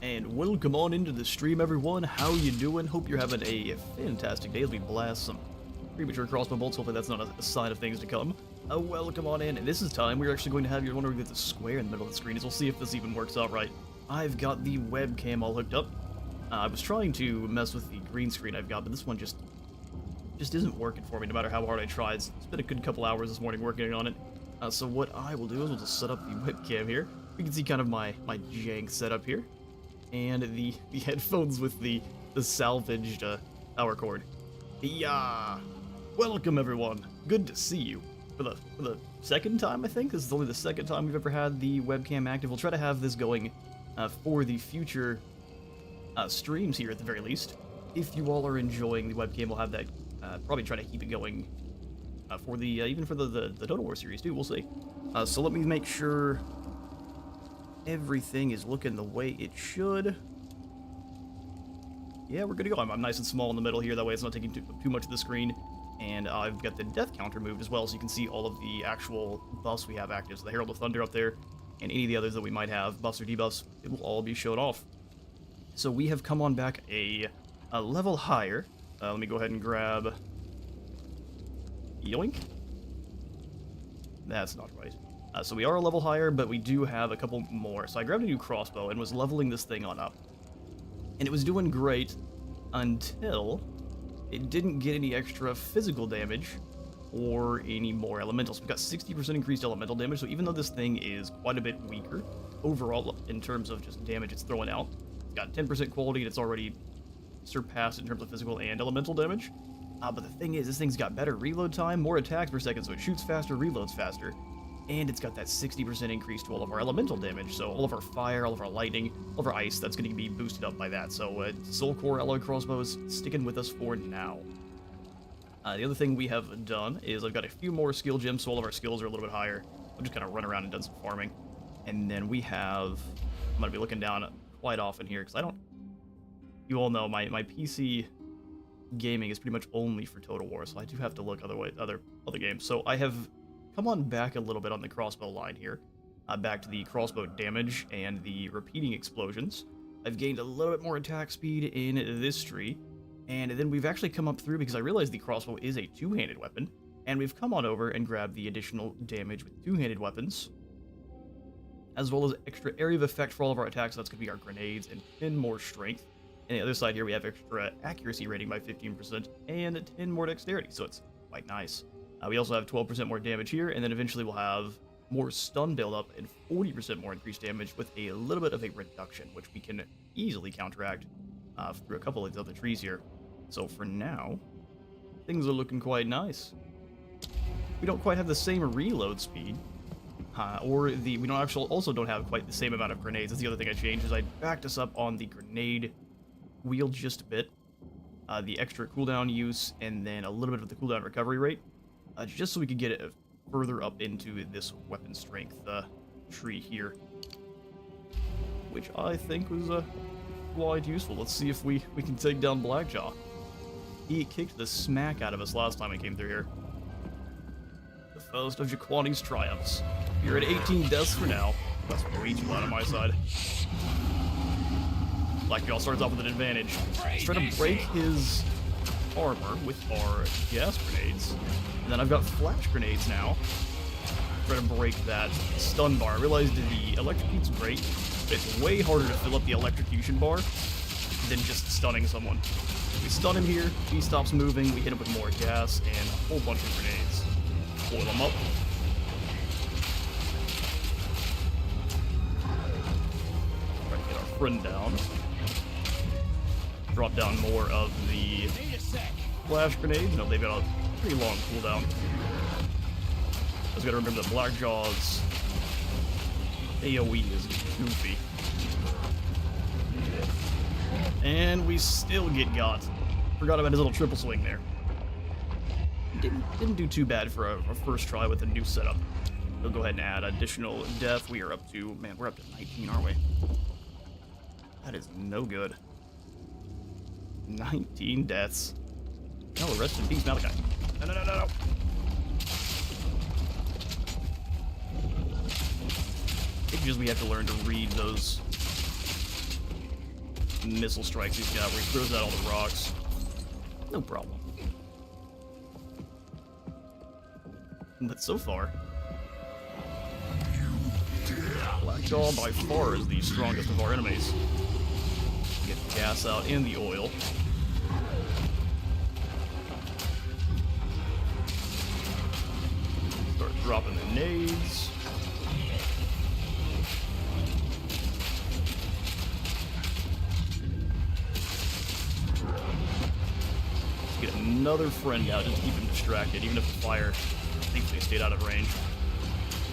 And welcome on into the stream, everyone. How you doing? Hope you're having a fantastic day as we blast some premature crossbow bolts. Hopefully that's not a sign of things to come. Welcome on in, and this is time. We're actually going to have, you're wondering if the square in the middle of the screen is. We'll see if this even works out right. I've got the webcam all hooked up. I was trying to mess with the green screen I've got, but this one just isn't working for me, no matter how hard I try. It's been a good couple hours this morning working on it. So what I will do is we'll just set up the webcam here. You can see kind of my jank setup here. And the headphones with the salvaged power cord. Yeah! Welcome, everyone. Good to see you. For the second time, I think. This is only the second time we've ever had the webcam active. We'll try to have this going for the future streams here at the very least. If you all are enjoying the webcam, we'll have that, probably try to keep it going for the, even for the Total War series too, we'll see. So let me make sure everything is looking the way it should. Yeah, we're good to go. I'm nice and small in the middle here, that way it's not taking too much of the screen. And I've got the death counter moved as well, so you can see all of the actual buffs we have active. So the Herald of Thunder up there, and any of the others that we might have, buffs or debuffs, it will all be showed off. So we have come on back a level higher. Let me go ahead and grab... Yoink? That's not right. So we are a level higher, but we do have a couple more. So I grabbed a new crossbow and was leveling this thing on up. And it was doing great until it didn't get any extra physical damage or any more elemental. So we've got 60% increased elemental damage, so even though this thing is quite a bit weaker overall in terms of just damage it's throwing out, it's got 10% quality and it's already surpassed in terms of physical and elemental damage. But the thing is, this thing's got better reload time, more attacks per second, so it shoots faster, reloads faster. And it's got that 60% increase to all of our elemental damage, so all of our fire, all of our lightning, all of our ice, that's going to be boosted up by that. So Soul Core Alloy Crossbow is sticking with us for now. The other thing we have done is I've got a few more skill gems, so all of our skills are a little bit higher. We'll just kind of run around and done some farming. And then we have... I'm going to be looking down quite often here, because I don't... You all know, my PC gaming is pretty much only for Total War, so I do have to look other games. So I have... come on back a little bit on the crossbow line here. Back to the crossbow damage and the repeating explosions. I've gained a little bit more attack speed in this tree. And then we've actually come up through because I realized the crossbow is a two-handed weapon. And we've come on over and grabbed the additional damage with two-handed weapons. As well as extra area of effect for all of our attacks. So that's going to be our grenades and 10 more strength. And the other side here we have extra accuracy rating by 15% and 10 more dexterity. So it's quite nice. We also have 12% more damage here, and then eventually we'll have more stun buildup and 40% more increased damage with a little bit of a reduction, which we can easily counteract through a couple of these other trees here. So for now, things are looking quite nice. We don't quite have the same reload speed, we also don't have quite the same amount of grenades. That's the other thing I changed, is I backed us up on the grenade wheel just a bit. The extra cooldown use, and then a little bit of the cooldown recovery rate. Just so we could get it further up into this weapon strength tree here. Which I think was quite useful. Let's see if we can take down Blackjaw. He kicked the smack out of us last time he came through here. The first of Jaquani's triumphs. You're at 18 deaths for now. That's way too loud on my side. Blackjaw starts off with an advantage. Let's try to break his armor with our gas grenades. And then I've got flash grenades now. Try to break that stun bar. I realized the electrocute's great, but it's way harder to fill up the electrocution bar than just stunning someone. We stun him here, he stops moving, we hit him with more gas and a whole bunch of grenades. Boil him up. Try to get our friend down. Drop down more of the flash grenades. No, they've got a pretty long cooldown. I just gotta remember that Blackjaw's AoE is goofy. And we still get got. Forgot about his little triple swing there. Didn't do too bad for a first try with a new setup. We'll go ahead and add additional death. We are up to, man, we're up to 19, aren't we? That is no good. 19 deaths. No, rest in peace, Malachi. No. I think just we have to learn to read those missile strikes he's got where he throws out all the rocks. No problem. But so far, Blackjaw by far is the strongest of our enemies. Get the gas out and the oil. Start dropping the nades. Get another friend out just to keep him distracted, even if the fire thankfully stayed out of range.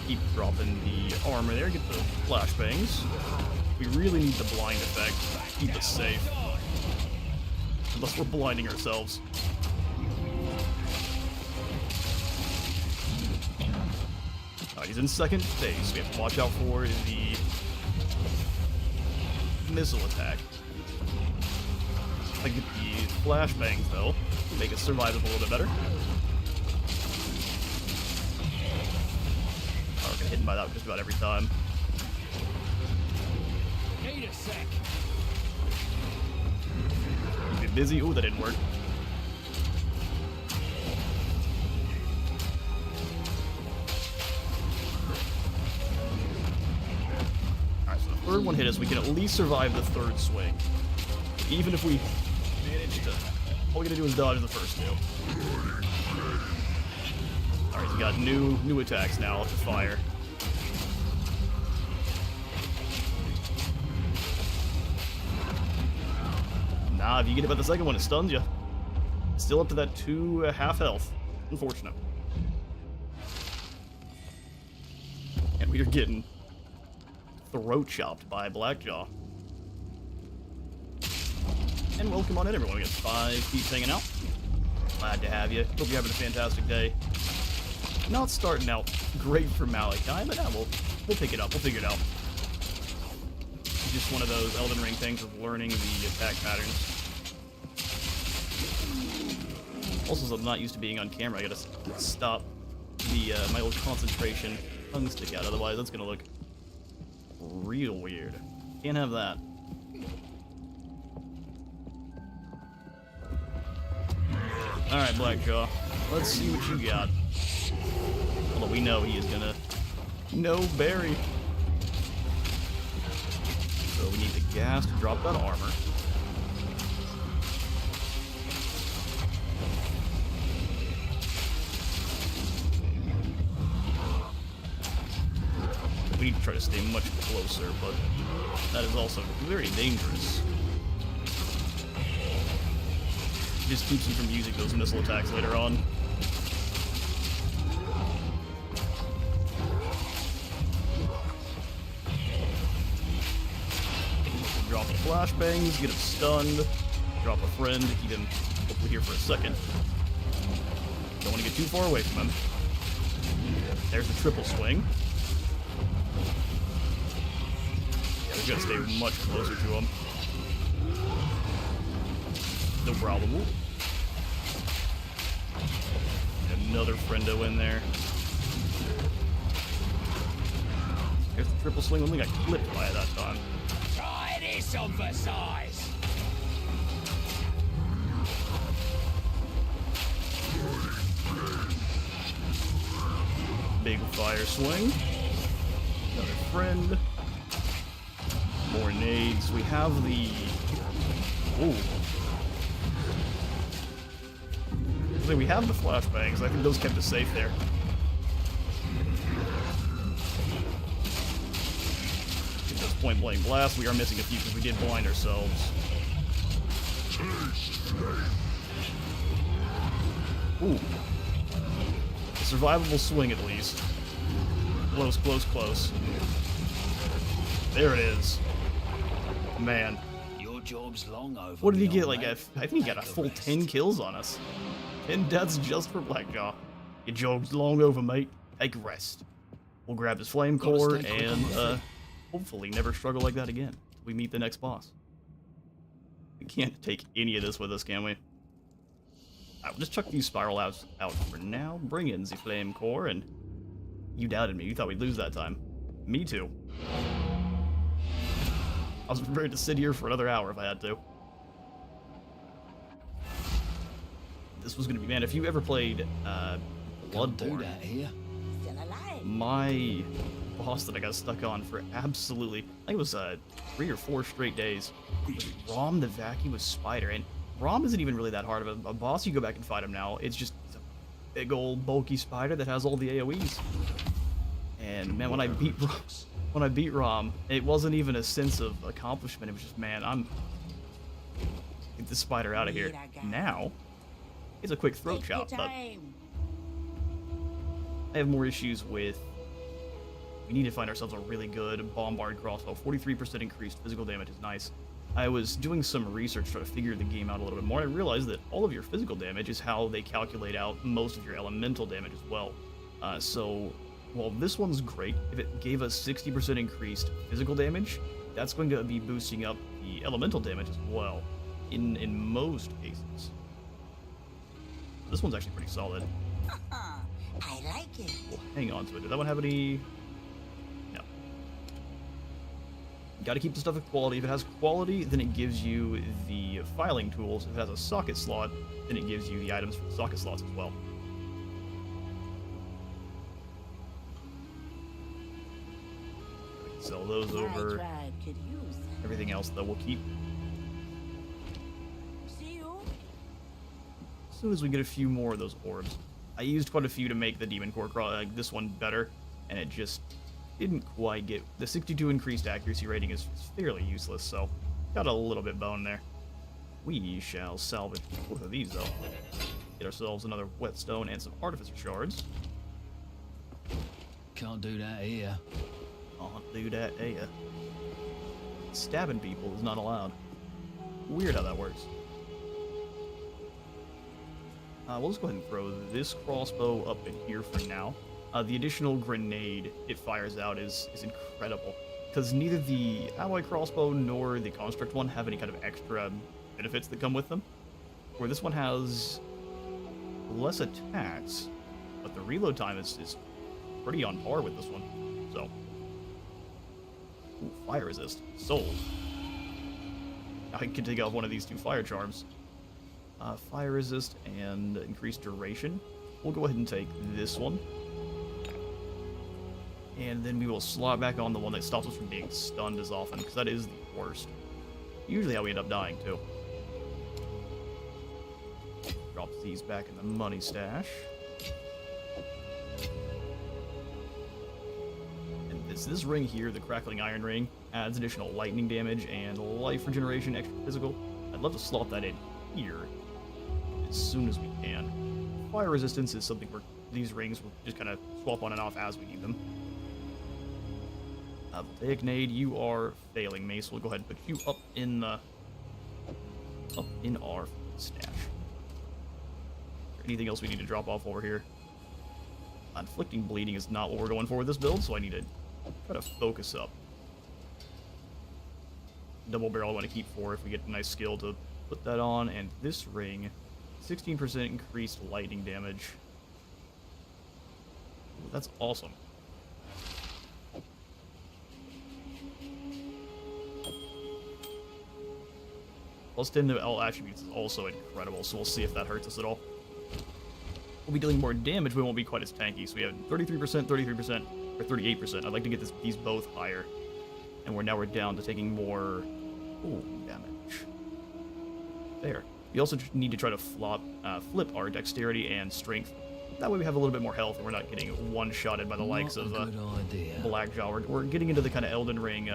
Keep dropping the armor there, get the flashbangs. We really need the blind effect to keep us safe. Unless we're blinding ourselves. Alright, he's in second phase. We have to watch out for the missile attack. I get the flashbangs though, make it survive a little bit better. Oh, we're gonna hit him by that just about every time. Need a sec. He's been busy. Ooh, that didn't work. Alright, so the third one hit us. We can at least survive the third swing. Even if we manage to... All we gotta do is dodge the first two. Alright, we got new attacks now to fire. Nah, if you get hit by the second one, it stuns you. Still up to that 2 half health. Unfortunate. And we are getting throat chopped by Blackjaw. And welcome on in, everyone. We got 5 peeps hanging out. Glad to have you. Hope you're having a fantastic day. Not starting out great for Malachi, but we'll pick it up. We'll figure it out. It's just one of those Elden Ring things of learning the attack patterns. Also, since I'm not used to being on camera, I gotta stop the my old concentration tongue stick out. Otherwise, that's gonna look real weird. Can't have that. Alright, Blackjaw. Let's see what you got. Although we know he is gonna... No berry. So we need the gas to drop that armor. We need to try to stay much closer, but that is also very dangerous. Just keeps him from using those missile attacks later on. Drop the flashbangs, get him stunned, drop a friend, keep him hopefully here for a second. Don't want to get too far away from him. There's the triple swing. Yeah, we gotta stay much closer to him. No problem. Another friendo in there. There's the triple swing. Only got clipped by it that time. Try this on for size. Big fire swing. Another friend. More nades. We have the... Ooh. We have the flashbangs. I think those kept us safe there. Get those point blank blast. We are missing a few because we did blind ourselves. Ooh. A survivable swing at least. Close, close, close. There it is. Man. Your job's long over. What did he get? Like, I think he got a full 10 kills on us. 10 deaths just for Blackjaw. Your job's long over, mate. Take a rest. We'll grab his flame core and hopefully never struggle like that again. We meet the next boss. We can't take any of this with us, can we? Alright, we'll just chuck these spiral out for now. Bring in the flame core, and you doubted me. You thought we'd lose that time. Me too. I was prepared to sit here for another hour if I had to. This was gonna be, man, if you ever played Can't do Bloodborne, that here. Still alive. my boss that I got stuck on for absolutely, I think it was 3 or 4 straight days, was Rom the Vacuous Spider. And Rom isn't even really that hard of a boss. You go back and fight him now. It's just a big old bulky spider that has all the AoEs. And man, when I beat Rom, it wasn't even a sense of accomplishment. It was just, man, get this spider out of here. Now, it's a quick throat Take your chop, but time. I have more issues with, we need to find ourselves a really good bombard crossbow. 43% increased physical damage is nice. I was doing some research trying to figure the game out a little bit more, and I realized that all of your physical damage is how they calculate out most of your elemental damage as well. So, while this one's great, if it gave us 60% increased physical damage, that's going to be boosting up the elemental damage as well, in most cases. This one's actually pretty solid. I like it. We'll hang on to it. Did that one have any? No. Got to keep the stuff at quality. If it has quality, then it gives you the filing tools. If it has a socket slot, then it gives you the items for the socket slots as well. Sell those My over. tribe could use that. Everything else, though, we'll keep. See you. As soon as we get a few more of those orbs. I used quite a few to make the Demon Core this one better, and it just didn't quite get... The 62 increased accuracy rating is fairly useless, so got a little bit bone there. We shall salvage both of these, though. Get ourselves another whetstone and some artificer shards. Can't do that here. Can't do that, Stabbing people is not allowed. Weird how that works. We'll just go ahead and throw this crossbow up in here for now. The additional grenade it fires out is incredible, because neither the alloy crossbow nor the construct one have any kind of extra benefits that come with them. Where this one has less attacks, but the reload time is pretty on par with this one. So, ooh, fire resist sold. I can take off one of these 2 fire charms. Fire resist and increased duration. We'll go ahead and take this one. And then we will slot back on the one that stops us from being stunned as often, because that is the worst. Usually how we end up dying, too. Drop these back in the money stash. And this ring here, the Crackling Iron Ring, adds additional lightning damage and life regeneration, extra physical. I'd love to slot that in here as soon as we can. Fire resistance is something where these rings will just kind of swap on and off as we need them. Voltaic Nade, you are failing me, so we'll go ahead and put you up in our stash. Anything else we need to drop off over here? Inflicting bleeding is not what we're going for with this build, so I need to try to focus up. Double barrel I want to keep for if we get a nice skill to put that on, and this ring, 16% increased lightning damage. Ooh, that's awesome. Plus 10 to all attributes is also incredible, so we'll see if that hurts us at all. We'll be dealing more damage, but we won't be quite as tanky. So we have 33%, 33%, or 38%. I'd like to get these both higher. And we're down to taking more damage. There. We also need to try to flip our dexterity and strength. That way we have a little bit more health and we're not getting one-shotted by the likes of Blackjaw. We're getting into the kind of Elden Ring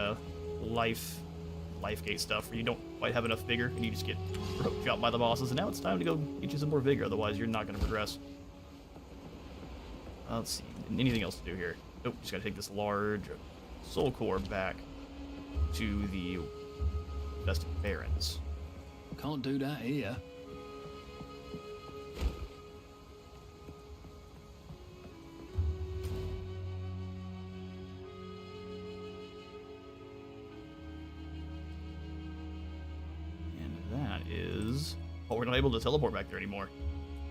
life gate stuff where you don't quite have enough vigor and you just get throat chopped by the bosses, and now it's time to go get you some more vigor, otherwise you're not going to progress. Let's see, anything else to do here? Nope, just gotta take this large soul core back to the Vested Barrens. Can't do that here. Oh, we're not able to teleport back there anymore.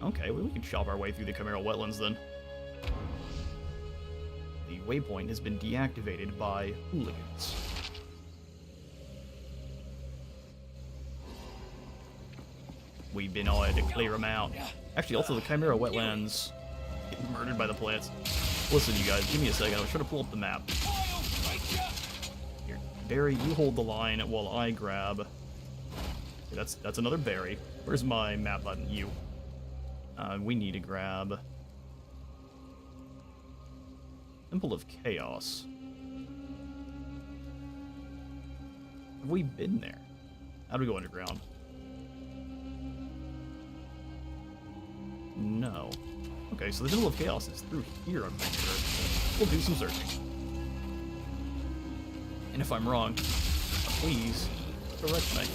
Okay, well, we can chop our way through the Chimeral Wetlands then. The waypoint has been deactivated by hooligans. We've been all to clear them out. Actually, also the Chimera wetlands getting murdered by the plants. Listen, you guys, give me a second. I was trying to pull up the map. Here, Barry, you hold the line while I grab. Okay, that's another berry. Where's my map button? You. We need to grab Temple of Chaos. Have we been there? How do we go underground? No. Okay, so the Temple of Chaos is through here, I'm pretty sure. We'll do some searching. And if I'm wrong, please correct me.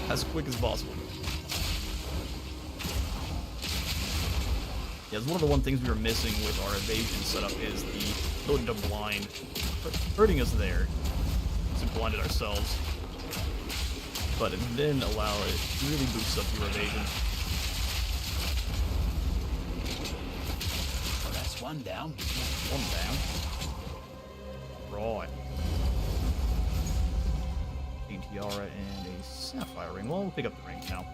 As quick as possible. Yeah, one of the one things we were missing with our evasion setup is the ability to blind. Hurting us there, so we blinded ourselves. But it then it really boosts up your evasion. Well, that's one down. One down. Right. A tiara and a sapphire ring. Well, we'll pick up the ring now.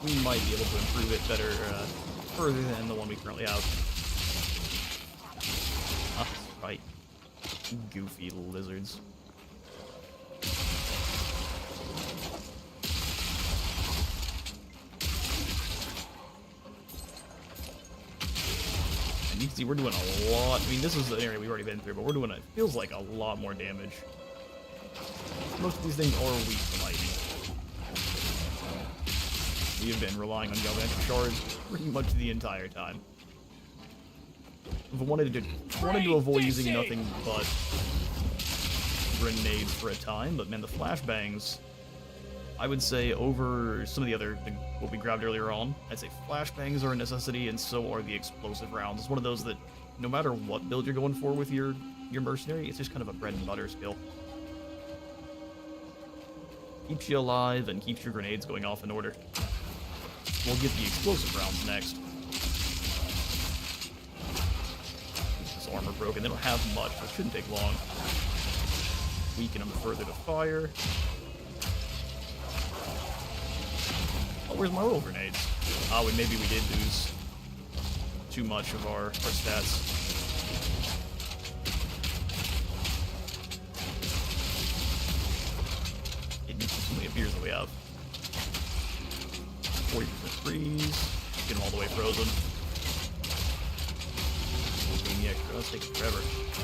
We might be able to improve it better, further than the one we currently have. Ah, that's right. Goofy lizards. And you can see we're doing a lot. I mean, this is an area we've already been through, but we're doing, it feels like, a lot more damage. Most of these things are weak to lightning. We have been relying on galvanic shards pretty much the entire time. If I wanted to avoid using nothing but grenades for a time, but man, the flashbangs, I would say over some of the other, what we grabbed earlier on, I'd say flashbangs are a necessity, and so are the explosive rounds. It's one of those that, no matter what build you're going for with your mercenary, it's just kind of a bread and butter skill. Keeps you alive and keeps your grenades going off in order. We'll get the explosive rounds next. This armor broken. They don't have much, but it shouldn't take long. Weaken them further to fire. Oh, where's my roll grenades? Oh, and maybe we did lose too much of our stats. It instantly appears that we have 40% freeze. Get them all the way frozen. Gain the extra. That's taking forever.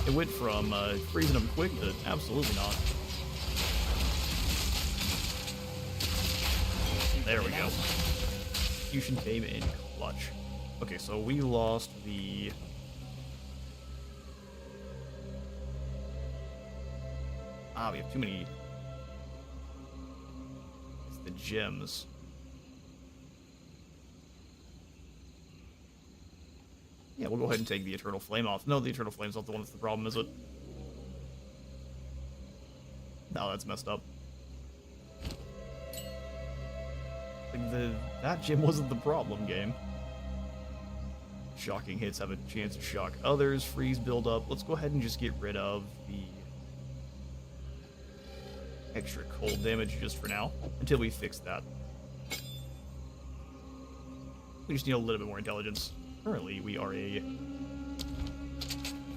It went from freezing them quick to absolutely not. There we go. Execution came in clutch. Okay, so we lost the... we have too many... It's the gems. Yeah, we'll go ahead and take the Eternal Flame off. No, the Eternal Flame's not the one that's the problem, is it? No, that's messed up. That gem wasn't the problem, game. Shocking hits have a chance to shock others. Freeze build up. Let's go ahead and just get rid of the extra cold damage just for now, until we fix that. We just need a little bit more intelligence. Currently, we are a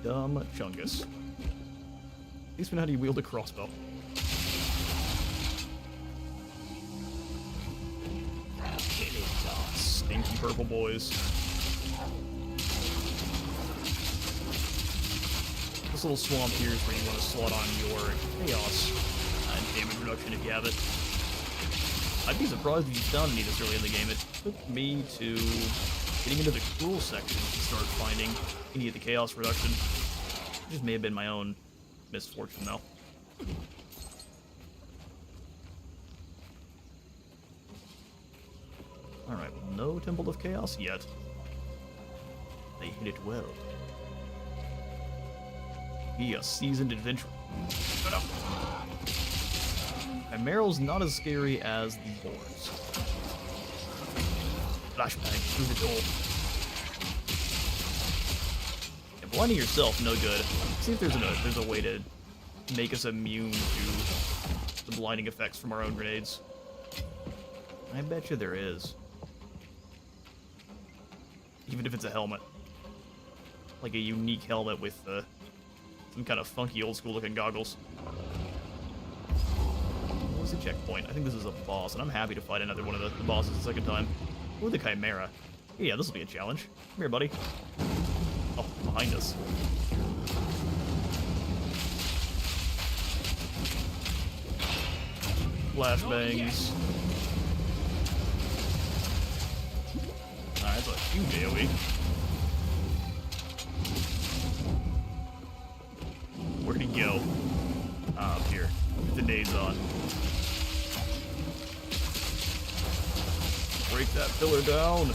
dumb chungus. At least we know how to wield a crossbow. Stinky purple boys. This little swamp here is where you want to slot on your chaos and damage reduction if you have it. I'd be surprised if you found any this early in the game. It took me to getting into the cruel section to start finding any of the chaos reduction. It just may have been my own misfortune though. Alright, well, no Temple of Chaos yet. They hit it well. Be a seasoned adventurer. Shut up! Chimeral's not as scary as the boars. Flashbang through the door. Yeah, blinding yourself, no good. See if there's a way to make us immune to the blinding effects from our own grenades? I bet you there is. Even if it's a helmet. Like a unique helmet with some kind of funky old school looking goggles. What was the checkpoint? I think this is a boss, and I'm happy to fight another one of the bosses the second time. Or the Chimera. Yeah, this will be a challenge. Come here, buddy. Oh, behind us. Flashbangs. Alright, that's a huge AoE. Where'd he go? Ah, up here. With the nades on. Break that pillar down.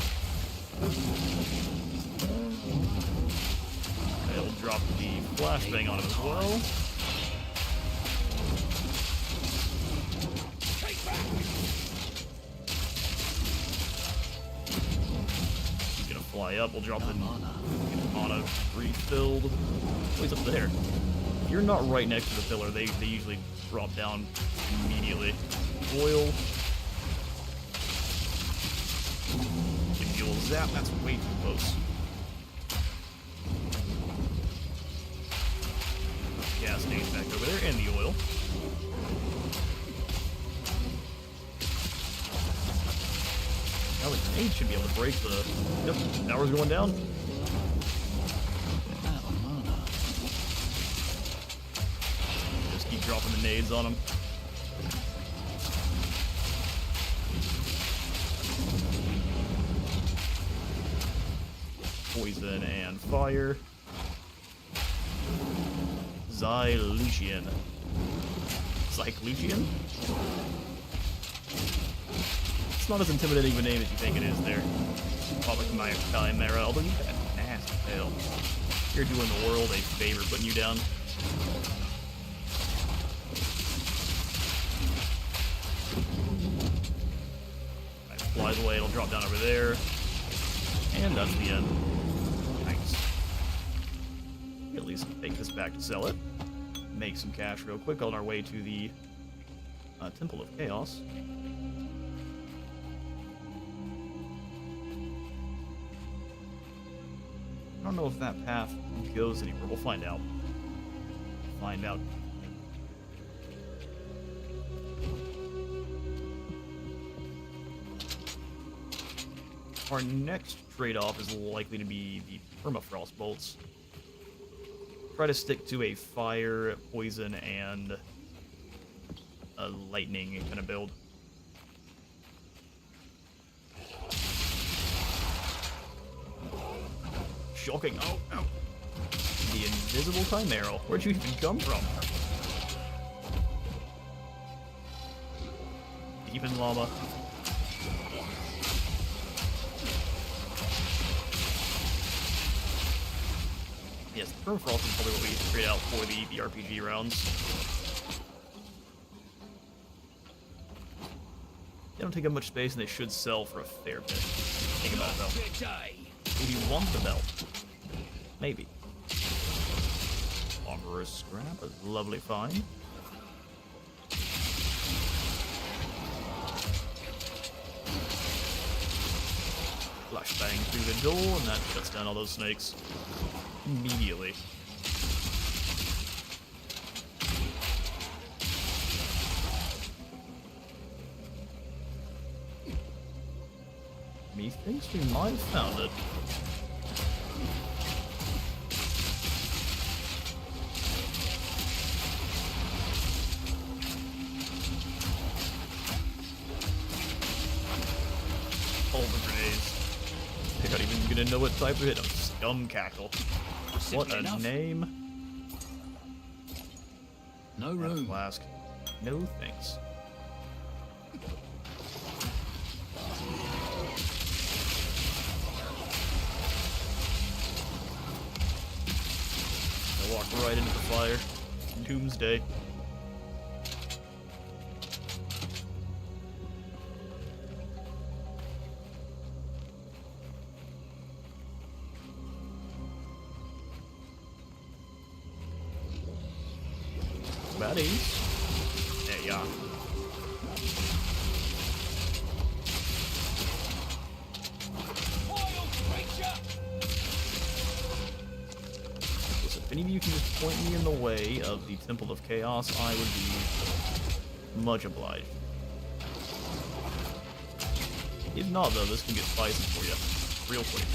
It'll drop the flashbang on him as well. He's gonna fly up. We'll drop the mana refilled. Oh, he's up there. If you're not right next to the pillar, they usually drop down immediately. Oil. Give you a little zap. That's way too close. Gas stage back over there, and the oil. Now the grenade should be able to break the... Yep, tower's going down. Out of mana. Just keep dropping the nades on him. Poison and fire. Xylucian. Cyclucian? It's not as intimidating of a name as you think it is there. Probably Chimera, although you got a nasty tail. You're doing the world a favor putting you down. Alright, flies away, it'll drop down over there. And that's the end. Nice. At least take this back to sell it. Make some cash real quick on our way to the Temple of Chaos. I don't know if that path goes anywhere. We'll find out. Find out. Our next trade-off is likely to be the permafrost bolts. Try to stick to a fire, poison, and a lightning kind of build. Shocking. Oh, no. The invisible Chimera. Where'd you even come from? Demon Llama. Yes, the permafrost is probably what we trade out for the RPG rounds. They don't take up much space, and they should sell for a fair bit. Think about it, though. Do you want the belt? Maybe. Armorer's scrap is lovely fine. Flashbang through the door, and that shuts down all those snakes immediately. Methinks we might have found it. All the grenades. They're not even gonna know what type to hit them. Scum cackle. What a name. No room. Flask. No thanks. I walked right into the fire. Doomsday. baddies. There you are. Listen, if any of you can just point me in the way of the Temple of Chaos, I would be much obliged. If not, though, this can get spicy for you real quick.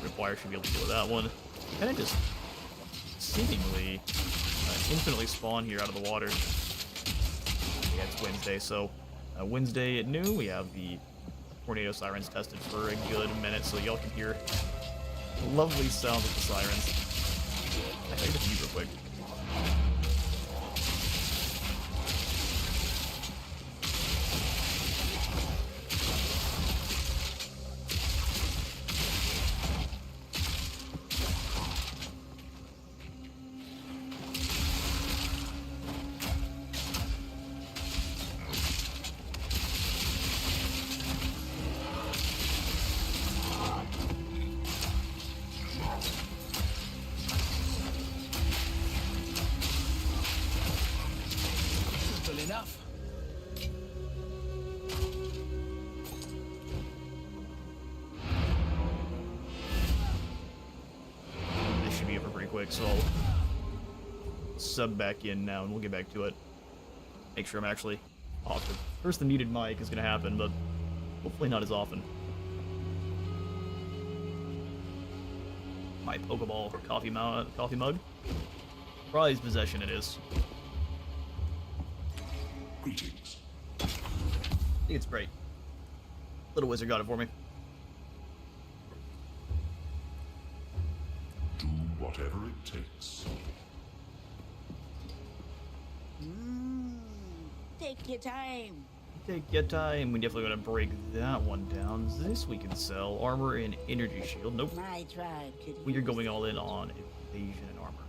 Tripwire should be able to deal with that one. Kind of just seemingly infinitely spawn here out of the water. Yeah, it's Wednesday, so Wednesday at noon we have the tornado sirens tested for a good minute, so y'all can hear the lovely sounds of the sirens. I think it's real quick. Enough. This should be over pretty quick, so I'll sub back in now and we'll get back to it. Make sure I'm actually off. First, the muted mic is going to happen, but hopefully not as often. My Pokeball coffee mug. Prized possession it is. Greetings. I think it's great. Little Wizard got it for me. Do whatever it takes. Take your time. Take your time. We definitely going to break that one down. This we can sell. Armor and energy shield. Nope. My tribe could We are use going all in on evasion and armor.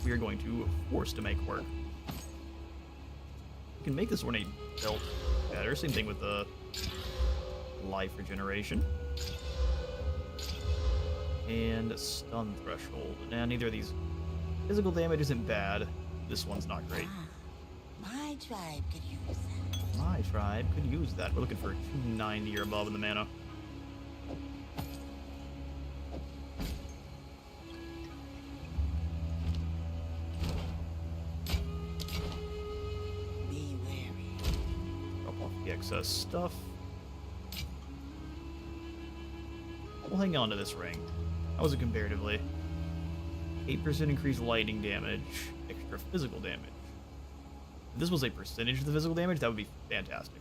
We are going to force to make work. We can make this ornate belt better. Same thing with the life regeneration. And stun threshold. Now, neither of these. Physical damage isn't bad. This one's not great. My tribe could use that. My tribe could use that. We're looking for 290 or above in the mana. Be wary. Drop off the excess stuff. We'll hang on to this ring. How was it comparatively? 8% increased lightning damage, extra physical damage. If this was a percentage of the physical damage, that would be fantastic.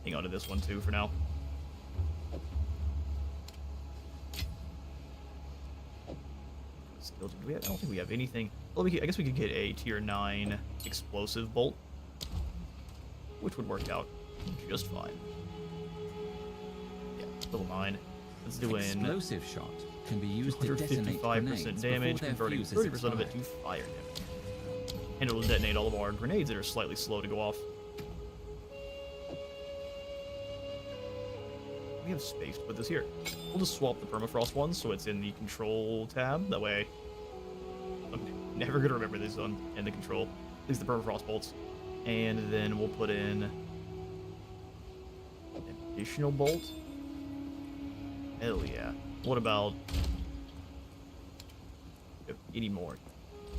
Hang on to this one too for now. Still, I don't think we have anything. Well, I guess we could get a tier 9 explosive bolt, which would work out just fine. Yeah, level 9. Let's do an explosive shot can be used to detonate 155% grenades damage, before converting their fuse is 30% of it to expired. fire damage. And it will detonate all of our grenades that are slightly slow to go off. We have space to put this here. We'll just swap the permafrost one so it's in the control tab. That way, I'm never going to remember this on in the control. At least the permafrost bolts. And then we'll put in an additional bolt. Hell yeah. What about any more?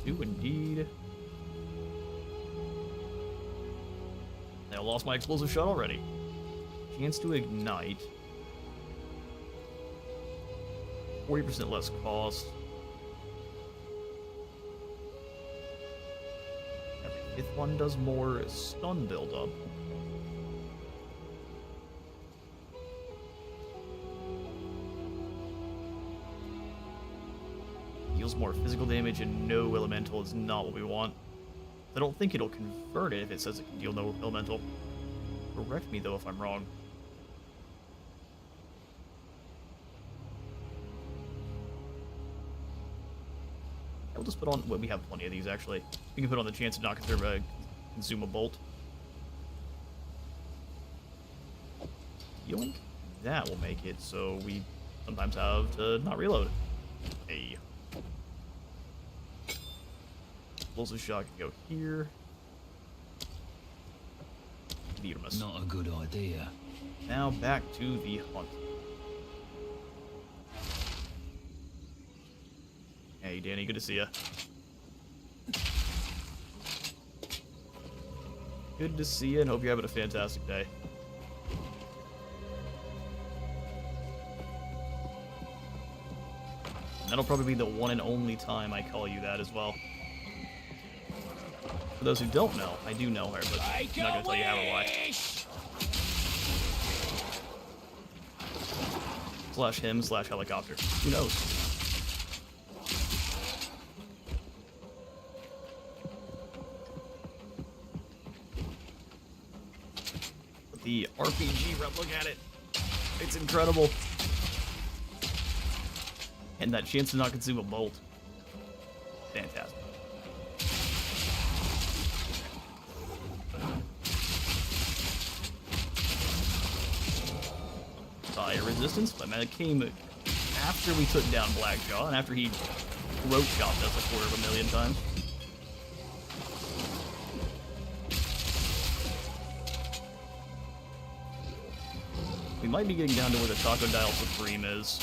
2 indeed. I lost my explosive shot already. Chance to ignite. 40% less cost. Every 5th one does more stun buildup. Deals more physical damage and no elemental is not what we want. I don't think it'll convert it if it says it can deal no elemental. Correct me though if I'm wrong. I'll just put on, well, we have plenty of these actually. We can put on the chance to not consume a bolt. Yoink. That will make it so we sometimes have to not reload. Hey. Explosive shot can go here. Beat Not a good idea. Now back to the hunt. Hey, Danny, good to see ya. Good to see you, and hope you're having a fantastic day. And that'll probably be the one and only time I call you that as well. For those who don't know, I do know her, but I'm not gonna tell you how or why. Slash him, slash helicopter. Who knows? But the RPG rep, look at it. It's incredible. And that chance to not consume a bolt. Fantastic. Fire resistance, but man, it came after we took down Blackjaw and after he throat chopped us 250,000 times. We might be getting down to where the Crocodile Supreme is.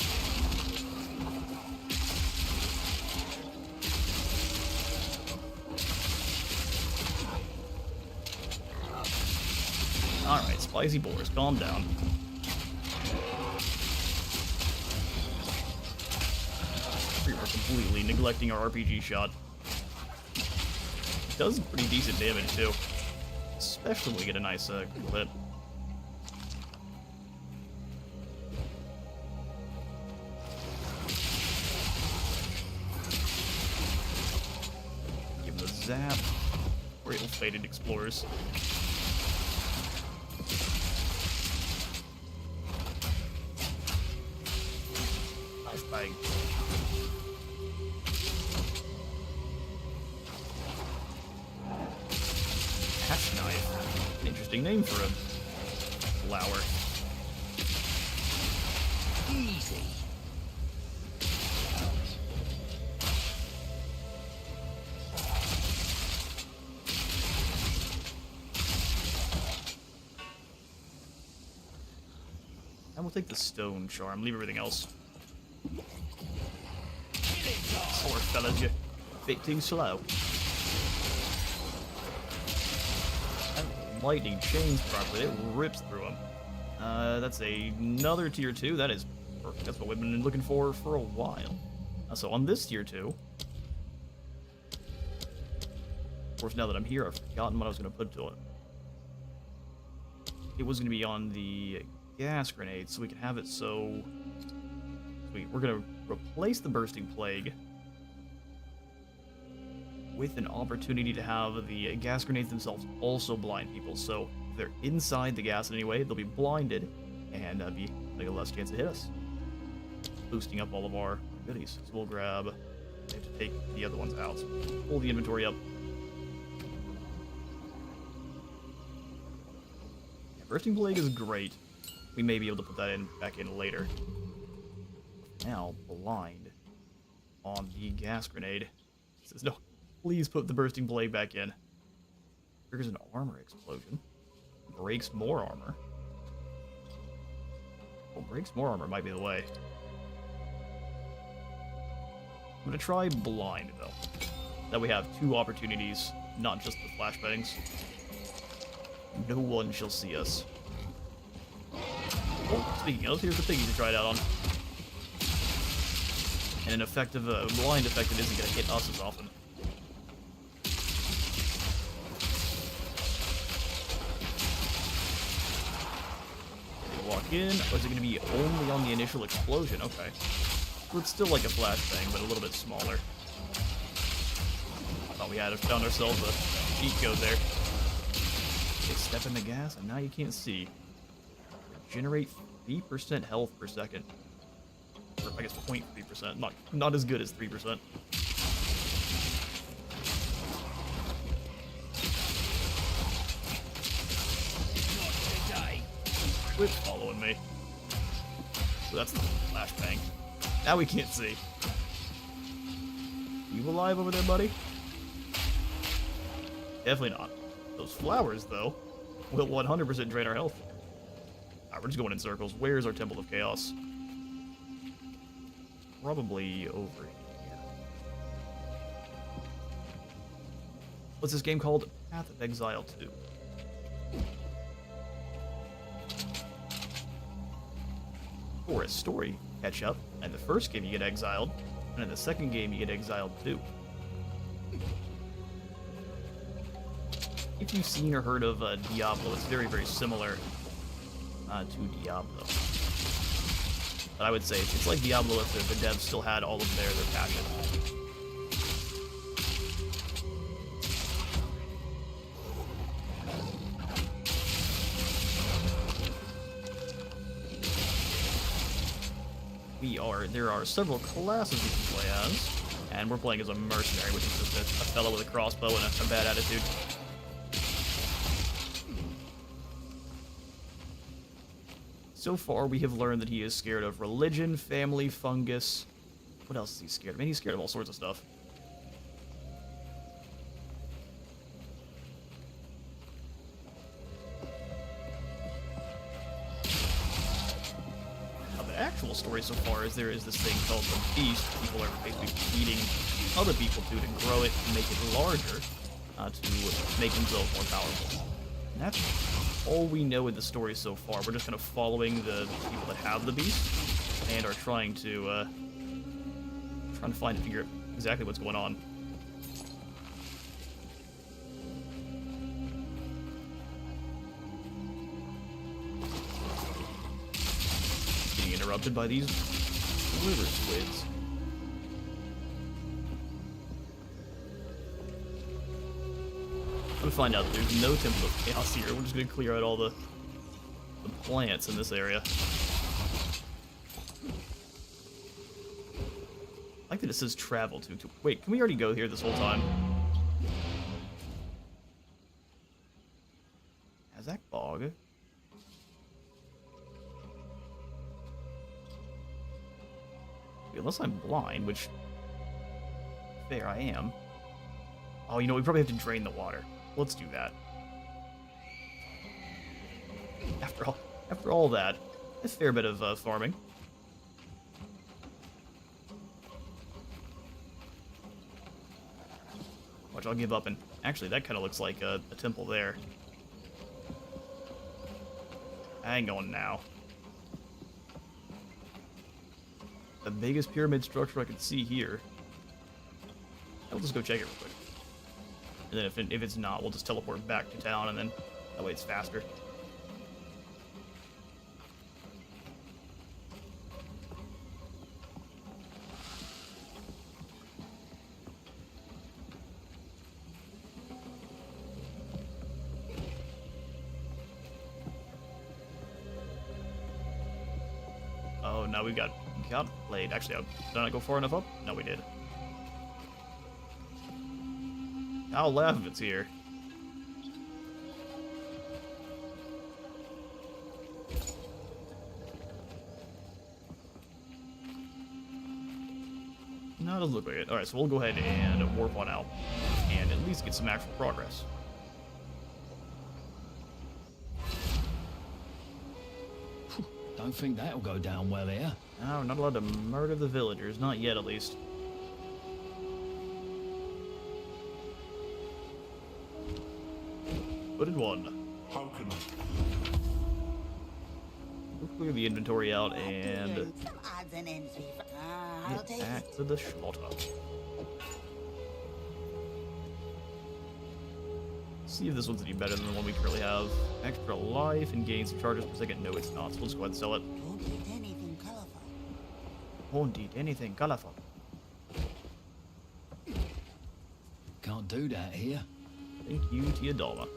Alright, spicy boars, calm down. We are completely neglecting our RPG shot. It does pretty decent damage too. Especially when we get a nice critical hit. Give him the zap. We're ill-fated explorers. Flashbang. Hatch knife. Interesting name for a flower. Easy. And we'll take the stone charm, leave everything else. Sorry, fellas, you're fitting slow. That lightning chains properly, it rips through them. That's another tier 2. That is perfect. That's what we've been looking for a while. So on this tier 2, of course, now that I'm here, I've forgotten what I was going to put to it. It was going to be on the gas grenade, so we can have it so... Sweet. We're going to replace the Bursting Plague with an opportunity to have the gas grenades themselves also blind people. So if they're inside the gas in any way, they'll be blinded and be like a less chance to hit us. Boosting up all of our goodies. So we'll grab... We have to take the other ones out. So pull the inventory up. Yeah, Bursting Plague is great. We may be able to put that back in later. Now, blind on the gas grenade. It says, no, please put the Bursting Plague back in. Triggers an armor explosion. Breaks more armor. Well, breaks more armor might be the way. I'm gonna try blind, though. That we have 2 opportunities, not just the flashbangs. No one shall see us. Oh, speaking of, here's the thing you can try it out on. And an effective, blind effect that isn't going to hit us as often. They walk in. Oh, is it going to be only on the initial explosion? Okay. So it's still like a flashbang, but a little bit smaller. I thought we had found ourselves a cheat code there. They step in the gas, and now you can't see. Generate 3% health per second. Or I guess 0.3%. Not as good as 3%. Quit following me. Ooh, that's the flashbang. Now we can't see. You alive over there, buddy? Definitely not. Those flowers, though, will 100% drain our health. Alright, we're just going in circles. Where's our Temple of Chaos? Probably over here. What's this game called? Path of Exile 2. For a story catch up, and the first game you get exiled, and in the second game you get exiled too. If you've seen or heard of Diablo, it's very, very similar to Diablo. But I would say it's like Diablo if the devs still had all of their passion. There are several classes you can play as, and we're playing as a mercenary, which is just a fellow with a crossbow and a bad attitude. So far, we have learned that he is scared of religion, family, fungus. What else is he scared of? I mean, he's scared of all sorts of stuff. Actual story so far is there is this thing called the Beast. People are basically feeding other people to grow it and make it larger to make themselves more powerful. And that's all we know in the story so far. We're just kind of following the people that have the Beast and are trying to find and figure out exactly what's going on. Interrupted by these river squids. I'm gonna find out that there's no Temple of Chaos here. We're just gonna clear out all the plants in this area. I like that it says travel to. Wait, can we already go here this whole time? Azak Bog. Unless I'm blind, which fair I am. Oh, you know, we probably have to drain the water. Let's do that. After all that, a fair bit of farming. Watch, I'll give up, and actually that kind of looks like a temple there. Hang on now. The biggest pyramid structure I can see here. I'll just go check it real quick. And then if it's not, we'll just teleport back to town, and then that way it's faster. Oh, now we got played. Actually, did I not go far enough up? No, we did. I'll laugh if it's here. No, it doesn't look like it. Alright, so we'll go ahead and warp on out and at least get some actual progress. Don't think that'll go down well here. No, we're not allowed to murder the villagers. Not yet, at least. Put in one. How can I? We'll clear the inventory out and Some odds and ends I'll get take back it. to the schmotter. See if this one's any better than the one we currently have. Extra life and gain some charges per second. No, it's not. So we'll just go ahead and sell it. Don't eat anything colorful. Won't eat anything colorful. Can't do that here. Thank you, Teodalma.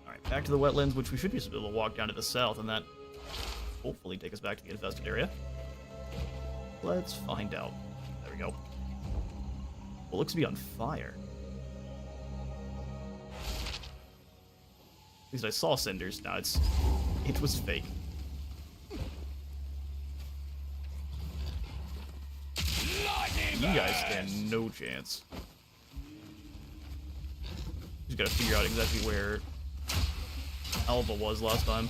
Alright, back to the wetlands, which we should be able to walk down to the south, and that hopefully take us back to the infested area. Let's find out. There we go. Well, it looks to be on fire. At least I saw cinders. No, it was fake. You guys stand no chance. Just gotta figure out exactly where Alba was last time.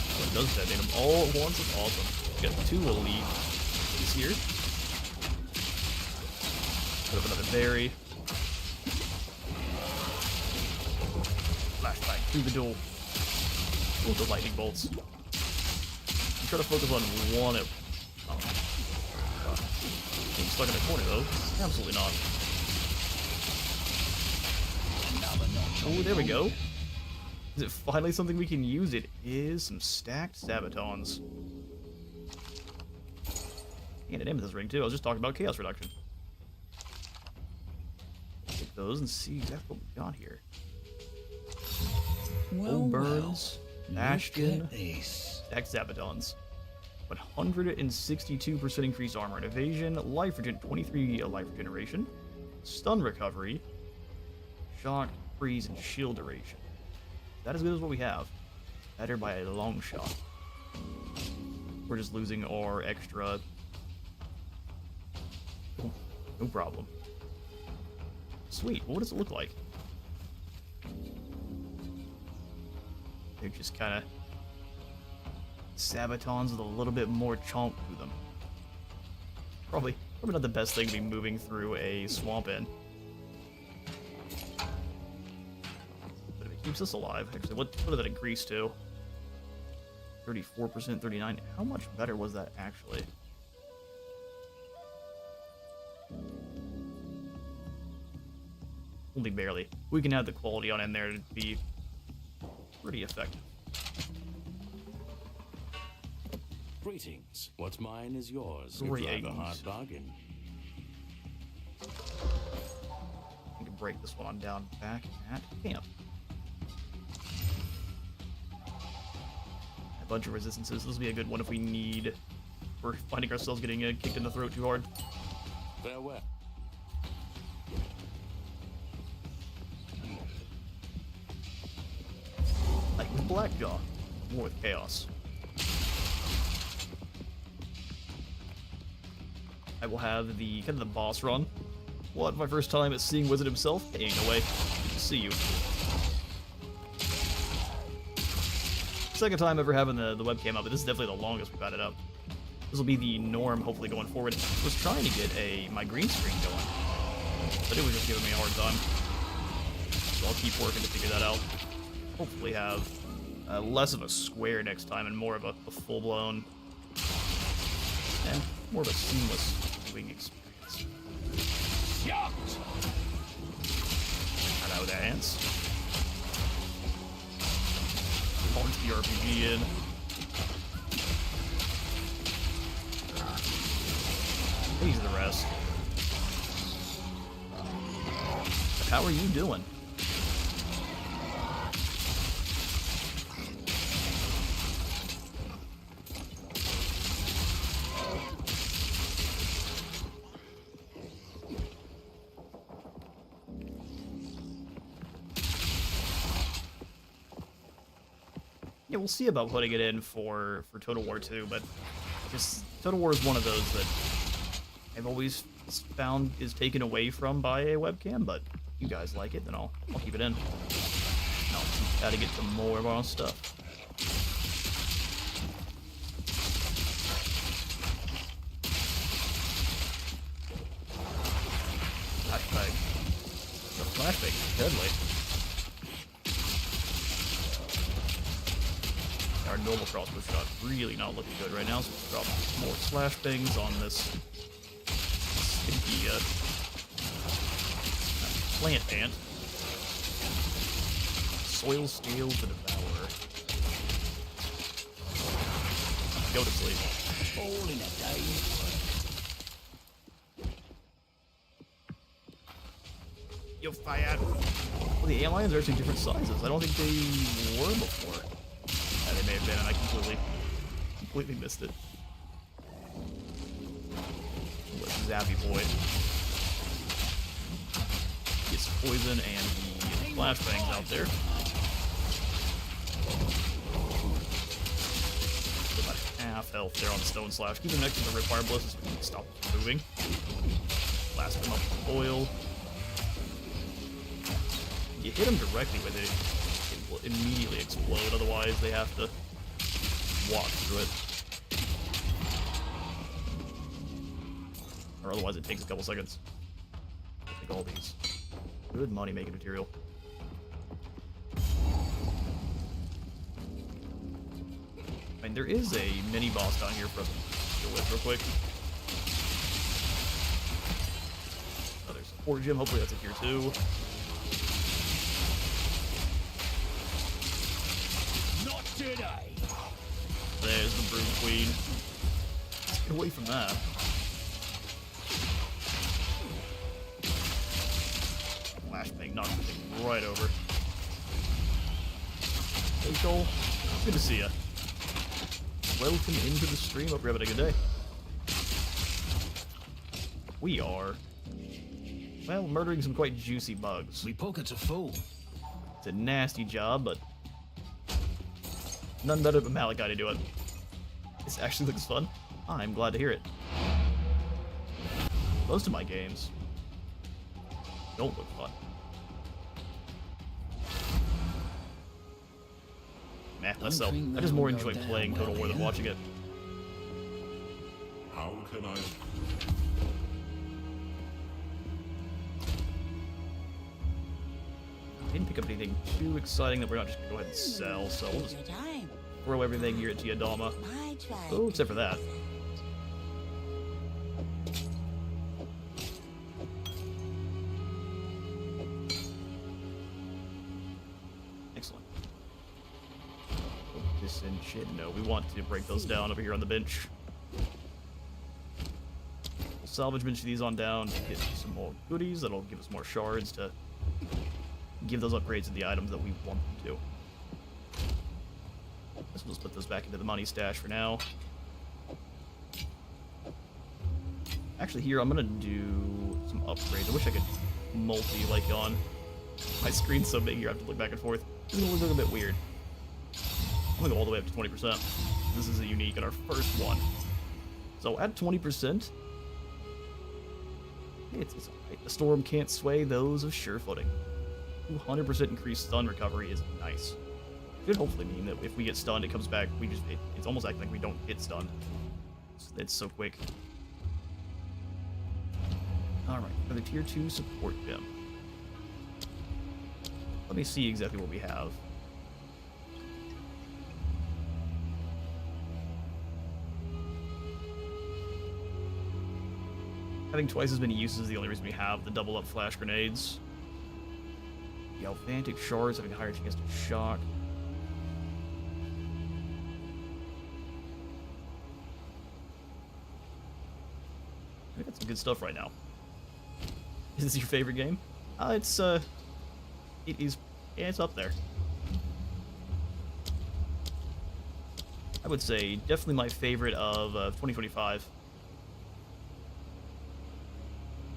Oh, it does detonate them all at once. It's awesome. We got 2 elite this here. Put up another berry. Flashbang through the door. Ooh, the lightning bolts. I'm trying to focus on one of. Oh. Being stuck in a corner though. Absolutely not. Oh, there we go. Is it finally something we can use? It is some stacked Sabatons. And an Amethyst ring too. I was just talking about chaos reduction. Take those and see exactly what we got here. Well, Burns, Ashton, look at this. stacked Sabatons. 162% increased armor and evasion, life regen, 23 life regeneration, stun recovery, shock, freeze, and shield duration. That is as good as what we have. Better by a long shot. We're just losing our extra. Oh, no problem. Sweet. What does it look like? They're just kind of Sabatons with a little bit more chomp to them. Probably not the best thing to be moving through a swamp in. But if it keeps us alive, actually, what did that increase to? 34%, 39. How much better was that actually? Only barely. We can add the quality on in there to be pretty effective. Greetings. What's mine is yours. You Greetings. drive a hard bargain. We can break this one down back at camp. A bunch of resistances. This will be a good one if we need. We're finding ourselves getting kicked in the throat too hard. Farewell. Like with Blackjaw, more with Chaos. I will have the kind of the boss run. What, my first time at seeing Wizard himself? Hey, no way. Good to see you. Second time ever having the webcam up, but this is definitely the longest we've had it up. This will be the norm, hopefully, going forward. I was trying to get my green screen going, but it was just giving me a hard time. So I'll keep working to figure that out. Hopefully have less of a square next time and more of a full-blown and more of a seamless viewing experience. Hello there, ants. Launch the RPG in. These are the rest. But how are you doing? Yeah, we'll see about putting it in for Total War 2, but just Total War is one of those that I've always found is taken away from by a webcam, but if you guys like it, then I'll keep it in. I'll keep adding it to more of our own stuff. Flashbang. The flashbang is deadly. Our normal crossbow shot really not looking good right now, so we'll drop more flashbangs on this stinky plant ant. Soil scale to devour. Go to sleep. All in a day. You'll fire. Well, the ant lions are actually different sizes. I don't think they were before. Yeah, they may have been, and I completely missed it. What Zappy boy gets poison and the flashbangs out there. About half health there on the Stone Slash. Keep him next to the Ripwire Ballistas so we can stop moving. Blast him up with oil. You hit them directly with it, it will immediately explode, otherwise they have to walk through it. Or otherwise it takes a couple seconds. Take all these. Good money making material. I mean, there is a mini boss down here for us to deal with real quick. Another support gym, hopefully that's a tier 2. Today. There's the Broom Queen. Let's get away from that. Flashbang knocks the thing right over. Hey Cole, good to see ya. Welcome into the stream. Hope you're having a good day. We are, well, murdering some quite juicy bugs. Me pockets are full. It's a nasty job, but none better than Malachi to do it. This actually looks fun. I'm glad to hear it. Most of my games don't look fun. Nah, less so. I just more enjoy playing Total War than watching it. How can I... Didn't pick up anything too exciting that we're not just gonna go ahead and sell, so we'll just Your time. throw everything here at Tiadama. My try. Oh, except for that. Excellent. This and shit. No, we want to break those down over here on the bench. We'll salvage bench these on down to get some more goodies. That'll give us more shards to give those upgrades to the items that we want them to. Let's just put those back into the money stash for now. Actually, here I'm gonna do some upgrades. I wish I could multi like on my screen's so big here. I have to look back and forth. It's gonna look a bit weird. I'm gonna go all the way up to 20%. This is a unique in our first one. So at 20%, it's alright. The storm can't sway those of sure footing. 200% increased stun recovery is nice. Should hopefully mean that if we get stunned, it comes back. It's almost acting like we don't get stunned. It's so quick. All right, for the tier 2 support gem. Let me see exactly what we have. Having twice as many uses is the only reason we have the double up flash grenades. The Alvantic shards having a higher chance to shock. I got some good stuff right now. Is this your favorite game? It is, yeah, it's up there. I would say definitely my favorite of 2025.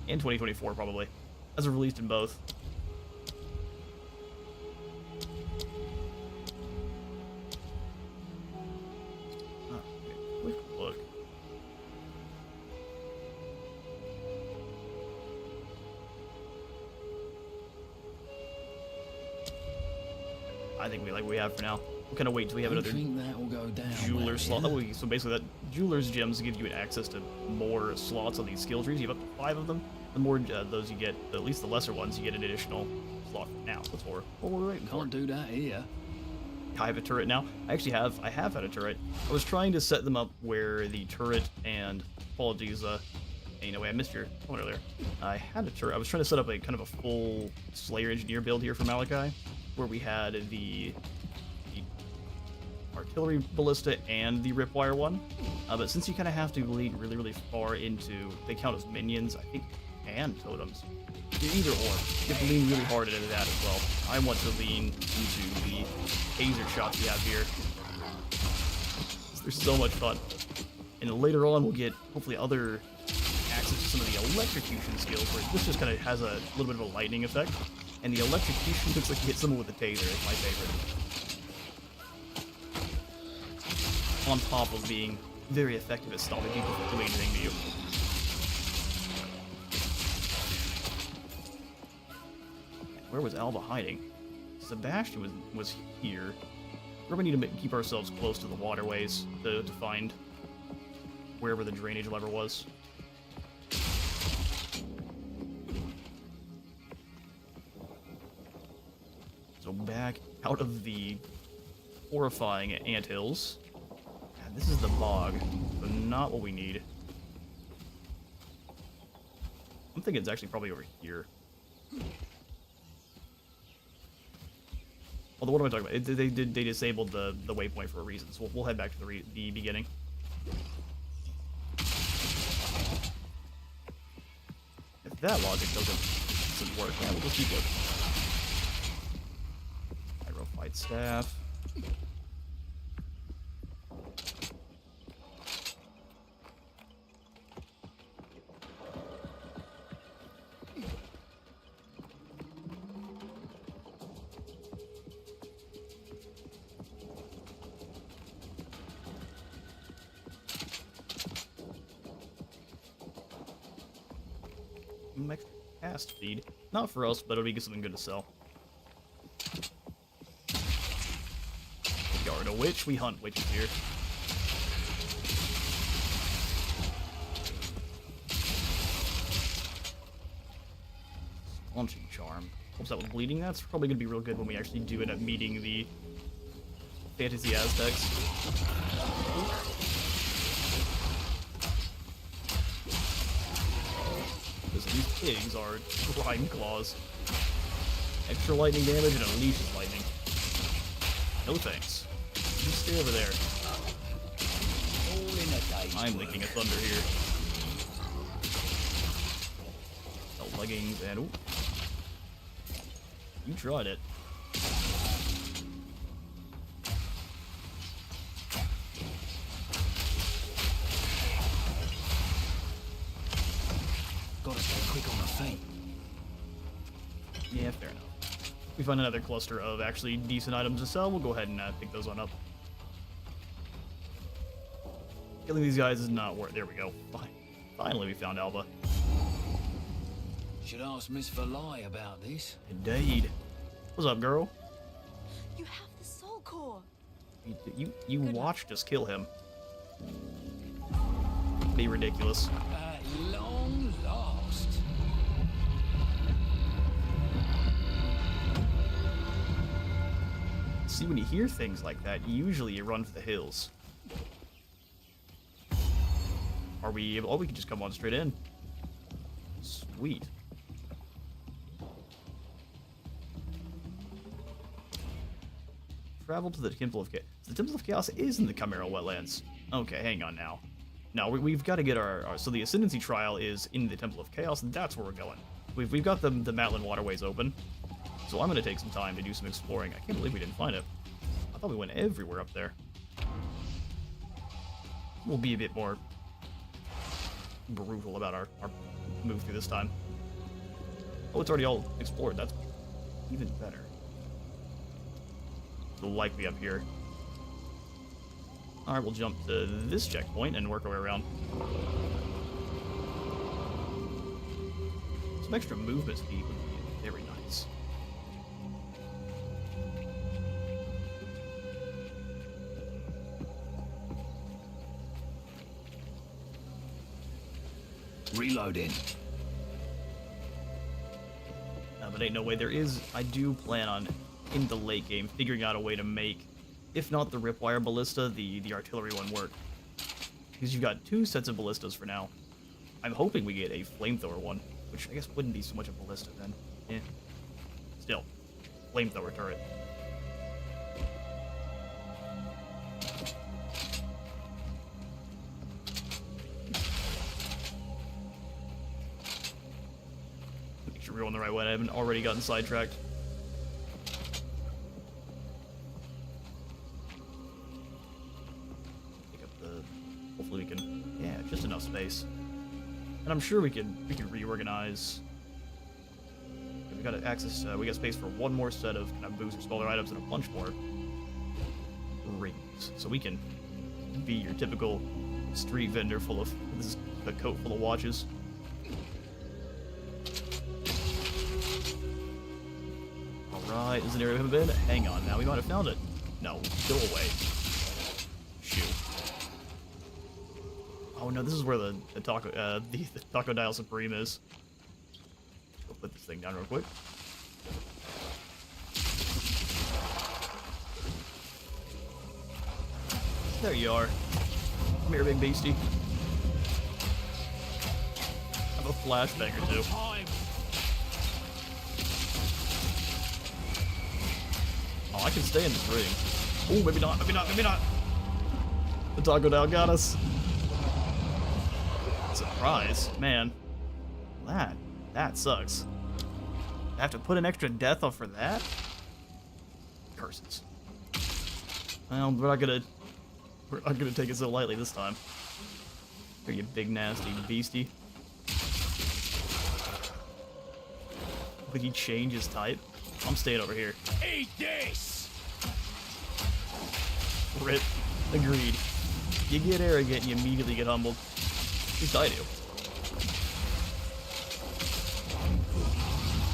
And 2024 probably, as it released in both. Quick look. I think we like what we have for now. We'll kind of wait till we have another That'll go down jeweler well, slot. yeah? Oh, so basically that jeweler's gems give you access to more slots on these skill trees. You have up to 5 of them. The more those you get, at least the lesser ones, you get an additional slot. Now, that's what we're waiting for. Can't do that here. I have a turret now. I have had a turret. I was trying to set them up where the turret and apologies, anyway, I missed your point earlier. I had a turret. I was trying to set up a kind of a full Slayer Engineer build here for Malachi, where we had the artillery ballista and the ripwire one. But since you kind of have to lean really, really far into, they count as minions, I think, and totems. Either or. You have to lean really hard into that as well. I want to lean into the taser shots we have here. They're so much fun. And later on, we'll get, hopefully, other access to some of the electrocution skills, where this just kind of has a little bit of a lightning effect. And the electrocution looks like you hit someone with a taser is my favorite. On top of being very effective at stopping people from doing anything to you. Where was Alba hiding? Sebastian was here. We're gonna need to keep ourselves close to the waterways to find wherever the drainage lever was. So back out of the horrifying anthills. God, this is the bog, so not what we need. I'm thinking it's actually probably over here. Although, what am I talking about? They disabled the waypoint for a reason, so we'll head back to the beginning. If that logic doesn't work, yeah, we'll just keep looking. Pyrophyte staff. Extra cast feed. Not for us, but it'll be something good to sell. Yard a witch. We hunt witches here. Launching charm. Helps out with bleeding. That's probably going to be real good when we actually do end up meeting the fantasy Aztecs. These pigs are grime claws. Extra lightning damage and unleashes lightning. No thanks. Just stay over there. I'm licking a thunder here. No leggings and ooh. You tried it. Gotta stay quick on my feet. Yeah, fair enough. We find another cluster of actually decent items to sell. We'll go ahead and pick those on up. Killing these guys is not worth. There we go. Finally, we found Alba. Should ask Miss Valai about this. Indeed. What's up, girl? You have the soul core. You watched us kill him. Be ridiculous. At long last. See, when you hear things like that, usually you run for the hills. Are we able? Oh, we can just come on straight in. Sweet. Travel to the Temple of Chaos. The Temple of Chaos is in the Chimera Wetlands. Okay, hang on now. No, we've got to get our so the Ascendancy Trial is in the Temple of Chaos, and that's where we're going. We've got the Matland waterways open, so I'm going to take some time to do some exploring. I can't believe we didn't find it. I thought we went everywhere up there. We'll be a bit more brutal about our move through this time. Oh, it's already all explored. That's even better. It'll likely up here. Alright, we'll jump to this checkpoint and work our way around. Some extra movement speed would be very nice. Reloading. But ain't no way. I do plan on, in the late game, figuring out a way to make, if not the ripwire ballista, the artillery one work. Because you've got 2 sets of ballistas for now. I'm hoping we get a flamethrower one, which I guess wouldn't be so much a ballista then. Eh. Still, flamethrower turret. Make sure we're going the right way. I haven't already gotten sidetracked. Hopefully we can, yeah, just enough space. And I'm sure we can reorganize. we got access. We got space for one more set of kind of boosts or smaller items and a bunch more rings. So we can be your typical street vendor full of this is a coat full of watches. Alright, this is an area we haven't been. Hang on, now we might have found it. No, go away. Shoot. Oh no, this is where the Taco Dial Supreme is. Go put this thing down real quick. There you are. Come here, big beastie. Have a flashbang or two. Oh, I can stay in this ring. Oh, maybe not, maybe not, maybe not. The Taco Dial got us. Surprise, man. That sucks. I have to put an extra death off for that? Curses. Well, we're not gonna take it so lightly this time. Here, you big nasty beastie. Would he change his type? I'm staying over here. Eat this! Rip. Agreed. You get arrogant and you immediately get humbled. At least I do.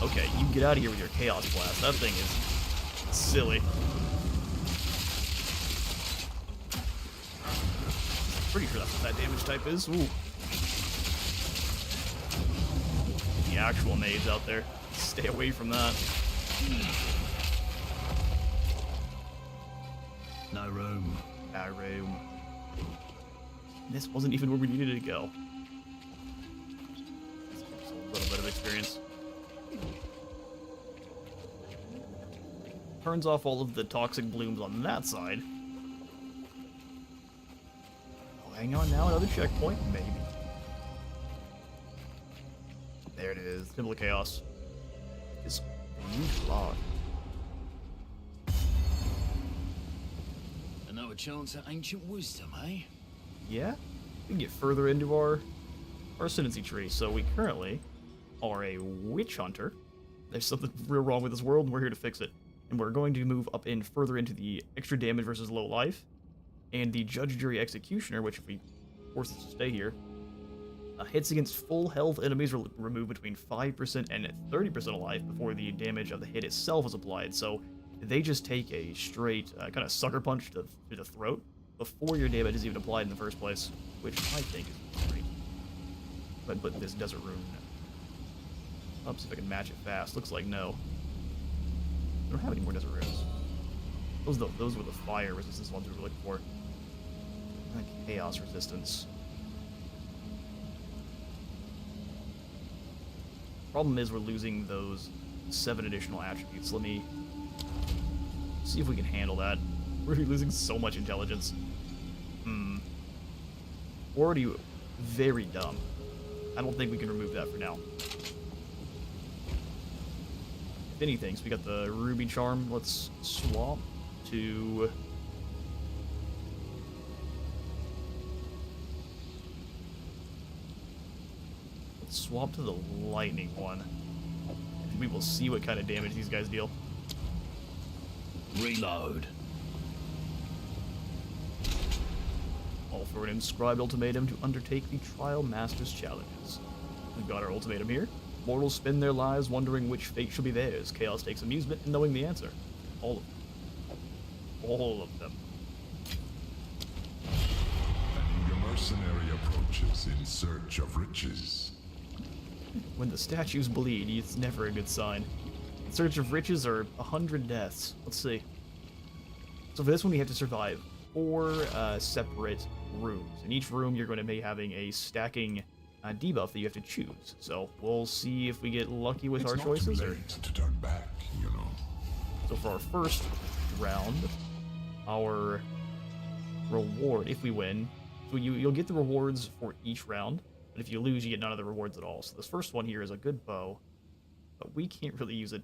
Okay, you get out of here with your Chaos Blast. That thing is silly. Pretty sure that's what that damage type is. Ooh. The actual nades out there. Stay away from that. No room. No room. This wasn't even where we needed to go. Just a little bit of experience. Turns off all of the toxic blooms on that side. Oh, hang on now, another checkpoint? Maybe. There it is. Temple of Chaos. This huge log. Another chance at ancient wisdom, eh? Yeah? We can get further into our ascendancy tree. So we currently are a witch hunter. There's something real wrong with this world, and we're here to fix it. And we're going to move up in further into the extra damage versus low life, and the judge, jury, executioner, which if we force it to stay here, hits against full health enemies remove between 5% and 30% of life before the damage of the hit itself is applied. So they just take a straight kind of sucker punch to the throat before your damage is even applied in the first place, which I think is great. But put this desert rune. Let's see if I can match it fast. Looks like no. I don't have any more desert runes. Those were the fire resistance ones we were looking for. Like chaos resistance. Problem is we're losing those 7 additional attributes. Let me see if we can handle that. We're losing so much intelligence. We're already very dumb. I don't think we can remove that for now. If anything, so we got the Ruby Charm. Let's swap to... Let's swap to the Lightning one. And we will see what kind of damage these guys deal. Reload. All for an inscribed ultimatum to undertake the Trial Master's challenges. We've got our ultimatum here. Mortals spend their lives wondering which fate shall be theirs. Chaos takes amusement in knowing the answer. All of them. All of them. And your mercenary approaches in search of riches. When the statues bleed, it's never a good sign. In search of riches are 100 deaths. Let's see. So for this one, we have to survive 4 separate rooms. In each room, you're going to be having a stacking debuff that you have to choose. So we'll see if we get lucky with our choices. It's not too late to turn back, you know. So for our first round, our reward, if we win, so you'll get the rewards for each round, but if you lose, you get none of the rewards at all. So this first one here is a good bow, but we can't really use it,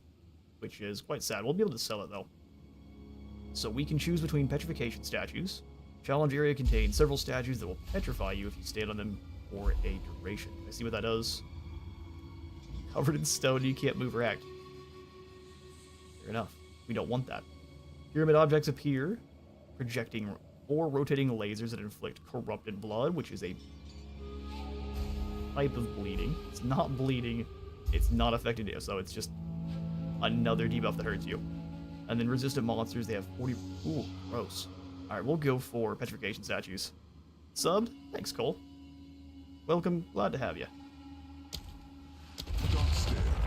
which is quite sad. We'll be able to sell it though. So we can choose between petrification statues. Challenge area contains several statues that will petrify you if you stand on them for a duration. I see what that does. Covered in stone, you can't move or act. Fair enough. We don't want that. Pyramid objects appear, projecting 4 rotating lasers that inflict corrupted blood, which is a type of bleeding. It's not bleeding. It's not affecting you, so it's just another debuff that hurts you. And then resistant monsters, they have 40... Ooh, gross. Alright, we'll go for petrification statues. Subbed? Thanks, Cole. Welcome, glad to have you.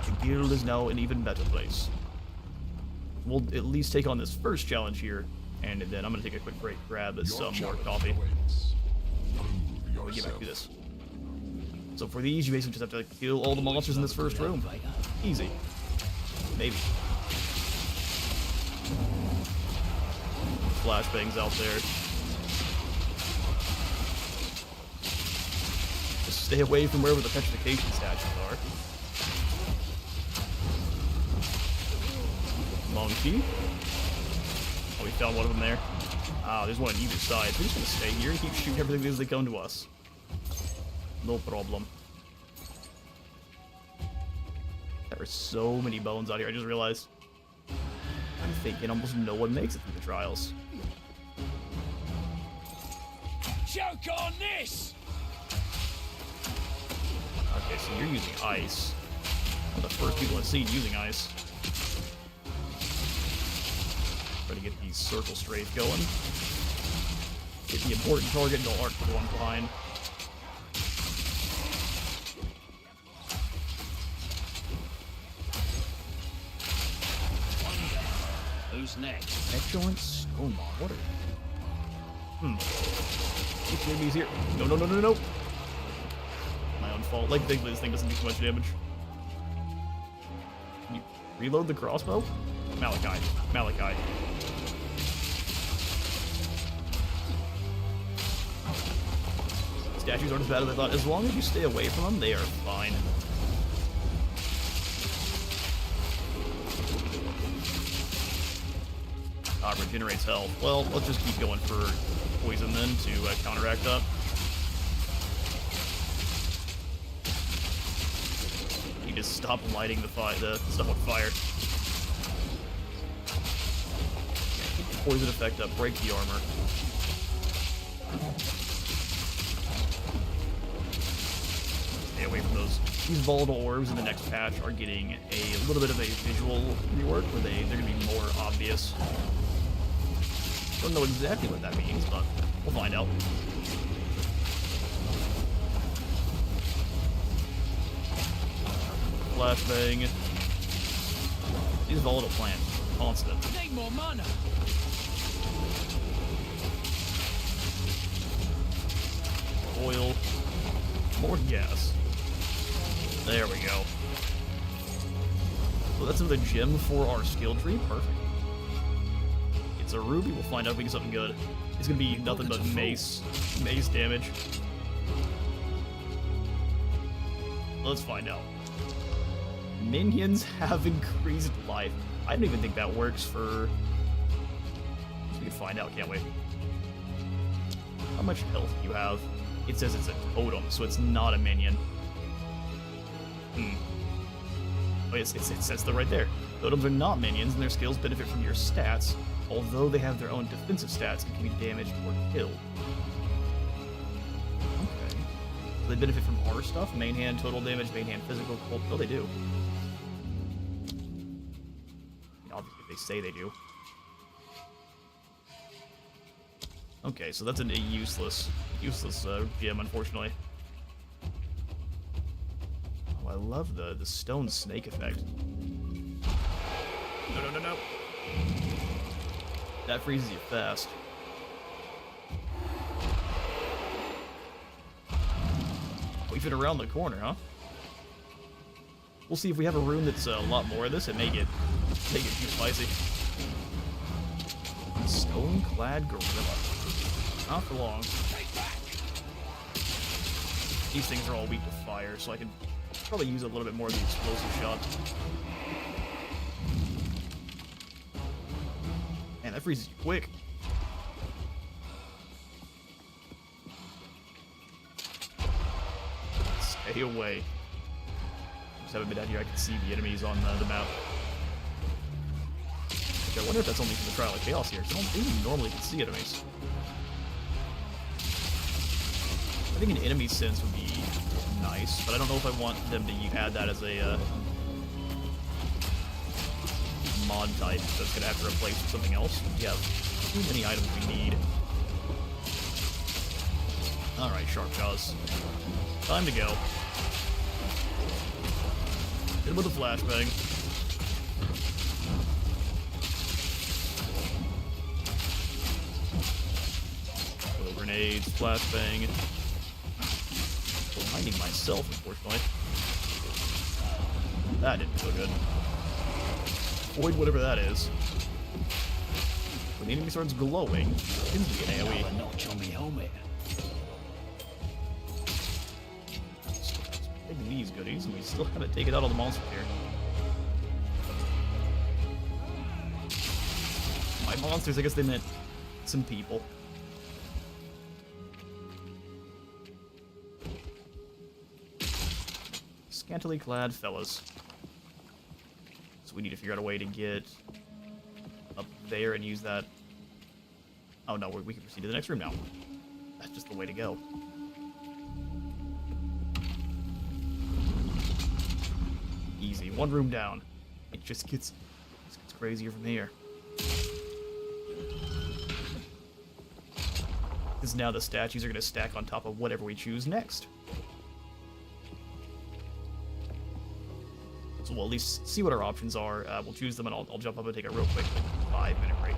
The guild is now an even better place. We'll at least take on this first challenge here, and then I'm going to take a quick break, grab some more coffee. We'll get back to this. So for these, you basically just have to kill all the monsters in this first room. Easy. Maybe. Flashbangs out there. Just stay away from wherever the petrification statues are. Monkey. Oh, we found one of them there. Ah, there's one on either side. We're just gonna stay here and keep shooting everything as they come to us. No problem. There are so many bones out here, I just realized. I'm thinking almost no one makes it through the trials. Choke on this! Okay, so you're using ice. One of the first people I've seen using ice. Try to get these circle strafe going. Get the important target, don't arc the one behind. Who's next? Excellent stone ball. What are... Keep the enemies here. No, no, no, no, no. My own fault. Like, thankfully this thing doesn't do too much damage. Can you reload the crossbow? Malachi. Malachi. Statues aren't as bad as I thought. As long as you stay away from them, they are fine. Regenerates health. Well, let's just keep going for poison then to counteract that. You just stop lighting the stuff on fire. Keep the poison effect up, break the armor. Stay away from those. These volatile orbs in the next patch are getting a little bit of a visual rework where they're going to be more obvious. Don't know exactly what that means, but we'll find out. Flashbang. These volatile plants, constant. Need more mana. Oil. More gas. There we go. So that's another gem for our skill tree. Perfect. It's a ruby. We'll find out if we get something good. It's gonna be nothing but mace damage. Let's find out. Minions have increased life. I don't even think that works for... We can find out, can't we? How much health do you have? It says it's a totem, so it's not a minion. Oh, it says that right there. Totems are not minions, and their skills benefit from your stats, although they have their own defensive stats and can be damaged or killed. Okay. So they benefit from our stuff? Main hand, total damage, main hand, physical, cold. Oh, they do. Obviously, they say they do. Okay, so that's a useless gem, unfortunately. Oh, I love the stone snake effect. No, no, no, no. That freezes you fast. We fit around the corner, huh? We'll see if we have a room that's a lot more of this. It may get too spicy. Stone-clad gorilla. Not for long. These things are all weak to fire, so I can probably use a little bit more of the explosive shot. Man, that freezes you quick. Stay away. Just haven't been down here. I can see the enemies on the map. Which I wonder if that's only from the Trial of Chaos here. 'Cause I don't think you normally can see enemies. I think an enemy sense would be nice, but I don't know if I want them to add that as a mod type that's gonna have to replace something else. We have too many items we need. Alright, Sharp Jaws. Time to go. Hit him with a flashbang. Throw grenades, flashbang. Blinding myself, unfortunately. That didn't feel good. Avoid whatever that is. When the enemy starts glowing, it can be an AoE. A notch on me helmet. Taking these goodies, and we still haven't taken out all the monsters here. By monsters, I guess they meant some people. Scantily clad fellas. So we need to figure out a way to get up there and use that. Oh no, we can proceed to the next room now. That's just the way to go. Easy, one room down. It just gets crazier from here. Because now the statues are going to stack on top of whatever we choose next. So we'll at least see what our options are. We'll choose them, and I'll jump up and take a real quick 5-minute break.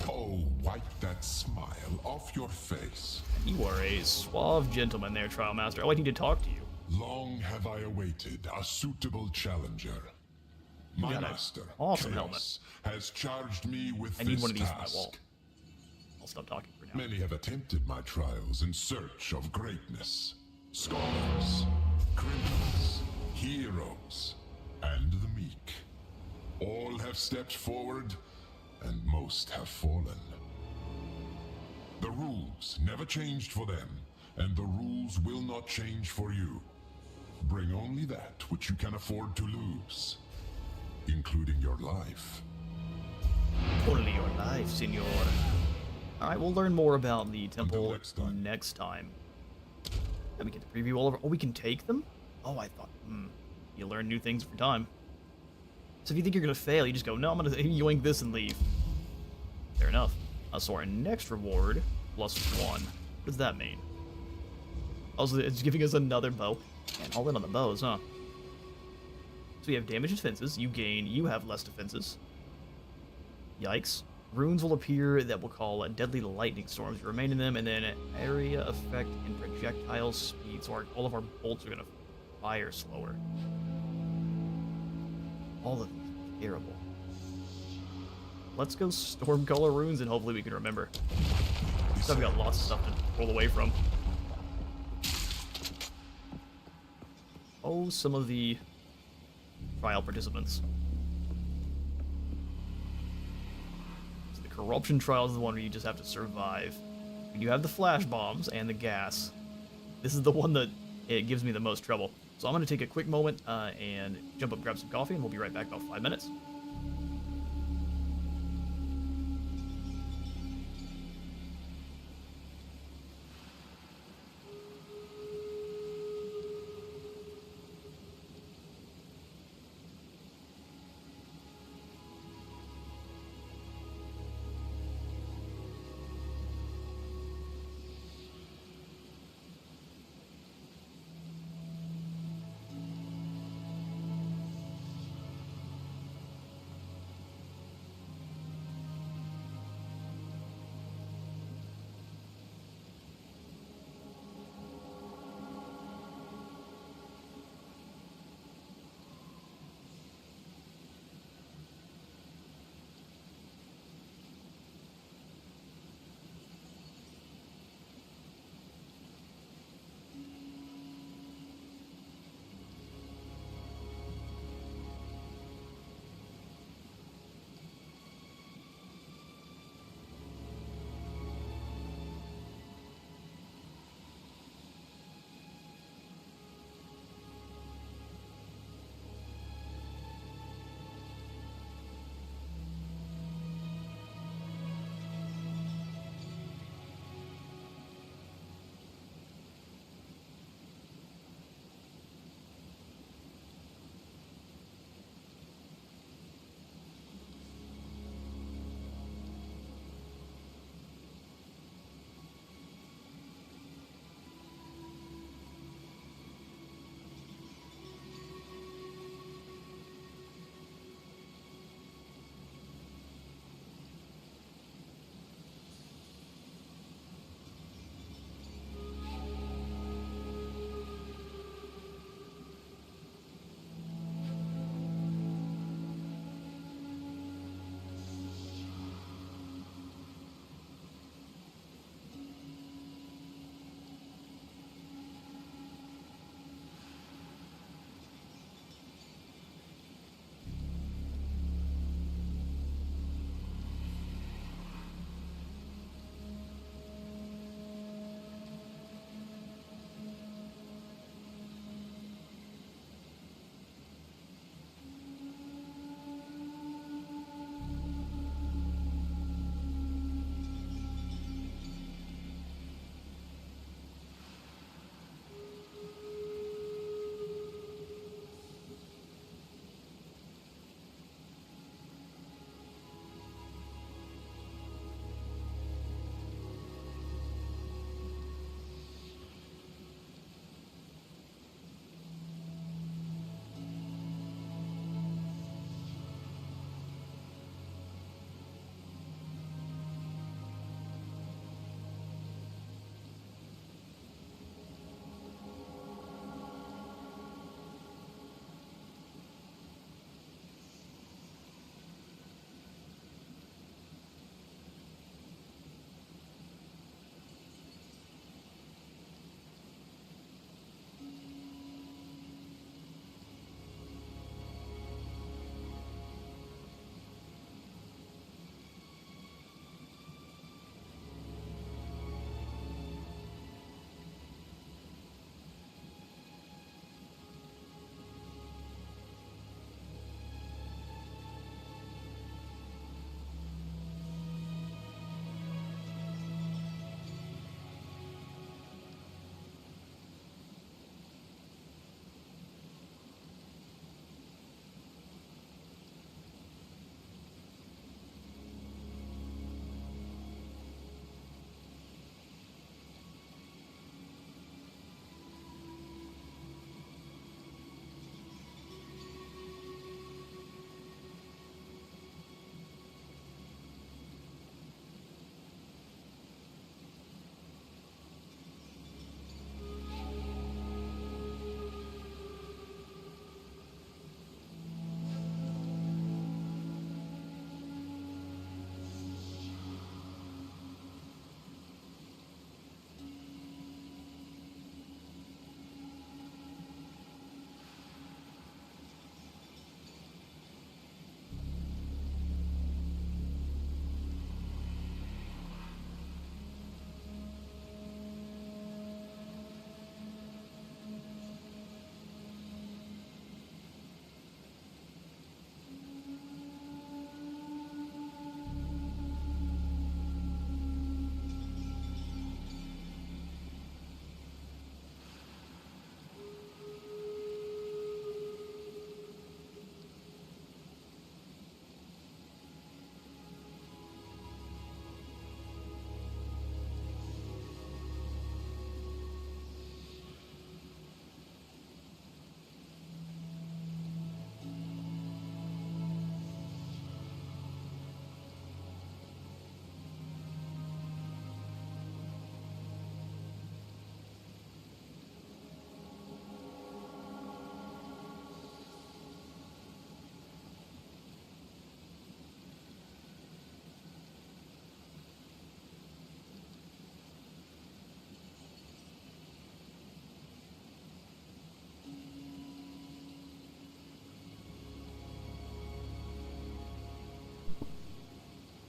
Oh, wipe that smile off your face. You are a suave gentleman there, Trial Master. Oh, I need to talk to you. Long have I awaited a suitable challenger. My got an master, awesome Chaos, has charged me with I need this one of these for my task. wall. I'll stop talking for now. Many have attempted my trials in search of greatness. Scholars, criminals, heroes, and the meek. All have stepped forward, and most have fallen. The rules never changed for them, and the rules will not change for you. Bring only that which you can afford to lose, including your life. Only your life, senor. Alright, we'll learn more about the temple next time. And we get to preview all of our... Oh, we can take them? Oh, I thought... You learn new things every time. So if you think you're going to fail, you just go, no, I'm going to yoink this and leave. Fair enough. So our next reward, +1. What does that mean? Also, it's giving us another bow. And all in on the bows, huh? So we have damage defenses. You have less defenses. Yikes. Runes will appear that will call deadly lightning storms. You remain in them, and then area effect and projectile speed. So all of our bolts are going to fire slower. All of these are terrible. Let's go Stormcaller runes, and hopefully we can remember. So I've got lots of stuff to roll away from. Oh, some of the trial participants. So the corruption trial is the one where you just have to survive. And you have the flash bombs and the gas. This is the one that it gives me the most trouble. So I'm going to take a quick moment and jump up, grab some coffee, and we'll be right back about 5 minutes.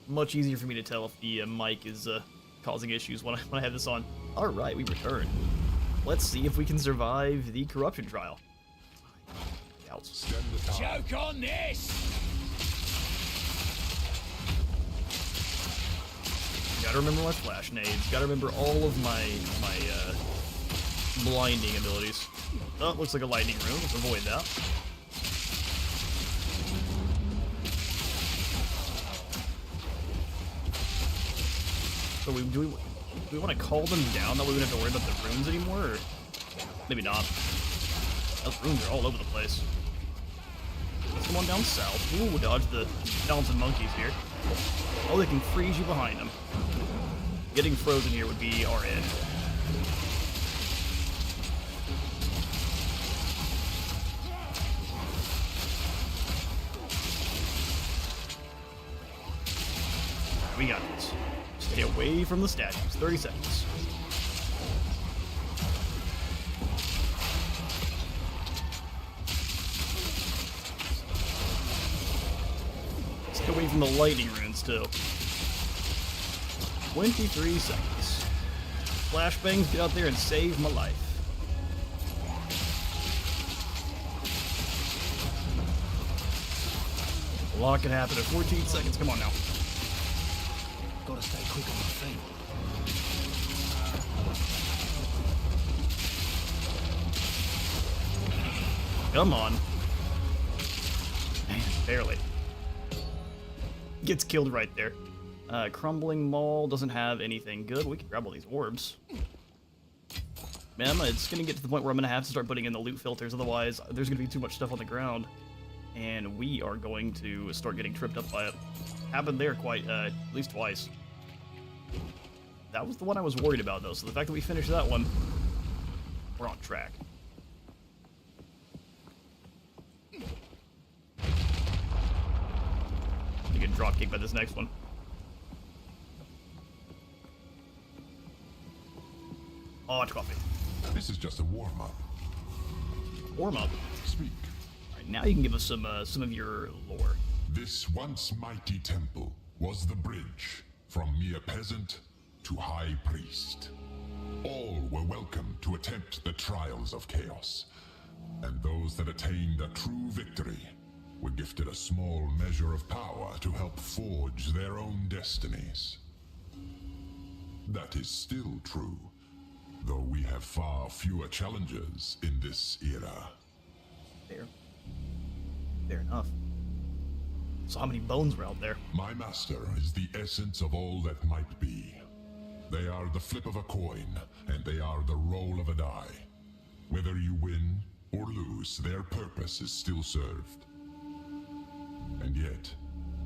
much easier for me to tell if the mic is causing issues when I have this on. All right, we return. Let's see if we can survive the corruption trial. Outs. Stem the tide. Joke on this! Gotta remember my flash nades. Gotta remember all of my blinding abilities. Oh, looks like a lightning rune. Let's avoid that. So do we want to call them down? That way we don't have to worry about the runes anymore? Or maybe not. Those runes are all over the place. Let's come on down south. Ooh, dodge the bouncing monkeys here. Oh, they can freeze you behind them. Getting frozen here would be our end. We got this. Stay away from the statues. 30 seconds. Stay away from the lightning runes, too. 23 seconds. Flashbangs, get out there and save my life. A lot can happen in 14 seconds. Come on now. Gotta stay quick on my feet. Come on. Man, barely. Gets killed right there. Crumbling Maul doesn't have anything good. We can grab all these orbs. Man, it's gonna get to the point where I'm gonna have to start putting in the loot filters, otherwise there's gonna be too much stuff on the ground. And we are going to start getting tripped up by it. Happened there quite, at least twice. That was the one I was worried about, though, so the fact that we finished that one, we're on track. You get dropkicked by this next one. Hot coffee. This is just a warm-up. Warm up. Speak. Alright, now you can give us some of your lore. This once mighty temple was the bridge from mere peasant to high priest. All were welcome to attempt the trials of chaos, and those that attained a true victory were gifted a small measure of power to help forge their own destinies. That is still true, though we have far fewer challenges in this era. Fair enough. So how many bones were out there? My master is the essence of all that might be. They are the flip of a coin, and they are the roll of a die. Whether you win or lose, their purpose is still served. And yet,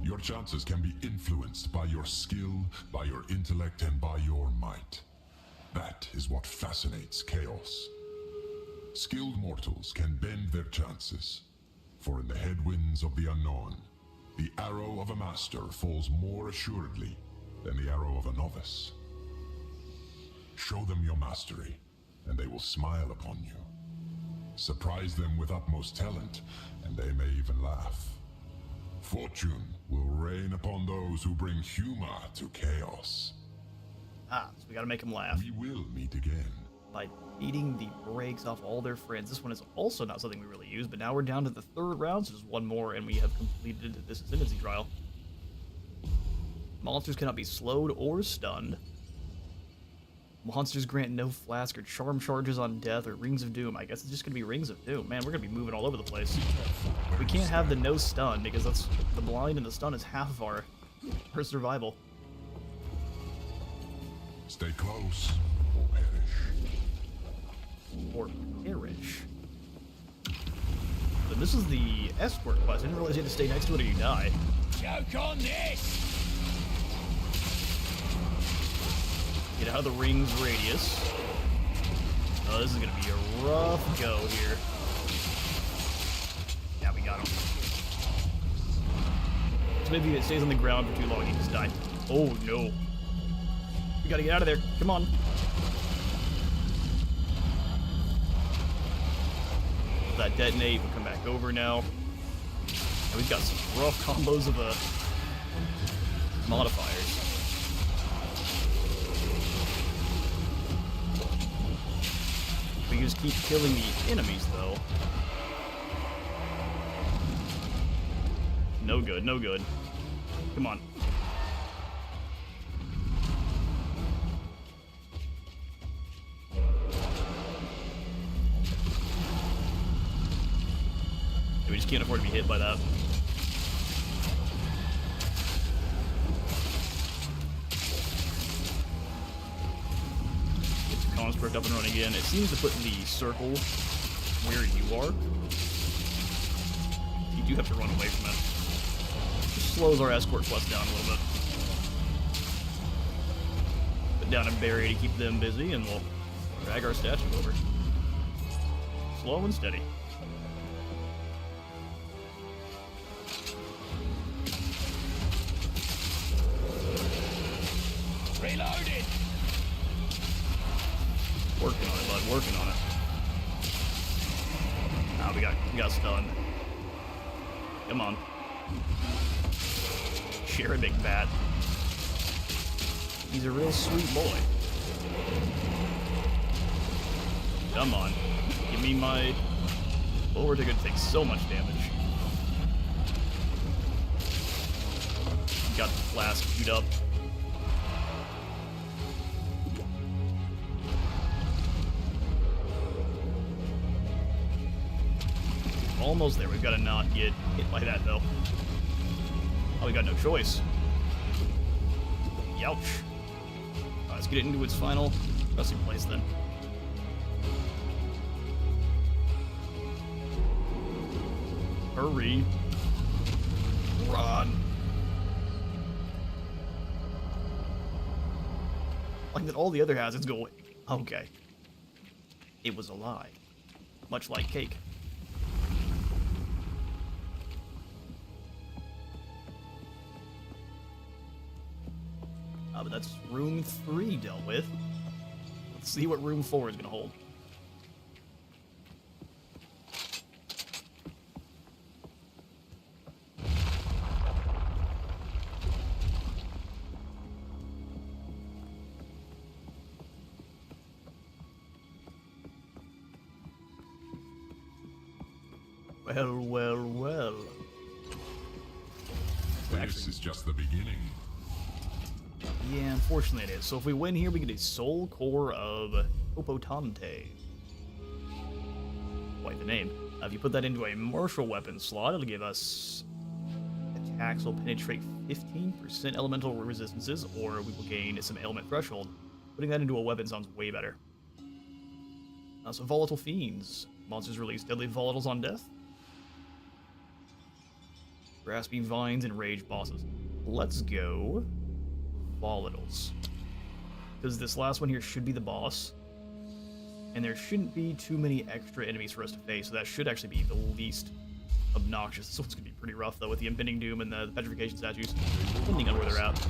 your chances can be influenced by your skill, by your intellect, and by your might. That is what fascinates chaos. Skilled mortals can bend their chances, for in the headwinds of the unknown, the arrow of a master falls more assuredly than the arrow of a novice. Show them your mastery, and they will smile upon you. Surprise them with utmost talent, and they may even laugh. Fortune will rain upon those who bring humor to chaos. Ah, so we gotta make them laugh. We will meet again. By beating the brakes off all their friends. This one is also not something we really use, but now we're down to the third round, so just one more, and we have completed this ascendancy trial. Monsters cannot be slowed or stunned. Monsters grant no flask or charm charges on death or rings of doom. I guess it's just gonna be rings of doom. Man, we're gonna be moving all over the place. We can't have the no stun because that's the blind and the stun is half of our survival. Stay close, or perish. Or perish. But this is the escort quest. I didn't realize you had to stay next to it or you die. Joke on this! Get out of the ring's radius. Oh, this is gonna be a rough go here. Yeah, we got him. So maybe if it stays on the ground for too long, he just died. Oh no. We gotta get out of there. Come on. That detonate, we'll come back over now. And we've got some rough combos of modifiers. We just keep killing the enemies, though. No good, no good. Come on. We just can't afford to be hit by that. Get the construct up and running again. It seems to put the circle where you are. You do have to run away from it. Just slows our escort quest down a little bit. Put down a barrier to keep them busy, and we'll drag our statue over. Slow and steady. Reloaded! Working on it, bud. Working on it. Ah, we got stunned. Come on. Share a big bat. He's a real sweet boy. Come on. Give me my... Oh, we're gonna take so much damage. Got the flask queued up. Almost there. We've got to not get hit by that, though. Oh, we got no choice. Youch. Let's get it into its final resting place, then. Hurry. Run. Like that all the other hazards go away. Okay. It was a lie. Much like cake. But that's room 3 dealt with. Let's see what room 4 is going to hold. Well, well, well. This is just the beginning. Yeah, unfortunately it is. So if we win here, we get a soul core of Opotante. Quite the name. If you put that into a martial weapon slot, it'll give us attacks will penetrate 15% elemental resistances, or we will gain some element threshold. Putting that into a weapon sounds way better. So volatile fiends. Monsters release deadly volatiles on death. Grasping vines and rage bosses. Let's go volatiles. Because this last one here should be the boss. And there shouldn't be too many extra enemies for us to face, so that should actually be the least obnoxious. This one's going to be pretty rough, though, with the impending doom and the petrification statues, depending on where they're at.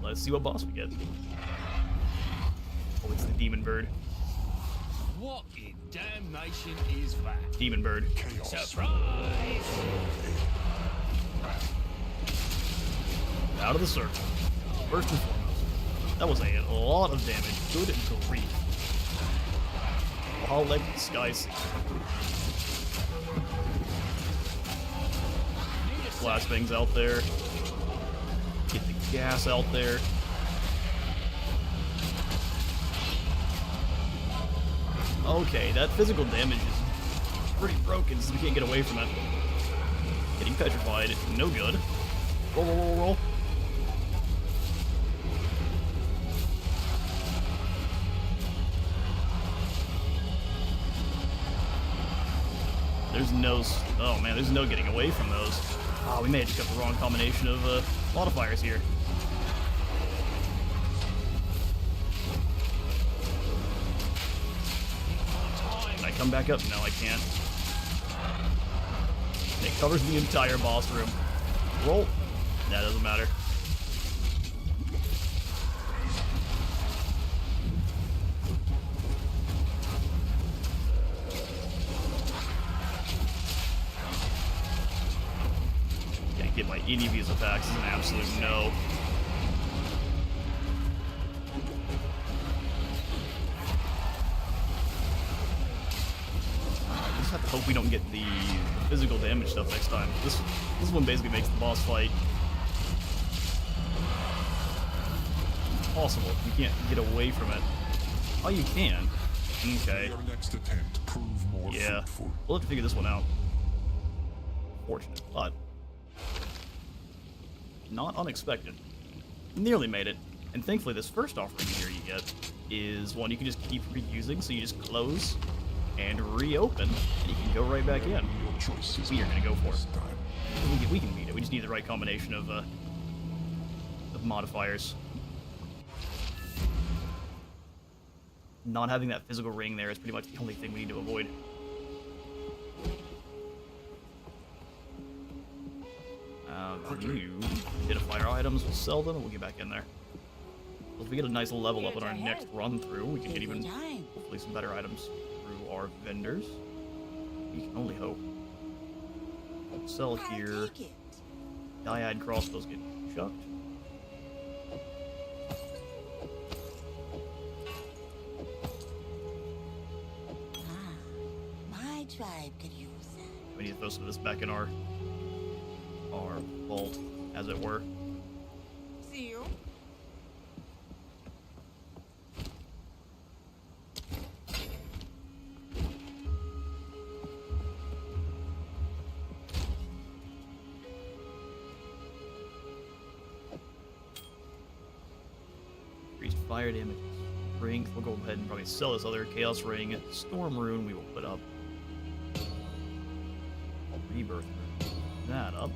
Let's see what boss we get. Oh, it's the demon bird. What in damnation is that? Demon bird. Surprise! Out of the circle. First and foremost. That was a lot of damage. Good grief. I'll let the sky see. Flashbangs out there. Get the gas out there. Okay, that physical damage is pretty broken since we can't get away from it. Getting petrified, no good. Roll, roll, roll, roll. There's no... Oh man, there's no getting away from those. Oh, we may have just got the wrong combination of modifiers here. Can I come back up? No, I can't. It covers the entire boss room. Roll. That doesn't matter. by any of these attacks is an absolute no. I just have to hope we don't get the physical damage stuff next time. This one basically makes the boss fight impossible. You can't get away from it. Oh, you can. Okay. Your next attempt prove more Yeah. fruitful. We'll have to figure this one out. Fortunate, but not unexpected. Nearly made it. And thankfully this first offering here you get is one you can just keep reusing, so you just close and reopen, and you can go right back in. Your choice is We are gonna go for this it. time. We can beat it. We just need the right combination of modifiers. Not having that physical ring there is pretty much the only thing we need to avoid. You get a fire items, we'll sell them, and we'll get back in there. If we get a nice level up on our next run through, we can get even hopefully some better items through our vendors. We can only hope. Sell here. Dyad crossbows get chucked. My tribe could use that. We need to throw some of this back in our vault, as it were. See you. Increased fire damage. Strength. We'll go ahead and probably sell this other Chaos Ring. Storm Rune we will put up. Rebirth Rune. That up.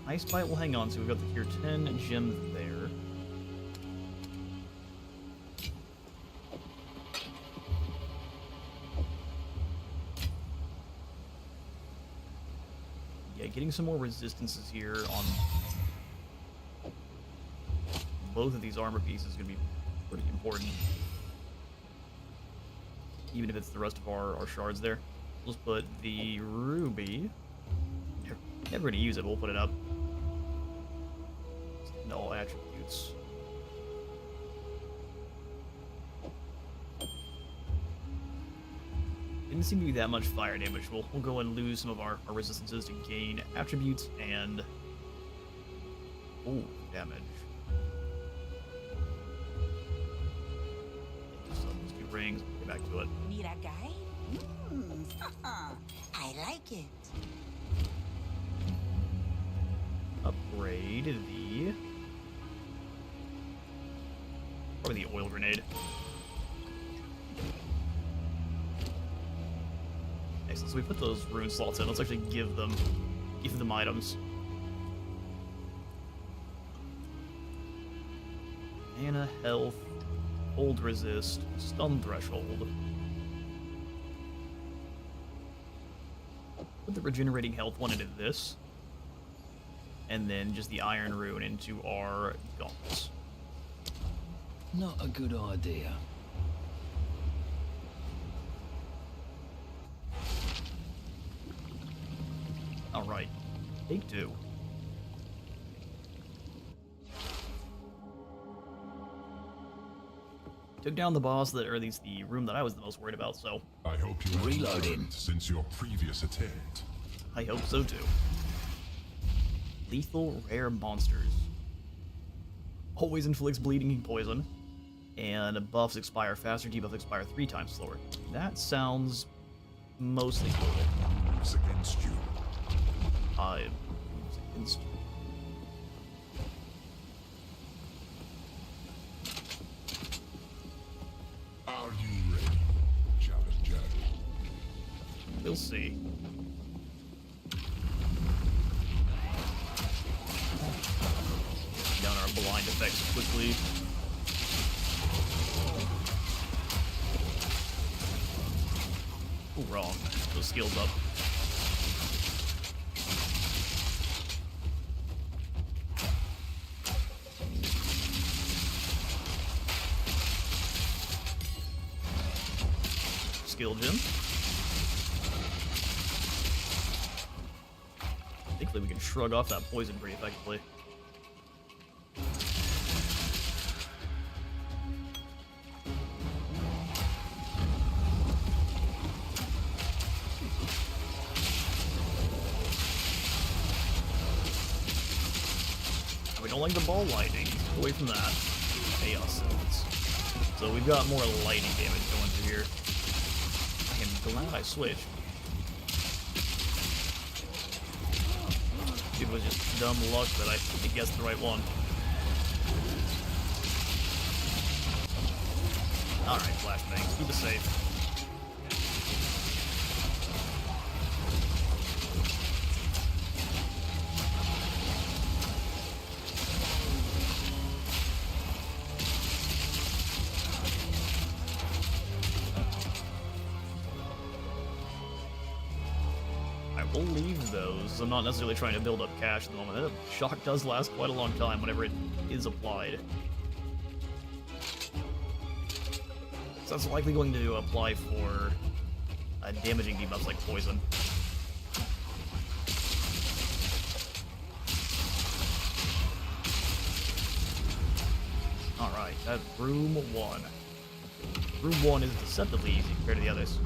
Ice Bite will hang on to. We've got the tier 10 gem there. Yeah, getting some more resistances here on both of these armor pieces is going to be pretty important. Even if it's the rest of our shards there. Let's put the ruby. Never going to use it, but we'll put it up. No attributes. Didn't seem to be that much fire damage. We'll go and lose some of our resistances to gain attributes and... oh, damage. So those two rings, we'll get back to it. Need a guide? I like it. Upgrade the... probably the oil grenade. Excellent, so we put those rune slots in. Let's actually give them items. Mana, health, hold resist, stun threshold. Put the regenerating health one into this. And then just the iron rune into our gauntlets. Not a good idea. Alright, take two. Took down the boss that, or at least the room that I was the most worried about, so I hope you have Reloading. learned since your previous attempt. I hope so too. Lethal rare monsters. Always inflicts bleeding and poison. And buffs expire faster, debuffs expire 3 times slower. That sounds mostly good. Moves against you. Moves against you. Are you ready, Challenger? We'll see. Down our blind effects quickly. Ooh, wrong. Those skills up. skill gem. Thankfully, we can shrug off that poison pretty effectively. We don't like the ball lightning. Get away from that. Chaos cells. So we've got more lightning damage going through here. I am glad I switched. It was just dumb luck that I guessed the right one. Alright, flashbangs. Keep it safe. We'll leave those. I'm not necessarily trying to build up cash at the moment. That shock does last quite a long time whenever it is applied. So that's likely going to apply for damaging debuffs like poison. Alright, that's room 1. Room 1 is deceptively easy compared to the others.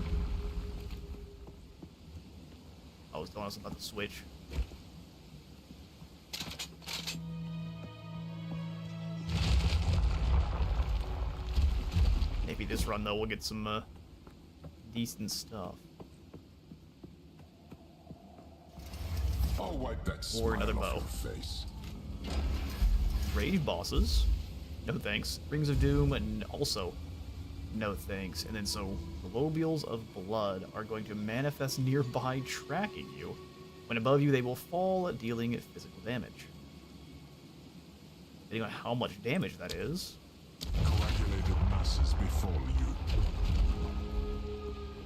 I was telling us about the switch. Maybe this run, though, we'll get some decent stuff. I'll wipe that Or smile another off bow. your face. Rage bosses. No thanks. Rings of Doom, and also no thanks. And then so globules of blood are going to manifest nearby, tracking you. When above you, they will fall, dealing physical damage. Depending on how much damage that is. Coagulated masses befall you.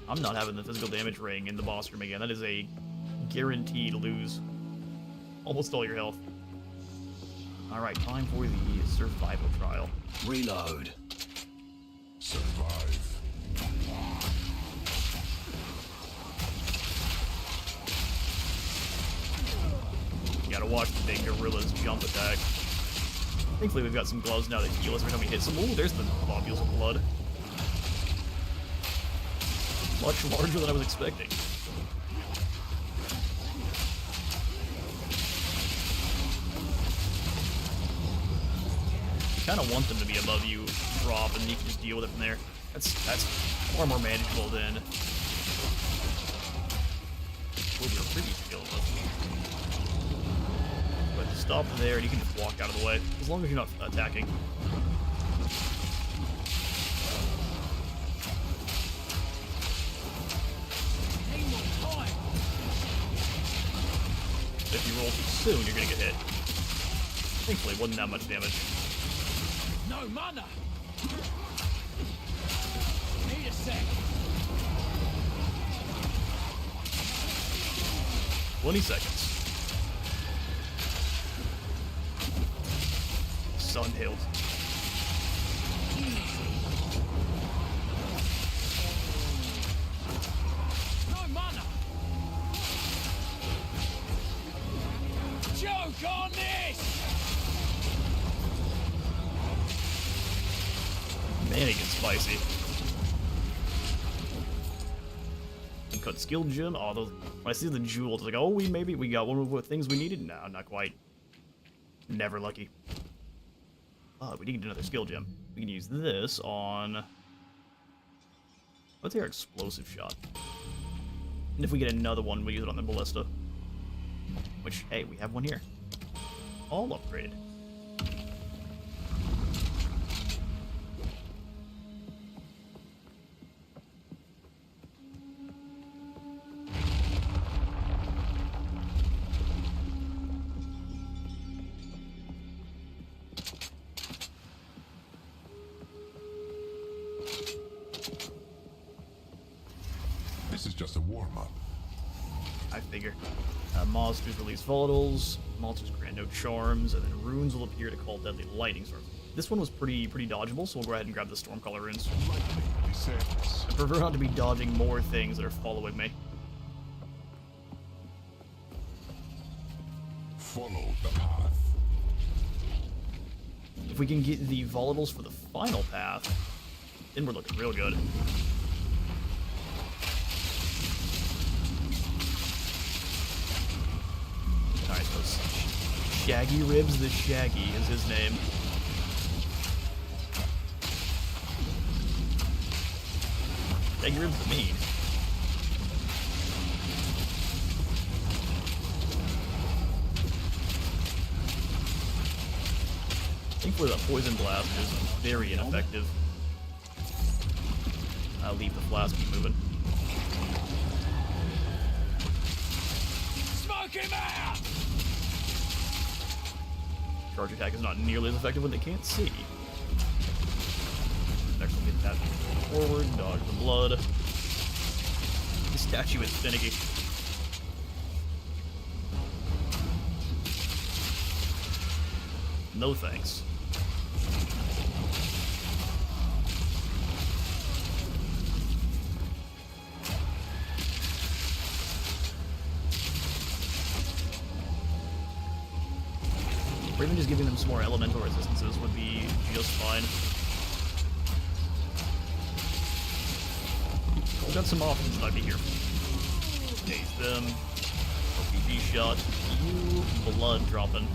I'm not having the physical damage ring in the boss room again. That is a guaranteed lose. Almost all your health. Alright, time for the survival trial. Reload. Survive. You gotta watch the big gorilla's jump attack. Thankfully, we've got some gloves now that heal us every time we hit some. Ooh, there's the globules of blood. Much larger than I was expecting. You kind of want them to be above you, drop, and you can just deal with it from there. That's far more manageable than what we were previously dealing with. But just stop there, and you can just walk out of the way, as long as you're not attacking. If you roll too soon, you're gonna get hit. Thankfully, it wasn't that much damage. No mana. Need a sec. 20 seconds. Sun healed. No mana. Joke on this. Man, it gets spicy. And cut skill gem. Oh, those. When I see the jewels, it's like, oh, we got one of the things we needed. No, not quite. Never lucky. Oh, we need another skill gem. We can use this on. What's our explosive shot? And if we get another one, we use it on the ballista. Which, hey, we have one here. All upgraded. This is just a warm-up. I figure. Monsters release volatiles, monsters grant no charms, and then runes will appear to call deadly lightning storms. This one was pretty dodgeable, so we'll go ahead and grab the Stormcaller runes. Lightning descends. I prefer not to be dodging more things that are following me. Follow the path. If we can get the volatiles for the final path, then we're looking real good. Alright, those Shaggy Ribs the Shaggy is his name. Shaggy Ribs the mean. Thankfully that Poison Blast is very ineffective. I'll leave the flask keep moving. Smoke him out! Charge attack is not nearly as effective when they can't see. Next we'll get that forward, dodge the blood. The statue is finicky. No thanks. Or even just giving them some more elemental resistances would be just fine. We've got some options that I'd be here. Daze them. RPG shot. You blood dropping.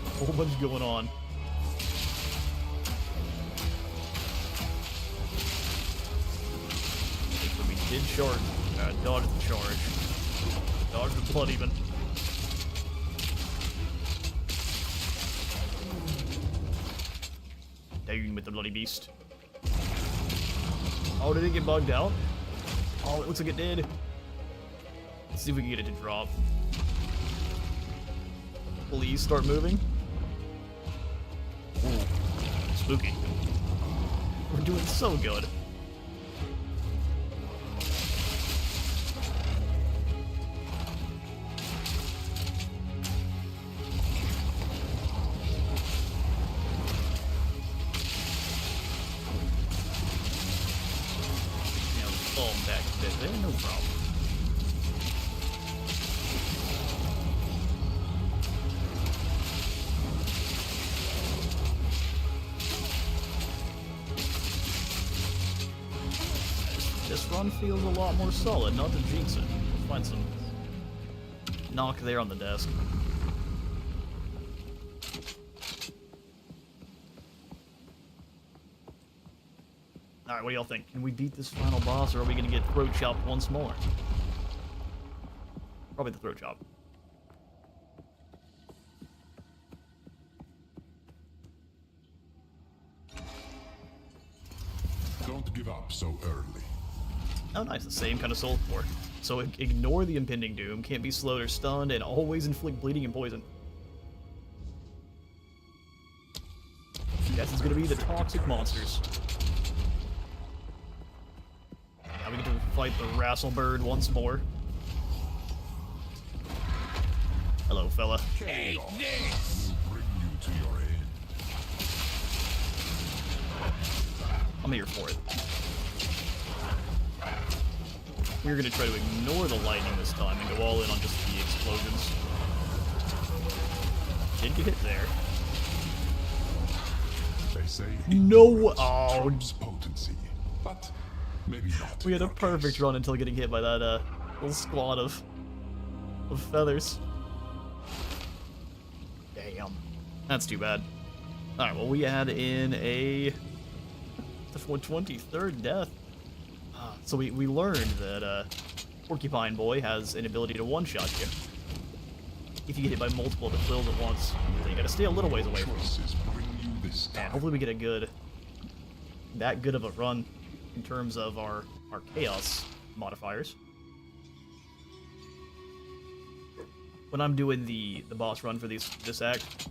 A whole bunch going on. But we did charge. Dodge the charge. Dodge the blood even. Down with the bloody beast. Oh, did it get bugged out? Oh, it looks like it did. Let's see if we can get it to drop. Please start moving. Ooh, spooky. We're doing so good. Back a bit there, no problem. This run feels a lot more solid, not to jinx it. We'll find some knock there on the desk. Alright, what do y'all think? Can we beat this final boss, or are we gonna get throat chopped once more? Probably the throat chop. Don't give up so early. Oh nice, the same kind of soul core. So ignore the impending doom, can't be slowed or stunned, and always inflict bleeding and poison. Guess it's gonna be the toxic monsters. Now we get to fight the Rasselbird once more. Hello, fella. Hey, Will bring you to your end. I'm here for it. We're gonna try to ignore the lightning this time and go all in on just the explosions. Did get hit there. They say No! ignorance Oh. trumps potency, but maybe not. We in had a your perfect case. run until getting hit by that little squad of feathers. Damn. That's too bad. Alright, well we add in the 23rd death. So we learned that Porcupine Boy has an ability to one-shot you. If you get hit by multiple of the quills at once. So you gotta stay a little ways away from them. Choices bring you this And time. hopefully we get that good of a run in terms of our chaos modifiers. When I'm doing the boss run for this act,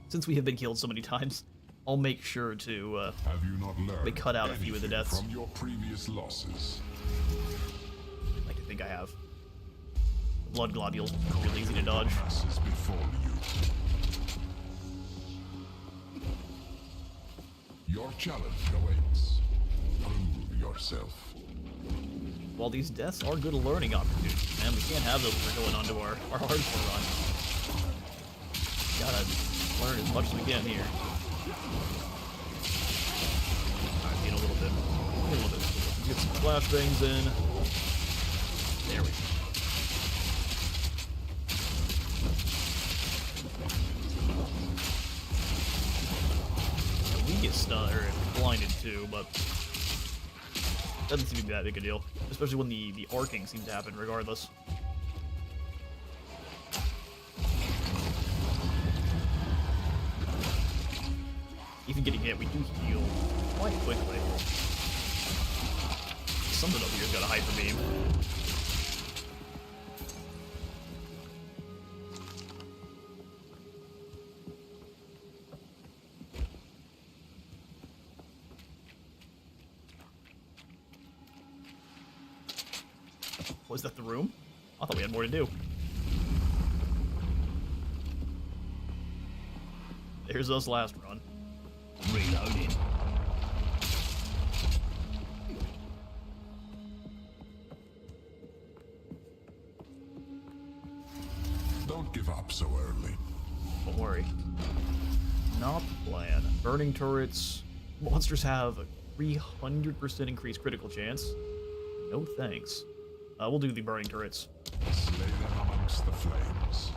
since we have been killed so many times, I'll make sure to Have you not learned cut out a few of the anything deaths. from your previous losses? I'd like to think I have. Blood globules are really easy to dodge. Passes before you. Your challenge awaits. yourself. While these deaths are good learning opportunities, man, we can't have those when we're going on to our hardcore run. Gotta learn as much as we can here. Alright, get a little bit. Get some flashbangs in. There we go. We get stunned or blinded too, but doesn't seem to be that big a deal. Especially when the arcing seems to happen regardless. Even getting hit, we do heal quite quickly. Something over here's got a hyper beam. Was that the room? I thought we had more to do. There's us last run. Reloading. Don't give up so early. Don't worry. Not the plan. Burning turrets. Monsters have a 300% increased critical chance. No thanks. We'll do the burning turrets. Slay them amongst the flames.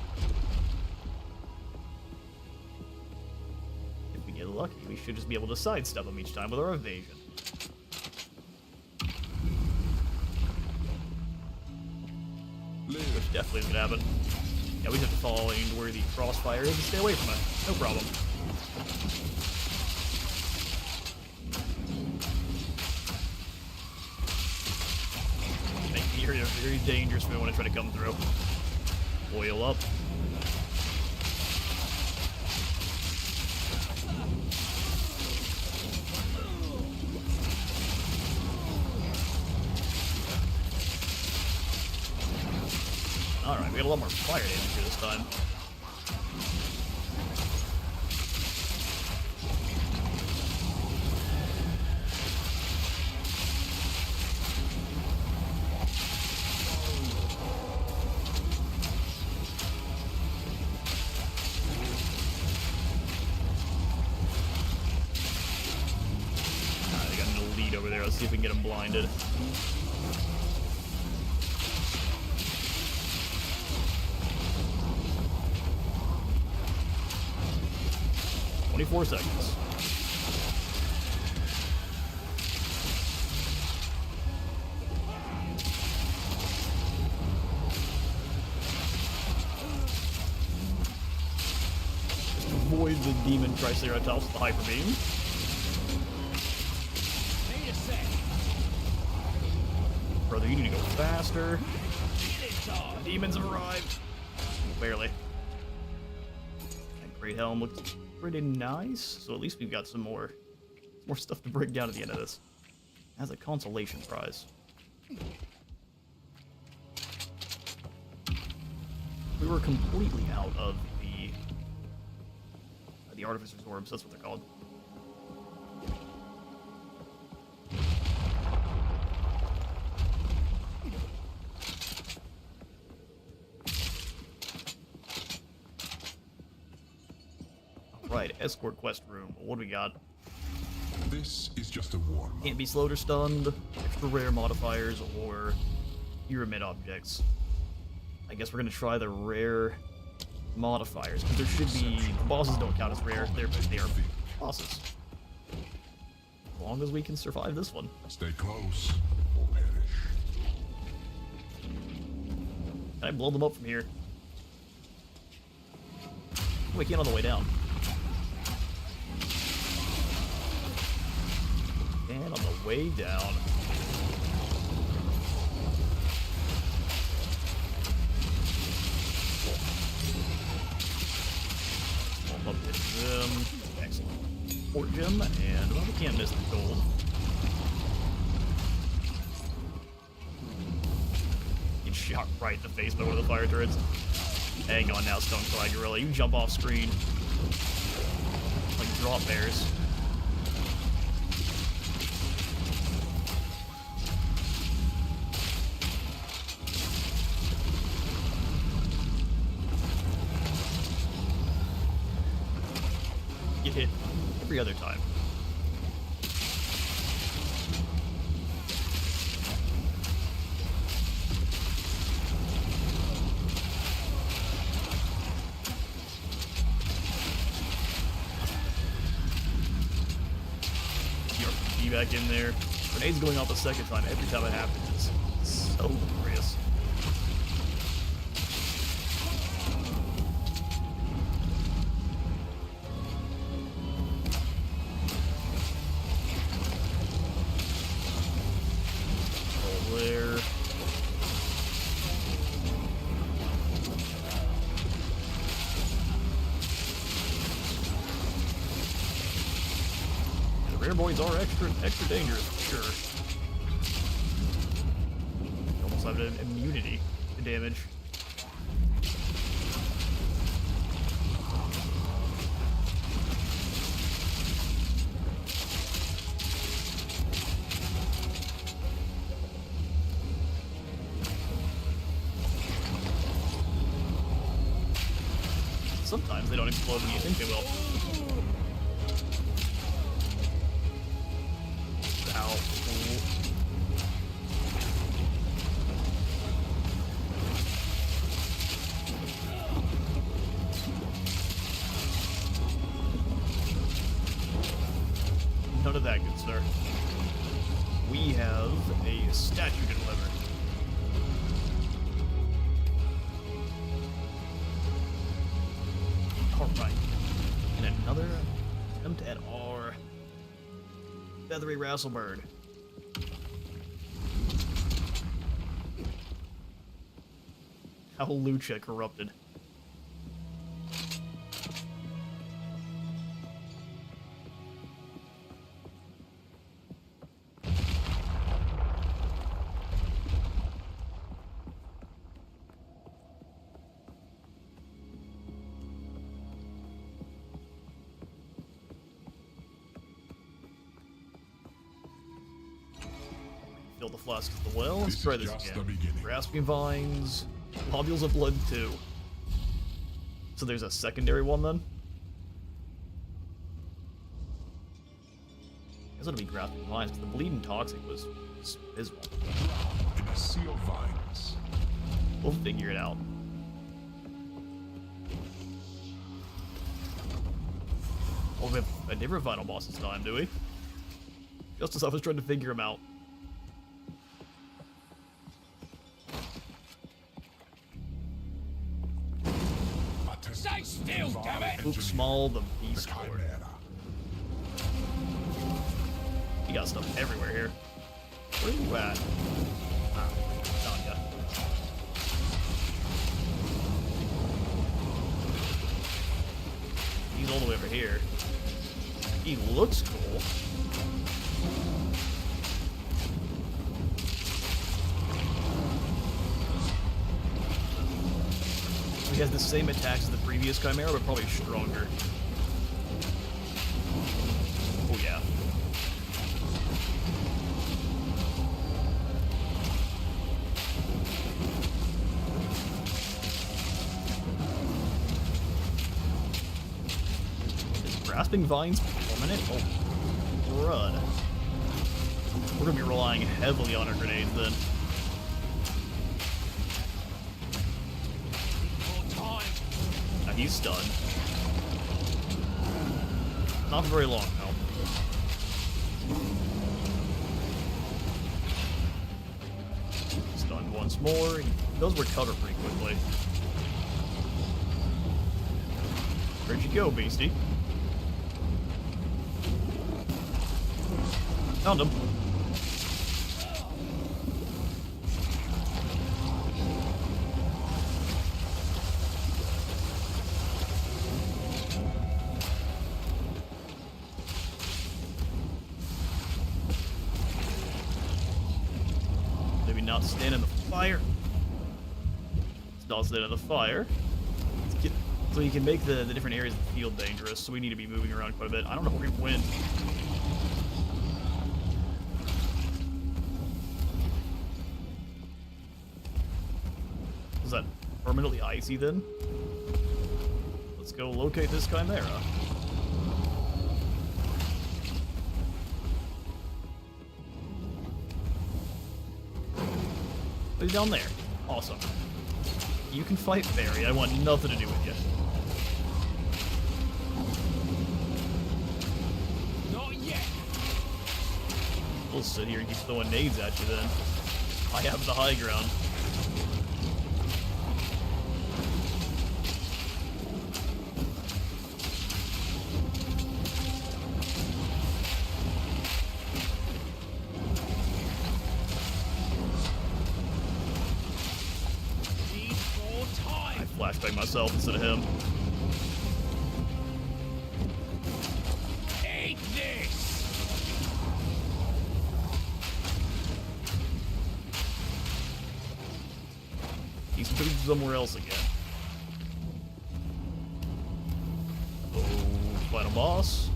If we get lucky, we should just be able to sidestep them each time with our evasion. Which definitely is gonna happen. Yeah, we just have to fall into where the crossfire is and stay away from it. No problem. Making the area very dangerous when we want to try to come through. Oil up. Alright, we got a lot more fire damage here this time. Alright, they got an elite over there. Let's see if we can get him blinded. Seconds. Just avoid the demon Triceratops with the hyper beam. Need a sec. Brother, you need to go faster. The demons have arrived. Barely. That great helm looks pretty nice, so at least we've got some more stuff to break down at the end of this as a consolation prize. We were completely out of the artificer's orbs. That's what they're called. Right, escort quest room. What do we got? This is just a warm-up. Can't be slowed or stunned, extra rare modifiers, or pyramid objects. I guess we're gonna try the rare modifiers, because there should be... The bosses don't count as rare, they are bosses. As long as we can survive this one. Stay close, or perish. Can I blow them up from here? Oh, we can't on the way down. And on the way down. Up to gem. Excellent. Port gem, and well, we can't miss the gold. Get shot right in the face by one of the fire turrets. Hang on now, Stonefly Gorilla. You jump off screen. Like drop bears. every other time. Be back in there. Grenade's going off the second time. Every time it happens, it's so glorious. Oh, there. Rare boys are extra dangerous, for sure. You almost have an immunity to damage. Sometimes they don't explode when you think they will. None of that, good sir. We have a statue to deliver. Alright. And another attempt at our feathery Rasselbird. How Lucha corrupted. Fill the flask of the well. Let's try this again. Grasping vines, globules of blood too. So there's a secondary one then? I guess it'll be grasping vines because the bleeding toxic was abysmal. In a sea of vines. We'll figure it out. Oh, we have a different final boss this time, do we? Just as I was trying to figure him out. Stay still, damn it! Luke Small, the Beast Lord. You got stuff everywhere here. Where are you at? Ah, found ya. He's all the way over here. He looks cool. He has the same attacks as the previous Chimera, but probably stronger. Oh yeah. Is grasping vines permanent? Oh, crud. We're gonna be relying heavily on our grenades then. He's stunned. Not for very long, though. Stunned once more. He does recover pretty quickly. Where'd you go, beastie? Found him. Not stand in the fire. Let's not stand in the fire. So you can make the different areas of the field dangerous, so we need to be moving around quite a bit. I don't know if we're gonna win. Is that permanently icy then? Let's go locate this Chimera. He's down there. Awesome. You can fight Barry. I want nothing to do with you. Not yet. We'll sit here and keep throwing nades at you then. I have the high ground. Flashbang myself instead of him. Take this. He's moved somewhere else again. Oh, final boss.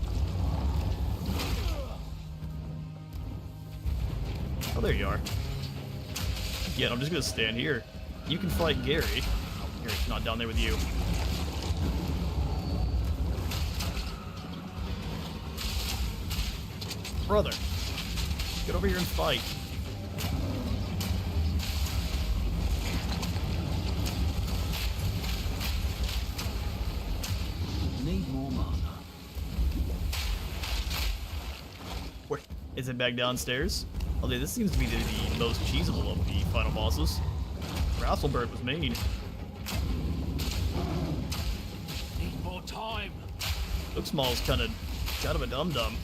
Oh, there you are. Yeah, I'm just gonna stand here. You can fight Gary. Gary's not down there with you. Brother, get over here and fight. Need more mana. Where is it back downstairs? Although this seems to be the most cheesable of the final bosses. Rasselbird was mean. Need more time. Looksmall's kind of a dum-dum.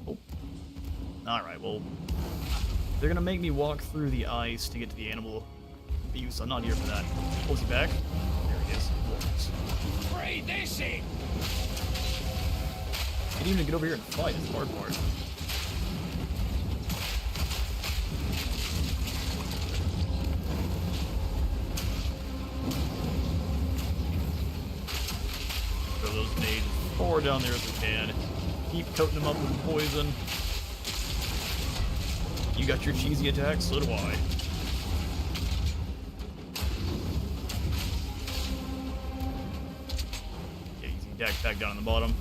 Oh. Alright, well, they're gonna make me walk through the ice to get to the animal abuse. I'm not here for that. Oh, is he back? There he is. Breathe this in. Can't even get over here and fight. It's the hard part. Throw those nades as far down there as we can. Keep coating them up with poison. You got your cheesy attacks, so do I. Yeah, easy deck back down on the bottom.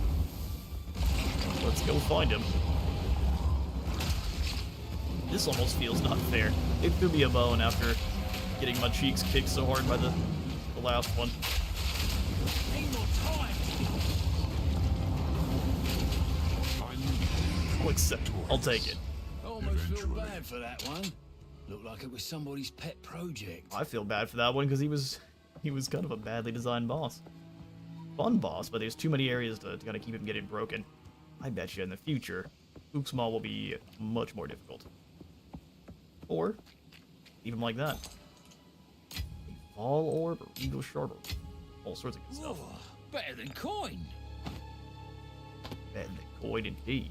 Let's go find him. This almost feels not fair. It threw me a bone after getting my cheeks kicked so hard by the last one. Need more time. I'll take it. Almost feel bad for that one. Looked like it was somebody's pet project. I feel bad for that one because he was kind of a badly designed boss. Fun boss, but there's too many areas to kind of keep him getting broken. I bet you in the future, Uxmal will be much more difficult. Or, even like that. A Fall Orb or Eagle Shard, all sorts of good stuff. Whoa, better than coin. Better than coin indeed.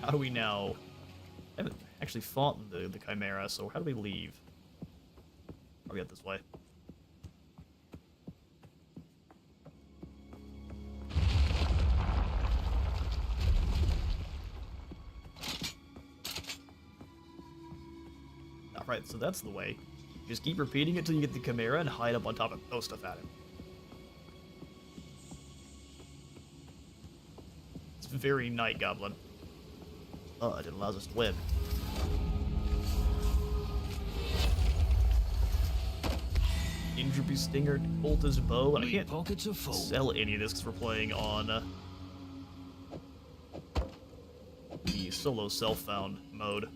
How do we now... I haven't actually fought the Chimera, so how do we leave? Probably out this way. Alright, so that's the way. Just keep repeating it till you get the Chimera and hide up on top and throw stuff at him. It's very Night Goblin. Oh, it allows us to win. Entropy Stinger, Bolta's Bow, and I can't Pockets are full. sell any of this because we're playing on the solo self-found mode.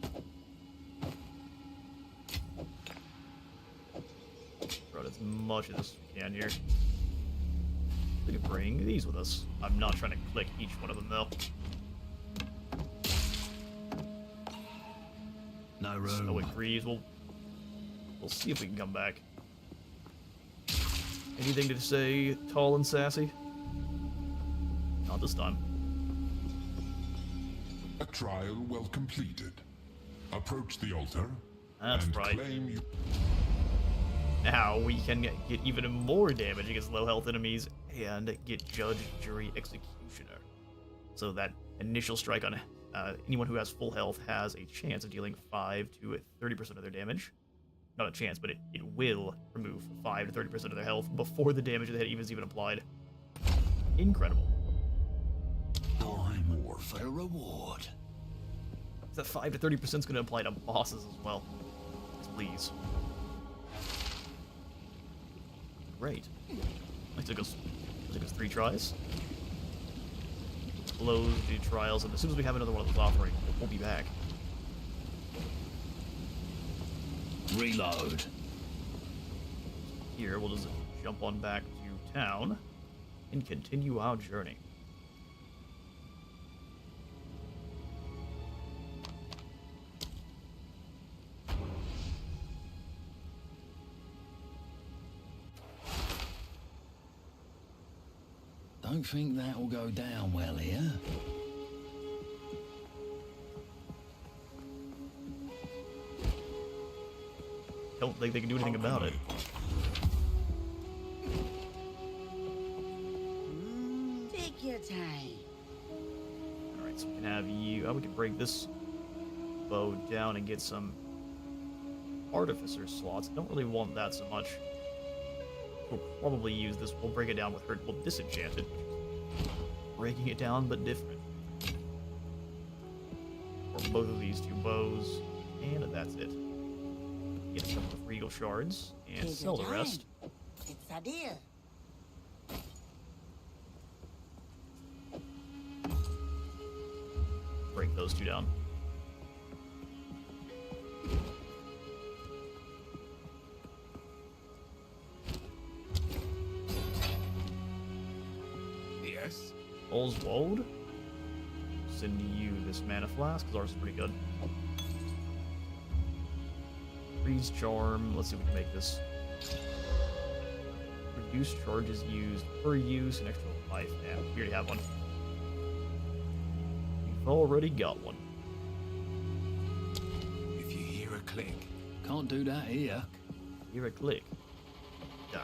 Brought as much of this as we can here. We can bring these with us. I'm not trying to click each one of them though. No room. Stoic Greaves, we'll see if we can come back. Anything to say, tall and sassy? Not this time. A trial well completed. Approach the altar That's and right. claim you. Now we can get even more damage against low health enemies and get Judge, Jury, Executioner. So that initial strike on anyone who has full health has a chance of dealing 5 to 30% of their damage. Not a chance, but it will remove 5 to 30% of their health before the damage of the hit is even applied. Incredible. Time for a reward. That 5 to 30% is going to apply to bosses as well. Please. Great. It took us 3 tries. Close the trials, and as soon as we have another one of those offering, we'll be back. Reload. Here, we'll just jump on back to town and continue our journey. Don't think that'll go down well here. Don't think they can do anything about it. Take your time. Alright, so we can have you... Oh, we can break this bow down and get some artificer slots. I don't really want that so much. We'll probably use this. We'll break it down with her. We'll disenchant it. Breaking it down, but different. For both of these 2 bows. And that's it. Get a couple of regal shards and Take sell the your rest. time. It's a deal. Break those 2 down. Yes? Oswald. Send you this mana flask, because ours is pretty good. Freeze charm. Let's see if we can make this. Reduce charges used per use, an extra life. Yeah, we already have one. We've already got one. If you hear a click. Can't do that here. Hear a click. Done.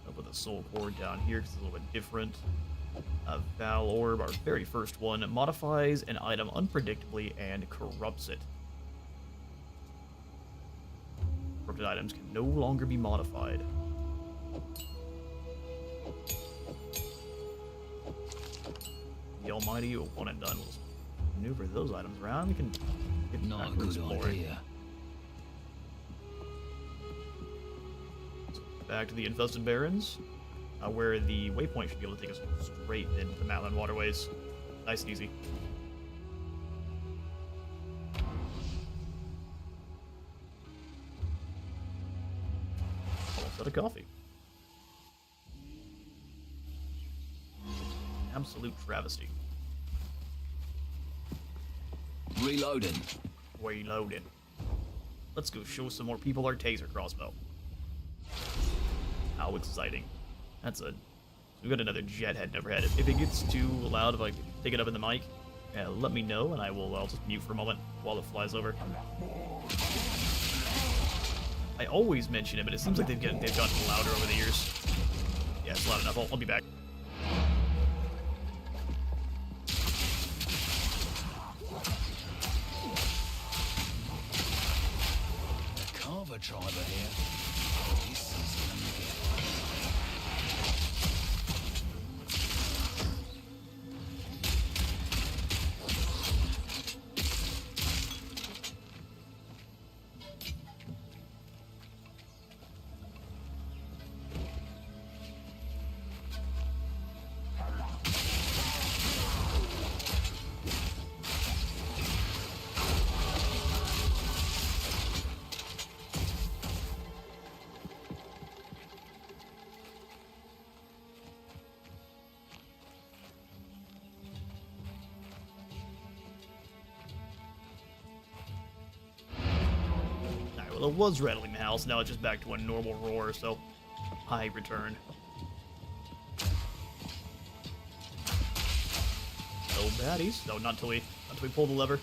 I'll put the soul core down here because it's a little bit different. Val Orb, our very first one, modifies an item unpredictably and corrupts it. Corrupted items can no longer be modified. The Almighty, one and done. We'll maneuver those items around. We can get Not a backwards good forward. idea. Back to the Infested Barrens, where the waypoint should be able to take us straight into the Matland waterways. Nice and easy. Almost out of coffee. Absolute travesty. Reloading. Reloading. Let's go show some more people our taser crossbow. How exciting. That's a... We got another jet head never had it. If it gets too loud, if I take it up in the mic, let me know and I'll just mute for a moment while it flies over. I always mention it, but it seems like they've gotten louder over the years. Yeah, it's loud enough. I'll be back. Carver tribe are here. This is gonna get... Well, it was rattling the house, now it's just back to a normal roar, so I return. No baddies. No, not until we pull the lever.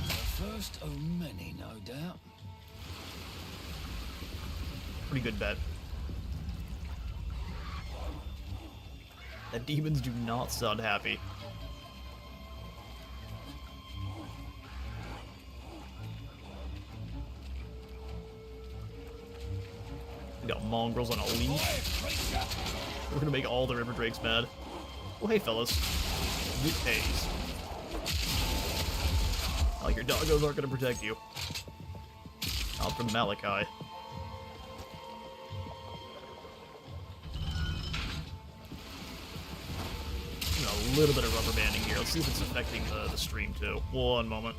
The first of many, no doubt. Pretty good bet. The demons do not sound happy. We got mongrels on a leash. We're gonna make all the river drakes mad. Well, hey, fellas. Good days. Oh, your doggos aren't gonna protect you. Out from Malachi. A little bit of rubber banding here. Let's see if it's affecting the stream too. One moment.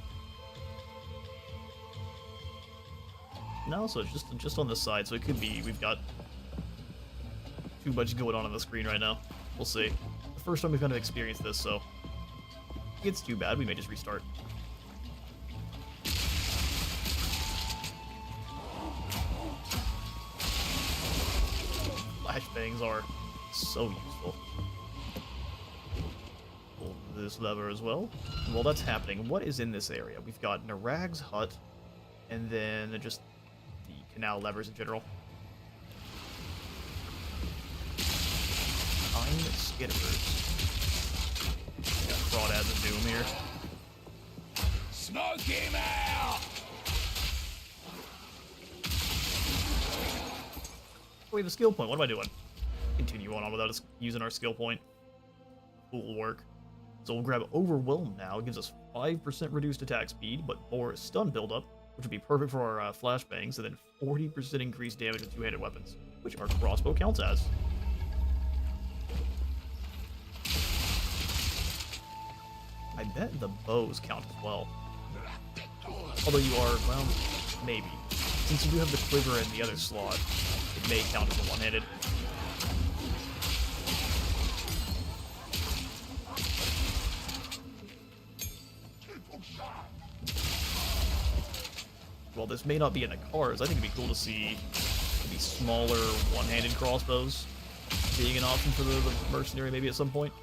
No, so it's just on this side, so it could be we've got too much going on the screen right now. We'll see. The first time we've kind of experienced this, so if it's too bad, we may just restart. Flashbangs are so useful. Pull this lever as well. While that's happening, what is in this area? We've got Narag's hut, and then just the canal levers in general. Pine skitterers. Got crawdads of doom here. Smoke him out! We have a skill point. What am I doing? Continue on without us using our skill point. Cool work. So we'll grab Overwhelm now. It gives us 5% reduced attack speed, but more stun buildup, which would be perfect for our flashbangs, and then 40% increased damage with two-handed weapons, which our crossbow counts as. I bet the bows count as well. Although you are, well, maybe. Since you do have the quiver in the other slot, it may count as a one-handed. Well, this may not be in the cards. I think it'd be cool to see maybe smaller one-handed crossbows being an option for the mercenary maybe at some point.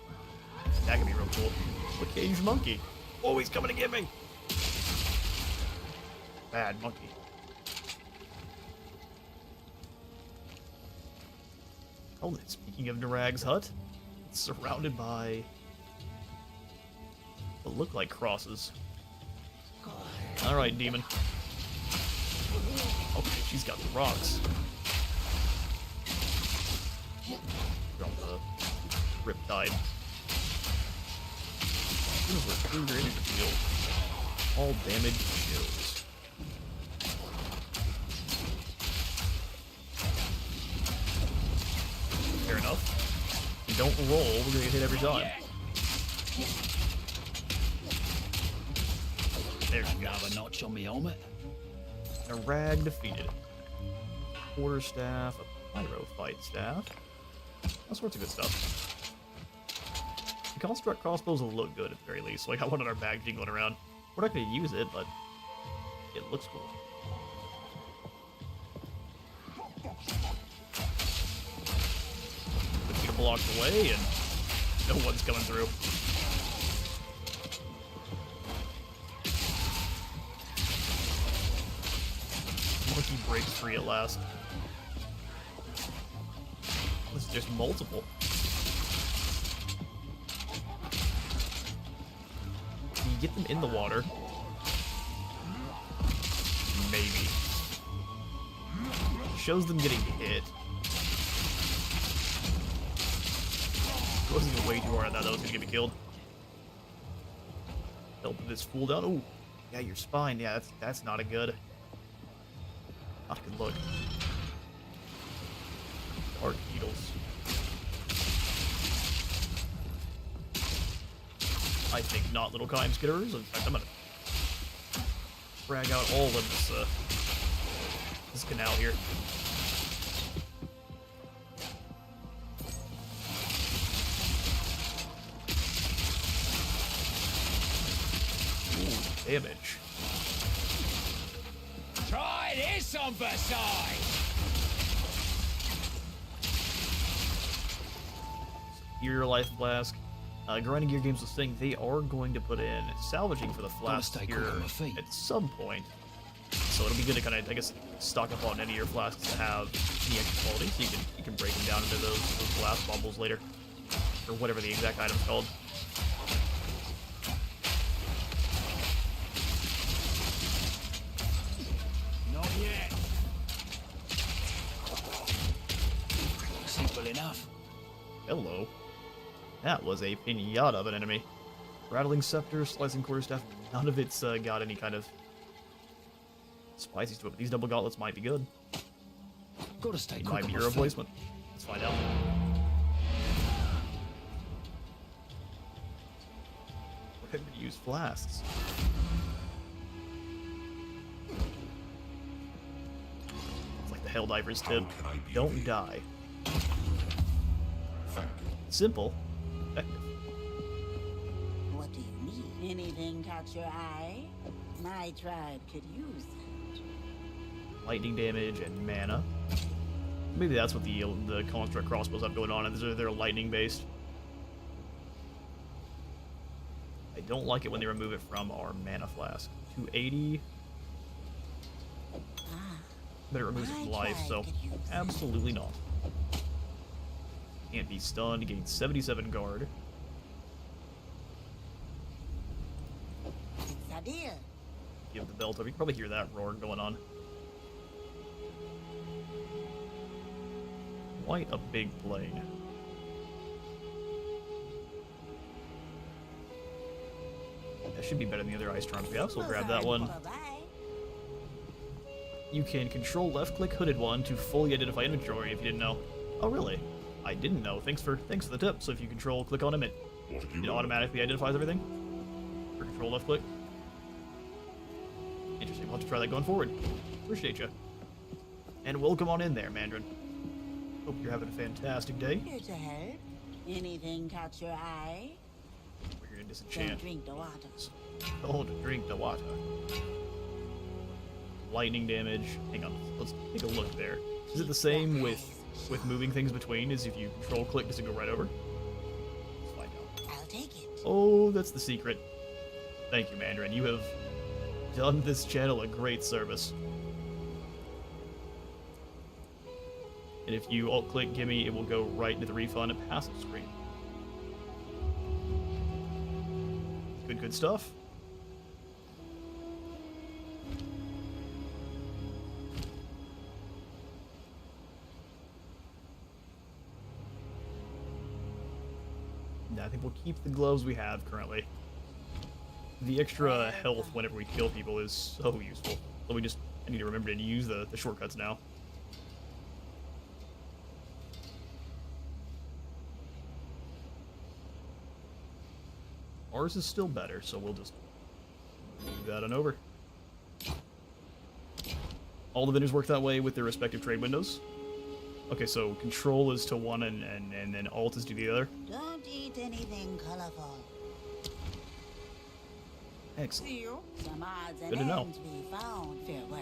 That could be real cool. Look, caged monkey. Oh, he's coming to get me. Bad monkey. Oh, and speaking of Narag's hut, it's surrounded by what look like crosses. All right, demon. Okay, she's got the rocks. Drop the riptide. Recruiter into the field. All damage chills. Fair enough. If you don't roll, we're gonna get hit every time. There you go. Another notch on me helmet. A rag defeated. Quarterstaff, a pyrophyte staff. All sorts of good stuff. The construct crossbows will look good at the very least. Like I wanted our bag jingling around. We're not going to use it, but it looks cool. Put you blocked away, and no one's coming through. Monkey breaks free at last. This is just multiple. Can you get them in the water? Maybe. Shows them getting hit. I wasn't even way too hard on that was gonna get me killed. Help this fool down. Oh, yeah, your spine. Yeah, that's not a good. Not a good look. Dark needles. I think not, little Kime skitterers. In fact, I'm gonna drag out all of this canal here. Ooh, damage. Try this on Versailles! Your life flask. Grinding Gear Games was saying they are going to put in salvaging for the flask stay here quick on my feet. at some point. So it'll be good to kind of, I guess, stock up on any of your flasks that have any extra quality, so you can break them down into those glass bubbles later, or whatever the exact item's called. Not yet. hello. That was a pinata of an enemy. Rattling scepter, slicing quarterstaff. None of it's got any kind of spices to it. But these double gauntlets might be good. Gotta stay It quick might on be my a feet. replacement. Let's find out. We're going to use flasks. It's like the Helldiver's tip. How can I be Don't of die. Thank you. Simple. Effective. What do you need? Anything catch your eye? My tribe could use that. Lightning damage and mana. Maybe that's what the construct crossbows have going on, and they're lightning based. I don't like it when they remove it from our mana flask. 280. But it removes it from life, so absolutely not. Can't be stunned, gain 77 guard. It's a deal. Give the belt over. You can probably hear that roar going on. Quite a big plane. That should be better than the other ice charms we have, so we'll grab that one. Bye-bye. You can control left-click hooded one to fully identify inventory if you didn't know. Oh, really? I didn't know. Thanks for the tip. So if you control click on him, it What do you want? automatically identifies everything. For control left-click. Interesting. We'll have to try that going forward. Appreciate you. And welcome on in there, Mandarin. Hope you're having a fantastic day. Here to help. Anything catch your eye? We're here to Don't disenchant. drink the water. Don't drink the water. Lightning damage. Hang on. Let's take a look there. Is it the same with moving things between as if you control click, does it go right over? Let's find out. I'll take it. Oh, that's the secret. Thank you, Mandarin. You have done this channel a great service. And if you alt-click Gimme, it will go right into the refund and passive screen. Good stuff. I think we'll keep the gloves we have currently. The extra health whenever we kill people is so useful. So I need to remember to use the shortcuts now. Ours is still better, so we'll just move that on over. All the vendors work that way with their respective trade windows. Okay, so control is to one and then alt is to the other. Don't eat anything colorful. Excellent. Some odds and Good to know. ends we found. Farewell.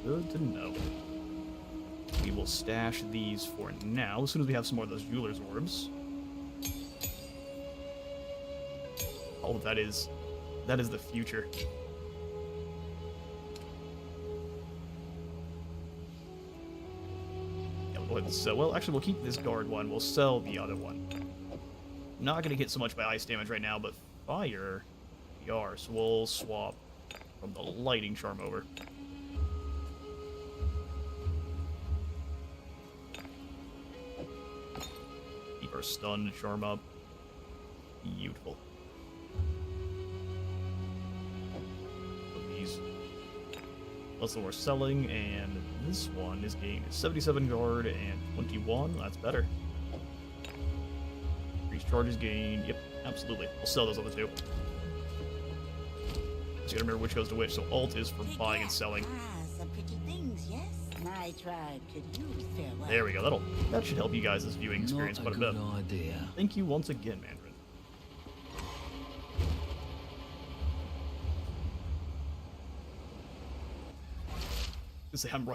Good to know. We will stash these for now, as soon as we have some more of those jeweler's orbs. Oh, that is the future. Yeah, we'll go ahead and sell. Well, actually, we'll keep this guard one. We'll sell the other one. Not going to get so much by ice damage right now, but fire, we are. So we'll swap from the lightning charm over. Keep our stun charm up. Beautiful. Put these. That's the one we're selling, and this one is getting 77 guard and 21. That's better. Increased charges gain. Yep, absolutely. We'll sell those other two. So you gotta remember which goes to which. So alt is for buying and selling. Some pretty things, yes. My tribe could use farewell. There we go. That should help you guys' viewing experience Not a quite a bit. good idea. Thank you once again, Mandarin.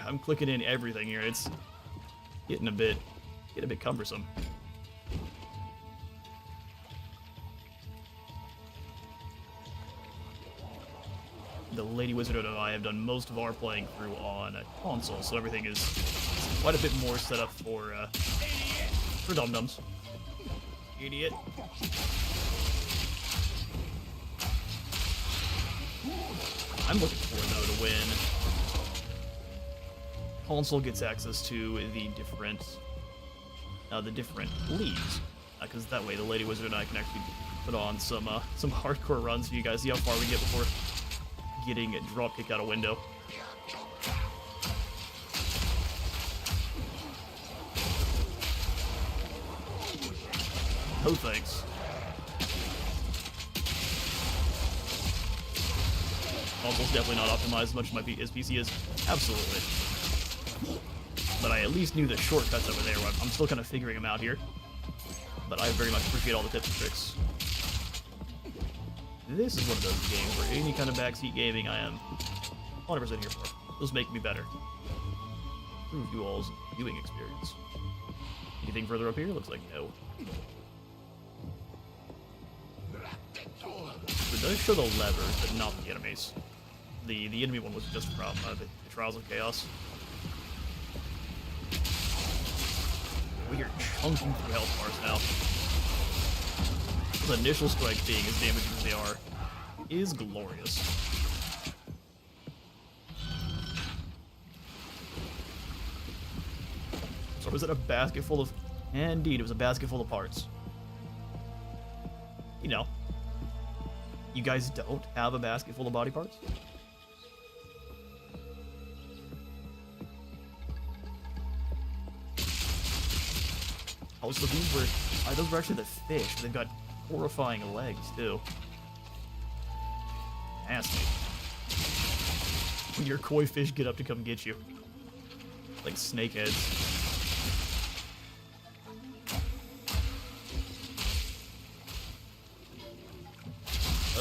I'm clicking in everything here. It's getting a bit cumbersome. The Lady Wizard and I have done most of our playing through on a console, so everything is quite a bit more set up for dum-dums. Idiot. I'm looking forward, though, to win console gets access to the different leagues, because that way the Lady Wizard and I can actually put on some hardcore runs for you guys, see how far we get before getting a drop kick out a window. No thanks. Console's definitely not optimized as much as as PC is. Absolutely. But I at least knew the shortcuts over there. I'm still kind of figuring them out here. But I very much appreciate all the tips and tricks. This is one of those games where any kind of backseat gaming I am 100% here for. Those make me better. Improve you all's viewing experience. Anything further up here? Looks like no. It does show the levers, but not the enemies. The enemy one was just from the Trials of Chaos. We are chunking through health bars now. The initial strike being as damaging as they are is glorious. So was it a basket full of... Indeed, it was a basket full of parts. You know. You guys don't have a basket full of body parts? Oh, so those were actually the fish. They've got horrifying legs, too. Nasty. When your koi fish get up to come get you. Like snakeheads.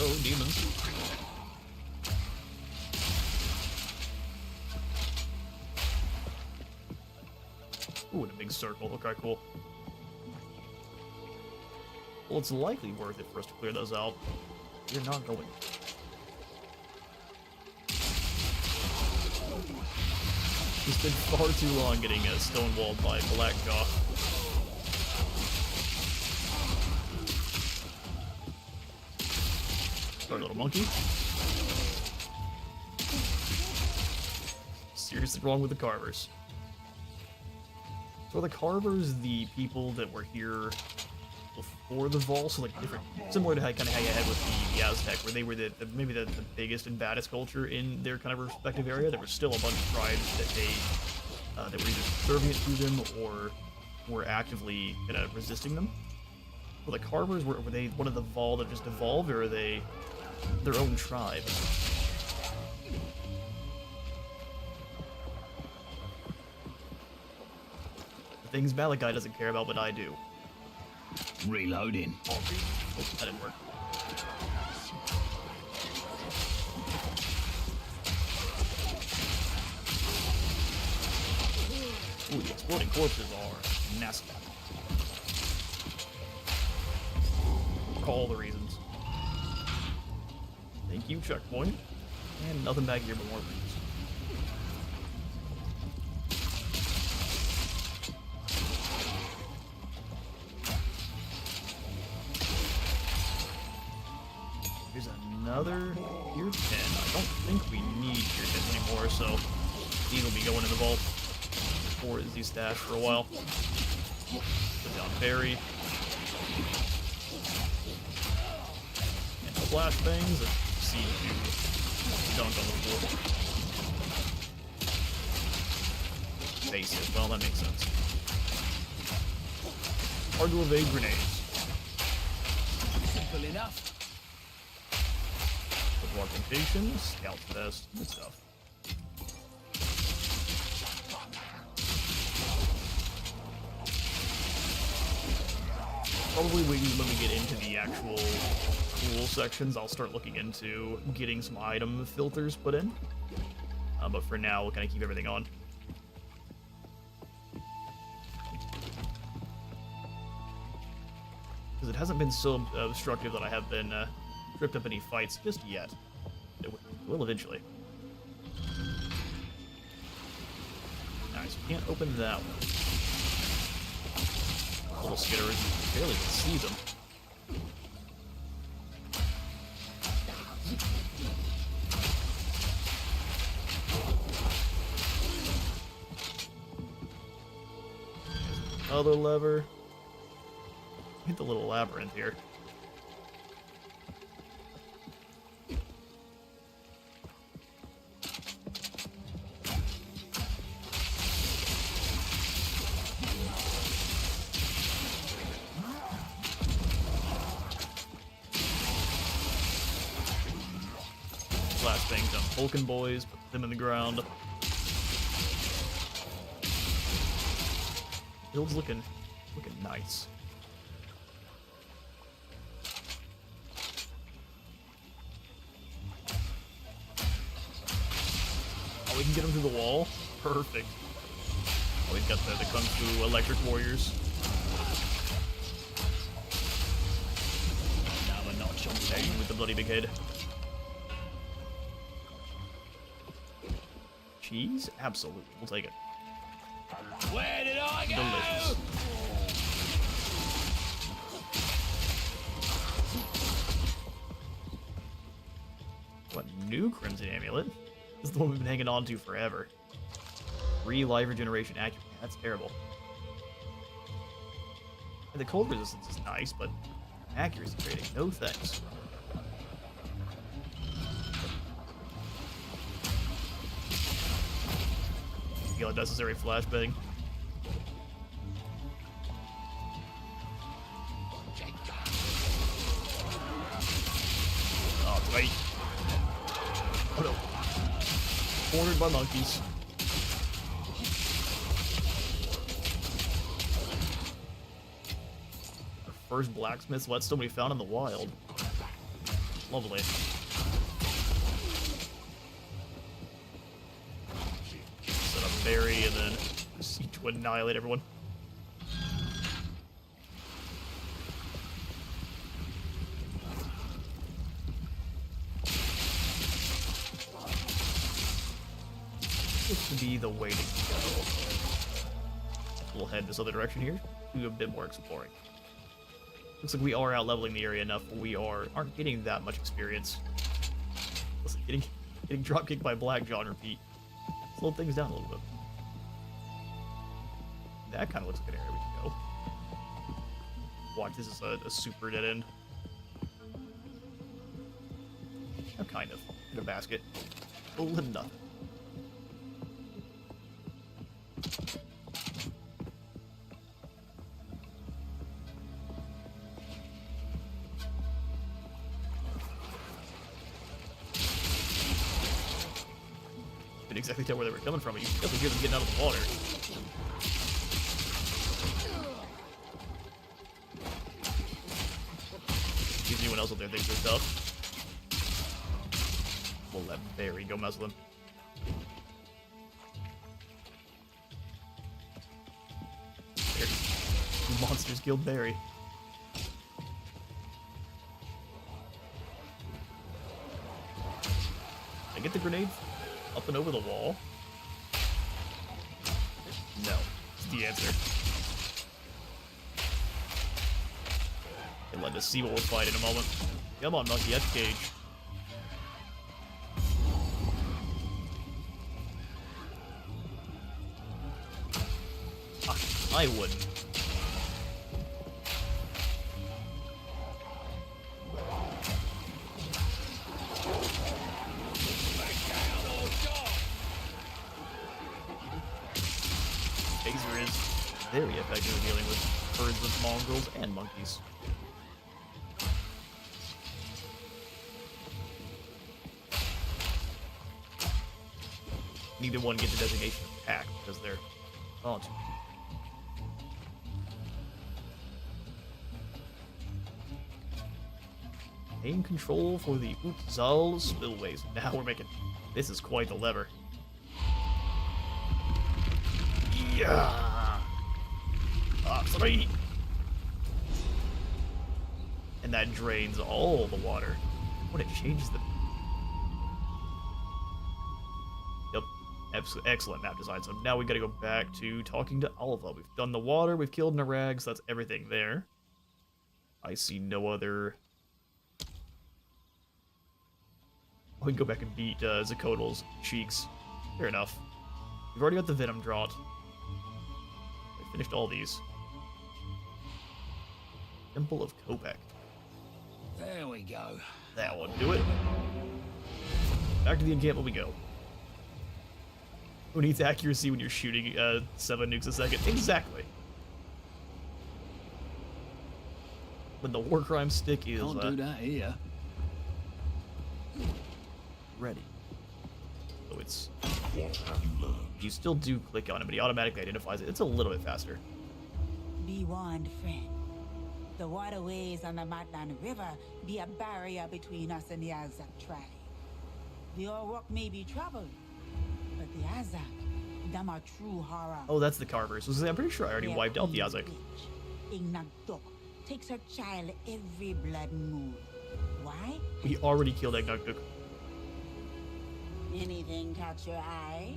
Oh, demons. Ooh, in a big circle. Okay, cool. Well, it's likely worth it for us to clear those out. You're not going. It's been far too long getting stonewalled by Blackjaw. Sorry, little monkey. Seriously wrong with the Carvers. So are the Carvers the people that were here before the Vol? So like different, similar to how you had with the Aztec, where they were maybe the biggest and baddest culture in their kind of respective area. There was still a bunch of tribes that that were either serving it to them or were actively kind of resisting them. Well, the Carvers, were they one of the Vol that just evolved, or are they their own tribe? The things Malachi doesn't care about, but I do. Reloading. Oh, that didn't work. Ooh, the exploding corpses are nasty. For all the reasons. Thank you, checkpoint. And nothing back here but more rooms. Here's another tier 10. I don't think we need tier 10s anymore, so these will be going in the vault for Izzy stash for a while. Put down Barry. And flash things that seem to dunk on the floor. Basic, well that makes sense. Hard to evade grenades. Simple enough. Augmentation, scout vest, good stuff. Probably when we get into the actual cool sections, I'll start looking into getting some item filters put in. But for now, we'll kind of keep everything on. Because it hasn't been so obstructive that I have been tripped up any fights just yet. It will eventually. Nice, we can't open that one. Little skitters, you barely can see them. another lever. Hit the little labyrinth here. Flashbang them Vulcan boys, put them in the ground. Build's looking nice. Oh, we can get him through the wall? Perfect. Oh, we've got the Kung Fu Electric Warriors. Now a notch on the with the bloody big head. Cheese? Absolutely. We'll take it. Where did I go? Delicious. What new Crimson Amulet? This is the one we've been hanging on to forever. 3 life regeneration accuracy. That's terrible. And the cold resistance is nice, but accuracy rating, no thanks. Feel unnecessary flashbang. Oh, it's right. Oh no. Cornered by monkeys. Our first blacksmith's whetstone we found in the wild. Lovely. Set up Barry and then proceed to annihilate everyone. This would be the way to go. We'll head this other direction here, do a bit more exploring. Looks like we are out leveling the area enough where we aren't getting that much experience. Listen, getting dropkicked by Blackjaw on repeat. Slow things down a little bit. That kind of looks like an area we can go. Watch, this is a super dead end. Oh, kind of. In a basket. A little nothing. Didn't exactly tell where they were coming from, but you can definitely hear them getting out of the water. If anyone else out there thinks they're tough, we'll let Barry go mess with them. There. Monsters killed Barry. I get the grenade up and over the wall? No, it's the answer. And let us see what we'll fight in a moment. Come on, monkey, that's cage. I wouldn't. Taser is very effective at dealing with herds of mongrels and monkeys. Neither one get the designation of pack because they're volunteer. Aim control for the Utzal spillways. Now we're making... This is quite the lever. Yeah! Ah, 3! And that drains all the water. What, it changes the... Yep. Excellent map design. So now we gotta go back to talking to Alva. We've done the water, we've killed Narag, so that's everything there. I see no other... We can go back and beat Zakotl's cheeks. Fair enough. We've already got the Venom Draught. We finished all these. Temple of Kopek. There we go. That will do it. Back to the encampment we go. Who needs accuracy when you're shooting 7 nukes a second? Exactly. But the war crime stick is Don't do that here. ready. So it's What have you learned? you still do click on it, but he automatically identifies it. It's a little bit faster. Be warned, friend. The waterways on the Matlan River be a barrier between us and the Azak tribe. The Orok may be troubled, but the Azak, them are true horror. Oh, that's the Carvers. I'm pretty sure I already Their wiped out the queen Azak. witch, Ignakdok, takes her child every blood moon. Why? We already killed Egnogduk. Anything catch your eye?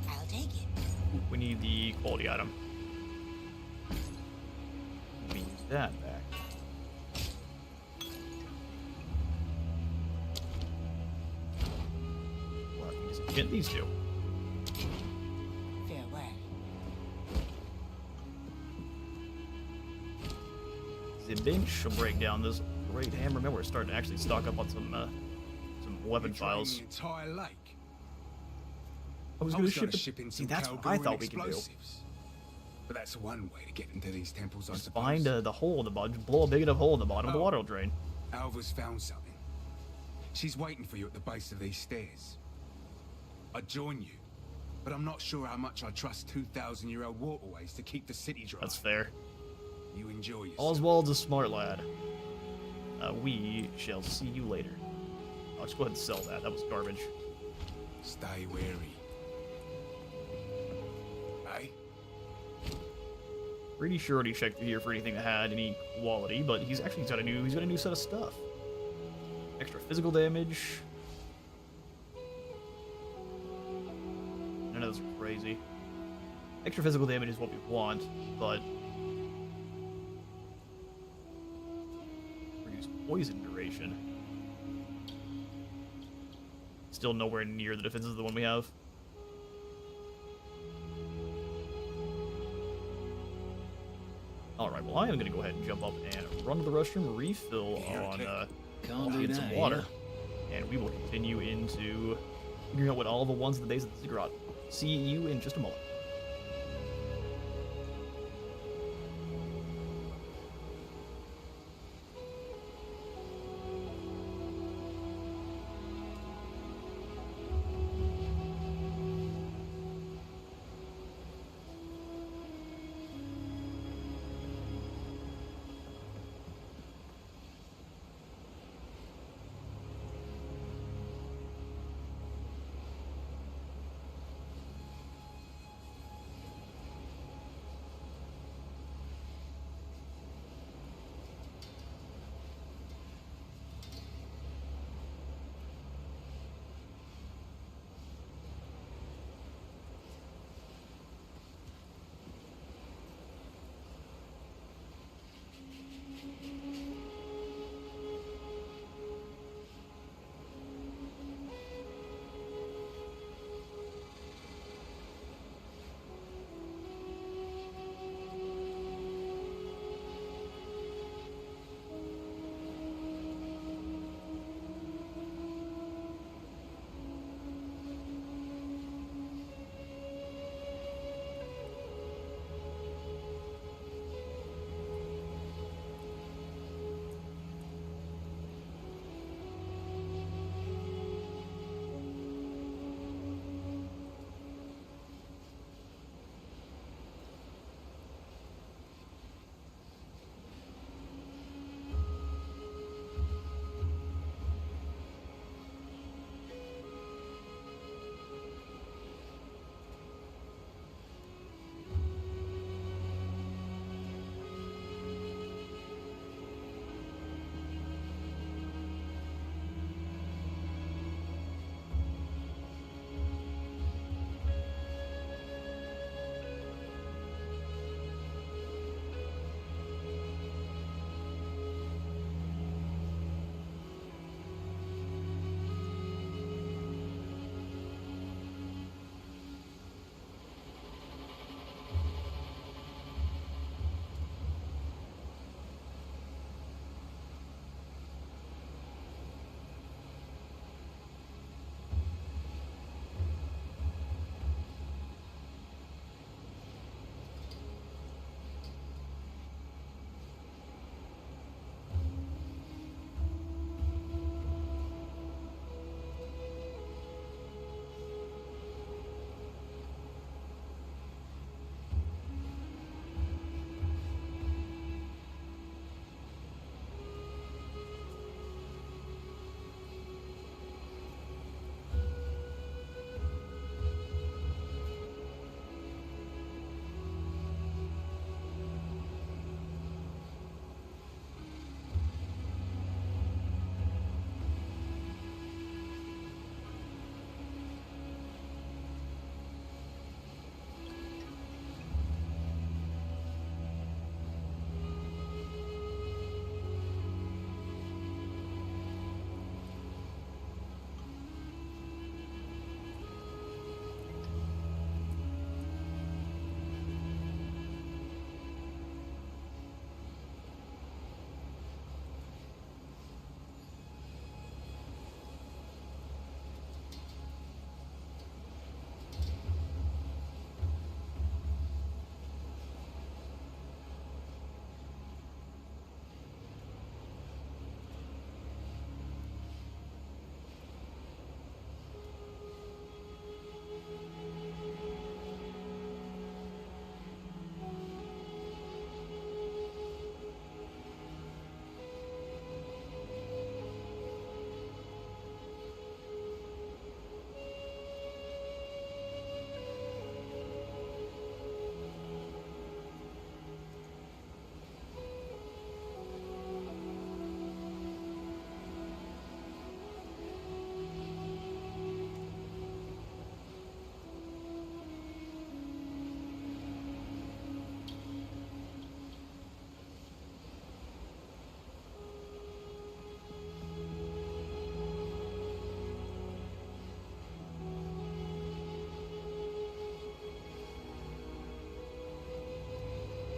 I'll take it. We need the quality item. We use that back. Well, I can just get these two. Farewell. The bench will break down this great hammer. Remember, we're starting to actually stock up on some weapon files. The entire lake. I was I going was to gonna ship ship in it. See, some that's what Kalgoorlie I thought we could do. explosives. But that's one way to get into these temples, I Just suppose. find the hole in the bottom, just blow a big enough hole in the bottom of the Oh. water drain. Alva's found something. She's waiting for you at the base of these stairs. I'd join you, but I'm not sure how much I trust 2,000-year-old waterways to keep the city dry. That's fair. You enjoy yourself. Oswald's a smart lad. We shall see you later. I'll just go ahead and sell that. That was garbage. Stay wary. Hey? Pretty sure he checked here for anything that had any quality, but he's got a new set of stuff. Extra physical damage. None of those are crazy. Extra physical damage is what we want, but reduce poison duration. Still nowhere near the defenses of the one we have. Alright, well I am going to go ahead and jump up and run to the restroom, refill on Can't do get that some here. water, and we will continue into figuring out what all the ones at the base of the ziggurat. See you in just a moment.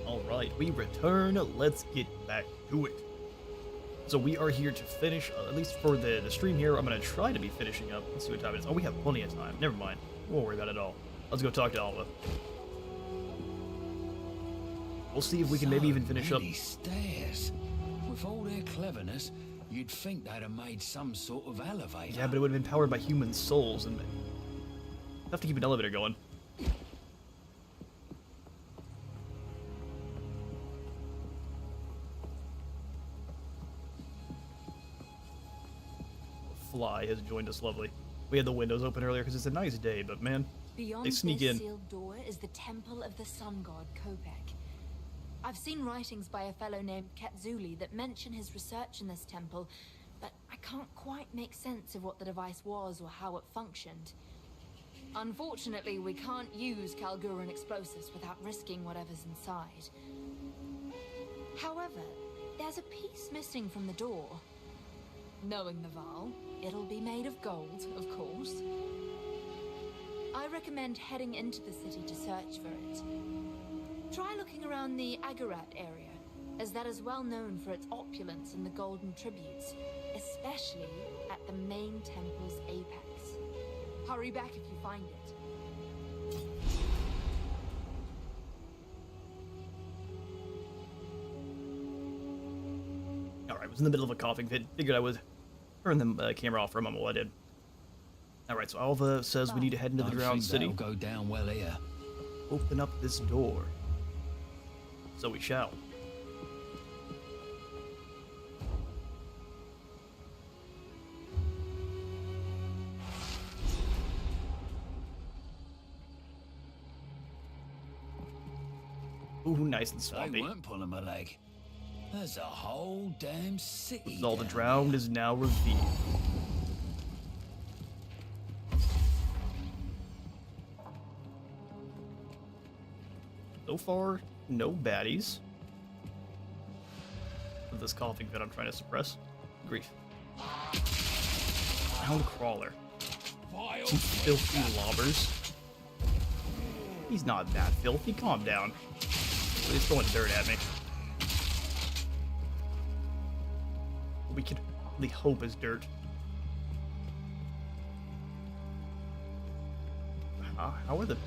Alright, we return. Let's get back to it. So we are here to finish, at least for the stream here. I'm going to try to be finishing up. Let's see what time it is. Oh, we have plenty of time. Never mind. We won't worry about it at all. Let's go talk to Alva. We'll see if we can maybe even finish up. Many stairs. With all their cleverness, you'd think they'd have made some sort of elevator. Yeah, but it would have been powered by human souls, and have to keep an elevator going. Fly has joined us, lovely. We had the windows open earlier because it's a nice day, but man, Beyond they sneak this in. sealed door is the temple of the sun god Kopek. I've seen writings by a fellow named Ketzuli that mention his research in this temple, but I can't quite make sense of what the device was or how it functioned. Unfortunately, we can't use Kalguran explosives without risking whatever's inside. However, there's a piece missing from the door. Knowing the Val, it'll be made of gold, of course. I recommend heading into the city to search for it. Try looking around the Agarat area, as that is well known for its opulence and the golden tributes, especially at the main temple's apex. Hurry back if you find it. Alright, I was in the middle of a coughing fit. Figured I would turn the camera off for a moment while I did. Alright, so Alva says we need to head into the Don't drowned think city. that'll go down well here. Open up this door. So we shall. Ooh, nice and They swampy. weren't pulling my leg. There's a whole damn city. All the down drowned there. is now revealed. So far, no baddies. With this coughing fit I'm trying to suppress. Grief. Ground crawler. Some filthy lobbers. He's not that filthy, calm down. But he's throwing dirt at me. We can only hope is dirt. How are the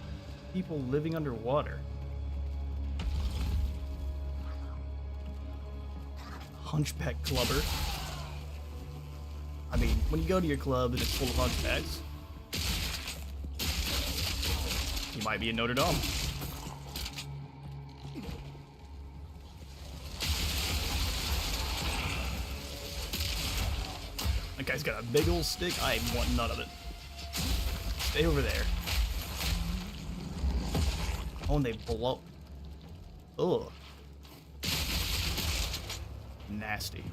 people living underwater? Hunchback clubber. I mean, when you go to your club and it's full of hunchbacks, you might be in Notre Dame. That guy's got a big old stick. I want none of it. Stay over there. Oh, and they blow. Ugh. Nasty.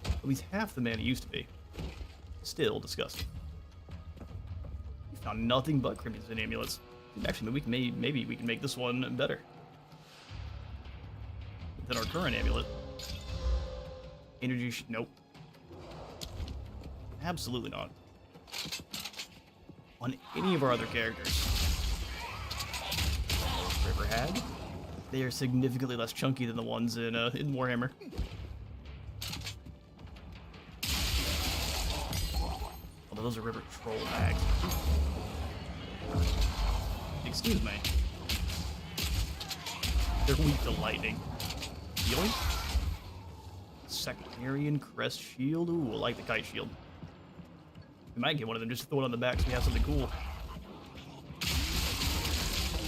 At least half the man he used to be. Still disgusting. We found nothing but crimson amulets. Actually, maybe we can make this one better than our current amulet. Energy. Nope. Absolutely not. On any of our other characters. River Hag. They are significantly less chunky than the ones in Warhammer. Although those are River Troll Hags. Excuse me. They're weak to lightning. Healing? Sectarian Crest Shield. Ooh, I like the Kite Shield. We might get one of them just to throw it on the back so we have something cool.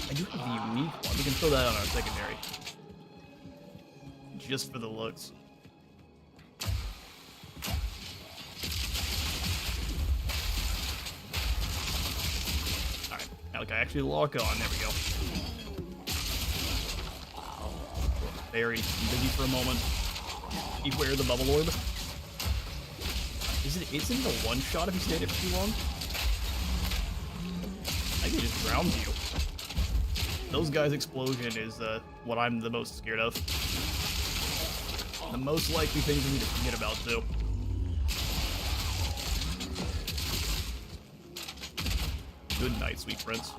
I do have the unique one. We can throw that on our secondary. Just for the looks. Alright, now we can actually lock on. There we go. Very busy for a moment. Beware the bubble orb. Isn't it a one shot if you stay there for too long? I think it just drowns you. Those guys' explosion is what I'm the most scared of. The most likely thing for me to forget about, too. Good night, sweet prince.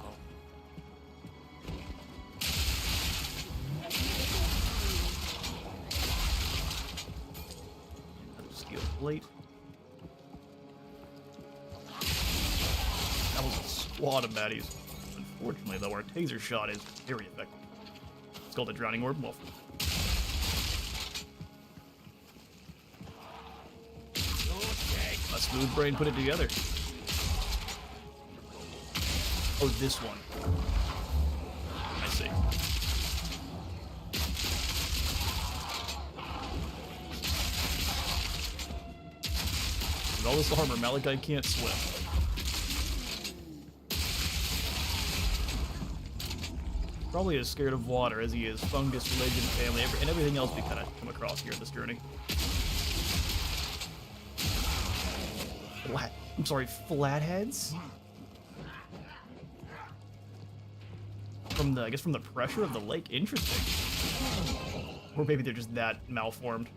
plate. That was a squad of baddies. Unfortunately, though, our taser shot is very effective. It's called the Drowning Orb. Well, a smooth brain put it together. Oh, this one. I see. With all this armor, Malachi can't swim. Probably as scared of water as he is fungus, religion, family, and everything else we kind of come across here in this journey. Flatheads? I guess from the pressure of the lake. Interesting. Or maybe they're just that malformed.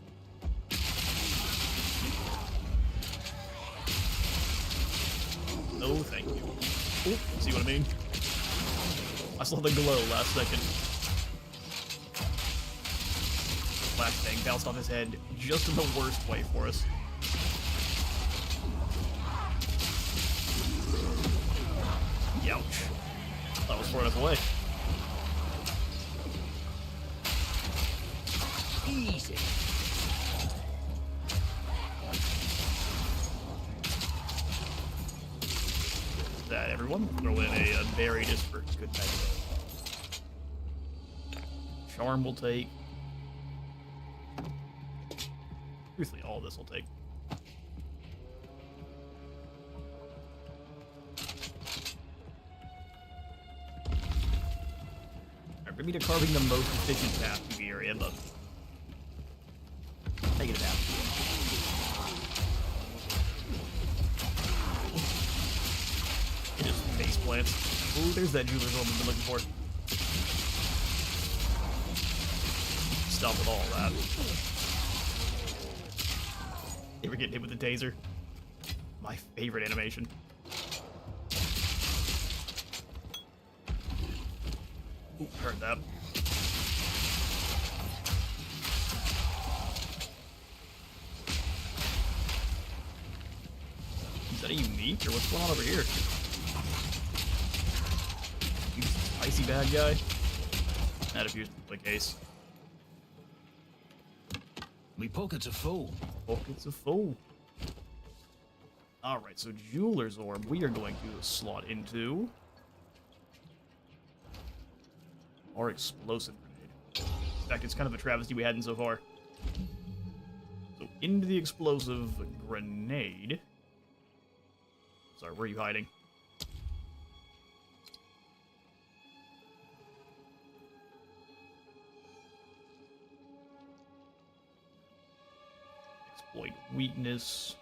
No, thank you. Oop, see what I mean? I saw the glow last second. Flashbang bounced off his head just in the worst way for us. Ouch. That was far enough away. Easy. Is that everyone? Throw in a berry just for good measure. Charm will take. Truthfully, all of this will take. Maybe to carving the most efficient path through the area, but take it out. It just face plants. Ooh, there's that jeweler's orb I've been looking for. Stop with all that. Ever get hit with the taser? My favorite animation. Ooh, heard that. Is that a unique, or what's going on over here? You spicy bad guy? That appears to be the case. Me pockets are full. Pockets are full. Alright, so Jeweler's Orb we are going to slot into our explosive grenade. In fact, it's kind of a travesty we hadn't so far. So into the explosive grenade. Sorry, where are you hiding? Exploit weakness.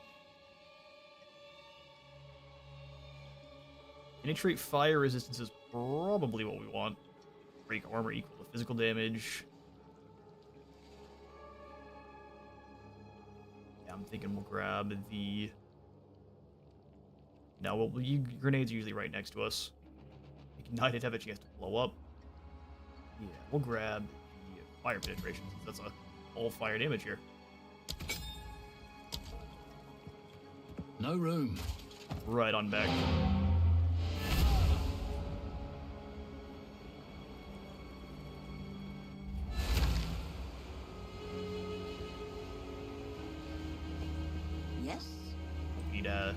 Penetrate fire resistance is probably what we want. Break armor equal to physical damage. Yeah, I'm thinking we'll grab the... No, well, grenades are usually right next to us. Ignited, have a chance to blow up. Yeah, we'll grab the fire penetration, since that's a all fire damage here. No room. Right on back. Yes? We need to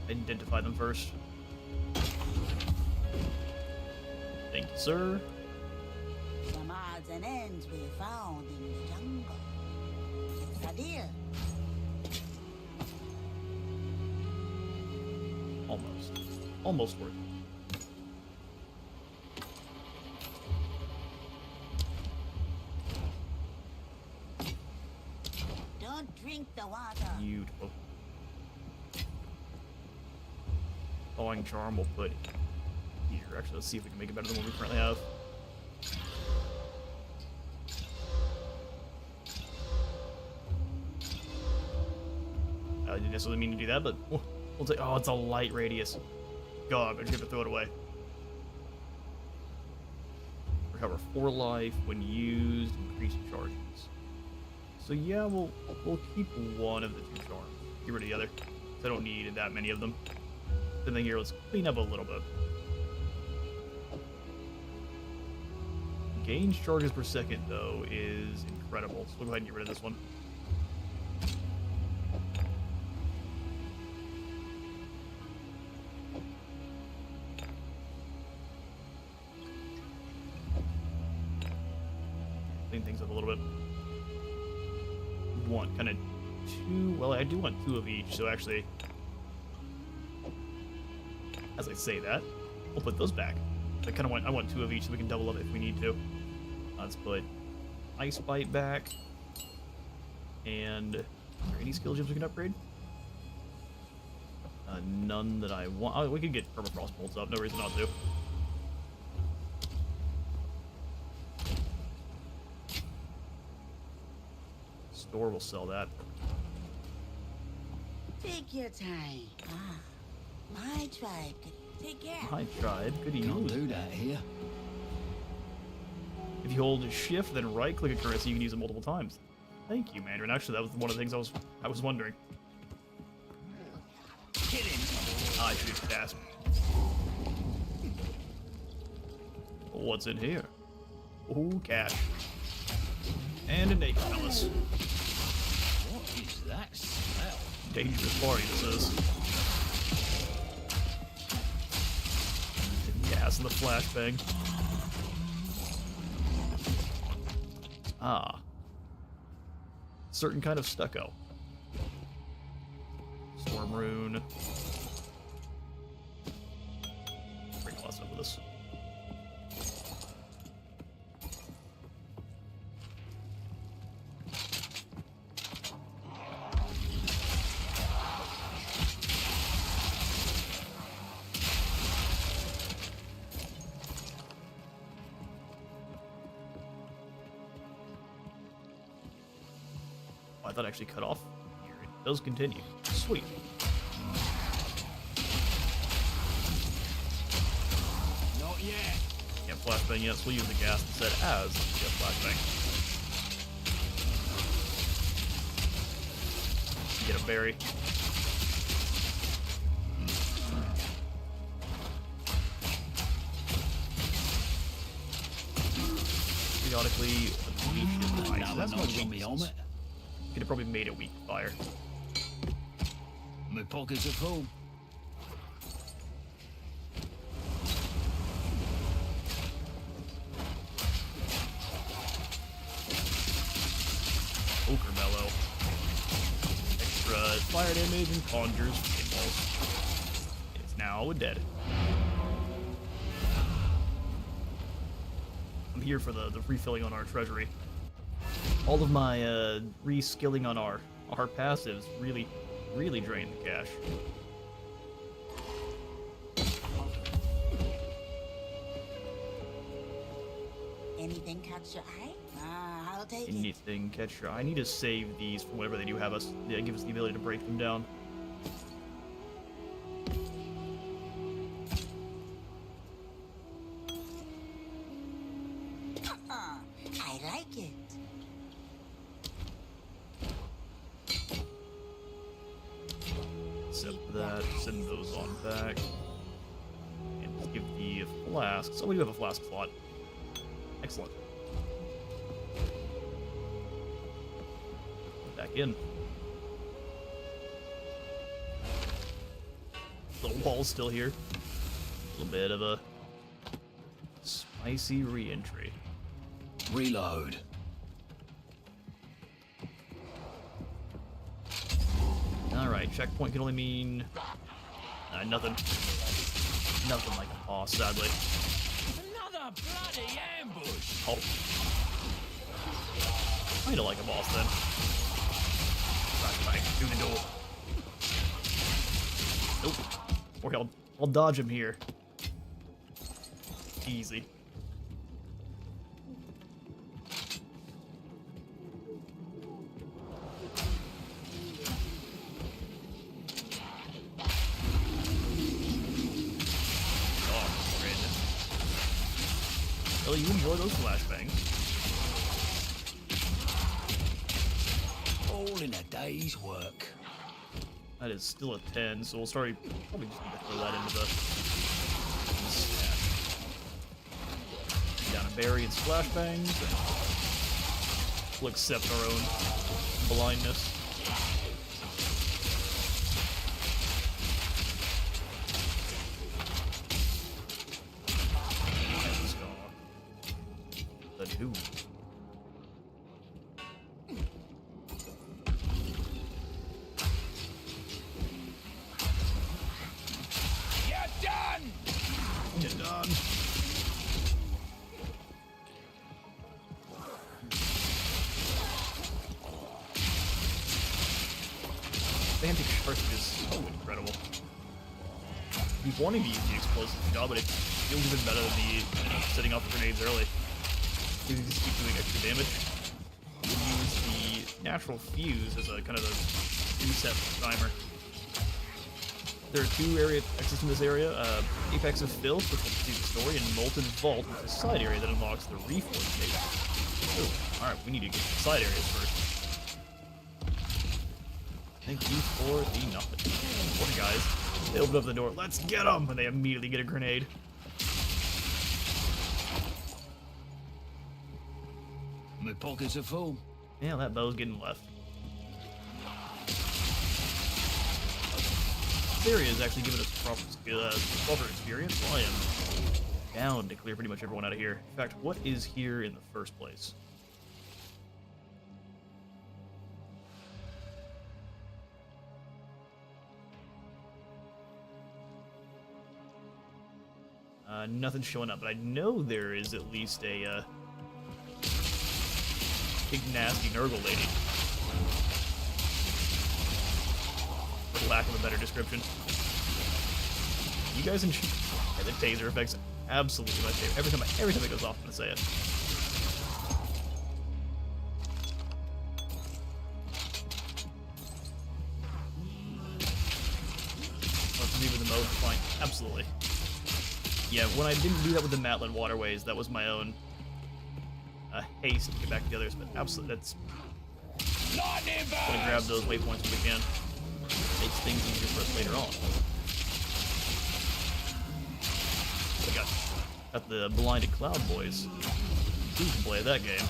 identify them first. Thank you, sir. Some odds and ends we found in the jungle. It's a deer. Almost. Almost worth it. Don't drink the water. Beautiful. Thawing Charm we'll put here. Actually, let's see if we can make it better than what we currently have. I didn't necessarily mean to do that, but we'll take... Oh, it's a light radius. God, I just have to throw it away. Recover 4 life when used. Increase charges. So yeah, we'll keep one of the 2 charms. Get rid of the other. I don't need that many of them. And then here, let's clean up a little bit. Gain charges per second, though, is incredible. So we'll go ahead and get rid of this one. Clean things up a little bit. Want kind of 2. Well, I do want 2 of each, so actually, as I say that, we'll put those back. I want 2 of each so we can double up if we need to. Let's put Ice Bite back. And are there any skill gems we can upgrade? None that I want. Oh, we could get Permafrost Bolts up. No reason not to. Store will sell that. Take your time. Ah, my tribe could take care. My tribe, good Can't evening. do that here. If you hold shift, then right click a currency, you can use it multiple times. Thank you, Mandarin. Actually, that was one of the things I was wondering. Kill him. I should have asked. What's in here? Ooh, cash. And a naked palace. What is that smell? Dangerous party, this is. Gas in the flashbang. Ah. Certain kind of stucco. Storm rune. Bring lots up with us. I thought it actually cut off here. It does continue. Sweet. Not yet. Can't flashbang yet, so we'll use the gas instead as the flashbang. Get a berry. Periodically, unleash Now that's that my knob's on me weakness. helmet. Could have probably made it weak fire. My pockets are full. Ochre Mellow. Extra fire damage and conjures pinballs. It's now dead. I'm here for the refilling on our treasury. All of my reskilling on our passives really drain the cash. Anything catch your eye? Ah, I'll take it. Anything catch your eye? I need to save these for whenever they do have us. Yeah, give us the ability to break them down. I like it. Except that, send those on back. And we'll give the flasks. Oh, we do have a flask slot. Excellent. Back in. The wall's still here. A little bit of a spicy re-entry. Reload. Alright, checkpoint can only mean nothing. Nothing like a boss, sadly. Another bloody ambush. Oh. Kinda like a boss then. Right, through the door. Nope. Or I'll dodge him here. Easy. Well, you enjoy those flashbangs. All in a day's work. That is still a 10, so we'll probably just need to throw that into the stash. Down a berry and splash bangs. And we'll accept our own blindness. The two. You're done. Vantage Charge is so incredible. He's wanting to use the explosive shot, but it feels even better than the setting off grenades early. You can just keep doing extra damage. You use the natural fuse as a kind of a reset timer. There are two area exits in this area, Apex of Filth, which will do the story, and Molten Vault, which is a side area that unlocks the Reforged stage. Alright, we need to get to the side areas first. Thank you for the nothing. Poor guys. They open up the door, let's get them! And they immediately get a grenade. My pockets are full. Yeah, that bow's getting left. This area is actually giving us proper experience, so I am down to clear pretty much everyone out of here. In fact, what is here in the first place? Nothing's showing up, but I know there is at least a big nasty Nurgle lady. For lack of a better description. You guys enjoy the taser effects. Absolutely my favorite. Every time it goes off, I'm gonna say it. What's me with the mode? Fine. Absolutely. Yeah, when I didn't do that with the Matland waterways, that was my own haste to get back together. But absolutely, that's gonna grab those waypoints when we can. Makes things easier for us later on. We got the blinded Cloud Boys. Who can play that game?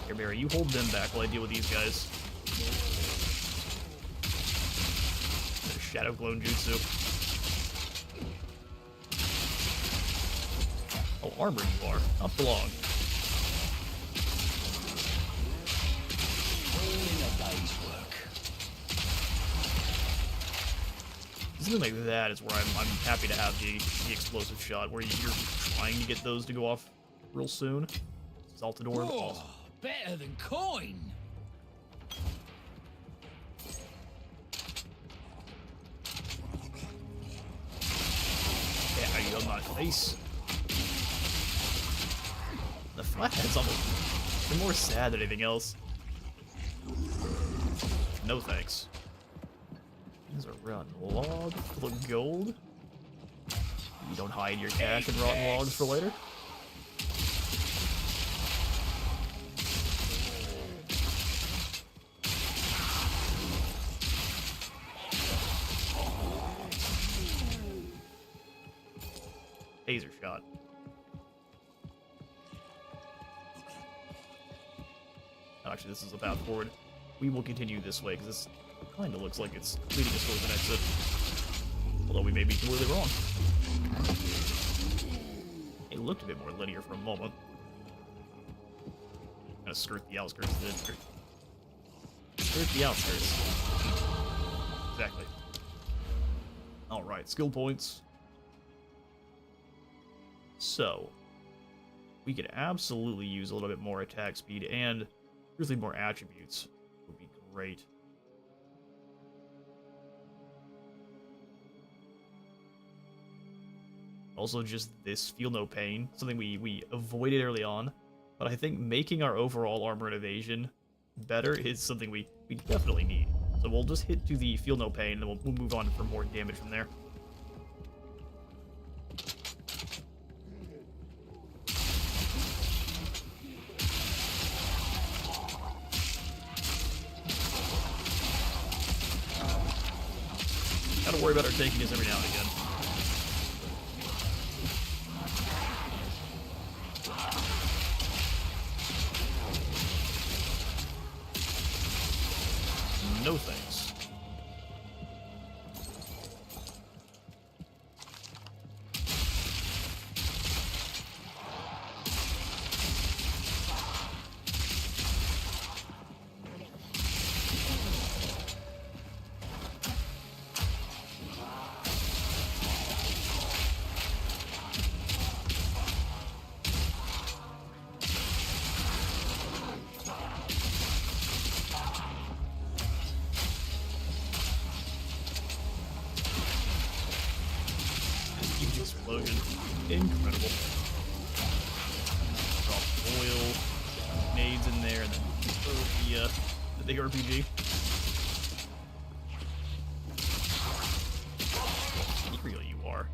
Here, Barry, you hold them back while I deal with these guys. Shadow Clone Jutsu. Oh, armored you are. Not for long. Something like that is where I'm happy to have the explosive shot, where you're trying to get those to go off real soon. Saltador, awesome. Better than coin. Yeah, you on my face. The flathead's almost they're more sad than anything else. No thanks. These are rotten logs full of gold. You don't hide your cash in rotten logs for later. Taser shot. Actually, this is a path forward. We will continue this way, because this kind of looks like it's leading us towards an exit. Although we may be completely wrong. It looked a bit more linear for a moment. Kind of skirt the outskirts. Skirt the outskirts. Exactly. Alright, skill points. So, we could absolutely use a little bit more attack speed and really more attributes. Would be great. Also, just this feel no pain, something we avoided early on, but I think making our overall armor and evasion better is something we definitely need. So we'll just hit to the feel no pain, and then we'll move on for more damage from there. Don't worry about her taking us every now and again. No thanks. Explosion. Incredible. Drop oil, nades in there, and then throw the big RPG. Real you are.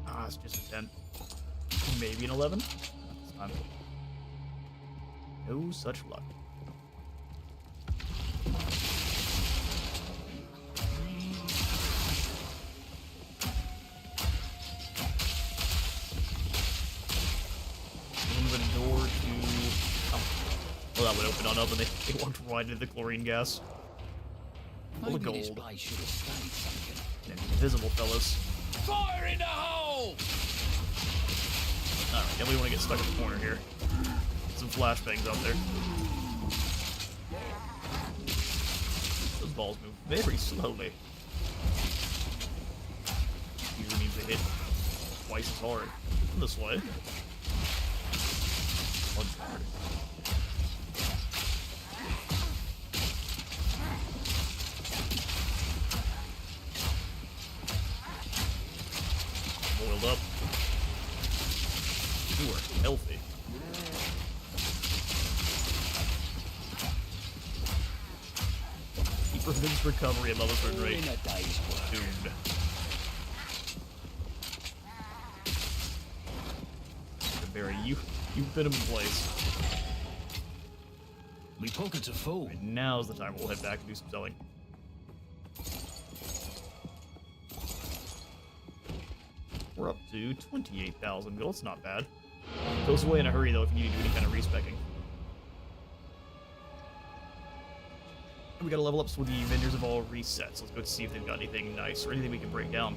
Ah, it's just a 10. Maybe an 11? This time. No such luck. Well, that would open on up and they walked right into the chlorine gas. Full of Maybe this gold. place should have stayed sunken. And invisible, fellas. Fire in the hole! Alright, yeah, we want to get stuck in the corner here. Some flashbangs out there. Those balls move very slowly. Usually means they hit twice as hard. This way. Once hard. Boiled up. You are healthy. He prevents recovery above a certain rate. Doomed. Barry, you've put him in place. Me pockets are full. And now's the time we'll head back and do some selling. We're up to 28,000 gold. It's not bad. Goes away in a hurry though if you need to do any kind of respecking. We gotta level up so the vendors have all reset. So let's go see if they've got anything nice or anything we can break down.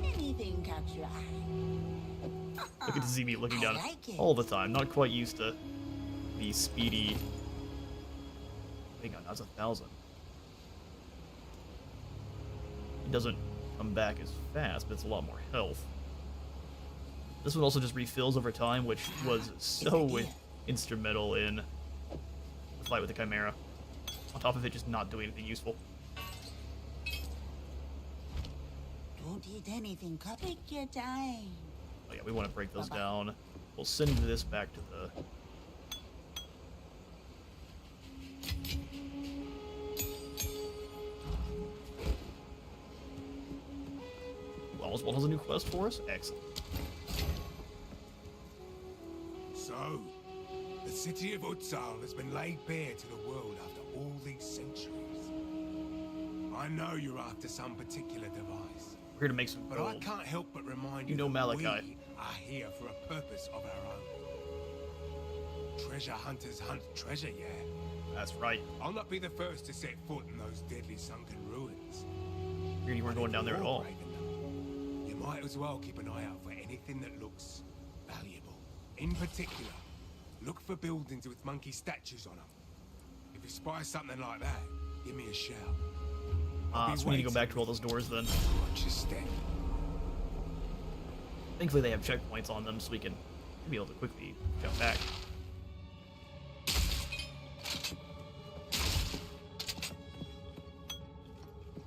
Anything catch your eye? Look at the ZB looking down I like it. all the time. Not quite used to the speedy. Hang on, that's 1,000. It doesn't come back as fast, but it's a lot more health. This one also just refills over time, which was so instrumental in the fight with the Chimera. On top of it just not doing anything useful. Don't eat anything. Take your time. Oh yeah, we want to break those down. We'll send this back to the... Oswald has a new quest for us? Excellent. So, the city of Utsal has been laid bare to the world after all these centuries. I know you're after some particular device, We're here to make some but I gold. can't help but remind You you know that Malachi. we are here for a purpose of our own. Treasure hunters hunt treasure, yeah. That's right. I'll not be the first to set foot in those deadly sunken ruins. Here you weren't going down there at all. You might as well keep an eye out for anything that looks valuable. In particular, look for buildings with monkey statues on them. If you spy something like that, give me a shout. So we need to go back to all those doors then. Watch your step. Thankfully they have checkpoints on them so we can be able to quickly jump back.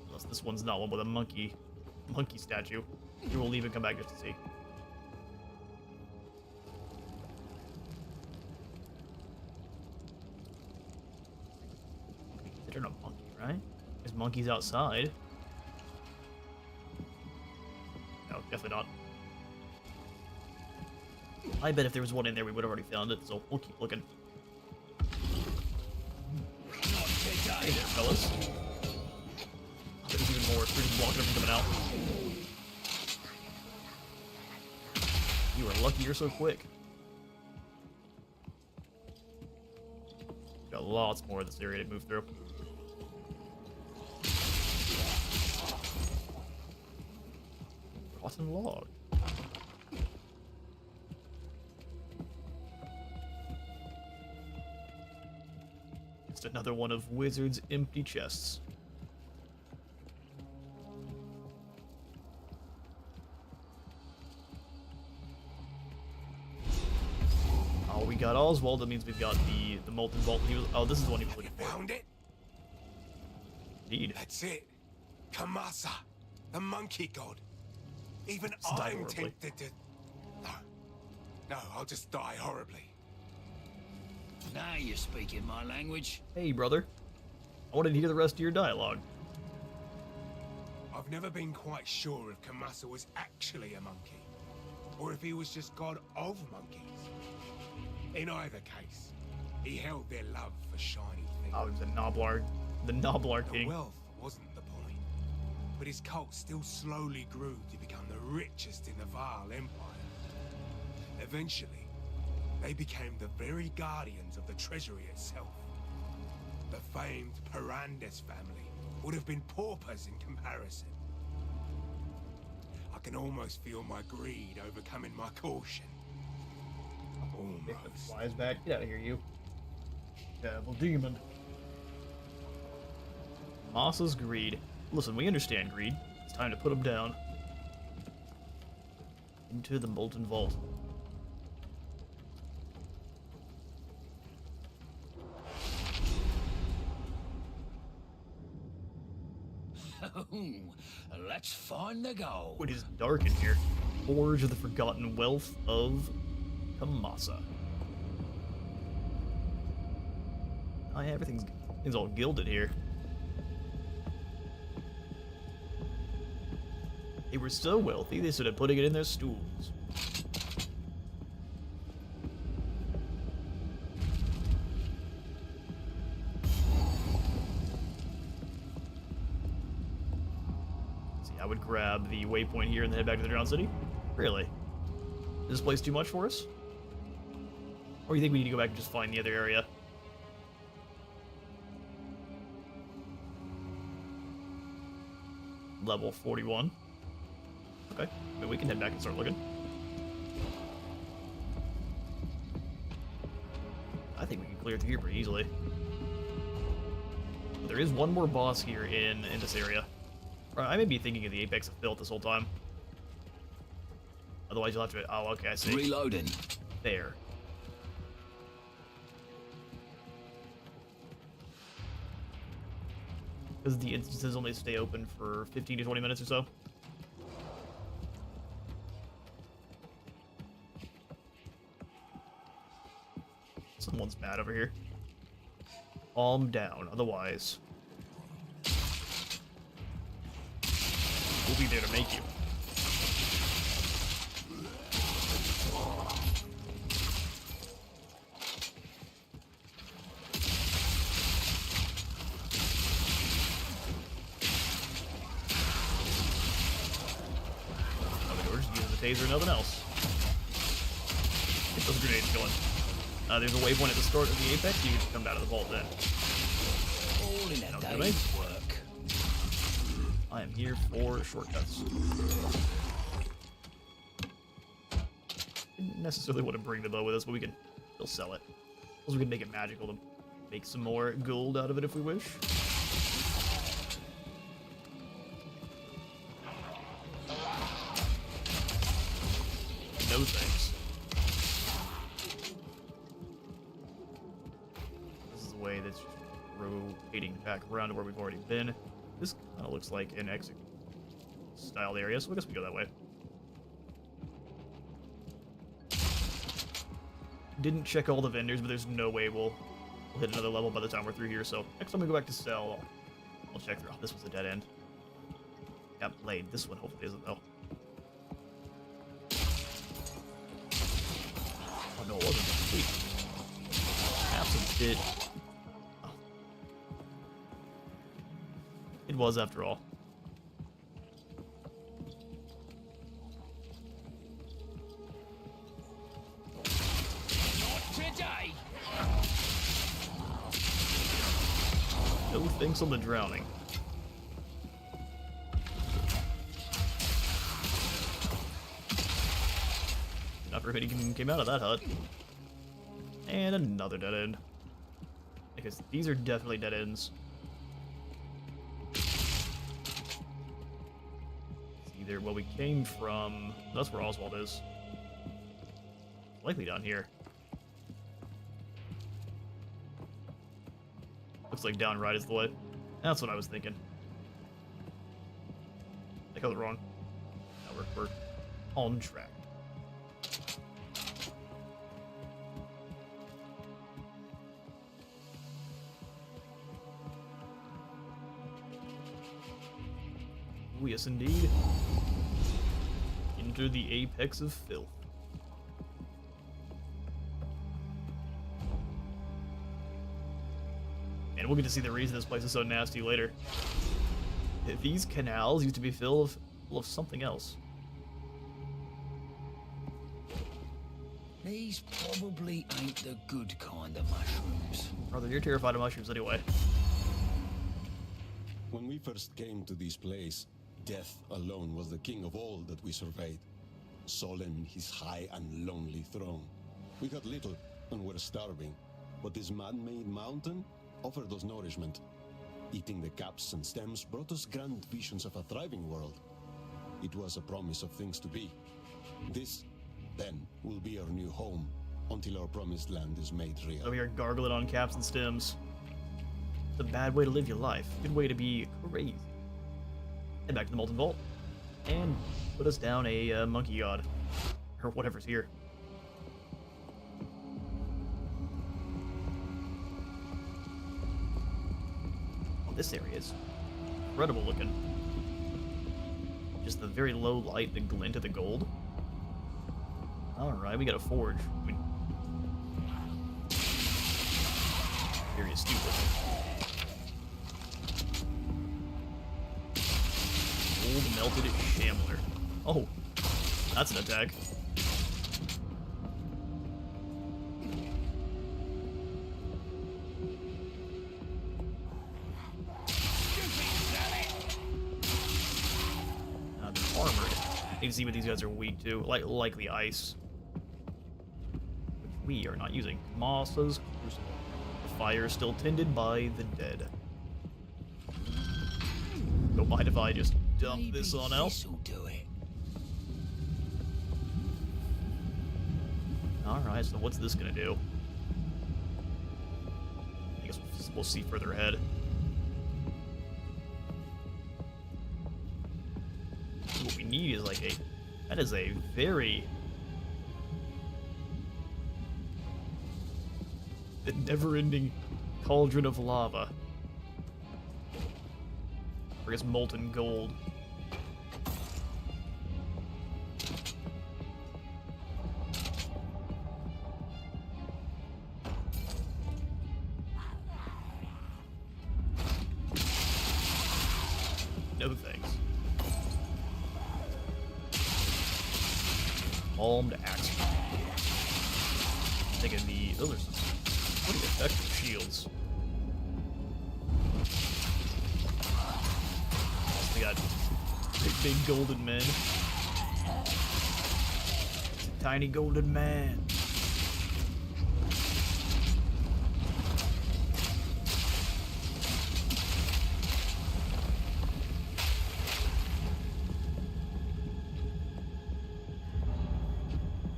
Unless this one's not one with a monkey statue. You will leave and come back just to see. Considered a monkey, right? There's monkeys outside. No, definitely not. I bet if there was one in there, we would have already found it, so we'll keep looking. Hey there, fellas. There's even more. We're just blocking them from coming out. You are lucky you're so quick. Got lots more of this area to move through. Rotten log. Just another one of Wizard's empty chests. Oh, we got Oswald. That means we've got the Molten Vault. He was, oh, this is the one he was looking for. Found it? Indeed. That's it. Kamasa, the monkey god. Even Let's die I'm horribly. tempted to... No, I'll just die horribly. Now you're speaking my language. Hey, brother. I wanted to hear the rest of your dialogue. I've never been quite sure if Kamasa was actually a monkey, or if he was just god of monkeys. In either case, he held their love for shiny things. Oh, he was a Noblar. The Noblar The king. wealth wasn't the point, but his cult still slowly grew to become the richest in the Vaal Empire. Eventually, they became the very guardians of the treasury itself. The famed Parandes family would have been paupers in comparison. I can almost feel my greed overcoming my caution. Almost. Flies back. Get out of here, you. Devil demon. Masa's greed. Listen, we understand greed. It's time to put him down. Into the Molten Vault. Let's find the gold. It is dark in here. Forge of the Forgotten Wealth of Kamasa. Oh yeah, everything's all gilded here. They were so wealthy, they started putting it in their stools. See, I would grab the waypoint here and then head back to the Drowned City. Really? Is this place too much for us? Or you think we need to go back and just find the other area? Level 41. Okay, I mean, we can head back and start looking. I think we can clear through here pretty easily. But there is one more boss here in this area. Or I may be thinking of the Apex of Filth this whole time. Otherwise you'll have to... Oh, okay, I see. Reloading. There. Because the instances only stay open for 15 to 20 minutes or so. Someone's mad over here. Calm down, otherwise we'll be there to make you. We're just using the taser and nothing else. Get those grenades going. There's a waypoint at the start of the Apex. You can come down to the vault then. All in a Sounds good to me. day's work. I am here for shortcuts. Didn't necessarily want to bring the bow with us, but we can still sell it. Also, we can make it magical to make some more gold out of it if we wish. No thanks. This is the way that's just rotating back around to where we've already been. This kind of looks like an exit style area, so I guess we go that way. Didn't check all the vendors, but there's no way we'll hit another level by the time we're through here, so next time we go back to sell, I'll check through. Oh, this was a dead end. Got blade. This one hopefully isn't, though. Oh, no, it wasn't. Sweet. Have some shit. Oh. was after all. Not today. No thanks on the drowning. Not very many came out of that hut. And another dead end. Because these are definitely dead ends. It's either where we came from. That's where Oswald is. Likely down here. Looks like down right is the way. That's what I was thinking. I got it wrong. Now we're on track. Oh, yes, indeed. Enter the apex of filth. And we'll get to see the reason this place is so nasty later. These canals used to be full of something else. These probably ain't the good kind of mushrooms. Brother, you're terrified of mushrooms anyway. When we first came to this place, death alone was the king of all that we surveyed. Solemn his high and lonely throne. We got little and were starving, but this man-made mountain offered us nourishment. Eating the caps and stems brought us grand visions of a thriving world. It was a promise of things to be. This, then, will be our new home until our promised land is made real. Over here gargling on caps and stems. It's a bad way to live your life. Good way to be crazy. Head back to the Molten Vault. And put us down a monkey god. Or whatever's here. Oh, this area is incredible looking. Just the very low light, the glint of the gold. Alright, we got a forge. I mean, very astute looking. Gold melted shambler. Oh, that's an attack. The armored. Need to see what these guys are weak to. Likely ice. Which we are not using. Moss's Crucible. The fire is still tended by the dead. Don't mind if I just dump Maybe this on out. this'll do it. Alright, so what's this gonna do? I guess we'll see further ahead. What we need is like that is a very... the never-ending cauldron of lava. Or I guess molten gold. No thanks. Palmed axe. Thinking those are some pretty effective shields. We got big golden men. It's a tiny golden man.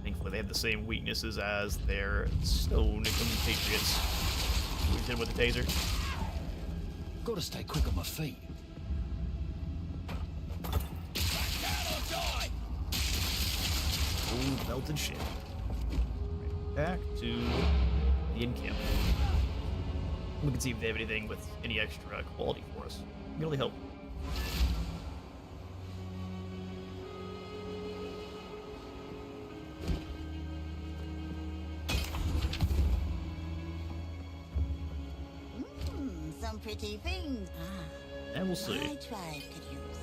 Thankfully, they have the same weaknesses as their stone compatriots. We hit him with the taser. Gotta stay quick on my feet. Old melted shit. Back to the encampment. We can see if they have anything with any extra quality for us. It can really help. Some pretty things. And we'll see. My tribe could use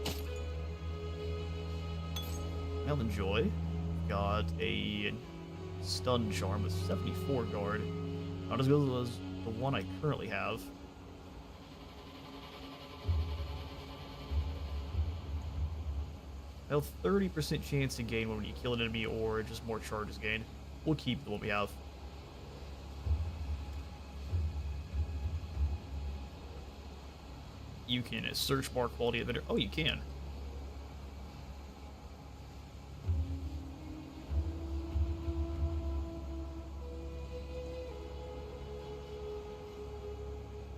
that. I'll enjoy. Got a stun charm with 74 guard. Not as good as the one I currently have. I have 30% chance to gain when you kill an enemy or just more charges gained. We'll keep the one we have. You can search bar quality of vendor. Oh, you can.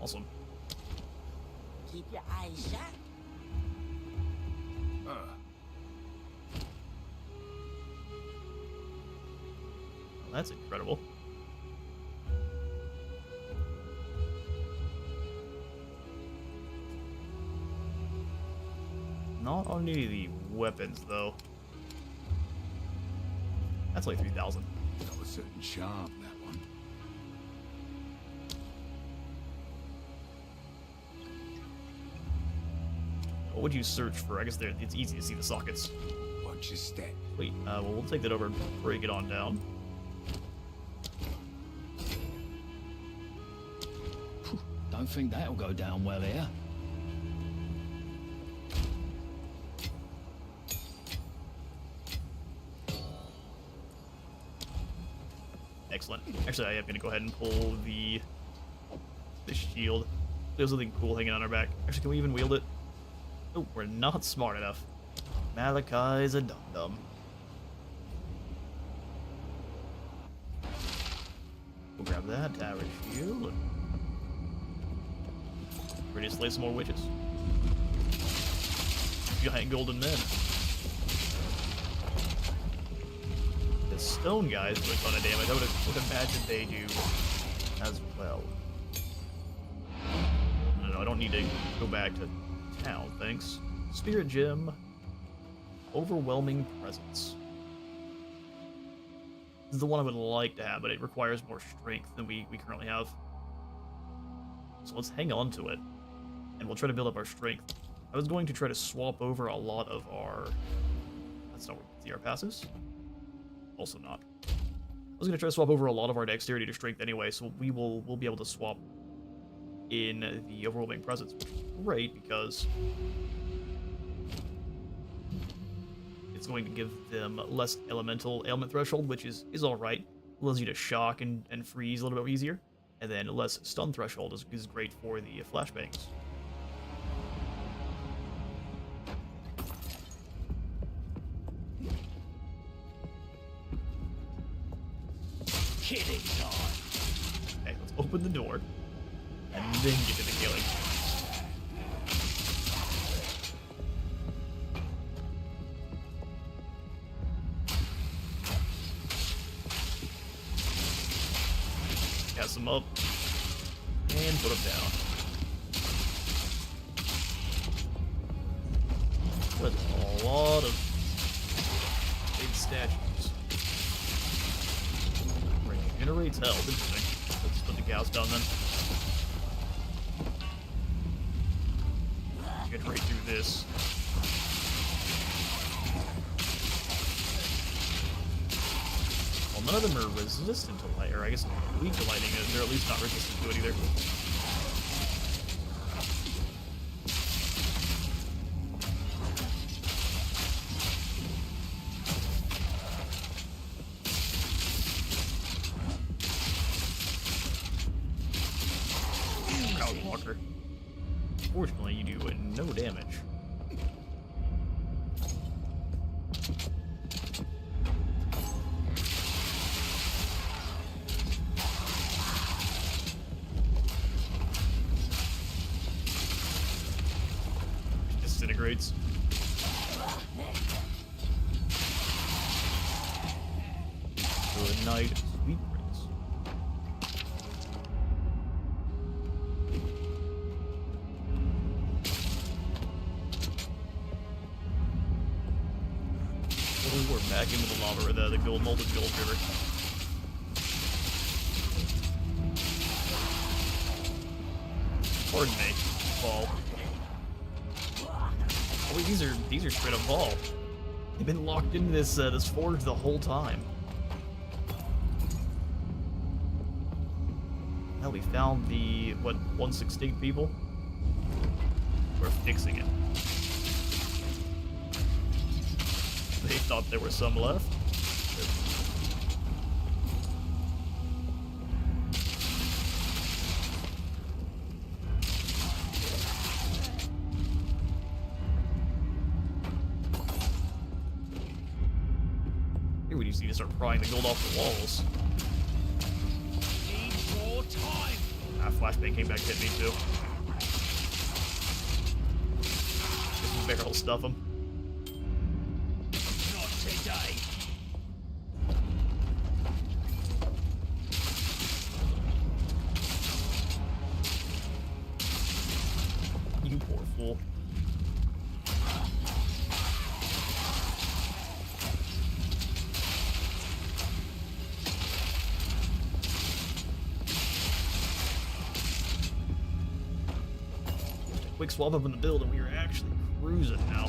Awesome. Keep your eyes shut. Well, that's incredible. Not on any of the weapons, though. That's like 3,000. Got a certain charm, that one. What would you search for? I guess it's easy to see the sockets. Watch your step. Wait, well, we'll take that over and break it on down. Don't think that'll go down well here. Excellent. Actually, I am going to go ahead and pull the shield. There's something cool hanging on our back. Actually, can we even wield it? Oh, we're not smart enough. Malachi's a dum-dum. We'll grab that tower shield. Ready to slay some more witches. Giant golden men. The stone guys do a ton of damage. I would imagine they do as well. No, I don't need to go back to town, thanks. Spirit Gem. Overwhelming Presence. This is the one I would like to have, but it requires more strength than we currently have. So let's hang on to it, and we'll try to build up our strength. I was going to try to swap over a lot of our... That's not what our passes. Also not. I was going to try to swap over a lot of our dexterity to strength anyway, so we'll be able to swap in the Overwhelming Presence, which is great because it's going to give them less elemental ailment threshold, which is alright. Allows you to shock and freeze a little bit easier. And then less stun threshold is great for the flashbangs. Kidding time. Okay, let's open the door and then get to the killing. Cast them up and put them down. With a lot of big statues. Regenerates health. Interesting. Let's put the cows down then. Get right through this. Well, none of them are resistant to light, or I guess weak to lightning. They're at least not resistant to it either. Walker. Fortunately, you do no damage. Disintegrates. Good night, sweet prince. We're back into the lava, or the gold molten gold river. Pardon me. Oh, wait, these are straight up Vol. They've been locked into this this forge the whole time. Hell, we found the what once extinct people. We're fixing it. They thought there were some left. Here we just need to start prying the gold off the walls. Need more time. Ah, flashbang came back to hit me too. Just barrel stuff him. Not today. You poor fool. Quick swap up in the build and we are actually cruising now.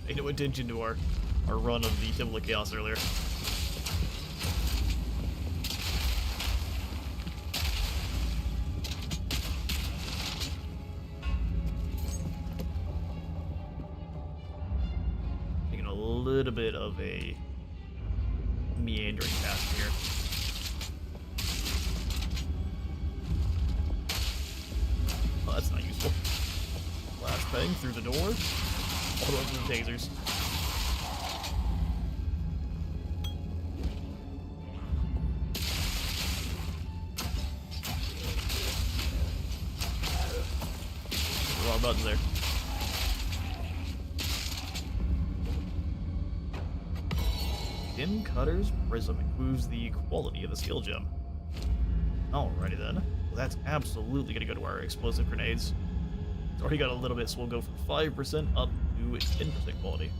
Pay no attention to our run of the Temple of Chaos earlier. Taking a little bit of a meandering path here. Oh, that's not useful. Last bang through the door. All the way through the tasers. Wrong buttons there. Dim Cutter's Prism improves the quality of the skill gem. Alrighty then. Well, that's absolutely going to go to our explosive grenades. It's already got a little bit, so we'll go from 5% up to 10% quality.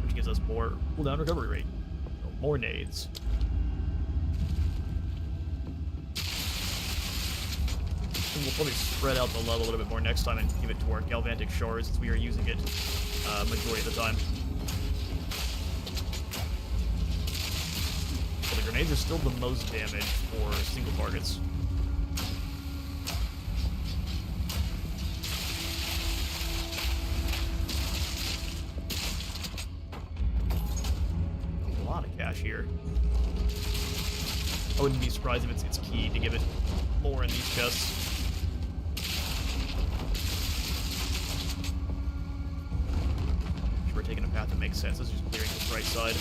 Which gives us more cooldown recovery rate. So more nades. And we'll probably spread out the level a little bit more next time and give it to our Galvantic Shards, since we are using it majority of the time. But the grenades are still the most damage for single targets. A lot of cash here. I wouldn't be surprised if it's key to give it more in these chests. We're taking a path that makes sense. Let's just clearing this right side.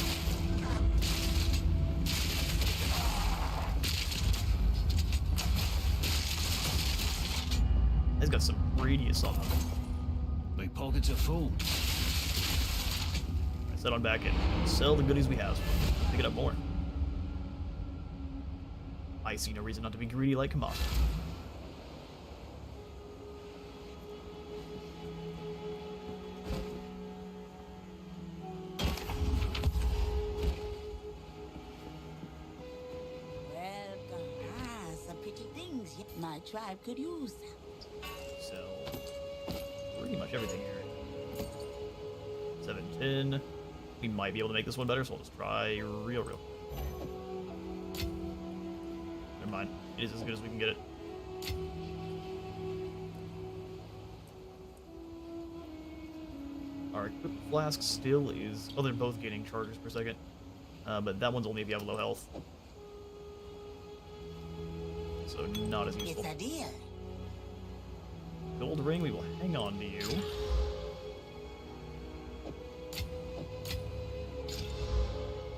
It's got some radius on them. My pockets are full. I set on back and sell the goodies we have. Pick it up more. I see no reason not to be greedy like Kamasa. Some pretty things. My tribe could use them. Sell pretty much everything here. 710. We might be able to make this one better, so we'll just try real. Never mind. It is as good as we can get it. Our equipped flask still is... Oh, they're both gaining charges per second. But that one's only if you have low health. So not as useful. It's a deal. Gold ring, we will hang on to you.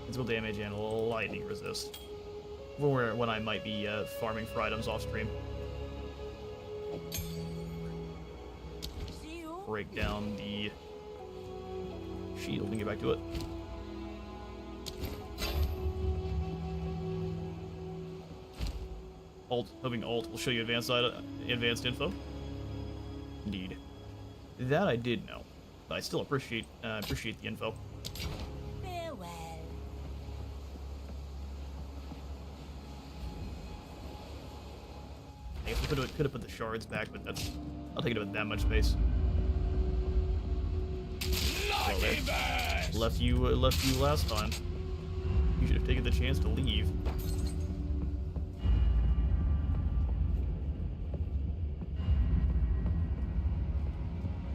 Physical damage and lightning resist. When I might be farming for items off stream. See you. Break down the shield and get back to it. Alt, hoping Alt will show you advanced info. Indeed. That I did know, but I still appreciate the info. Farewell. guess we could have put the shards back, but that's not taking up that much space. Well, left you last time. You should have taken the chance to leave.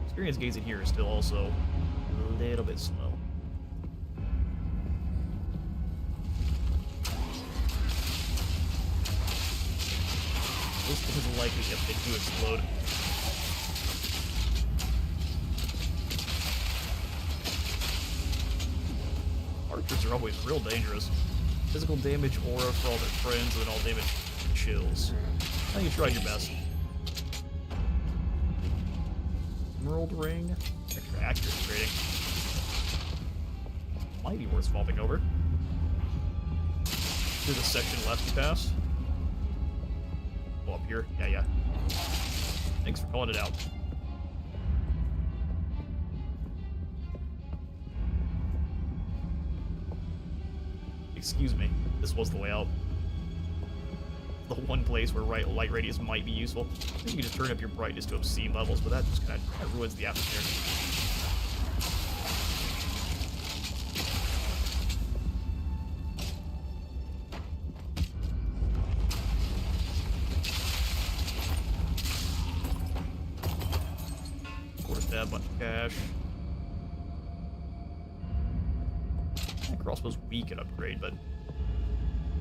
Experience gazing here is still also a little bit slow. This is likely if they do explode. Archers are always real dangerous. Physical damage, aura for all their friends, and then all damage chills. I think you tried your best. Emerald ring, extra accuracy rating. Might be worth swapping over. There's a section left to pass. Oh, up here? Yeah. Thanks for calling it out. Excuse me, this was the way out. The one place where light radius might be useful. I think you can just turn up your brightness to obscene levels, but that just kind of ruins the atmosphere. Of course, that bunch of cash. That crossbow's weak and upgrade, but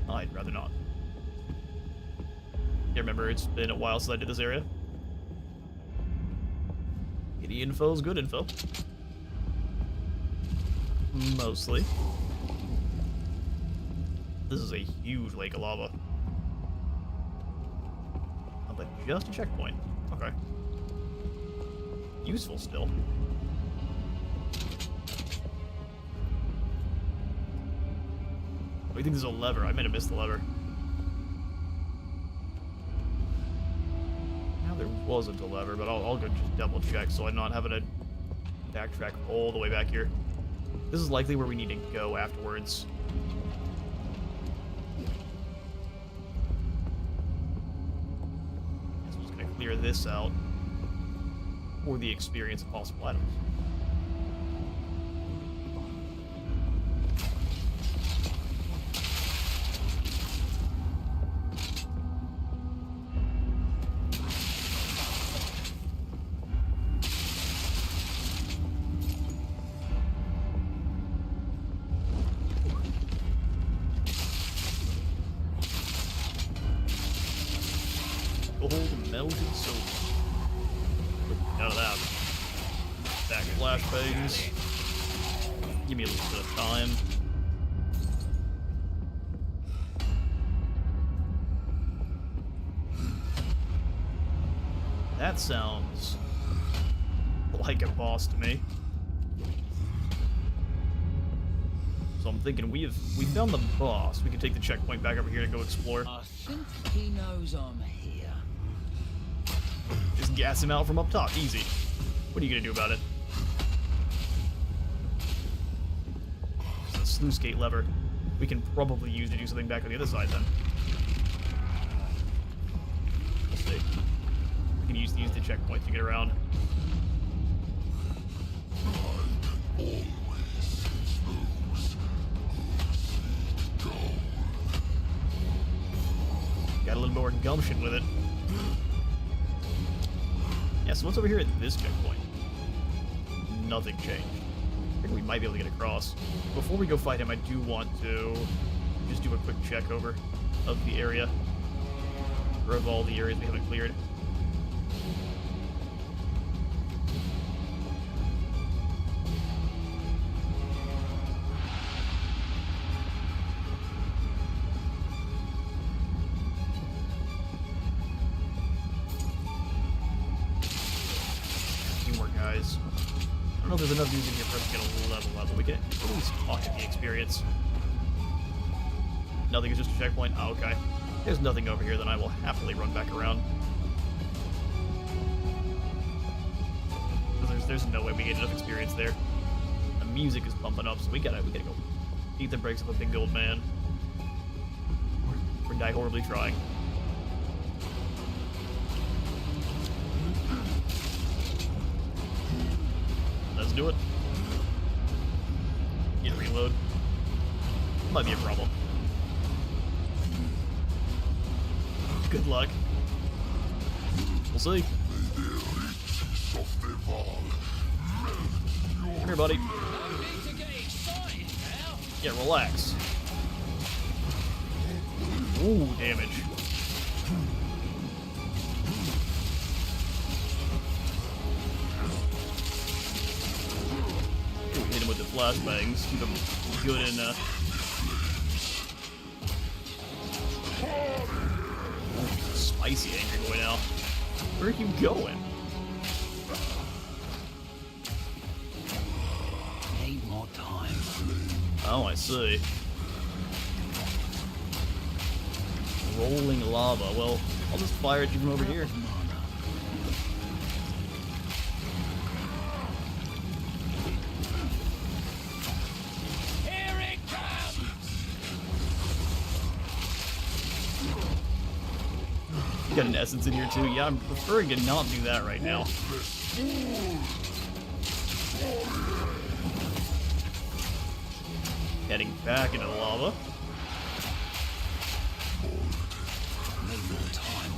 I'd rather not. Yeah, remember, it's been a while since I did this area. Any info is good info. Mostly. This is a huge lake of lava. Oh, but just a checkpoint. Okay. Useful still. Oh, you think there's a lever? I might have missed the lever. There wasn't a lever, but I'll go just double check so I'm not having to backtrack all the way back here. This is likely where we need to go afterwards. So I'm just gonna clear this out for the experience of possible items. Gold melted silver. None of that. Back flashbangs. Give me a little bit of time. That sounds like a boss to me. So I'm thinking we found the boss. We can take the checkpoint back over here to go explore. I think he knows I'm here. Just gas him out from up top, easy. What are you gonna do about it? There's a sluice gate lever we can probably use to do something back on the other side then. We'll see. We can use the checkpoint to get around. Got a little more gumption with it. Yeah, so what's over here at this checkpoint? Nothing changed. I think we might be able to get across. Before we go fight him, I do want to just do a quick check over of the area. Or of all the areas we haven't cleared. Guys. I don't know if there's enough music here for us to get a level up, but we can at least talk at the experience. Nothing is just a checkpoint? Oh, okay. There's nothing over here, then I will happily run back around. There's no way we get enough experience there. The music is pumping up, so we gotta go beat the brakes of a big old man. Or die horribly trying. Let's do it. Get reload. Might be a problem. Good luck. We'll see. Come here, buddy. Yeah, relax. Ooh, damage. Ooh, hit him with the flashbangs. Keep him good and spicy angry boy now. Where are you going? Need more time. Oh, I see. Rolling lava. Well, I'll just fire at you from over here. Here it comes! You got an essence in here too. Yeah, I'm preferring to not do that right now. Heading back into the lava. Need more time.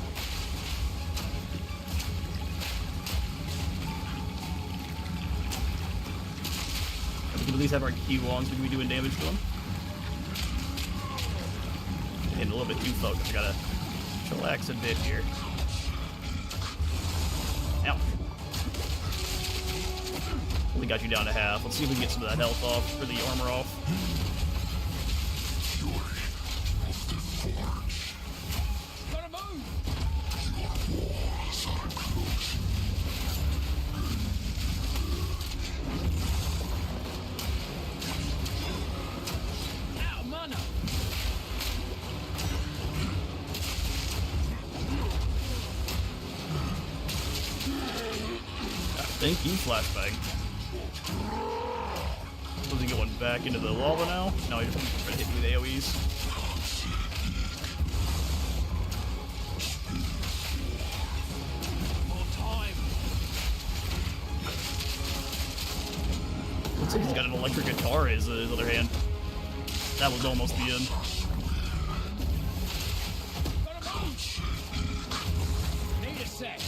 We can at least have our Q1s. We can be doing damage to them. Getting a little bit too focused. I gotta chillax a bit here. Ow. We got you down to half. Let's see if we can get some of that health off, or the armor off. Gotta move! Out of mana! Thank you, flashbang. Was he going back into the lava now? No, he's trying to hit me with AoEs. More time! Looks like he's got an electric guitar in his other hand. That was almost the end. Gotta move! Need a sec.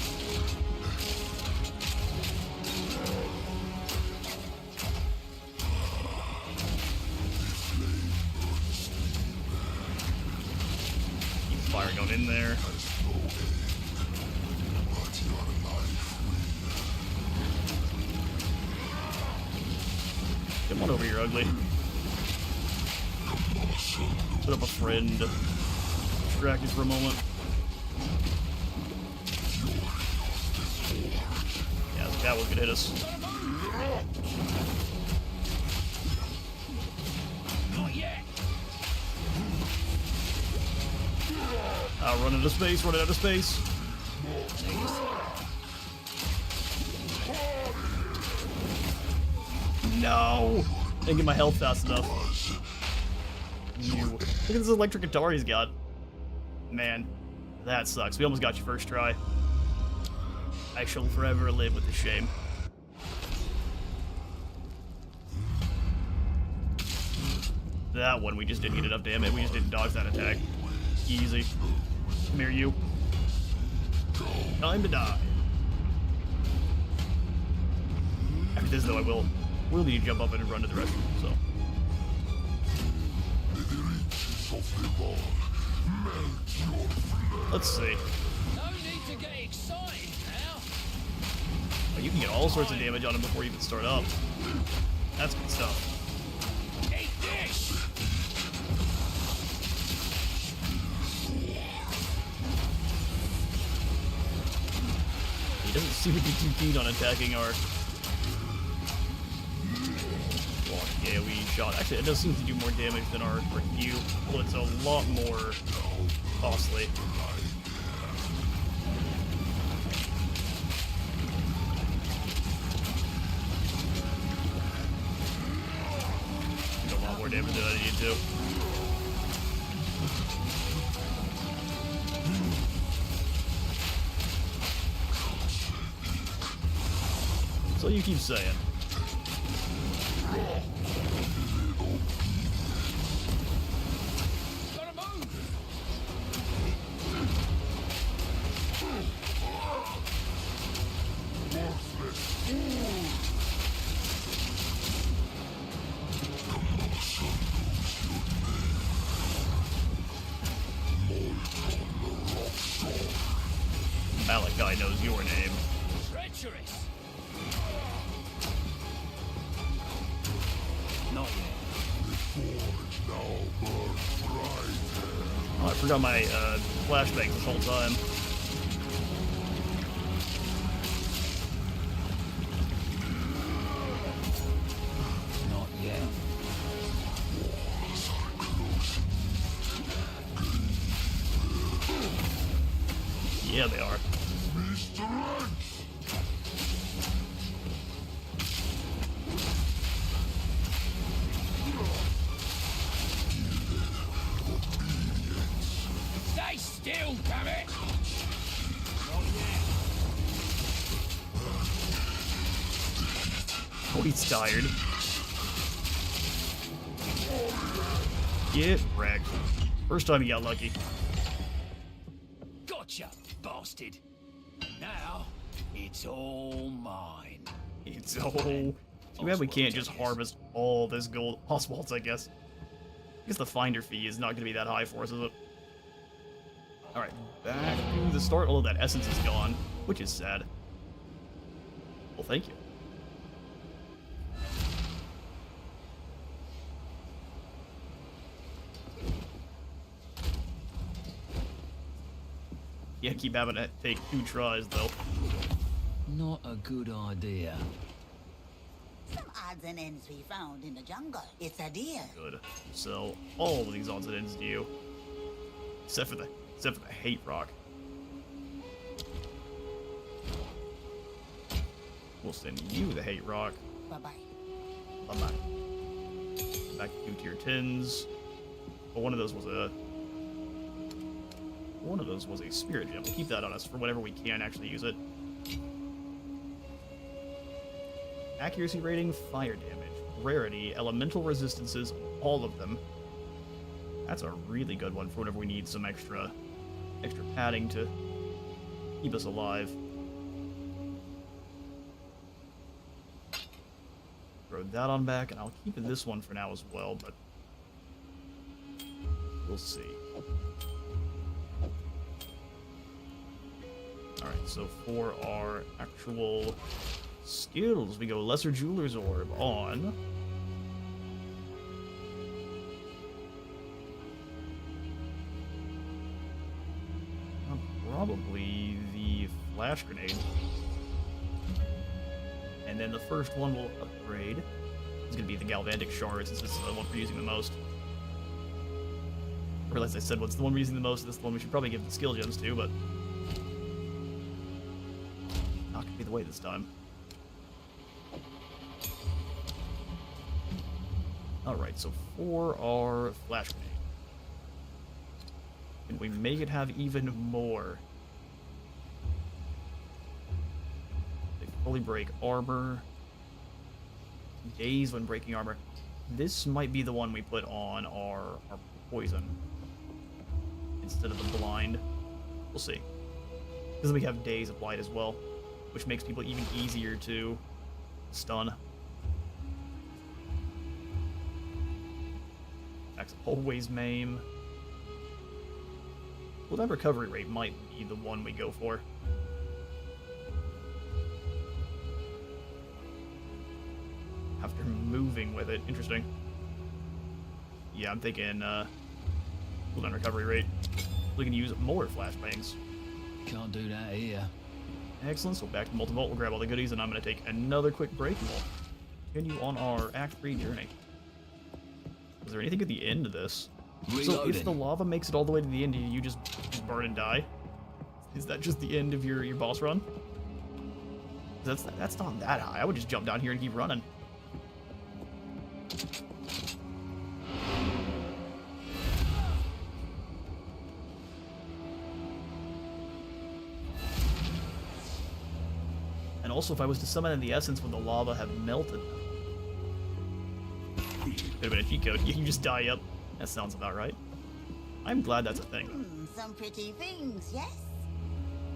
Keep fire going in there. Come on over here, ugly. Put up a friend. Distracted for a moment. Yeah, that was gonna hit us. Not yet! Run out of space, running out of space. No! Didn't get my health fast enough. Look at this electric guitar he's got. Man, that sucks. We almost got you first try. I shall forever live with the shame. That one, we just didn't get enough damage. We just didn't dodge that attack. Easy. Come here, you. Time to die. After this, though, I will need to jump up and run to the rescue, so. Let's see. No need to get excited now. Oh, you can get all sorts of damage on him before you even start up. That's good stuff. Eat this! He doesn't seem to be too keen on attacking our AoE shot. Actually, it does seem to do more damage than our Q, but it's a lot more costly. A lot more damage than I need to. So you keep saying. Malachi knows your name. Treacherous! Not yet. Oh, I forgot my flashbangs this whole time. Not yet. Yeah, they are. Stay still, damn it! Oh, he's tired. Get wrecked. First time he got lucky. Gotcha, bastard. Now, it's all mine. It's too bad we can't just harvest all this gold. Oswald's, I guess. I guess the finder fee is not going to be that high for us, is it? Alright, back to the start, although that essence is gone, which is sad. Well, thank you. Yeah, keep having to take 2 tries, though. Not a good idea. Some odds and ends we found in the jungle. It's a deal. Good. So, all of these odds and ends to you. Except for the hate rock. We'll send you the hate rock. Bye-bye. Bye-bye. Back to 2 tier 10s. But one of those was a spirit gem. We'll keep that on us for whenever we can actually use it. Accuracy rating, fire damage, rarity, elemental resistances, all of them. That's a really good one for whenever we need some extra padding to keep us alive. Throw that on back, and I'll keep this one for now as well, but we'll see. Alright, so for our actual skills, we go Lesser Jeweler's Orb on probably the Flash Grenade. And then the first one we'll upgrade is going to be the Galvanic Shard, since this is the one we're using the most. I realized I said what's the one we're using the most, this is the one we should probably give the skill gems to, but not going to be the way this time. Alright, so for our Flash Grenade, and we make it have even more. They fully break armor. Daze when breaking armor. This might be the one we put on our poison instead of the blind. We'll see. Because we have Daze applied as well, which makes people even easier to stun. Max always maim. Well, that recovery rate might be the one we go for. After moving with it. Interesting. Yeah, I'm thinking cooldown recovery rate. We can use more flashbangs. Can't do that here. Excellent, so back to Multivault, we'll grab all the goodies, and I'm going to take another quick break, and we'll continue on our Act 3 journey. Is there anything at the end of this? So if the lava makes it all the way to the end, do you just burn and die? Is that just the end of your boss run? That's not that high. I would just jump down here and keep running. And also, if I was to summon in the essence, would the lava have melted? Could have been a cheat code. You can just die up. That sounds about right. I'm glad that's a thing. Some pretty things, yes?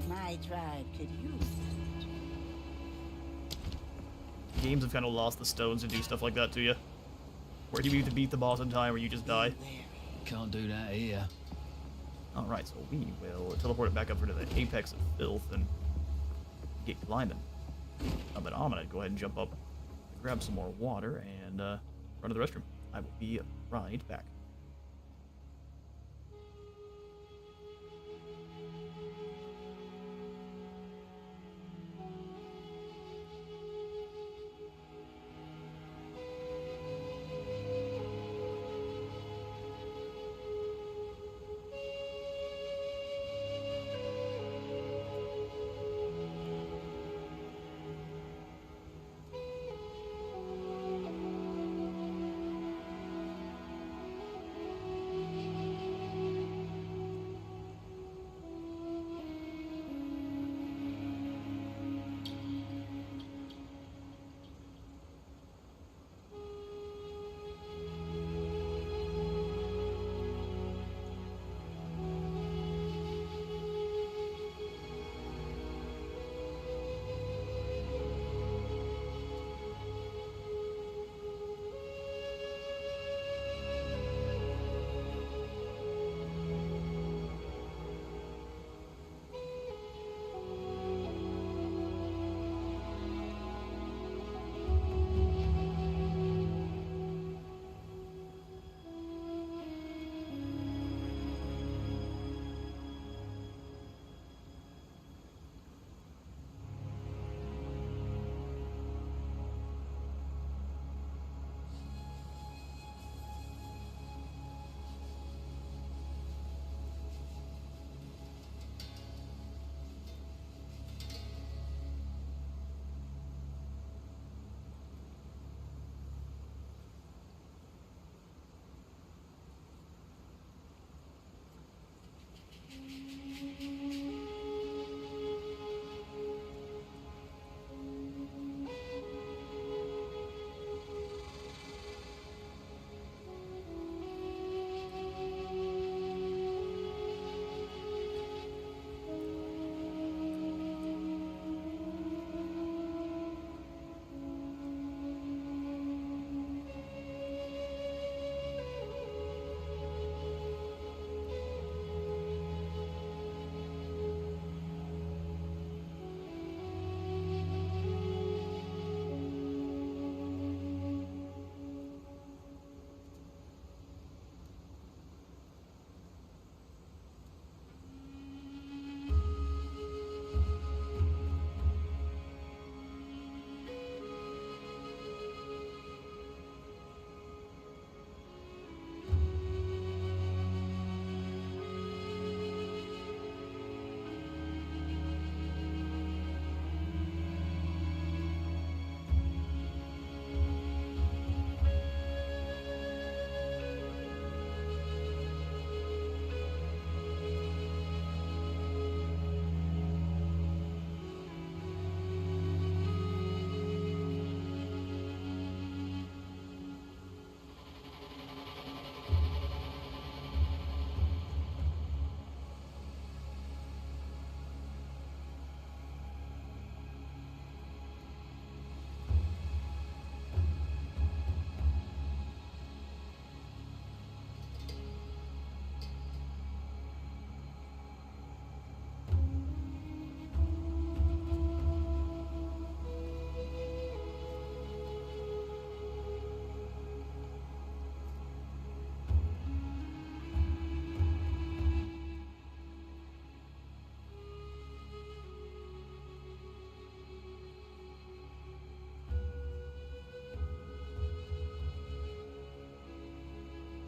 My tribe could use it. Games have kind of lost the stones to do stuff like that to you. Where do you have to beat the boss in time, or you just die? Can't do that here. All Alright, so we will teleport it back up to the apex of filth and get climbing. But I'm gonna go ahead and jump up, grab some more water, and run to the restroom. I will be right back.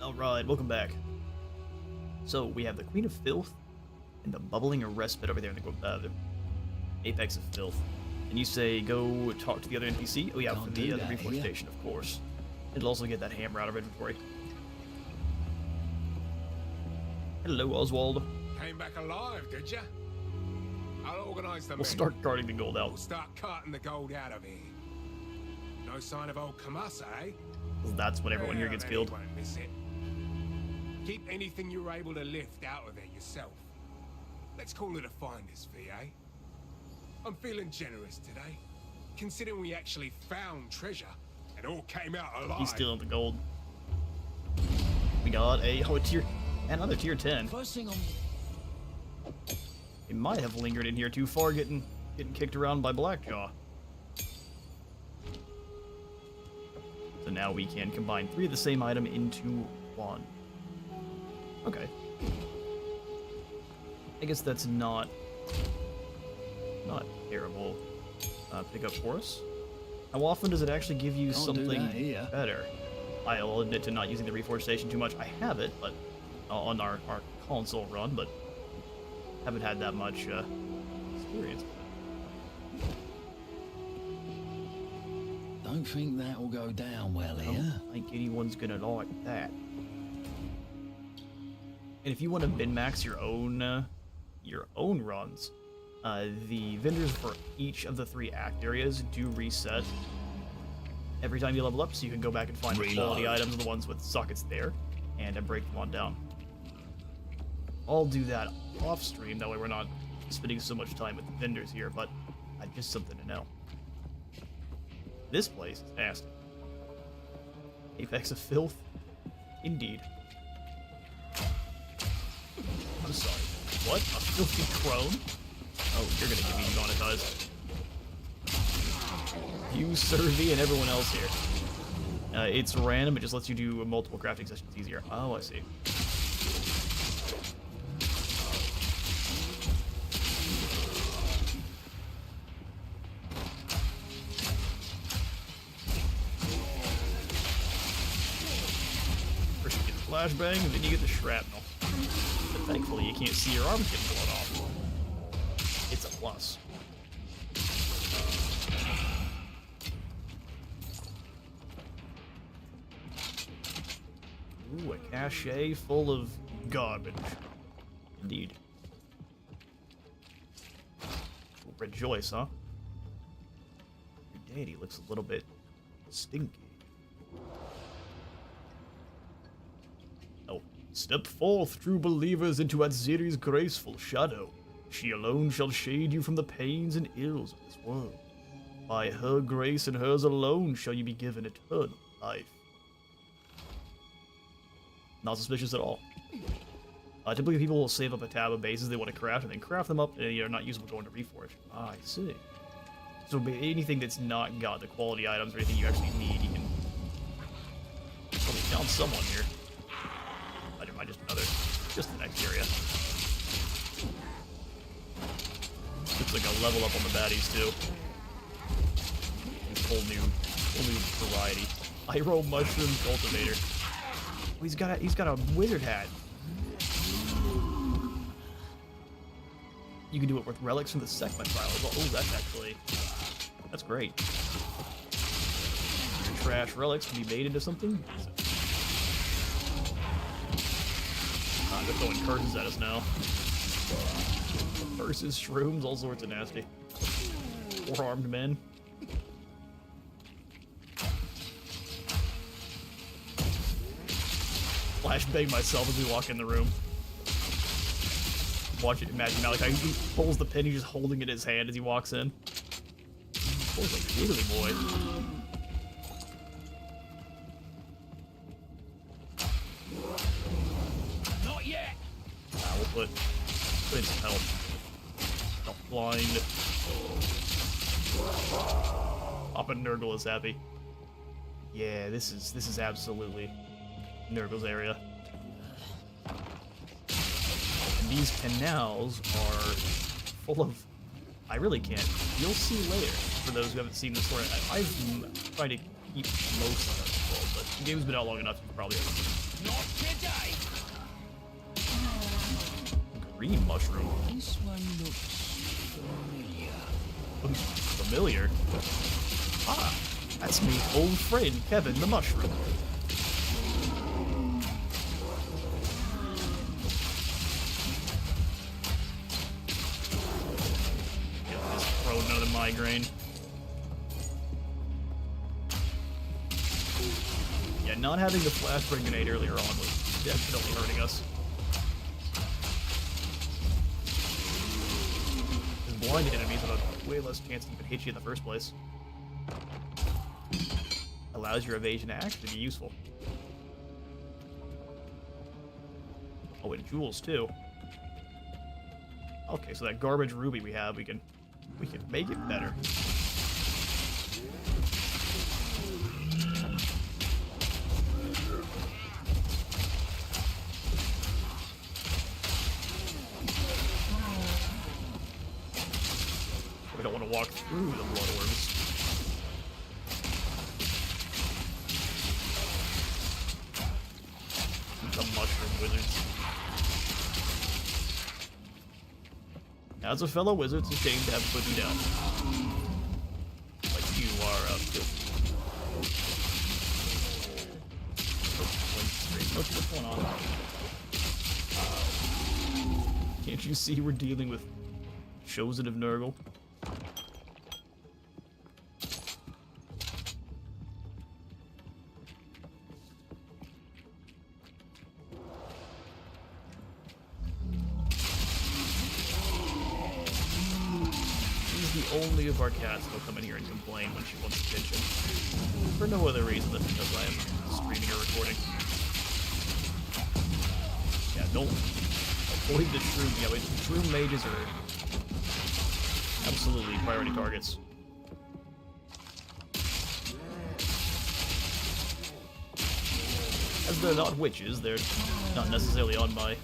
Alright, welcome back. So, we have the Queen of Filth and the Bubbling Respite over there in the Apex of Filth. And you say, go talk to the other NPC? Oh yeah, for the reforestation, of course. It'll also get that hammer out of inventory. Hello, Oswald. Came back alive, did ya? I'll organize the We'll start carting the gold out. We'll start carting the gold out of here. No sign of old Kamasa, eh? That's when everyone here gets Well, killed. he won't miss it. Keep anything you're able to lift out of there yourself. Let's call it a finder's fee, eh? I'm feeling generous today, considering we actually found treasure and all came out alive. He's stealing the gold. We got a tier, another tier 10. First thing It might have lingered in here too far, getting kicked around by Blackjaw. So now we can combine 3 of the same item into 1. Okay. I guess that's not terrible pickup for us. How often does it actually give you something better? I'll admit to not using the Reforge Station too much. I have it, but on our console run, but haven't had that much experience. Don't think that'll go down well I here. don't think anyone's gonna like that. And if you want to min-max your own runs, the vendors for each of the 3 act areas do reset every time you level up, so you can go back and find the quality items, the ones with sockets there, and break them on down. I'll do that off stream, that way we're not spending so much time with the vendors here, but just something to know. This place is nasty. Apex of filth? Indeed. I'm sorry. What? A filthy crone? Oh, you're gonna get me demonetized. You, Servi, and everyone else here. It's random, it just lets you do multiple crafting sessions easier. Oh, I see. First you get the flashbang, and then you get the shrapnel. But thankfully, you can't see your arms getting blown off. It's a plus. Ooh, a cache full of garbage. Indeed. Rejoice, huh? Your deity looks a little bit stinky. Oh. Step forth, true believers, into Aziri's graceful shadow. She alone shall shade you from the pains and ills of this world. By her grace and hers alone shall you be given eternal life. Not suspicious at all. Typically people will save up a tab of bases they want to craft and then craft them up and they're not usable going to Reforge. I see. So anything that's not got the quality items or anything you actually need, you can... Oh, we found someone here. I don't mind, just the next area. Looks like a level up on the baddies too. Whole new variety. Pyro Mushroom Cultivator. Oh, he's got a wizard hat. You can do it with relics from the Sekma trial as well. Oh, that's great. Your trash relics can be made into something. They're throwing curses at us now. Curses, shrooms, all sorts of nasty. 4 armed men. Flashbang myself as we walk in the room. Watch it, imagine Malachi, he pulls the pin, he's just holding it in his hand as he walks in. Holy giggly boy. Not yet. We'll put in some help. Not blind. Papa Nurgle is happy. Yeah, this is absolutely Nurgle's area. And these canals are full of... I really can't. You'll see later, for those who haven't seen the story. I've tried to keep most of it full, but the game's been out long enough, you probably have. Not today. Green mushroom. This one looks Familiar? familiar. Ah, that's me, old friend Kevin the Mushroom. Another migraine. Yeah, not having the flashbang grenade earlier on was definitely hurting us. Because blinded enemies have a way less chance to even hit you in the first place. Allows your evasion to actually be useful. Oh, and jewels too. Okay, so that garbage ruby we have, we can make it better. We don't want to walk through the bloodworms. The mushroom wizards. As a fellow wizard, it's a shame to have to put you down. Like you are filthy. What's going on? Can't you see we're dealing with Chosen of Nurgle? Only of our cats will come in here and complain when she wants attention. For no other reason than because I am streaming or recording. Yeah, don't avoid the shroom. Yeah, wait, shroom mages are absolutely priority targets. As they're not witches, they're not necessarily on my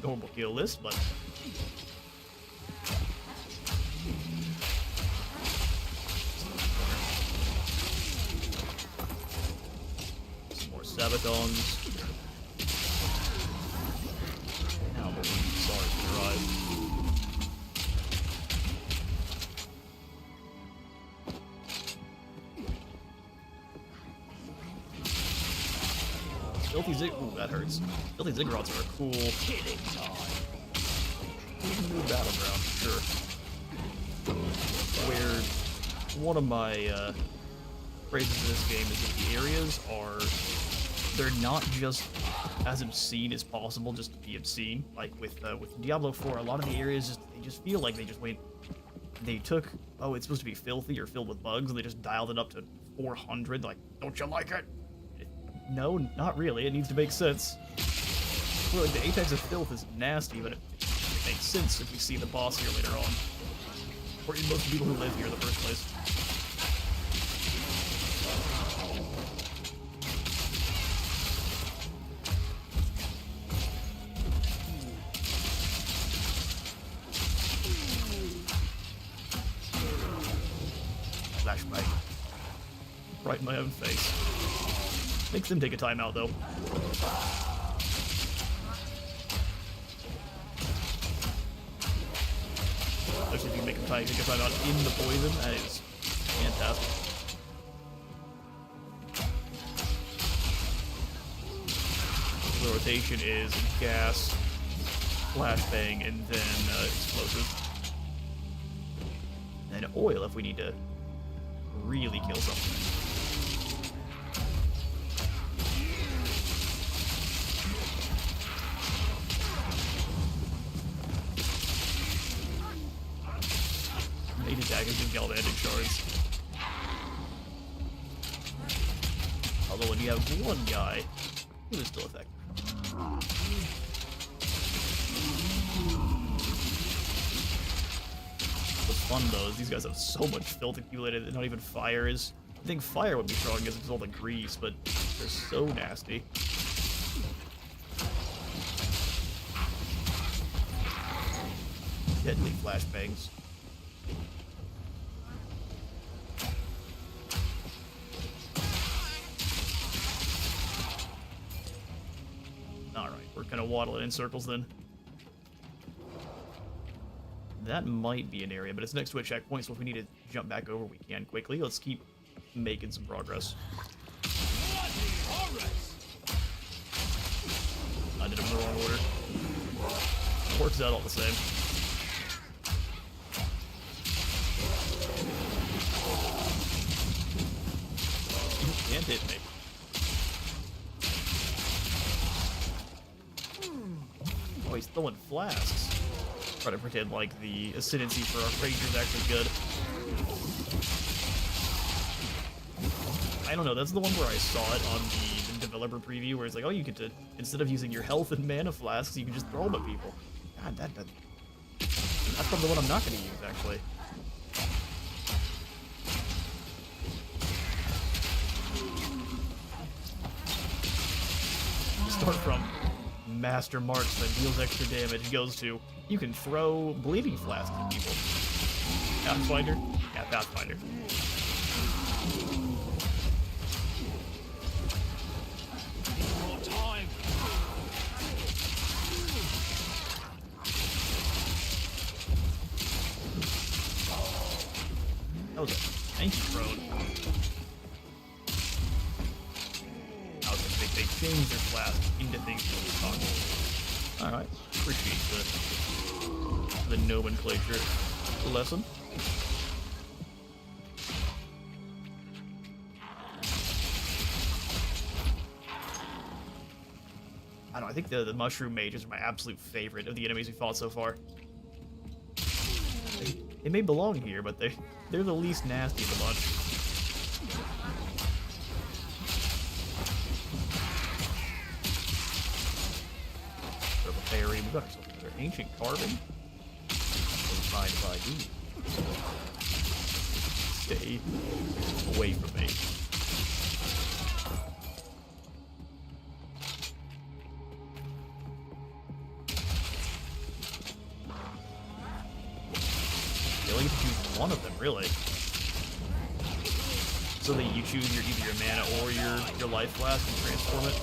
normal kill list, but Sabadons. Now the stars arrive. Filthy Zig. Ooh, that hurts. Filthy Ziggurats are a cool killing time. New battleground, sure. Where one of my phrases in this game is that the areas are. They're not just as obscene as possible, just to be obscene. Like with Diablo 4, a lot of the areas they just feel like they took, oh, it's supposed to be filthy or filled with bugs, and they just dialed it up to 400. Like, don't you like it? No, not really. It needs to make sense. Well, like, the apex of filth is nasty, but it makes sense if we see the boss here later on, or most people who live here in the first place. Right in my own face. Makes them take a timeout though. Especially if you make them take a timeout in the poison, that is fantastic. The rotation is gas, flashbang, and then explosive. And oil if we need to really kill something. Made attack and galvanic shards. Although when you have one guy, it is still effective. What's fun though is these guys have so much filth accumulated that not even fire is. I think fire would be strong because it's all the grease, but they're so nasty. Deadly flashbangs. Alright, we're gonna waddle it in circles then. That might be an area, but it's next to a checkpoint, so if we need to jump back over, we can quickly. Let's keep making some progress. I did them in the wrong order. Works out all the same. You can't hit me. Oh, he's throwing flasks. Try to pretend like the ascendancy for our ranger is actually good. I don't know, that's the one where I saw it on the developer preview, where it's like, oh, you get to, instead of using your health and mana flasks, you can just throw them at people. God, that That's probably the one I'm not going to use, actually. You start from Master Marksman, deals extra damage, goes to, you can throw Bleeding Flask at people. Pathfinder? Yeah, Pathfinder. More time. That was a tanky drone. Okay, they changed their flask into things that we talk. Alright, appreciate the nomenclature lesson. I don't know, I think the mushroom mages are my absolute favorite of the enemies we fought so far. They may belong here, but they're the least nasty of the bunch. Sort of a fairy. We got ourselves another ancient carving. Don't mind if I do. Stay away from me. You only get to choose one of them, really. So that you choose either your mana or your life flask and transform it.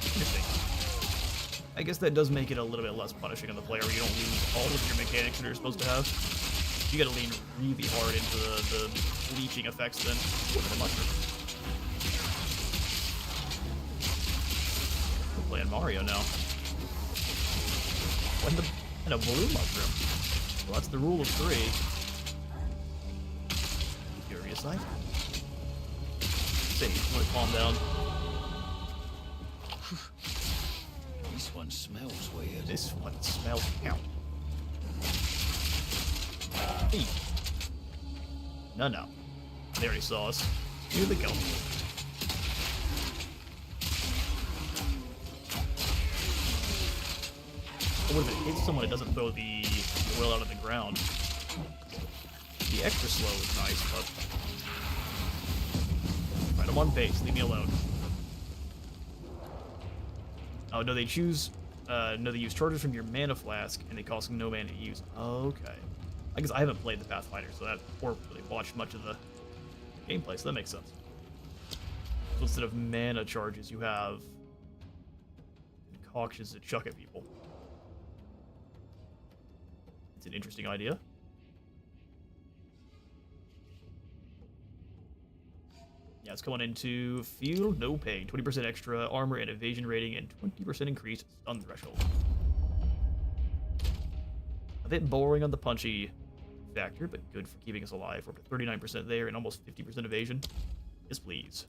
Interesting. I guess that does make it a little bit less punishing on the player, where you don't lose all of your mechanics that you're supposed to have. You gotta lean really hard into the leeching effects then with the mushroom. We're playing Mario now. And a blue mushroom. Well, that's the rule of 3. Curious knife. Say, you want to calm down? This one smells weird. This one smells out. Hey. No. They already saw us. Here they go. Or if it hits someone, it doesn't throw the oil out of the ground. The extra slow is nice, but... Right, I'm on base. Leave me alone. Oh, no, they choose... no, they use charges from your mana flask, and they cost no mana to use. Okay. I guess I haven't played the Pathfinder, or really watched much of the gameplay, so that makes sense. So instead of mana charges, you have... concoctions to chuck at people. It's an interesting idea. Yeah, it's going into field, no pay. 20% extra armor and evasion rating, and 20% increased stun threshold. A bit boring on the punchy factor, but good for keeping us alive. We're at 39% there and almost 50% evasion. Yes, please.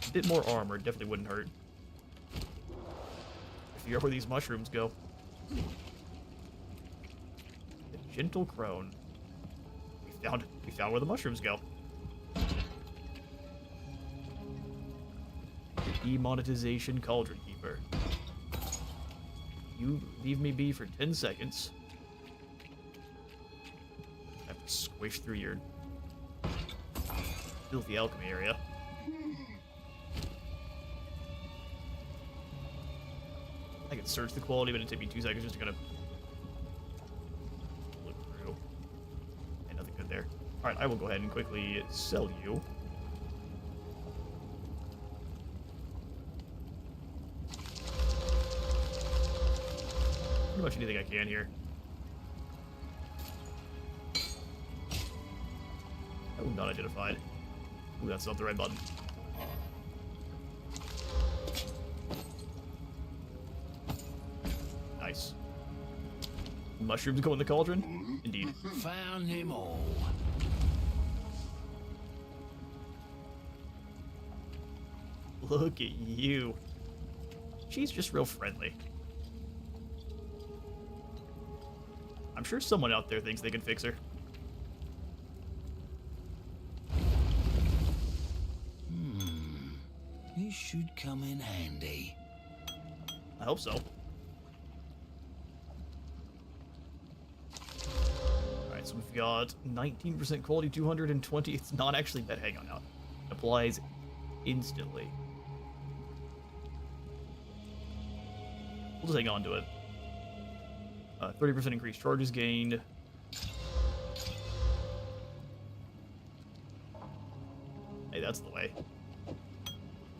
A bit more armor definitely wouldn't hurt. Figure out where these mushrooms go. The gentle crone. We found where the mushrooms go. Demonetization Cauldron Keeper. You leave me be for 10 seconds. I have to squish through your filthy alchemy area. I can search the quality, but it'd take me 2 seconds just to kind of look through. And nothing good there. Alright, I will go ahead and quickly sell you. Pretty much anything I can here. Oh, not identified. Ooh, that's not the right button. Nice. Mushrooms go in the cauldron? Indeed. Found him all. Look at you. She's just real friendly. I'm sure someone out there thinks they can fix her. This should come in handy. I hope so. Alright, so we've got 19% quality, 220. It's not actually bad. Hang on now. It applies instantly. We'll just hang on to it. 30% increased charges gained. Hey, that's the way.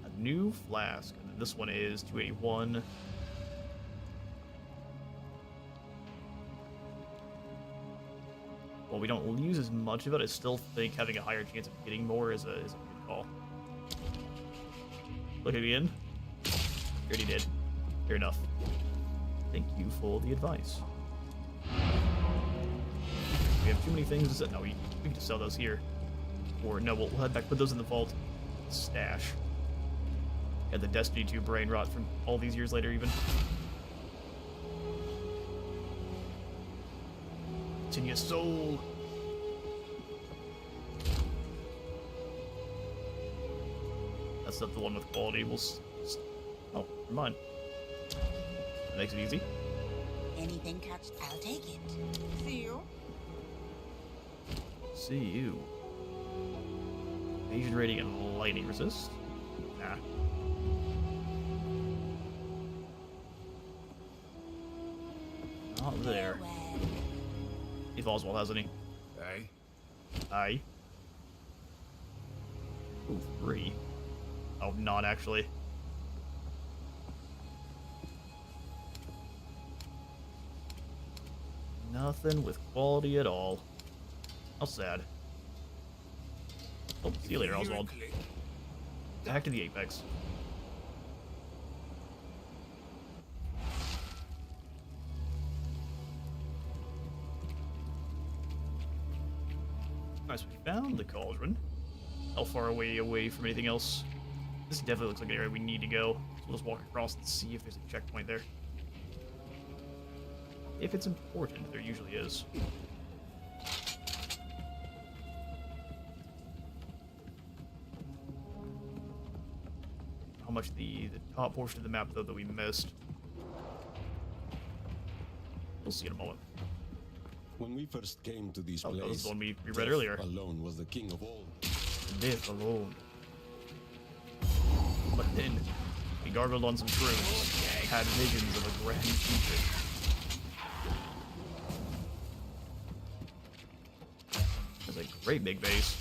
A new flask. And then this one is 281. Well, we don't use as much of it. I still think having a higher chance of getting more is a good call. Look at the end. Already did. Fair enough. Thank you for the advice. We have too many things to sell. No, we can just sell those here. Or no, we'll head back, put those in the vault. Stash. Got the Destiny 2 brain rot from all these years later, even. It's in your soul. That's not the one with quality. Oh, never mind. That makes it easy. Anything catched, I'll take it. See you. See you. Evasion rating and lightning resist. Nah. Not there. Farewell. If Oswald has any. Hey? Aye. Ooh, 3. Oh, not actually. Nothing with quality at all. How sad. Oh, see you later, Oswald. Back to the Apex. Nice, we found the cauldron. How far away from anything else? This definitely looks like an area we need to go. So we'll just walk across and see if there's a checkpoint there. If it's important, there usually is. How much the top portion of the map, though, that we missed. We'll see in a moment. When we first came to this Oh, place, that was the one we read death earlier. alone was the king of all. Death alone. But then, we gargled on some shrooms, had visions of a grand future. There's a great big base.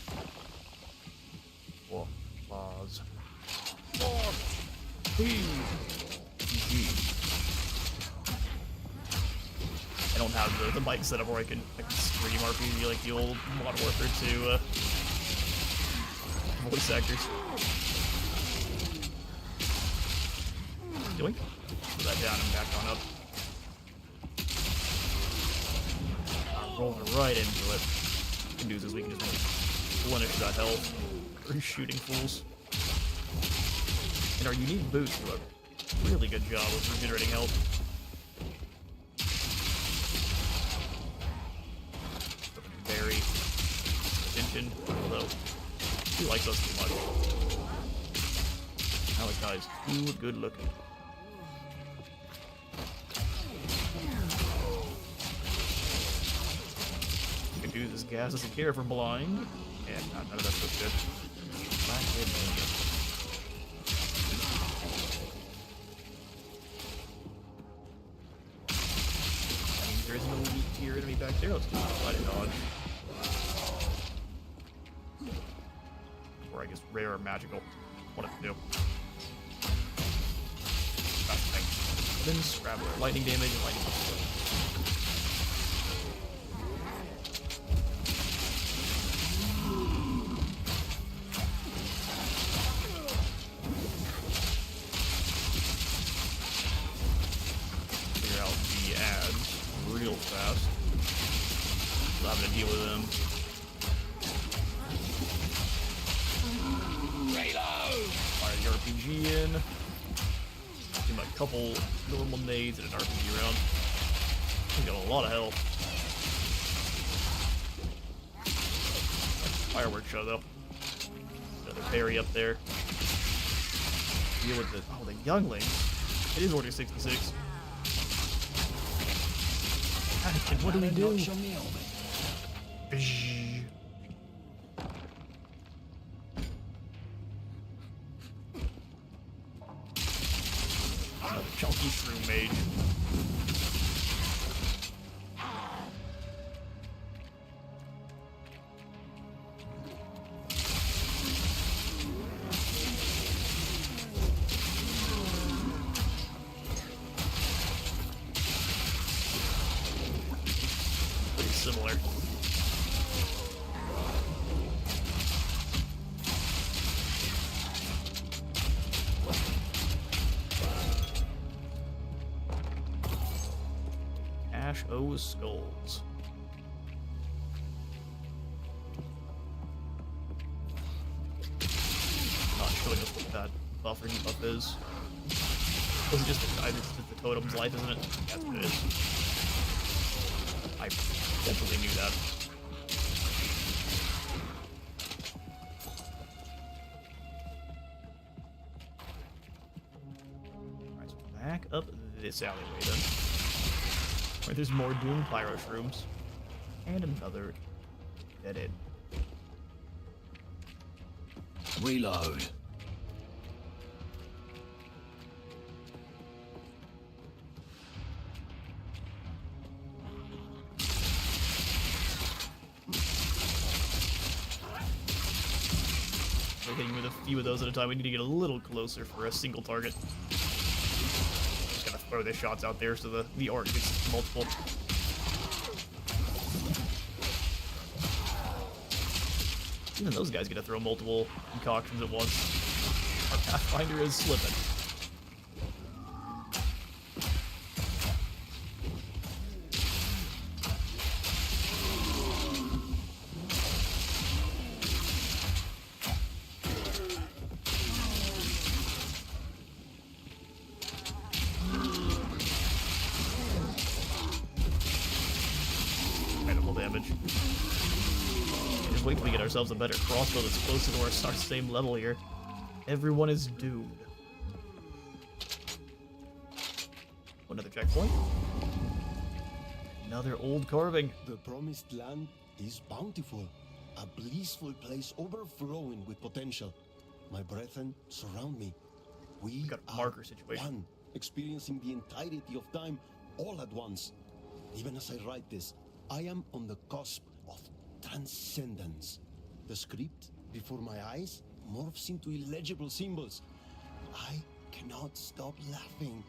Whoa, applause. I don't have the mic set up where I can stream RPG like the old Modern Warfare 2 voice actors. Doink. Put that down and back on up. I'm rolling right into it. What we can do is we can just replenish that health through shooting fools. And our unique boots do a really good job of regenerating health. Very attention, although he likes us too much. Malachi's too good looking. We can do this gas as a care for blind. Yeah, none of that's so good. Blackhead minion. That means there is no elite tier enemy back there. Let's do a fight dodge. Or I guess rare or magical. What it do? Then Scrabbler. Lightning damage and lightning damage. Figure out the ads real fast. So I'm gonna deal with them. Fire the RPG in. Do my couple normal nades and an RPG round. We got a lot of health. Fireworks show though. Another parry up there. deal with the youngling. It is Order 66. Anakin, what do we do? Bzzz. Another chunky shroom mage. Similar. Ash O's skulls. Not showing us what that buff or debuff is. Was it just the totem's life, isn't it? That's what it is. I definitely knew that. Alright, so back up this alleyway then. Where there's more Doom Pyro Shrooms. And another dead end. Reload. We're hitting with a few of those at a time. We need to get a little closer for a single target. Just gotta throw their shots out there so the arc gets multiple. Even those guys get to throw multiple concoctions at once. Our Pathfinder is slipping. Minimal damage. Just wait till we get ourselves a better crossbow that's closer to our same level here. Everyone is doomed. Another checkpoint. Another old carving. The promised land is bountiful, a blissful place overflowing with potential. My brethren surround me. We got a are marker situation. one, experiencing the entirety of time all at once. Even as I write this, I am on the cusp of transcendence. The script before my eyes morphs into illegible symbols. I cannot stop laughing,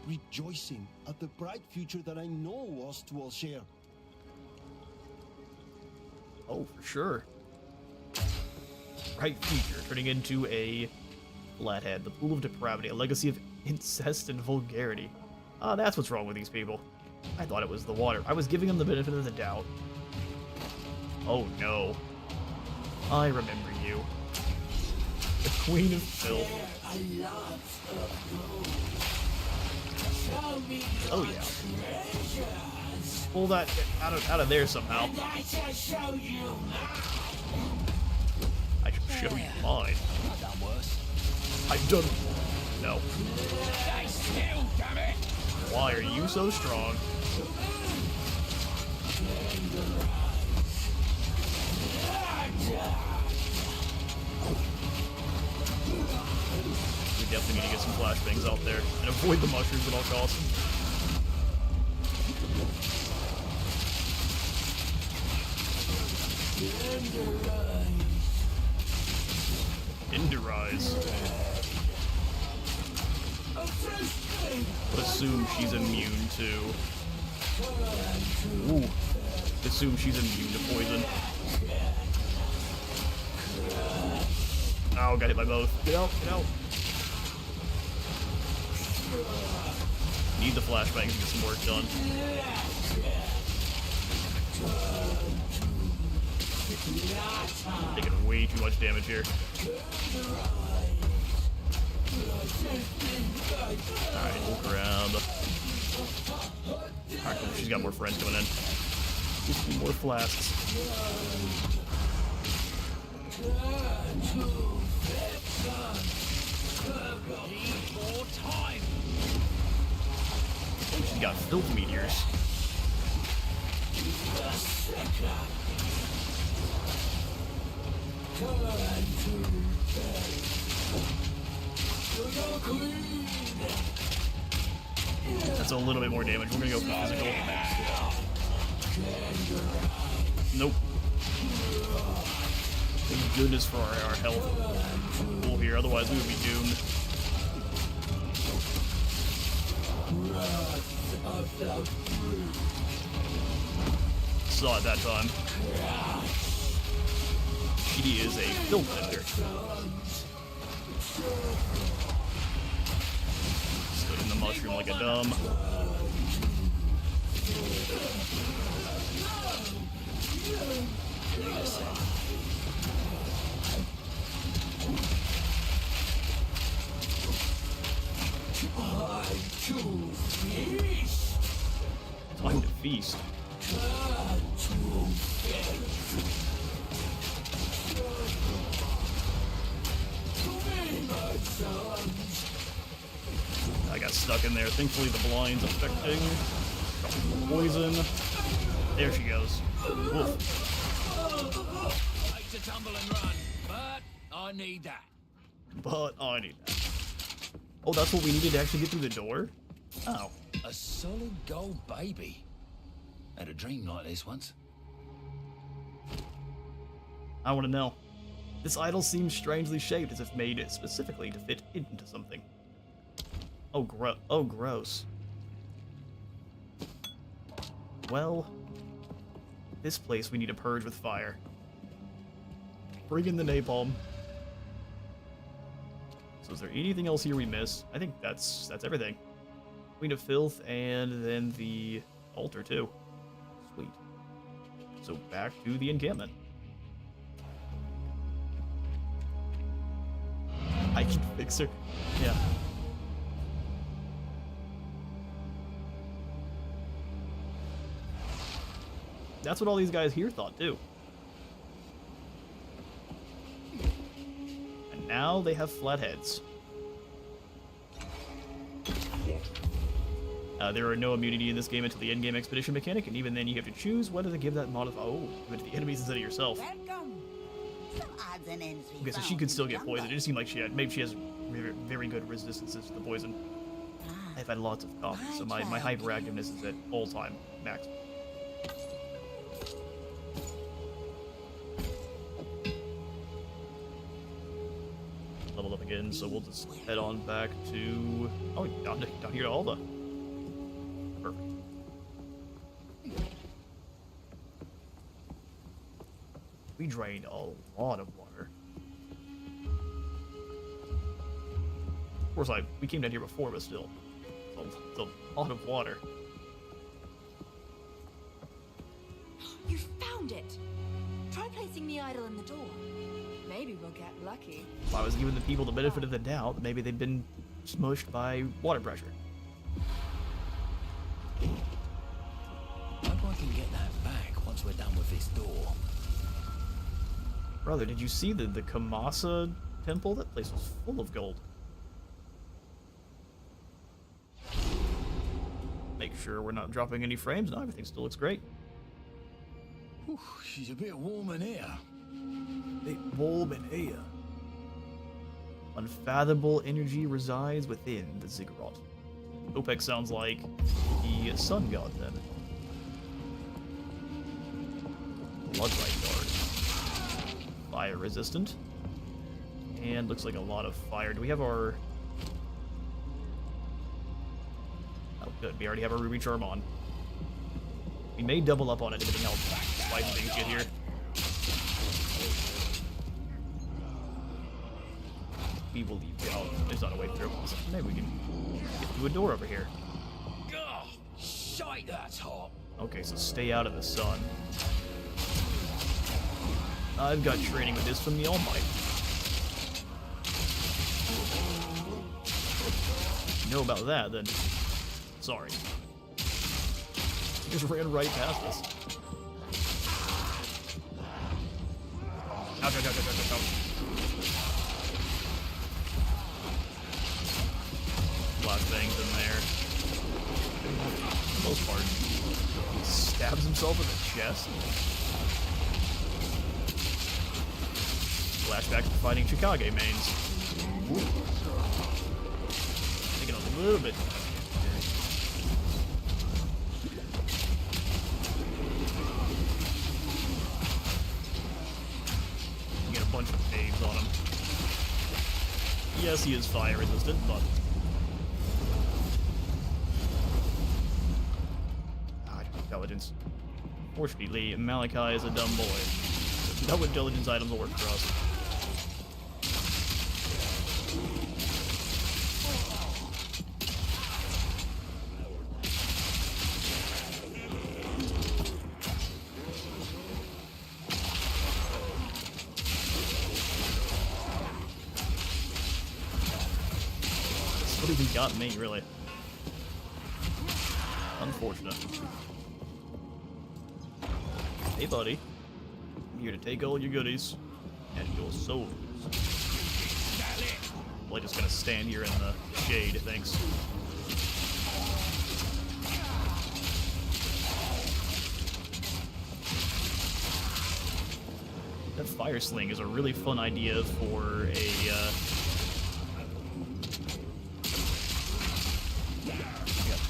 rejoicing at the bright future that I know us two will share. Oh, for sure. Right future, turning into a flathead. The pool of depravity, a legacy of incest and vulgarity. Ah, that's what's wrong with these people. I thought it was the water. I was giving them the benefit of the doubt. Oh no. I remember you. The Queen of Filth. Oh yeah. Pull that out of there somehow. I shall show you mine. I've done worse. I've done... No. Why are you so strong? We definitely need to get some flashbangs out there and avoid the mushrooms at all costs. Endurize. Assume she's immune to... Ooh. Assume she's immune to poison. Oh, got hit by both. Get out, get out. Need the flashbangs to get some work done. Taking way too much damage here. Alright, we'll grab... Alright, cool. She's got more friends coming in. 15 more flasks. He's got filth meteors. That's a little bit more damage. We're gonna go for physical. Nope. Thank goodness for our health pool here, otherwise we would be doomed. Saw it that time. She is a filth bender. Stood in the mushroom like a dumb. Time to feast. I got stuck in there. Thankfully the blind's affecting. Poison. There she goes. Woof. Like to tumble and run, but I need that. Oh, that's what we needed to actually get through the door? Oh. A solid gold baby. Had a dream like this once. I want to know. This idol seems strangely shaped, as if made it specifically to fit into something. Oh, gross. Well, this place we need to purge with fire. Bring in the napalm. So is there anything else here we miss? I think that's everything. Queen of Filth, and then the altar too. Sweet. So back to the encampment. I can fix her. Yeah. That's what all these guys here thought too. And now they have flat heads. There are no immunity in this game until the endgame expedition mechanic, and even then you have to choose whether to give that modifier. Oh, give it to the enemies instead of yourself. Welcome. Some odds and ends we Okay, so she found could still in get the poisoned. It jungle. just seemed like she had, maybe she has very good resistances to the poison. I've had lots of coffee, so my hyperactiveness is at all-time max. Leveled up again, so we'll just head on back to... Oh, down here to Alda. Perfect. We drained a lot of water. Of course, we came down here before, but still, it's a lot of water. You found it! Try placing the idol in the door. Maybe we'll get lucky. If I was giving the people the benefit of the doubt, maybe they'd been smushed by water pressure. Hope I can get that back once we're done with this door. Brother, did you see the Kamasa temple? That place was full of gold. Make sure we're not dropping any frames. No, everything still looks great. Whew, she's a bit warm in here. Warm in here. Unfathomable energy resides within the ziggurat. OPEC sounds like the sun god then. Bloodlight guard. Fire resistant. And looks like a lot of fire. Do we have our... Oh good, we already have our ruby charm on. We may double up on it depending how spicy things get here. We will leave. Oh, there's not a way through. Maybe we can get through a door over here. Oh, shite, that's hot. Okay, so stay out of the sun. I've got training with this from the All Might. If you know about that, then sorry. Just ran right past us. Ouch, ouch, ouch, ouch, ouch, ouch. Blast things in there. For the most part. He stabs himself in the chest. Flashback to fighting Chicago mains. Taking a little bit. You get a bunch of waves on him. Yes, he is fire resistant, but intelligence. Fortunately, Malachi is a dumb boy. No intelligence items will work for us. This would even got me, really. Unfortunate. Hey, buddy. I'm here to take all your goodies and your souls. Well, just gonna stand here in the shade, thanks. That fire sling is a really fun idea for a,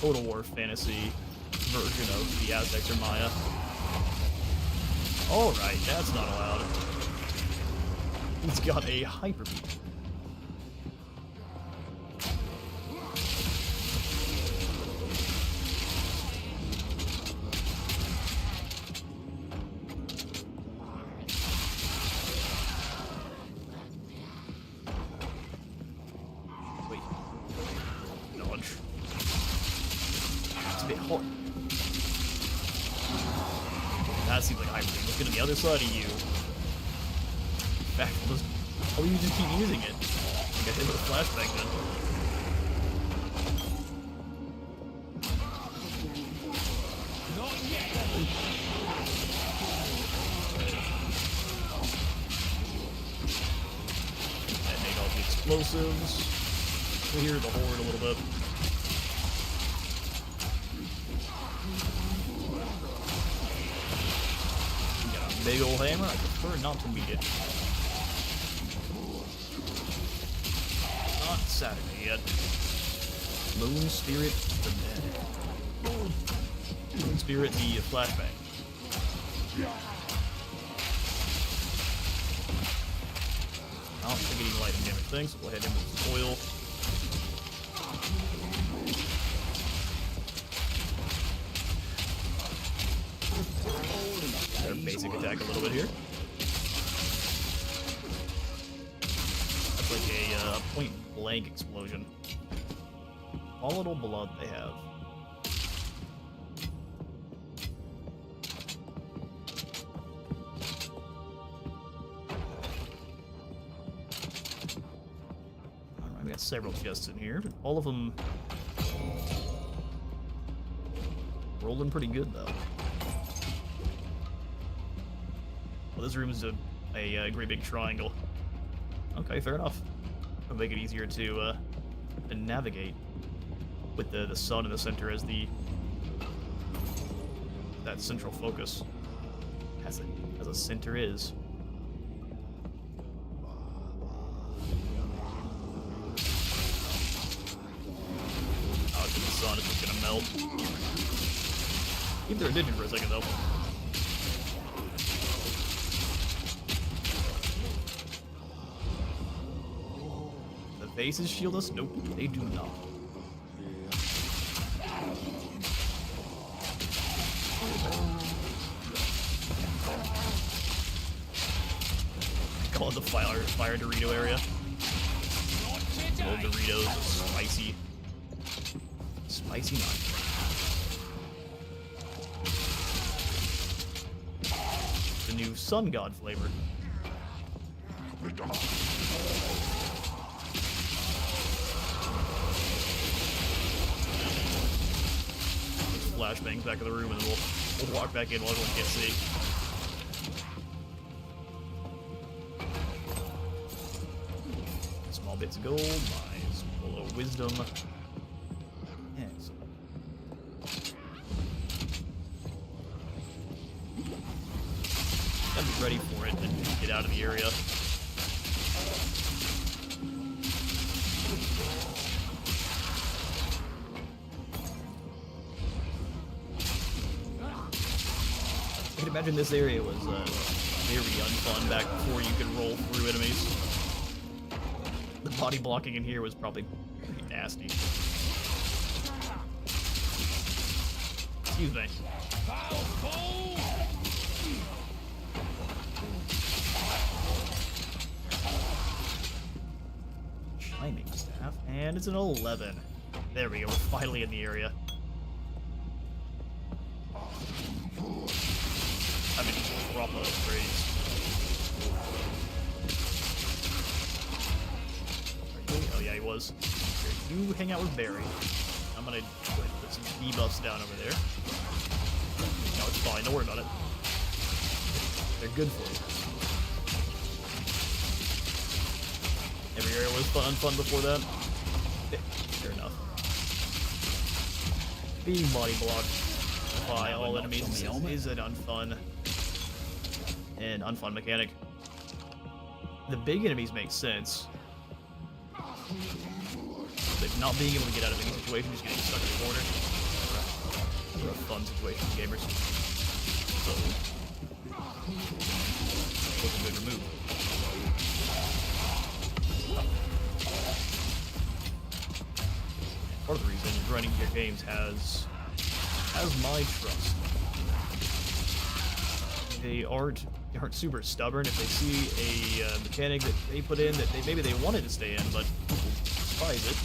Total War fantasy version of the Aztecs or Maya. Alright, that's not allowed. He's got a hyper beam. Wait. Dodge. It's a bit hot. That seems like a hyper beam. Let's get on the other side of you. In fact, oh, you just keep using it. I think I hit with a flashbang then. Not yet. Detonate all the explosives. We hear the horde a little bit. Big old hammer, I prefer not to meet it. Not Saturday yet. Moon Spirit the dead. Moon Spirit the flashbang. I don't think any lightning damage things, so we'll head in with some oil. Their basic attack a little bit here. That's like a point blank explosion. Volatile blood they have. Alright, we got several chests in here, but all of them rolling pretty good though. Well, this room is a great big triangle. Okay, fair enough. It'll make it easier to navigate with the sun in the center as that central focus, as a center is. Oh, it's in the sun, it's just gonna melt. Keep their attention for a second though. Faces shield us? Nope, they do not. Call it the fire Dorito area. Old Doritos, spicy nut. The new Sun God flavor. Flashbangs back in the room, and we'll walk back in while everyone can't see. Small bits of gold, my small wisdom. Excellent. ready for it and get out of the area. I can imagine this area was very unfun back before you could roll through enemies. The body blocking in here was probably pretty nasty. Excuse me. Chiming staff, and it's an 11. There we go, we're finally in the area. I mean, proper upgrades. Oh yeah, he was. Here, you hang out with Barry. I'm gonna go ahead and put some debuffs down over there. No, it's fine, don't worry about it. They're good for you. Every area was unfun before that. Fair enough. Being body blocked by all enemies is an unfun mechanic. The big enemies make sense. But not being able to get out of any situation, just getting stuck in a corner. Never a fun situation, gamers. So, was a good remove. Part of the reason running your games has my trust. They aren't super stubborn. If they see a mechanic that they put in that maybe they wanted to stay in, but people despise it,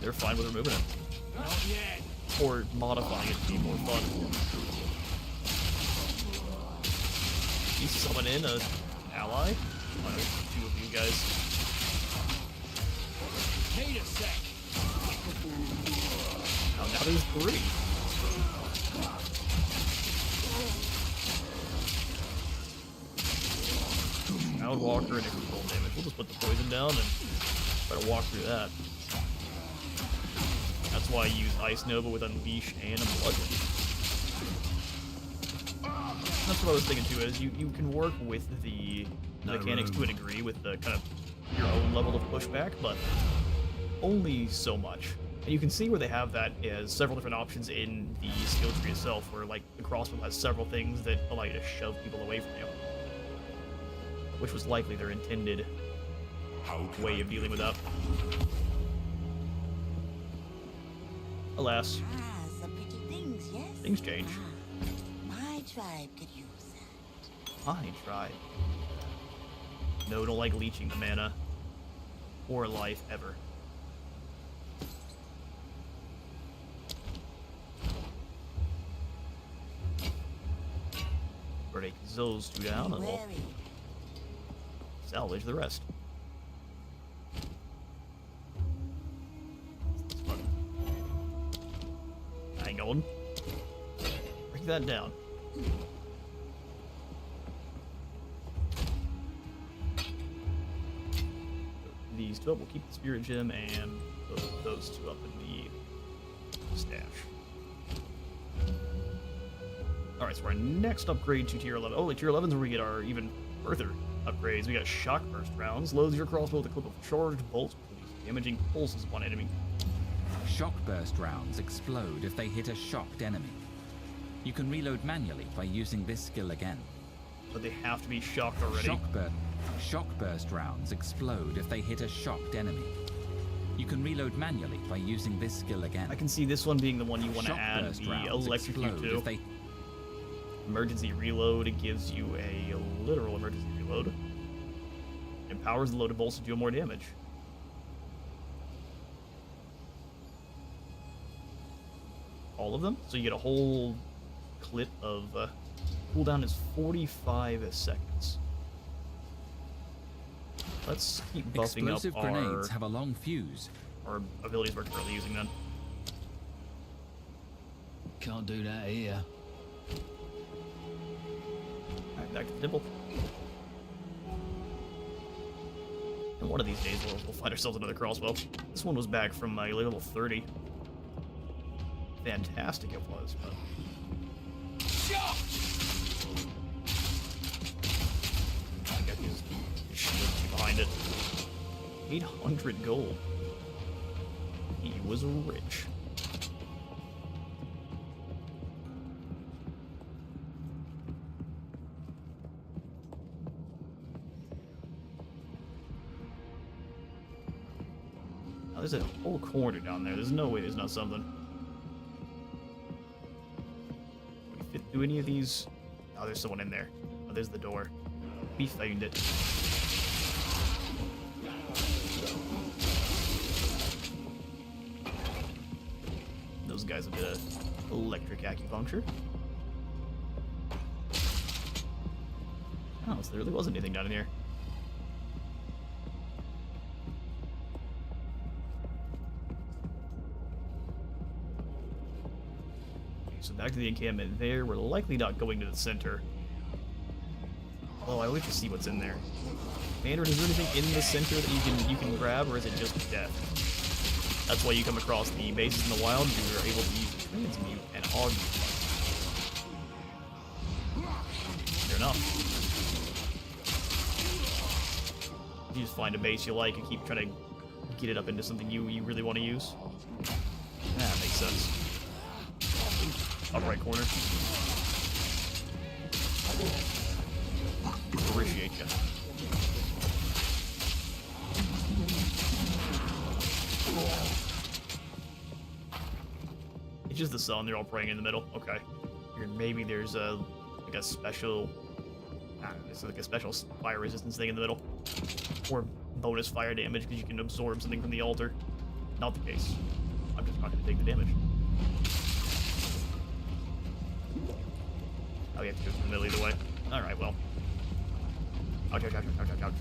they're fine with removing it. Not yet. Or modifying it to be more fun. You summon in an ally? One of two of you guys. Need a sec. Oh, now there's 3. Sound Walker and control damage. We'll just put the poison down and try to walk through that. That's why I use Ice Nova with Unleash and Unbludgeon. That's what I was thinking too, is you can work with the mechanics to a degree with the kind of your own level of pushback, but only so much. And you can see where they have that as several different options in the skill tree itself, where like the crossbow has several things that allow you to shove people away from you. Which was likely their intended way of dealing with that. Alas, some pretty things, yes? things change. My tribe could use that. My tribe. No, don't like leeching the mana. Or life, ever. Break those 2 down and we'll salvage the rest. Hang on. Break that down. These 2 up. We'll keep the spirit gem and put those 2 up in the stash. Alright, so our next upgrade to tier 11. Oh, tier 11 is where we get our even further upgrades. We got shock burst rounds. Loads your crossbow with a clip of charged bolts, damaging pulses upon enemy. Shock burst rounds explode if they hit a shocked enemy. You can reload manually by using this skill again. But they have to be shocked already. Shock burst rounds explode if they hit a shocked enemy. You can reload manually by using this skill again. I can see this one being the one you want to Shock add burst the rounds electrocute explode to. if they Emergency reload, it gives you a literal emergency reload. It empowers the loaded bolts to deal more damage. All of them? So you get a whole clip of cooldown is 45 seconds. Let's keep buffing Explosive up grenades have a long fuse. our abilities we're currently using then. Can't do that here. Alright, back to the temple. And one of these days we'll find ourselves another crossbow. This one was back from my level 30. Fantastic it was, but... He's behind it. 800 gold. He was rich. Oh, there's a whole corner down there. There's no way there's not something. Can we fit through any of these? Oh, there's someone in there. Oh, there's the door. We found it. Those guys have bit of electric acupuncture. Oh, so there really wasn't anything down in here. So back to the encampment there. We're likely not going to the center. Oh, I wish to see what's in there. Mandarin, is there anything in the center that you can grab, or is it just death? That's why you come across the bases in the wild. You are able to use transmute and augment. Fair enough. You just find a base you like and keep trying to get it up into something you really want to use. That makes sense. Top right corner. Appreciate you. It's just the sun. They're all praying in the middle. Okay. Here, maybe there's like a special. It's like a special fire resistance thing in the middle, or bonus fire damage because you can absorb something from the altar. Not the case. I'm just not going to take the damage. Oh, we have to go through the middle either way. All right, well. Ouch, ouch, ouch, ouch, ouch, ouch.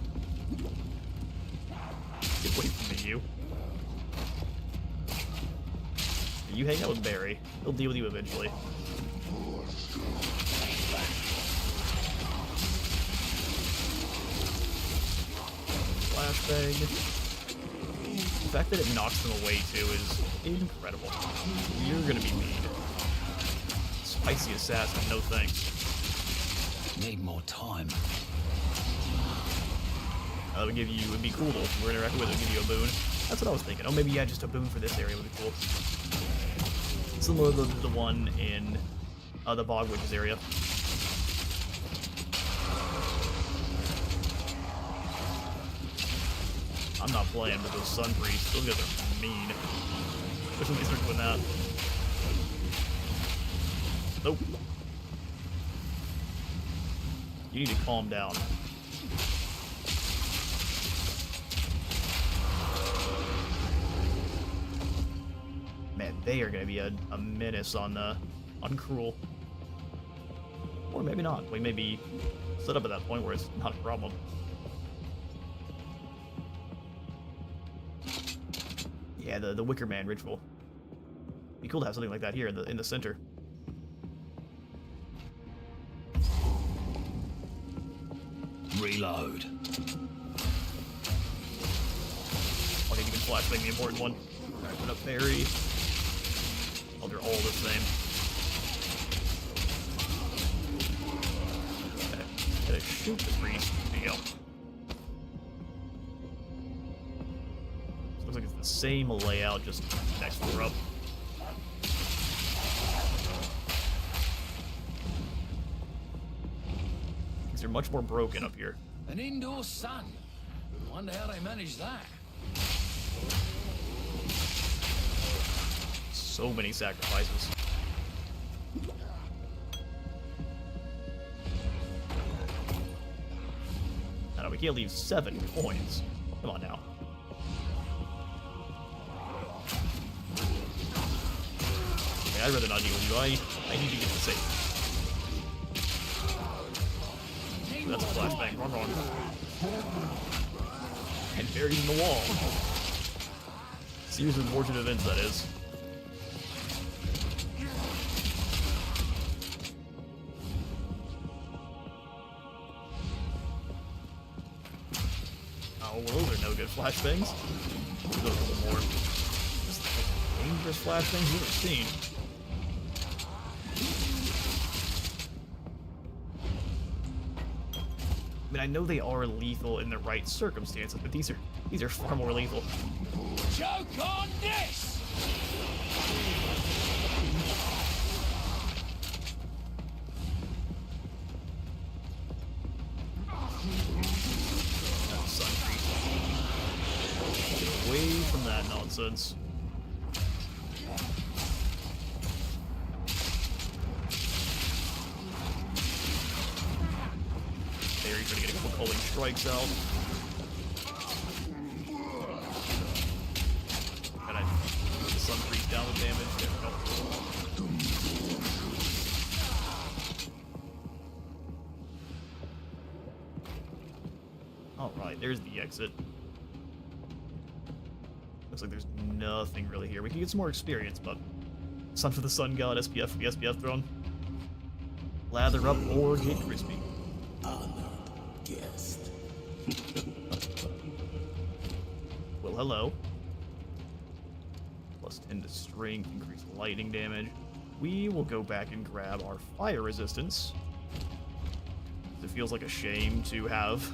Get away from me, you. You hang out with Barry. He'll deal with you eventually. Flashbang. The fact that it knocks them away, too, is incredible. You're gonna be mean. Spicy assassin, no thanks. Need more time. That would give you, it'd be cool though, if you were interacting with it, would give you a boon. That's what I was thinking. Oh, maybe, yeah, just a boon for this area would be cool. Similar to the one in the Bog Witches area. I'm not playing with those Sun Priests. Those guys are mean. Wish we could start doing that. Nope. You need to calm down. Man, they are going to be a menace on Cruel. Or maybe not. We may be set up at that point where it's not a problem. Yeah, the Wicker Man ritual. Be cool to have something like that here in the center. Reload. I think you can flashbang the important one. Alright, put up Barry. Oh, they're all the same. Gotta shoot the priest. There you go. Looks like it's the same layout, just next floor up. Things are much more broken up here. An indoor sun. Wonder how they managed that. So many sacrifices. No, we can't leave 7 coins. Come on now. Okay, I'd rather not deal with you. I need to get to safe. That's a flashbang. Wrong. And buried in the wall. Series of unfortunate events, that is. Oh, well, those are no good flashbangs. Let's go a couple more. Just the most dangerous flashbangs you've ever seen. I mean, I know they are lethal in the right circumstances, but these are far more lethal. Choke on this! Sun Creek. Get away from that nonsense. There, he's gonna get a couple calling strikes out. And I put the Sun Creek down with damage. There we go. Alright, there's the exit. Looks like there's nothing really here. We can get some more experience, but Sun for the Sun God, SPF for the SPF throne. Lather up or get crispy. Honored guest. Well, hello. Plus 10 to strength, increased lightning damage. We will go back and grab our fire resistance. It feels like a shame to have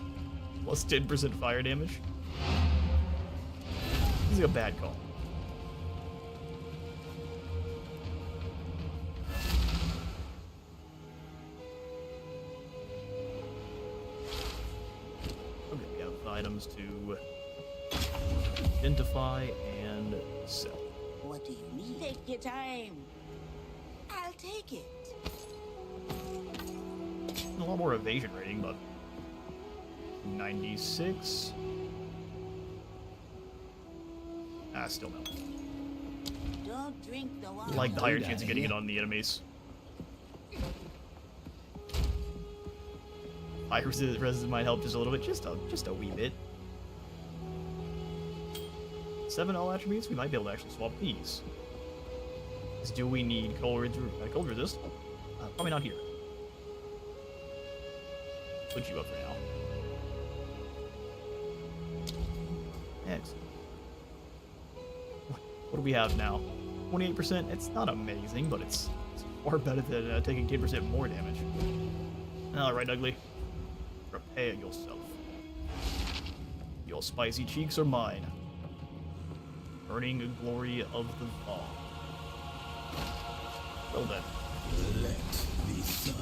plus 10% fire damage. This is a bad call. Okay, we have items to identify and sell. What do you need? Take your time. I'll take it. A lot more evasion rating, but 96. Ah, still no. Don't drink the water. Like the higher chance of getting it on the enemies. High resistance might help just a little bit, just a wee bit. 7 all attributes. We might be able to actually swap these. Do we need cold resist? Probably not here. Put you up for now. Excellent. What do we have now? 28%. It's not amazing, but it's far better than taking 10% more damage. All right, ugly. Prepare yourself. Your spicy cheeks are mine. Burning glory of the fall. Well then. Let the sun.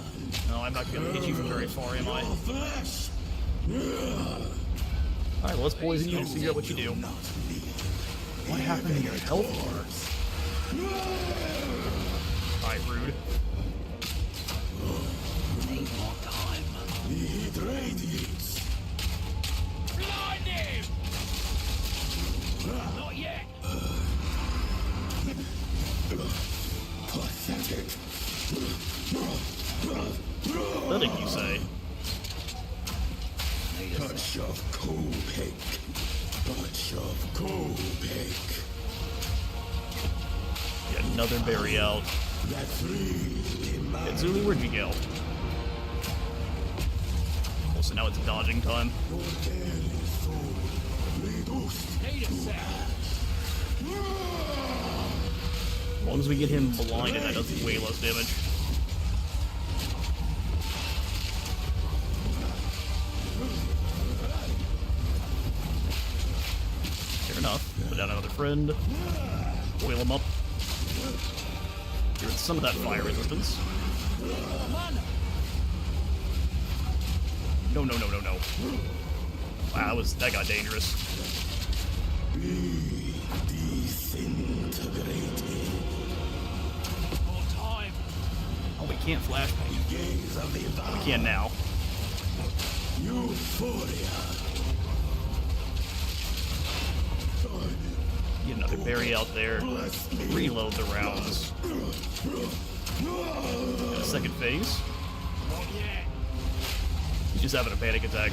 No, I'm not gonna hit you from very far, am I? Alright, well, let's poison you and figure out what you do. What happened to your health bars? Alright, rude. Need more time. Need radiance. Blind him! Not yet. Pathetic. Pathetic, you say? Touch of Kopek. Touch of Kopek. Get another berry out. That's really Zuli, where'd you go? Oh, so now it's dodging time. Need a sec. As long as we get him blinded, that does way less damage. Fair enough. Put down another friend. Oil him up. Get rid of some of that fire resistance. No, no, no, no, no. Wow, that got dangerous. be disintegrated. More time. Oh, we can't flashbang. Gaze of the We can now. Euphoria. Get another berry out there. Reload the rounds. Got a second phase. Not yet. He's just having a panic attack.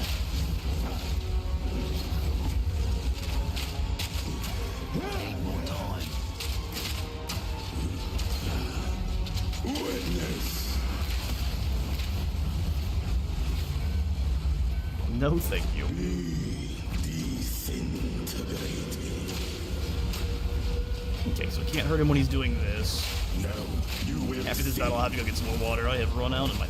Need more time. Witness. No, thank you. Be disintegrated. Okay, so we can't hurt him when he's doing this. Now you will After this battle, I'll have to go get some more water. I have run out, and my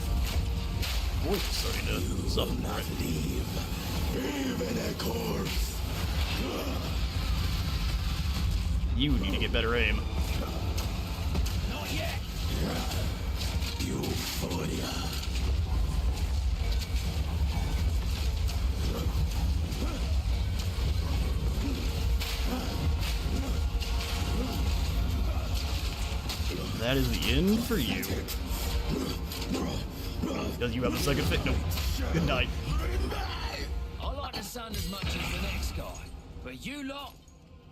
voice is starting to suffer for it. Even a corpse. You need to get better aim. Not yet. Euphoria. That is the end for you. Does you have a second fit? No. Good night. I like the sun as much as the next guy, but you lot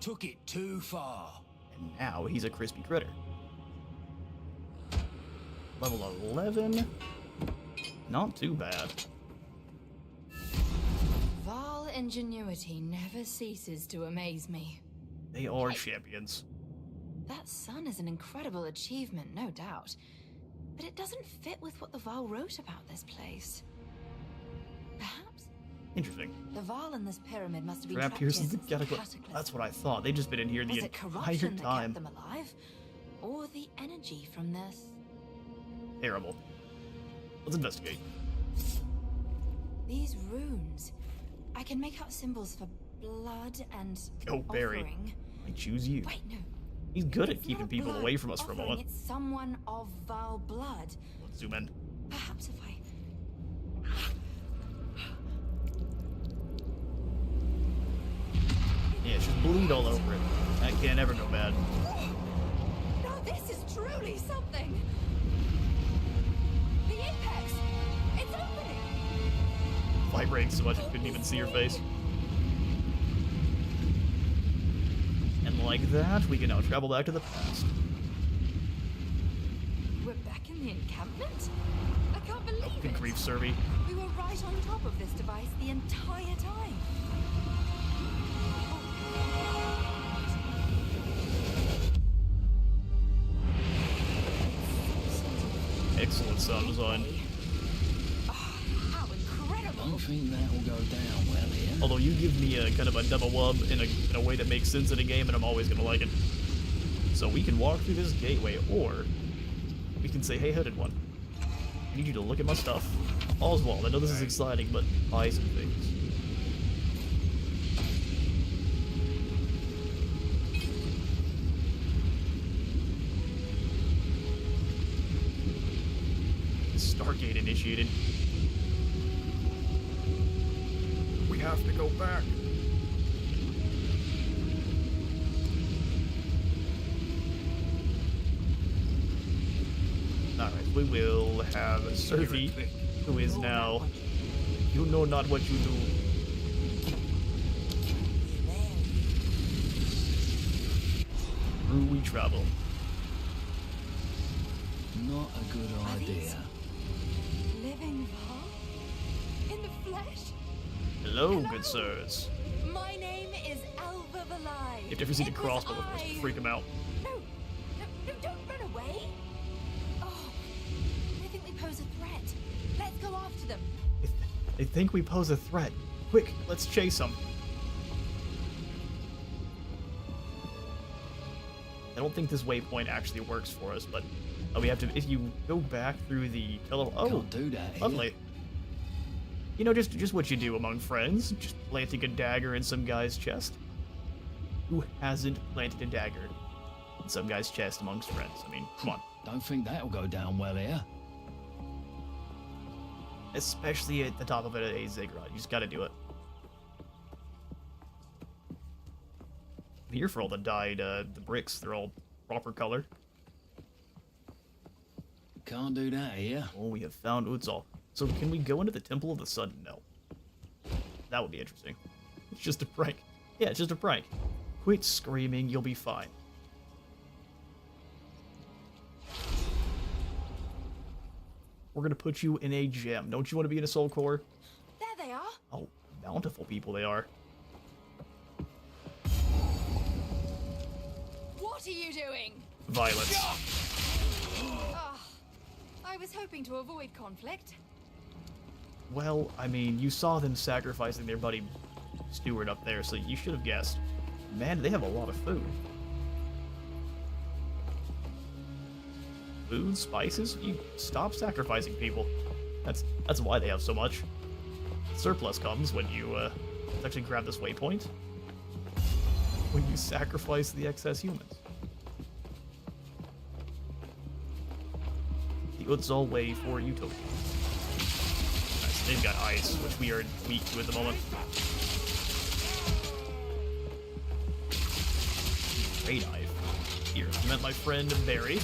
took it too far. And now he's a crispy critter. Level 11. Not too bad. Val ingenuity never ceases to amaze me. They are champions. That sun is an incredible achievement, no doubt. But it doesn't fit with what the Val wrote about this place. Perhaps? Interesting. The Val in this pyramid must have been Trapped trapped here here since the since cataclysm. That's what I thought. They've just been in here the Was it entire corruption that time. kept them alive? Or the energy from this? Terrible. Let's investigate. These runes. I can make out symbols for blood and Oh, Barry. offering. I choose you. Wait, no. He's good at It's keeping not a people blood away from us for a offering, moment. It's someone of Val blood. Let's zoom in. Perhaps if I... Yeah, just bleed all over it. That can't ever go bad. Now this is truly something! The apex! It's opening! Vibrating so much I couldn't even see your face. And like that, we can now travel back to the past. We're back in the encampment? I can't believe Oh, good it! grief, Serby. We were right on top of this device the entire time. Excellent sound design. How incredible! Don't think that'll go down well here. Although you give me a kind of a double wub in a way that makes sense in a game, and I'm always gonna like it. So we can walk through this gateway, or we can say, "Hey, hooded one, I need you to look at my stuff." Oswald, I know this is exciting, but buy some things. Stargate initiated. We have to go back. Alright, we will have Servi, who is now... You know not what you do. Through we travel. Not a good idea. Living Val? In the flesh? Hello, good sirs. My name is Alva Valai. If you ever see the It was crossbow, of course, I- freak him out. No, don't run away. Oh, they think we pose a threat. Let's go after them. They think we pose a threat. Quick, let's chase them. I don't think this waypoint actually works for us, but we have to. If you go back through the Can't do that here. lovely. You know, just what you do among friends. Just planting a dagger in some guy's chest. Who hasn't planted a dagger in some guy's chest amongst friends? I mean, come on. Don't think that'll go down well here. Especially at the top of a ziggurat. You just gotta do it. I'm here for all the dyed, the bricks. They're all proper color. Can't do that here. Oh, we have found Utzal. So can we go into the Temple of the Sun? No. That would be interesting. It's just a prank. Yeah, it's just a prank. Quit screaming, you'll be fine. We're gonna put you in a gem. Don't you want to be in a soul core? There they are. Oh, bountiful people they are. What are you doing? Violence. Ah, I was hoping to avoid conflict. Well, I mean, you saw them sacrificing their buddy Stewart up there, so you should have guessed. Man, they have a lot of food. Food, spices? You stop sacrificing people. That's why they have so much. Surplus comes when you actually grab this waypoint. When you sacrifice the excess humans. The Utzal way for Utopia. Nice, they've got ice, which we are weak to at the moment. Ray knife. Here, I met my friend Barry.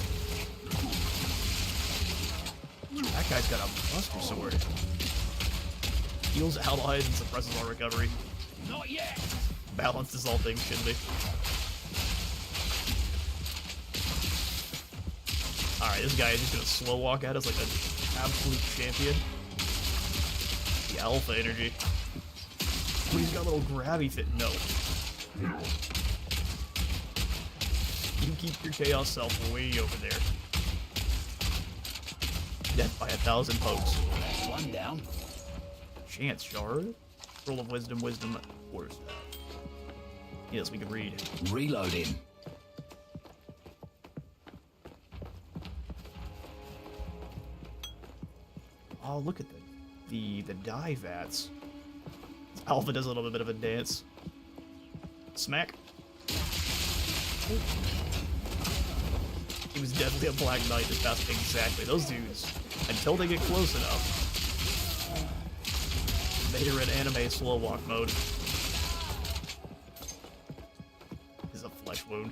That guy's got a Buster Sword. Heals allies and suppresses our recovery. Not yet. Balances all things, Shindy. Alright, this guy is just gonna slow walk at us like an absolute champion. The alpha energy. Oh, he's got a little grabby fit. No. You keep your chaos self way over there. Death by 1,000 pokes. That's one down. Chance shard. Roll of wisdom, where's that? Yes, we can read. Reloading. Oh, look at the dye vats. Alpha does a little bit of a dance. Smack. He was definitely a Black Knight this past. Exactly. Those dudes, until they get close enough, they are in anime slow walk mode. This is a flesh wound.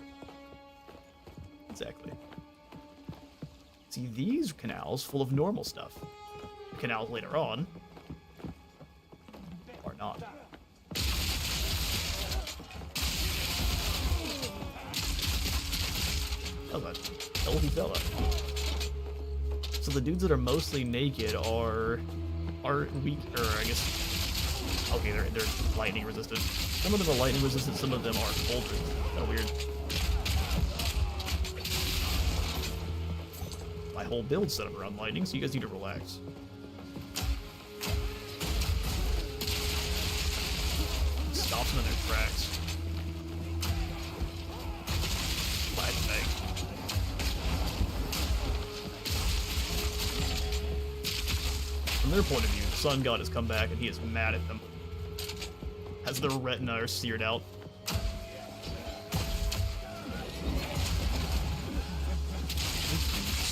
Exactly. See, these canals full of normal stuff. The canals later on are not. That was a healthy fella. So the dudes that are mostly naked are weak, or I guess, okay, they're lightning resistant. Some of them are lightning resistant, some of them are cold resistant. Kind of weird. My whole build set up around lightning, so you guys need to relax. Stops them in their tracks. Flashbang. From their point of view, the Sun God has come back and he is mad at them. As their retina are seared out.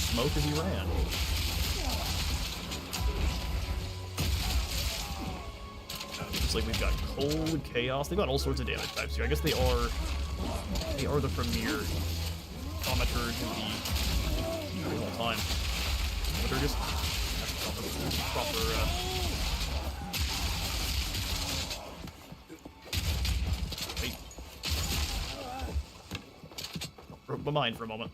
Smoke as he ran. Looks like we've got cold, chaos. They've got all sorts of damage types here. I guess they are the premier thaumaturge of the whole time. Thaumaturgist? Proper, wait. Broke my mind for a moment.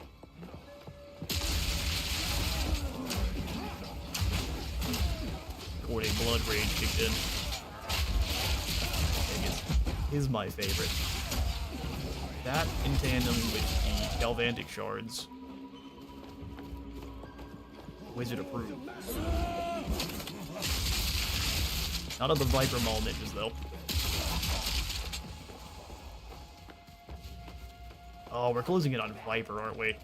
Coordinate blood rage kicked in. Is my favorite. That in tandem with the Galvantic shards. Wizard approved. Not of the Viper Maul ninjas, though. Oh, we're closing it on Viper, aren't we?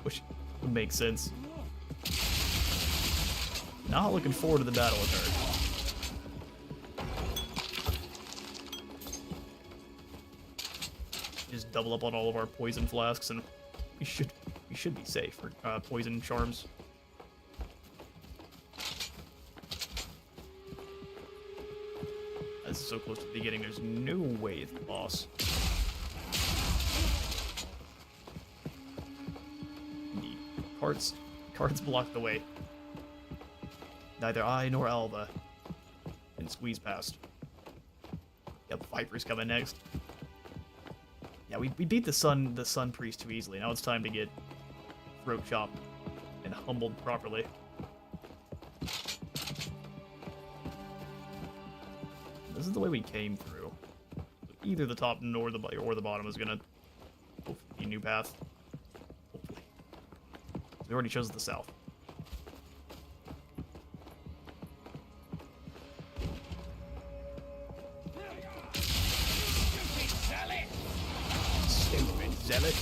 Which would make sense. Not looking forward to the battle with her. Just double up on all of our poison flasks, and we should be safe for poison charms. This is so close to the beginning. There's no way it's the boss. The carts block the way. Neither I nor Alva can squeeze past. Yep, Viper's coming next. Yeah, we beat the Sun Priest too easily. Now it's time to get throat chopped and humbled properly. This is the way we came through. Either the top or the bottom is gonna be a new path. Hopefully. We already chose the south. Stupid zealot.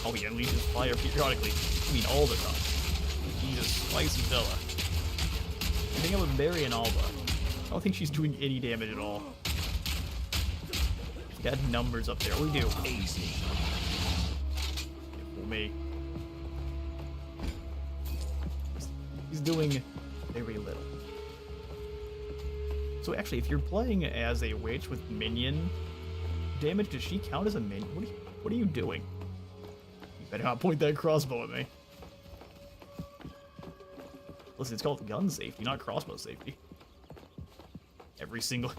Oh, he unleashes fire periodically. I mean, all the time. He's a spicy fella. I think I'm with Barry and Alba. I don't think she's doing any damage at all. She got numbers up there. What do we do? Easy. For me. He's doing very little. So actually, if you're playing as a witch with minion damage, does she count as a minion? What are you doing? You better not point that crossbow at me. Listen, it's called gun safety, not crossbow safety. Every single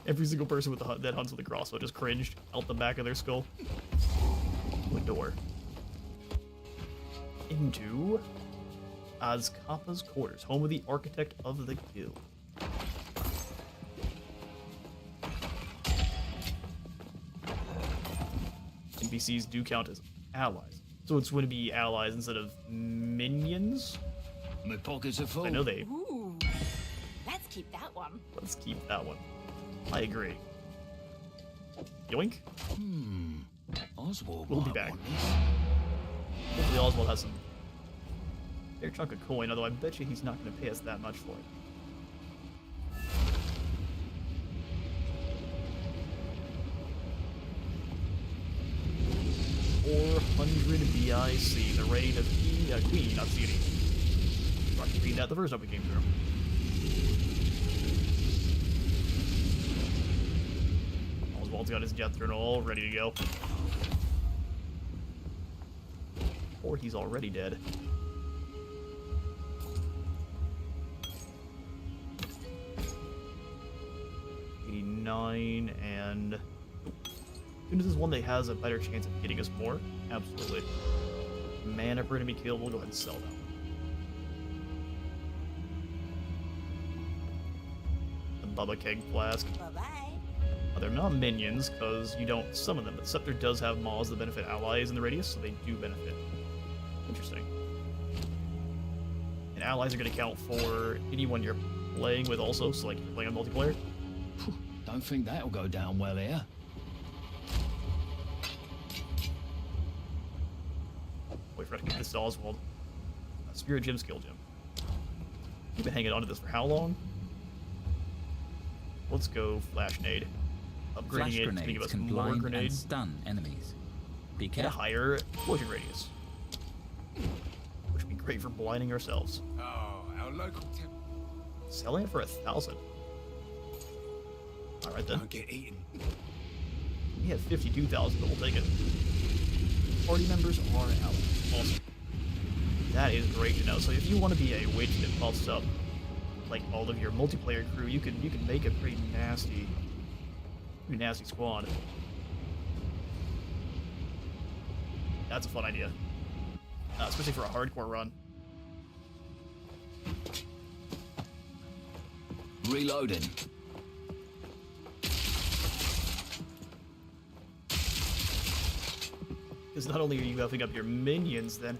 person with that hunts with a crossbow just cringed out the back of their skull. The door. Into Azkapa's quarters, home of the architect of the guild. NPCs do count as allies. So it's going to be allies instead of minions? My pockets are full. I know they... Ooh, let's keep that one. Let's keep that one. I agree. Yoink. Oswald We'll be might back. want this. Hopefully Oswald has some fair chunk of coin, although I bet you he's not going to pay us that much for it. BIC. They're ready to be a queen, not CD. Tried to read that the first time we came through. Oswald's got his death turn all ready to go. Or he's already dead. $89 and... As soon as this is one that has a better chance of getting us more, absolutely. Mana per enemy kill, we'll go ahead and sell that one. The Bubba Keg Flask. Bye-bye. They're not minions, because you don't summon them, but Scepter does have maws that benefit allies in the radius, so they do benefit. Interesting. And allies are going to count for anyone you're playing with also, so like if you're playing on multiplayer. Don't think that'll go down well here. Wait for us to get this to Oswald. Spirit Gem, Skill Gem. We've been hanging on to this for how long? Let's go Flash Nade. Upgrading Flash it to grenades give us can more blind and grenades stun enemies. Be and a careful. higher explosion radius. Which would be great for blinding ourselves. Oh, our local temp. Selling it for 1,000. Alright then. Don't get eaten. We have 52,000, but we'll take it. Party members are allies. Awesome. That is great to know. So if you want to be a witch that buffs up like all of your multiplayer crew, you can make a pretty nasty squad. That's a fun idea. Especially for a hardcore run. Reloading. Because not only are you buffing up your minions, then...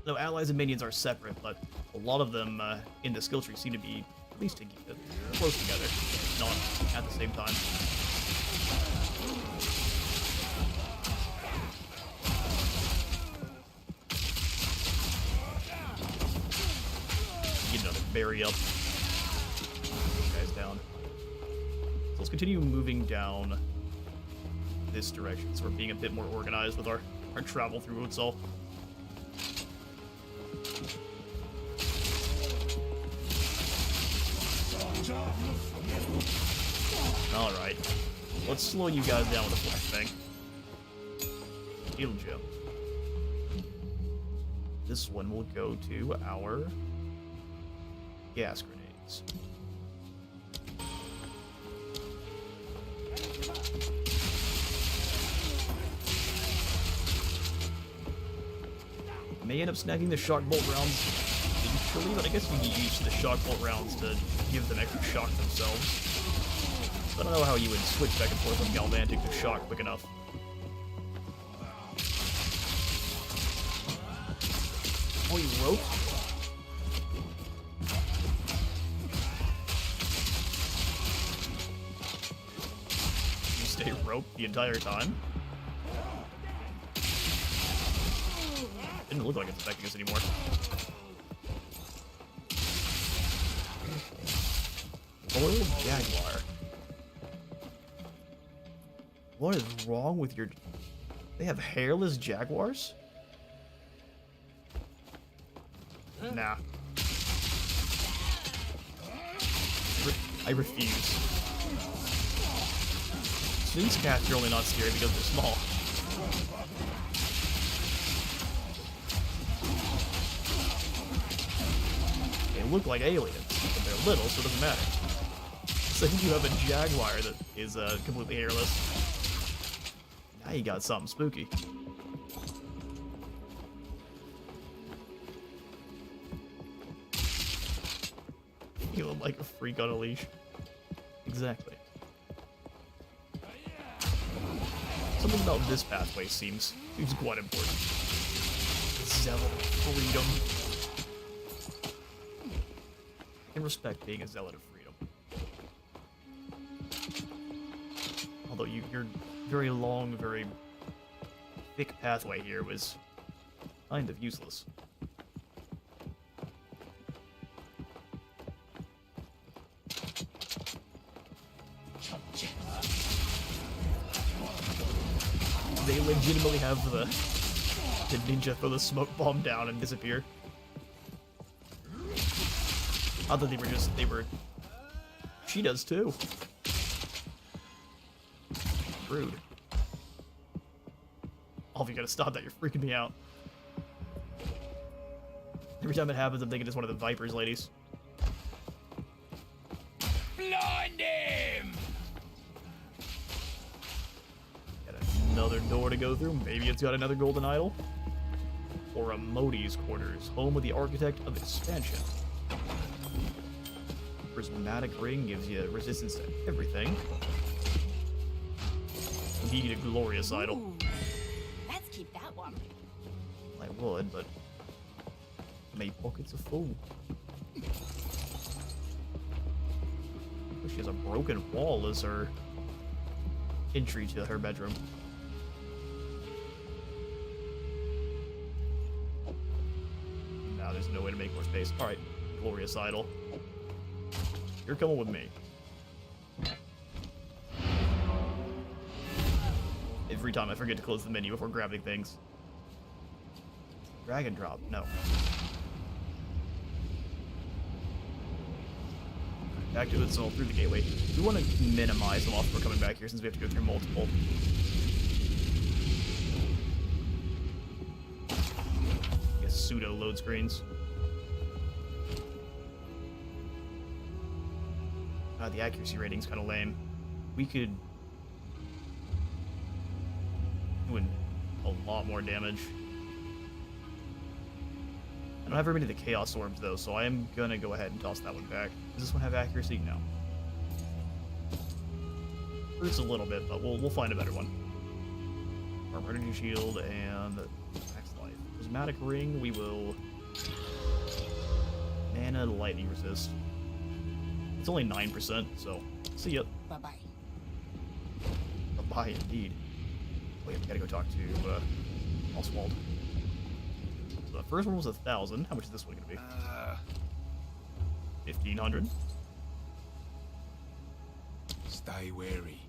No, allies and minions are separate, but a lot of them in the skill tree seem to be at least close together, not at the same time. Get another berry up. Those guys down. So let's continue moving down this direction, so we're being a bit more organized with our travel through Utsal. Alright. Let's slow you guys down with a flashbang. Heal gem. This one will go to our gas grenades. May end up snagging the shock bolt rounds eventually, but I guess you can use the shock bolt rounds to give them extra shock themselves. I don't know how you would switch back and forth from Galvantic to shock quick enough. Oh, you rope? You stay rope the entire time? Didn't look like it's affecting us anymore. Royal Jaguar. What is wrong with your... They have hairless jaguars? Nah. I refuse. Snooze cats are only not scary because they're small. They look like aliens, but they're little, so it doesn't matter. So you have a jaguar that is completely hairless. Now you got something spooky. You look like a freak on a leash. Exactly. Something about this pathway seems quite important. Zealot of freedom. I can respect being a zealot of freedom. Although your very long, very thick pathway here was kind of useless. They legitimately have the ninja throw the smoke bomb down and disappear. I thought they were... She does too. Rude. Oh, if you gotta stop that, you're freaking me out. Every time it happens, I'm thinking it's one of the Vipers ladies. Blind him! Got another door to go through. Maybe it's got another golden idol. Or a Modi's quarters, home of the architect of expansion. Prismatic ring gives you resistance to everything. Indeed, a glorious idol. Ooh, let's keep that one. I would, but my pockets are full. She has a broken wall as her entry to her bedroom. Now there's no way to make more space. Alright, glorious idol. You're coming with me. Every time I forget to close the menu before grabbing things. Drag and drop, no. Back to it, so through the gateway. We want to minimize them off if we're coming back here since we have to go through multiple. I guess pseudo load screens. The accuracy rating's kind of lame. We could do a lot more damage. I don't have very many of the Chaos Orbs, though, so I am gonna go ahead and toss that one back. Does this one have accuracy? No. Hurts a little bit, but we'll find a better one. Armor Energy Shield and Max Life. Prismatic Ring, we will... Mana Lightning Resist. It's only 9%, so see ya. Bye-bye. Bye-bye indeed. Wait, we gotta go talk to Oswald. So the first one was 1,000. How much is this one gonna be? 1,500. Stay wary.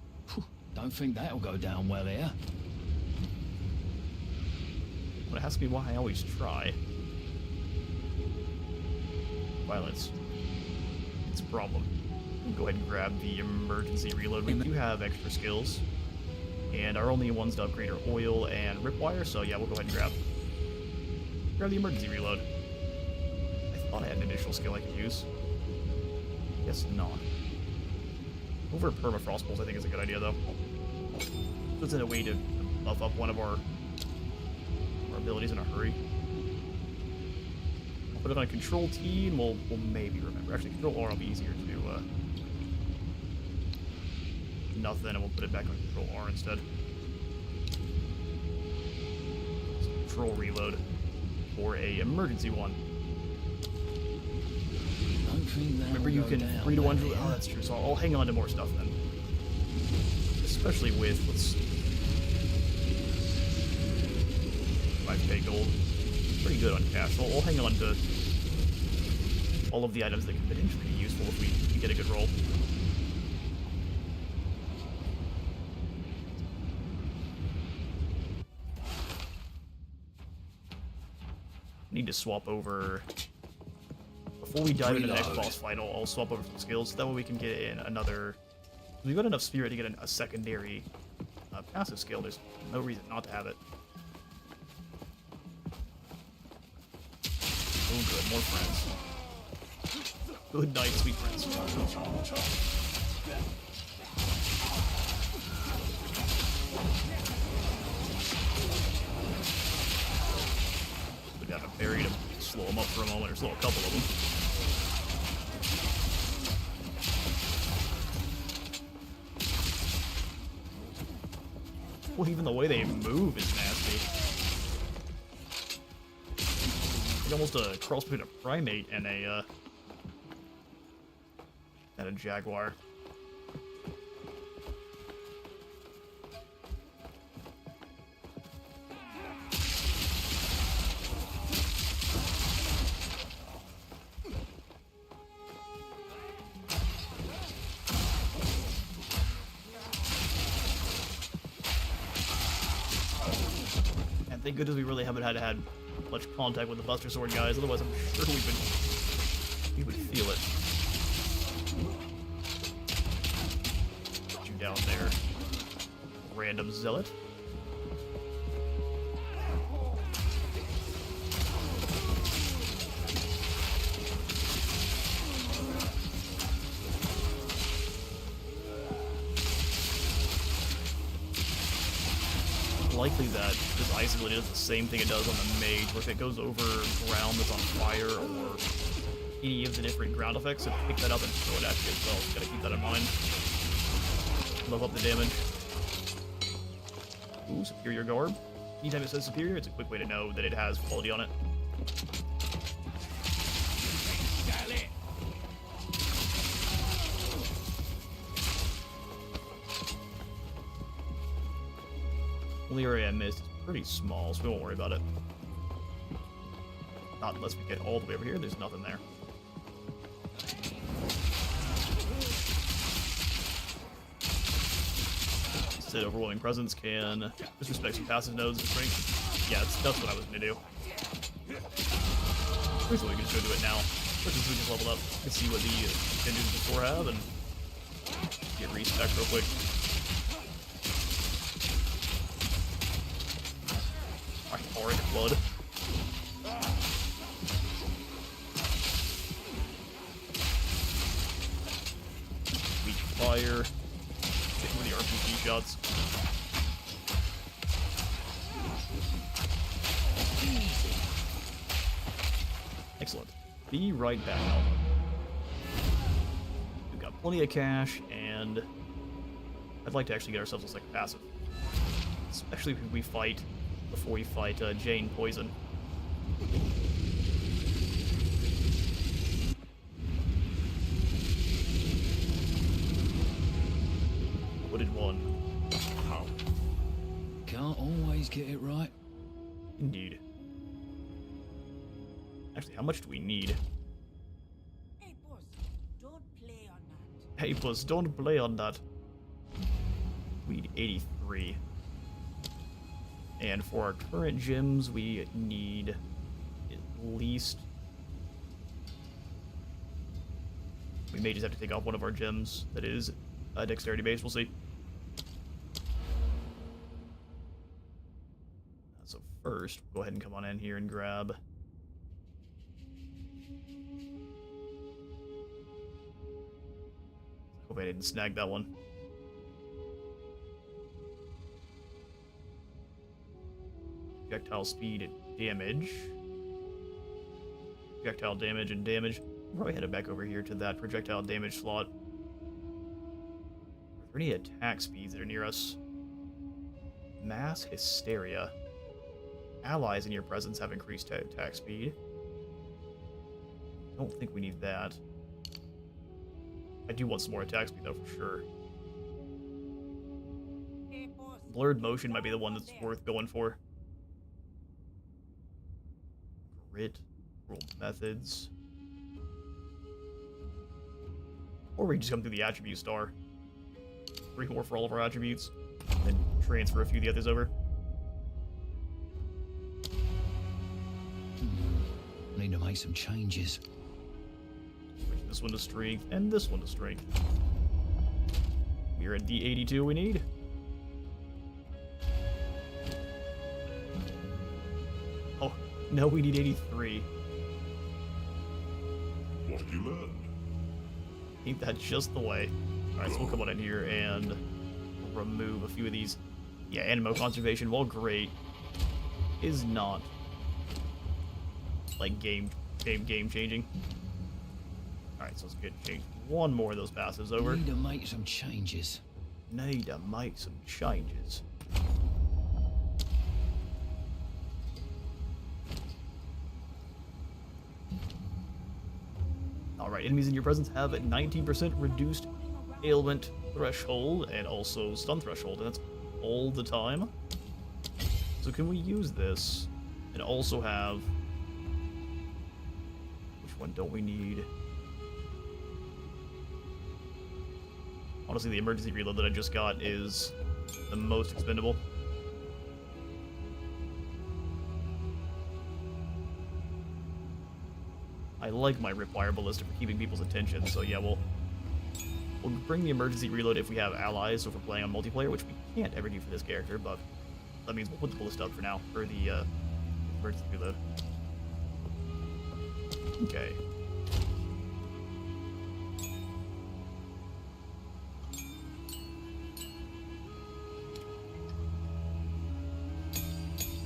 Don't think that'll go down well here. But it has to be why I always try. Violence. It's a problem. Go ahead and grab the emergency reload. We do have extra skills. And our only ones to upgrade are oil and ripwire, so yeah, we'll go ahead and grab the emergency reload. I thought I had an additional skill I could use. Guess not. Over permafrost bolts I think is a good idea though. So it's in a way to buff up one of our abilities in a hurry. Put it on Control T and we'll maybe remember. Actually, Control R will be easier to do. Nothing, and we'll put it back on Control R instead. So control reload for a emergency one. Remember, you can 3 to 1. Oh, that's true. So I'll hang on to more stuff then. Especially with, let's 5k gold. pretty good on cash. So we'll hang on to all of the items that could potentially be useful if we get a good roll. Need to swap over before we dive into the next boss fight. I'll swap over some skills. That way we can get in another. We've got enough spirit to get a secondary passive skill. There's no reason not to have it. Oh, good, more friends. Good night, sweet friends. We gotta bury him, slow him up for a moment, or slow a couple of them. Well, even the way they move is nasty. It's almost a cross between a primate and a jaguar. And thank goodness we really haven't had much contact with the Buster Sword guys, otherwise I'm sure we would feel it. Put you down there, random zealot. Likely that this ice ability does the same thing it does on the mage, where if it goes over ground that's on fire or any of the different ground effects, it'll pick that up and throw it at you as well. So gotta keep that in mind. Level up the damage. Ooh, superior garb. Anytime it says superior, it's a quick way to know that it has quality on it. The area I missed is pretty small, so we won't worry about it. Not unless we get all the way over here, there's nothing there. Said overwhelming presence can disrespect some passive nodes and strength. Yeah, that's what I was gonna do. Basically, we can just go do it now. Since we just leveled up, we can see what the engines before have and get respec real quick. Auric blood. Weak fire. Hit with the RPG shots. Excellent. Be right back, Alpha. We've got plenty of cash, and I'd like to actually get ourselves a second passive. Especially if we fight before we fight Jane Poison. Wooded one. How? Can't always get it right. Indeed. Actually, how much do we need? Hey, boss, don't play on that. Hey, boss, don't play on that. We need 83. And for our current gems, we need at least... We may just have to take off one of our gems that is dexterity based, we'll see. So first, we'll go ahead and come on in here and grab... Hope I didn't snag that one. Projectile speed and damage. Projectile damage and damage. I'll probably head it back over here to that projectile damage slot. Are there any attack speeds that are near us? Mass hysteria. Allies in your presence have increased attack speed. I don't think we need that. I do want some more attack speed though, for sure. Hey, boss. Blurred motion might be the one that's worth going for. Grit, roll methods. Or we just come through the attribute star. 3 more for all of our attributes, then transfer a few of the others over. Need to make some changes. Switch this one to strength and this one to strength. We're at the 82 we need. Oh, no, we need 83. What have you learned? Ain't that just the way? Alright, so we'll come on in here and remove a few of these. Yeah, animo conservation, while great, is not like game changing. Alright, so let's get change one more of those passives over. Need to make some changes. Need to make some changes. Alright, enemies in your presence have a 19% reduced ailment threshold and also stun threshold, and that's all the time. So can we use this and also have... Which one don't we need? Honestly, the emergency reload that I just got is the most expendable. I like my Ripwire Ballista for keeping people's attention, so yeah, we'll bring the emergency reload if we have allies, so if we're playing on multiplayer, which we can't ever do for this character, but that means we'll put the Ballista up for now, for the emergency reload. Okay.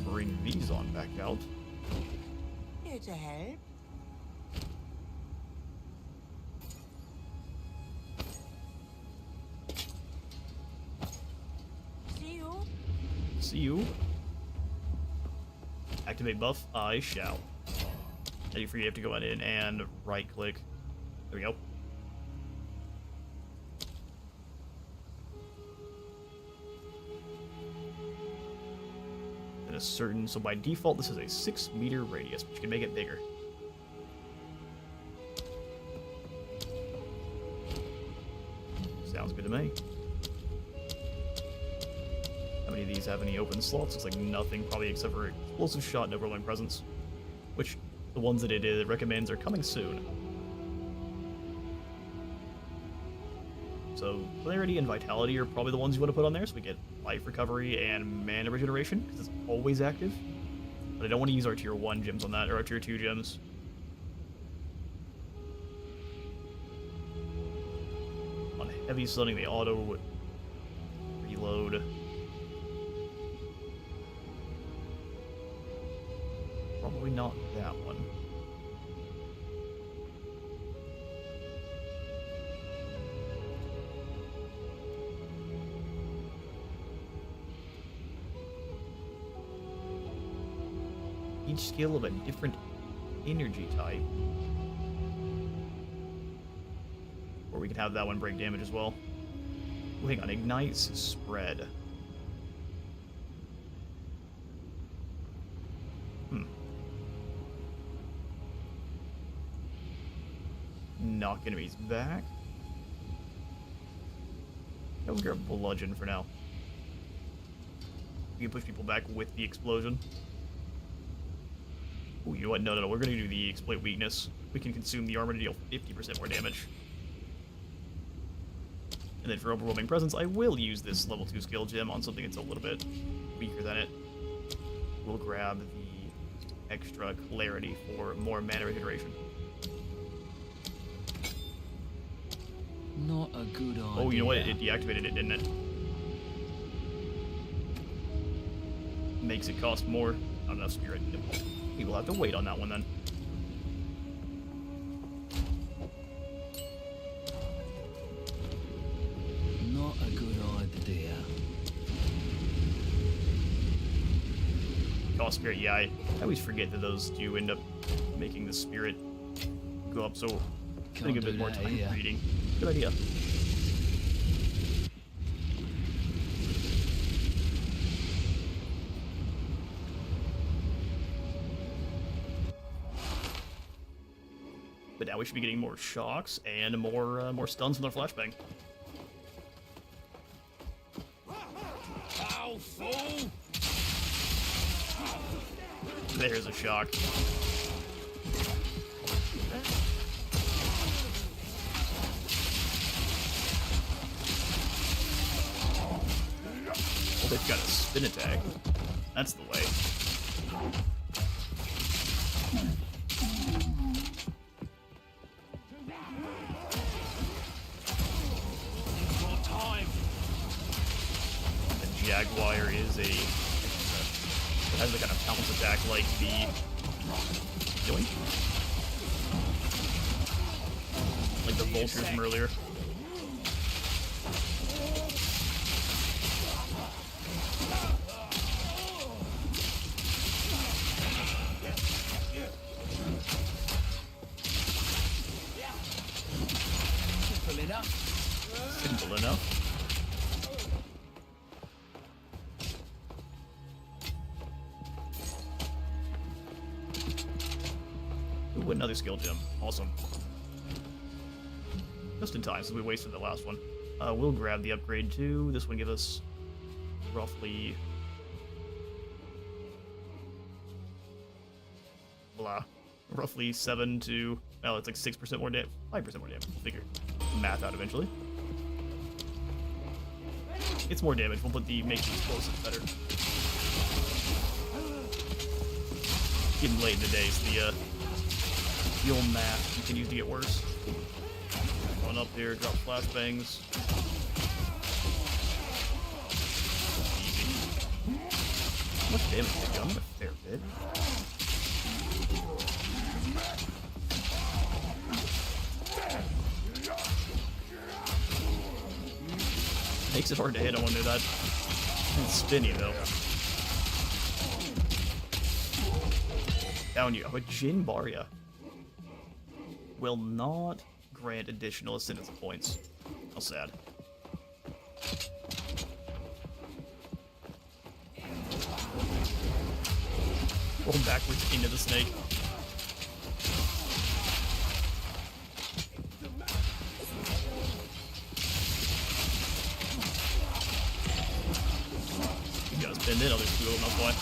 Bring these on back out. Here to help. See you. Activate buff, I shall. Now you have to go in and right click. There we go. And a certain, so by default this is a 6-meter radius, but you can make it bigger. Sounds good to me. How many of these have any open slots? Looks like nothing, probably except for explosive shot and overwhelming presence, which the ones that it recommends are coming soon. So clarity and vitality are probably the ones you want to put on there, so we get life recovery and mana regeneration, because it's always active. But I don't want to use our tier 1 gems on that, or our tier 2 gems. On heavy stunning, they auto reload. Probably not that one. Each skill of a different energy type. Or we can have that one break damage as well. Oh, hang on, ignites spread. Knock enemies back. I'll grab bludgeon for now. You can push people back with the explosion. Oh, you know what? No, we're gonna do the exploit weakness. We can consume the armor to deal 50% more damage. And then for overwhelming presence, I will use this level 2 skill gem on something that's a little bit weaker than it. We'll grab the extra clarity for more mana regeneration. Not a good idea. Oh, you know what? It deactivated it, didn't it? Makes it cost more. Not enough spirit. We will have to wait on that one then. Not a good idea. Cost spirit, yeah, I always forget that those do end up making the spirit go up, so I think a bit more time reading. Good idea. But now we should be getting more shocks and more stuns from their flashbang. Ow, fool! There's a shock. Well, they've got a spin attack. That's the way. More time. The Jaguar is it has the kind of pounce attack like the doing? Like the vultures from earlier. Simple enough. Simple enough. Ooh, another skill gem. Awesome. Just in time, since we wasted the last one. We'll grab the upgrade too. This one gives us roughly... roughly 7 to... well, it's like 6% more damage. 5% more damage. We'll figure math out eventually. It's more damage. We'll put the make the explosives better. Getting late in the day, so the old math continues to get worse. One up here, drop flashbangs. Easy. How much damage have you done? A fair bit. Makes it hard to hit, I wonder that. It's spinny though. Down you. A Jin Barya will not grant additional ascendance points. How sad. Roll backwards into the snake. You gotta spin in, there's two of them, that's why.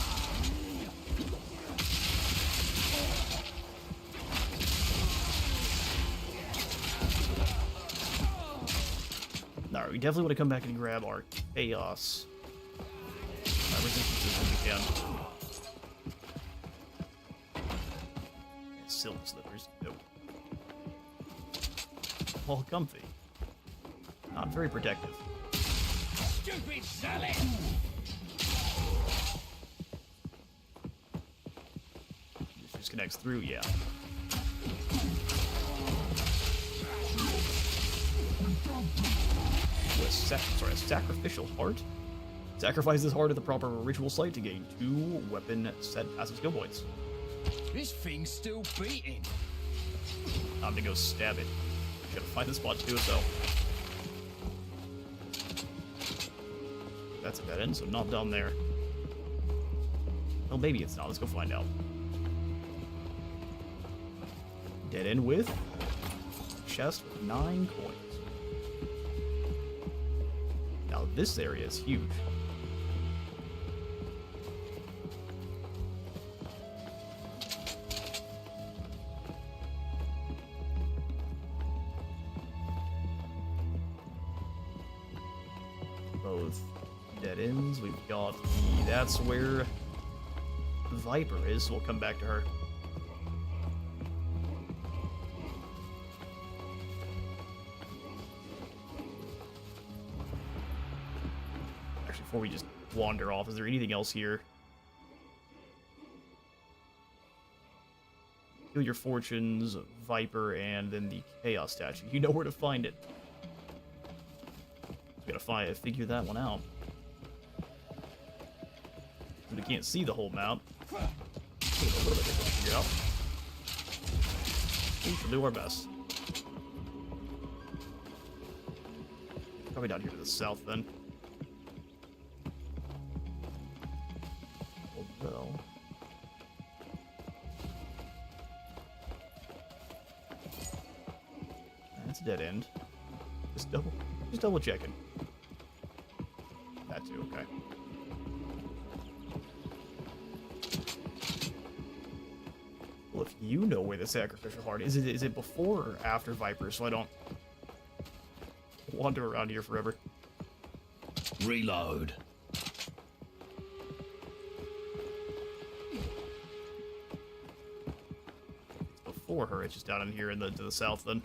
Alright, we definitely want to come back and grab our chaos resistances when we can. And silk slippers. Nope. All comfy. Not very protective. Stupid Sally! This just connects through, yeah. A sacrificial heart. Sacrifice this heart at the proper ritual site to gain 2 weapon set passive skill points. This thing's still beating. Time to go stab it. Gotta find the spot to do so. That's a dead end, so not down there. Well, maybe it's not. Let's go find out. Dead end with chest with 9 coins. Now this area is huge. Both dead ends. We've got that's where Viper is, so we'll come back to her. Before we just wander off, is there anything else here? Heal your fortunes, Viper, and then the Chaos statue. You know where to find it. We gotta figure that one out. We can't see the whole map. A little bit to figure out. We shall do our best. Probably down here to the south then. That's a dead end. Just double checking. That too, okay. Well, if you know where the sacrificial heart is it before or after Viper, so I don't wander around here forever? Reload. Before her, it's just down in here to the south then.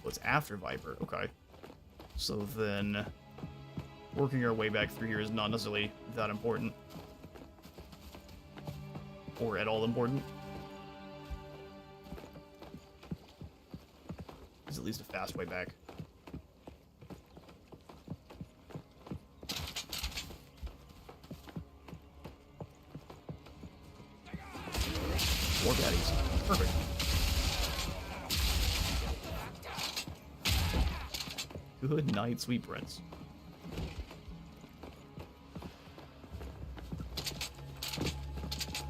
What's after Viper? Okay. So then, working our way back through here is not necessarily that important. Or at all important. It's at least a fast way back. More baddies. Perfect. Good night, sweet prince.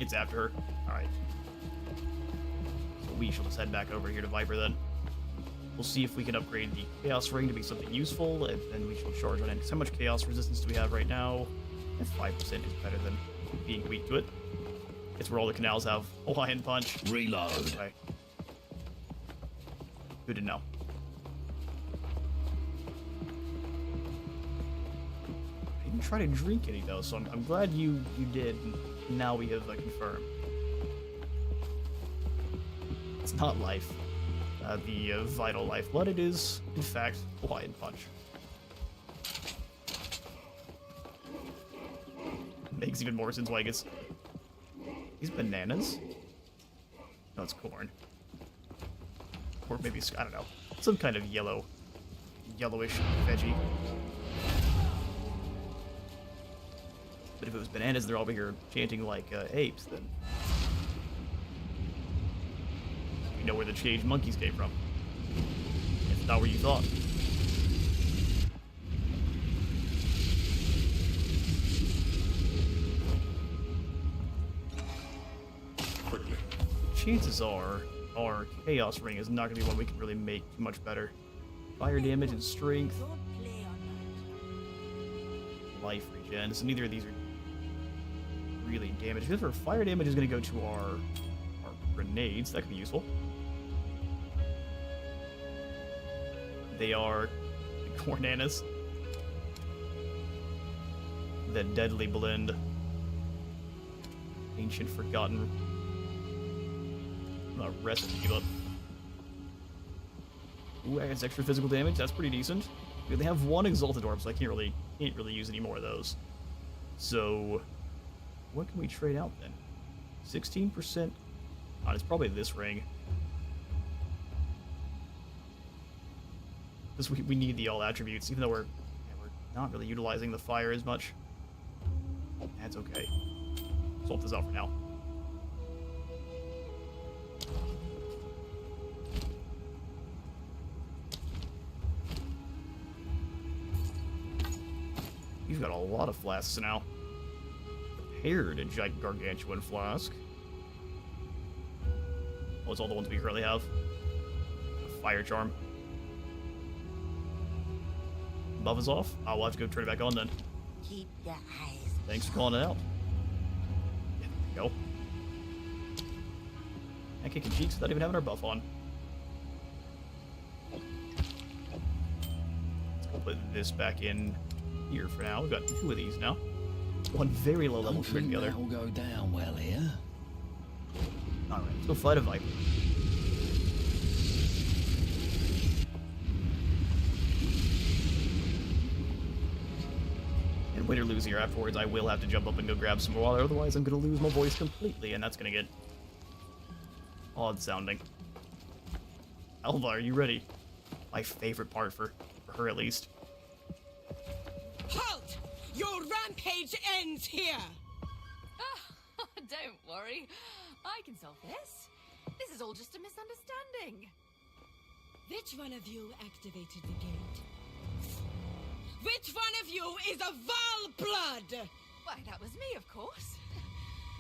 It's after her. Alright. So we shall just head back over here to Viper then. We'll see if we can upgrade the Chaos Ring to be something useful, and then we shall charge on it. Because how much Chaos resistance do we have right now? And 5% is better than being weak to it. It's where all the canals have Hawaiian Punch. Reload. Okay. Good to know. I didn't try to drink any though, so I'm glad you did. And now we have confirmed. It's not life. The vital lifeblood. It is, in fact, Hawaiian Punch. Makes even more sense why I guess these bananas. No, it's corn, or maybe I don't know, some kind of yellowish veggie. But if it was bananas, they're over here chanting like apes. Then you know where the caged monkeys came from. It's not where you thought. Quickly. Chances are our Chaos Ring is not going to be one we can really make too much better. Fire damage and strength, Don't play on life regen, so neither of these are really damage. Except for fire damage is going to go to our grenades. That could be useful. They are the Cornanas. The Deadly Blend. Ancient Forgotten Recipe book. Ooh, adds extra physical damage. That's pretty decent. They have one Exalted Orb, so I can't really use any more of those. So, what can we trade out then? 16%. Oh, it's probably this ring. Because we need the all attributes, even though we're not really utilizing the fire as much. That's okay. Swap this out for now. You've got a lot of flasks now. Prepared a giant gargantuan flask. Oh, it's all the ones we currently have. A fire charm. Buff is off. I'll have to go turn it back on then. Keep your eyes. Thanks for calling it out. Yeah, there we go. And kicking cheeks without even having our buff on. Let's go put this back in here for now. We've got 2 of these now. One very low level trick together. Will go down well here. Alright, let's go fight a Viper. And win or lose here afterwards, I will have to jump up and go grab some more water, otherwise I'm going to lose my voice completely, and that's going to get odd sounding. Alva, are you ready? My favorite part for her, at least. Halt! Your rampage ends here! Oh, don't worry. I can solve this. This is all just a misunderstanding. Which one of you activated the gate? Which one of you is a Val blood? Why, that was me, of course.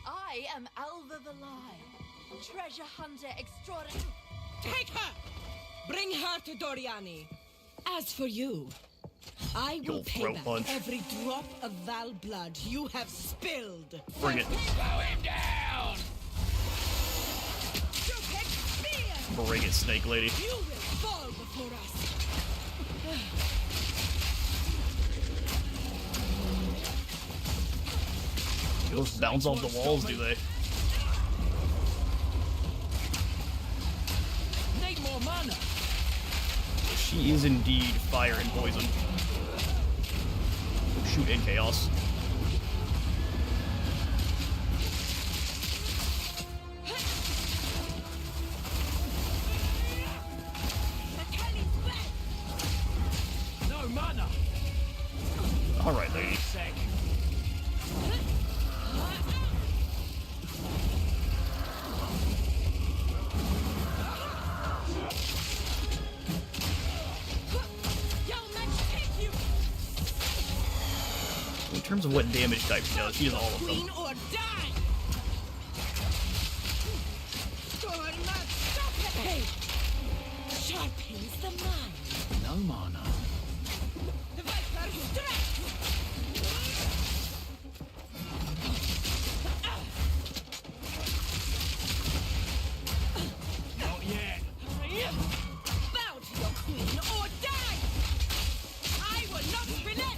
I am Alva the Lion, treasure hunter extraordinary. Take her! Bring her to Doriani. As for you, I will You'll pay throat back punch. every drop of Val blood you have spilled. Bring it. Blow him down! Stupid spear! Bring it, Snake Lady. You will fall before us. They just bounce off the walls, do they? Need more mana. She is indeed fire and poison. Shoot in chaos. No mana. Alright, lady. Sec. In terms of what damage type she does, she does all of them. Queen or die! Hey! Sharpens the mind. No mana. The Viper strike! Not yet. Bow to your queen or die! I will not relent!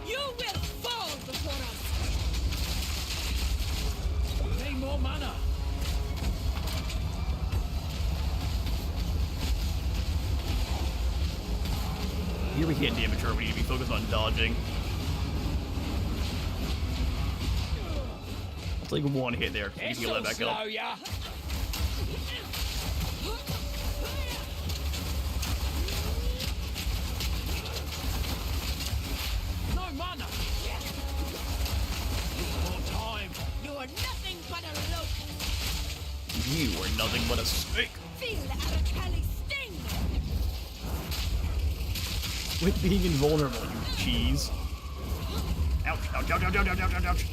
You will fall before us! Need more mana. Here we can't damage her, we need to be focused on dodging. It's like one hit there, so you can heal that back up. ya. No mana. More time. You are nothing but a locust! You are nothing but a snake. Feel Aracali's sting! Quit being invulnerable, you cheese. Ouch, ouch, ouch, ouch, ouch, ouch, ouch, ouch.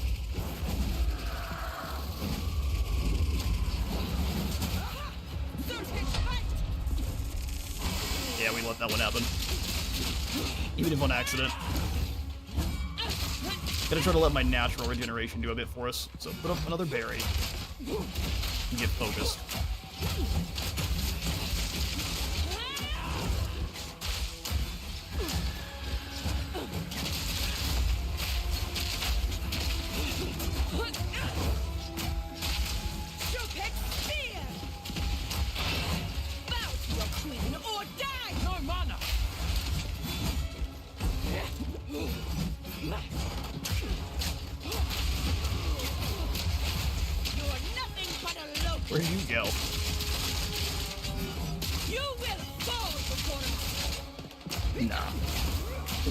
Yeah, we let that one happen. Even if on accident. Gonna try to let my natural regeneration do a bit for us. So put up another berry. And get focused. Stupid spear! Bow to your queen or die! No mana. You are nothing but a locust! Where'd you go? You will fall before us! Nah.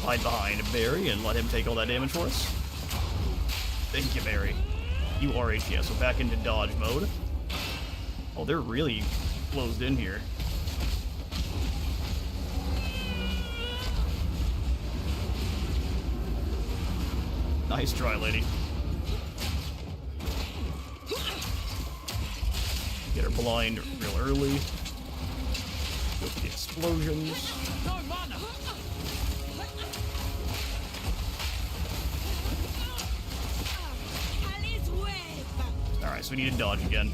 Hide behind Barry and let him take all that damage for us. Thank you, Barry. You are HES, so back into dodge mode. Oh, they're really closed in here. Nice try, lady. Get her blind real early. Go for the explosions. No mana. Ali's wave! Alright, so we need to dodge again.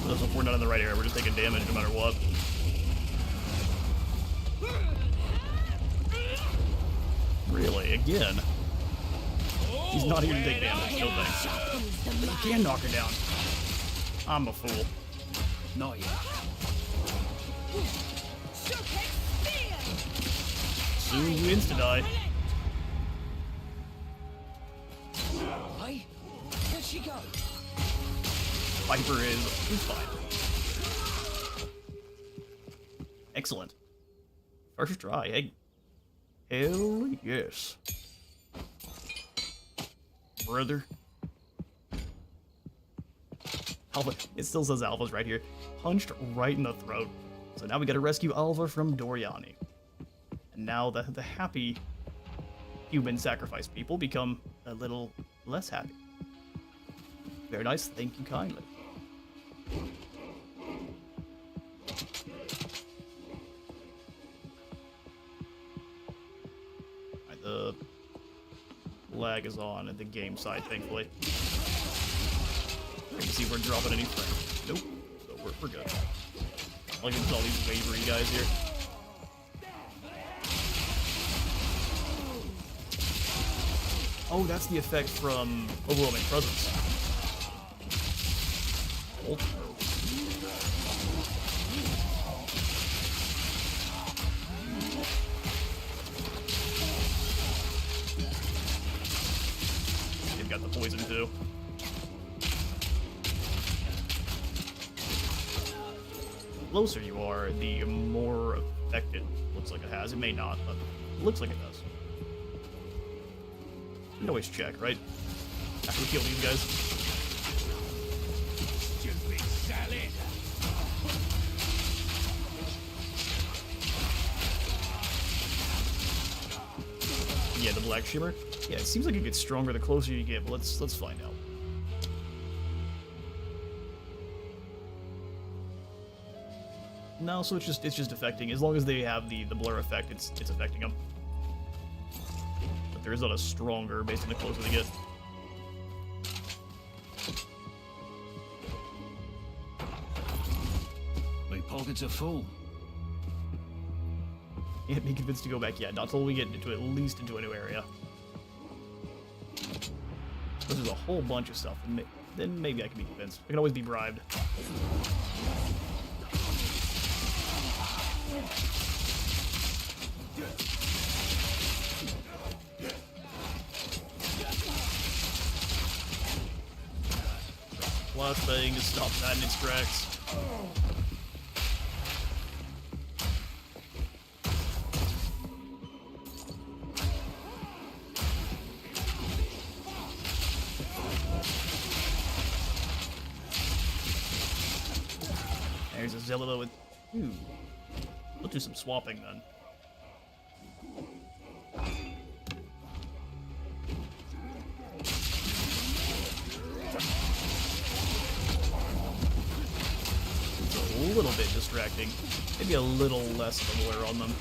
So if we're not in the right area, we're just taking damage no matter what. Really? Again? He's not here to take damage, no thanks. He can knock her down. I'm a fool. Not yet. Soon you insta-die. Hey, where'd she go? Viper is fine. Excellent. First try. Hey. Hell yes. Brother. Alva, it still says Alva's right here. Punched right in the throat. So now we gotta rescue Alva from Doriani. And now the happy human sacrifice people become a little less happy. Very nice, thank you kindly. Alright, the lag is on at the game side, thankfully. You can see we're dropping any frames. Nope, so we're good. Look at all these wavery guys here. Oh, that's the effect from Overwhelming Presence. Ult. They've got the poison too. The closer you are, the more effect it looks like it has. It may not, but it looks like it does. You can always check, right? After we kill these guys. Stupid salad. Yeah, the black shimmer. Yeah, it seems like it gets stronger the closer you get, but let's find out. No, so it's just affecting. As long as they have the blur effect, it's affecting them. But there is not a stronger based on the closer they get. My pockets are full. Can't be convinced to go back yet, not until we get into at least into a new area. But there's a whole bunch of stuff, and then maybe I can be convinced. I can always be bribed. Last thing to stop that in its tracks. There's a Zelda with... Ooh. We'll do some swapping then. It's a little bit distracting. Maybe a little less of a blur on them.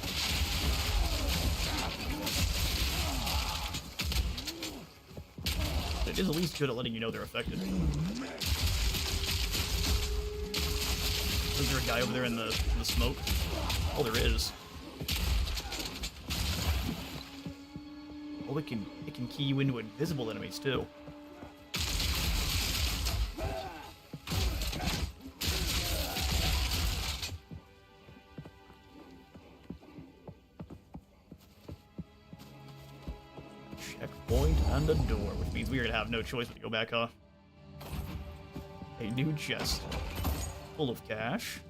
But it is at least good at letting you know they're affected. Is there a guy over there in the smoke? Oh, there is. Oh, it can key you into invisible enemies too. Checkpoint and a door, which means we're gonna have no choice but to go back, huh? A new chest. Full of cash.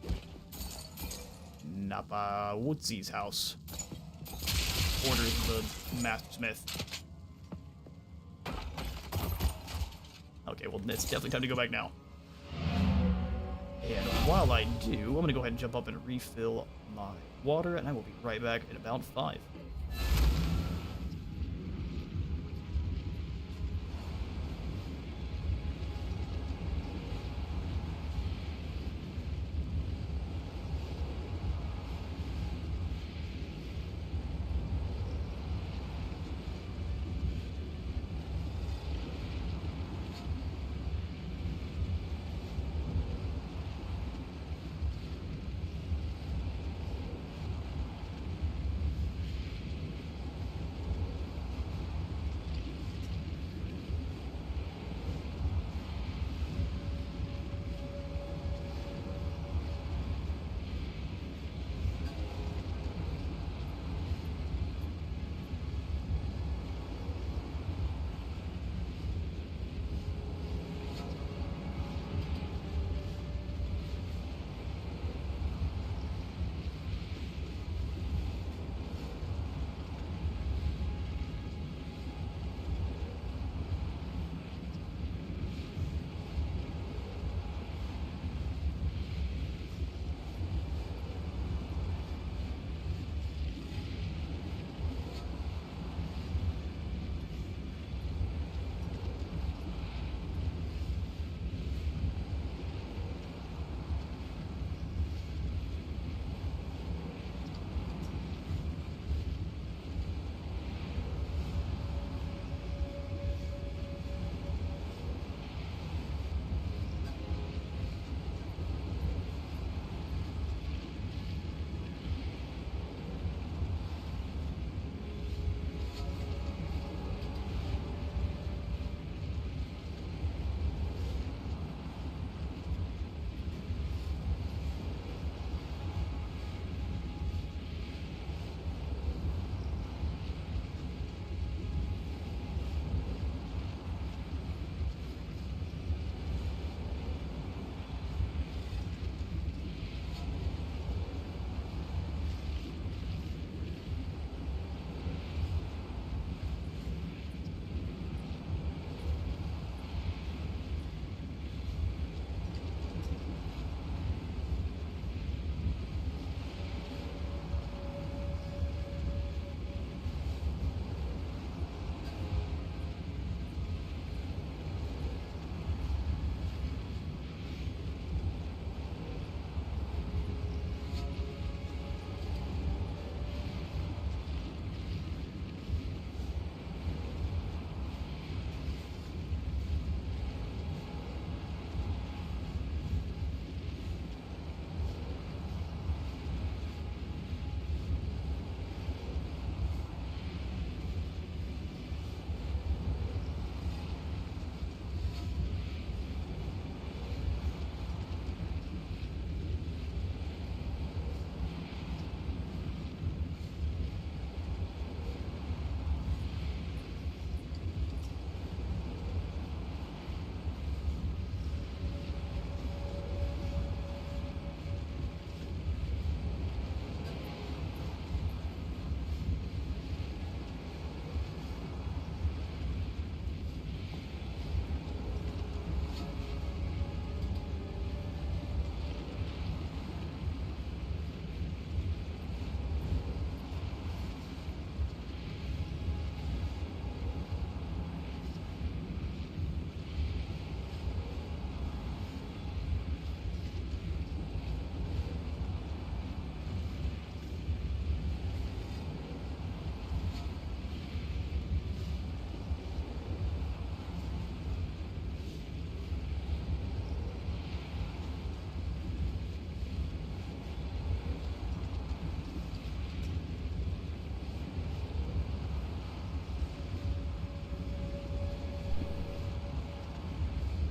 Napa Wootsy's house. Orders the Master Smith. Okay, well, it's definitely time to go back now. And while I do, I'm gonna go ahead and jump up and refill my water, and I will be right back in about 5.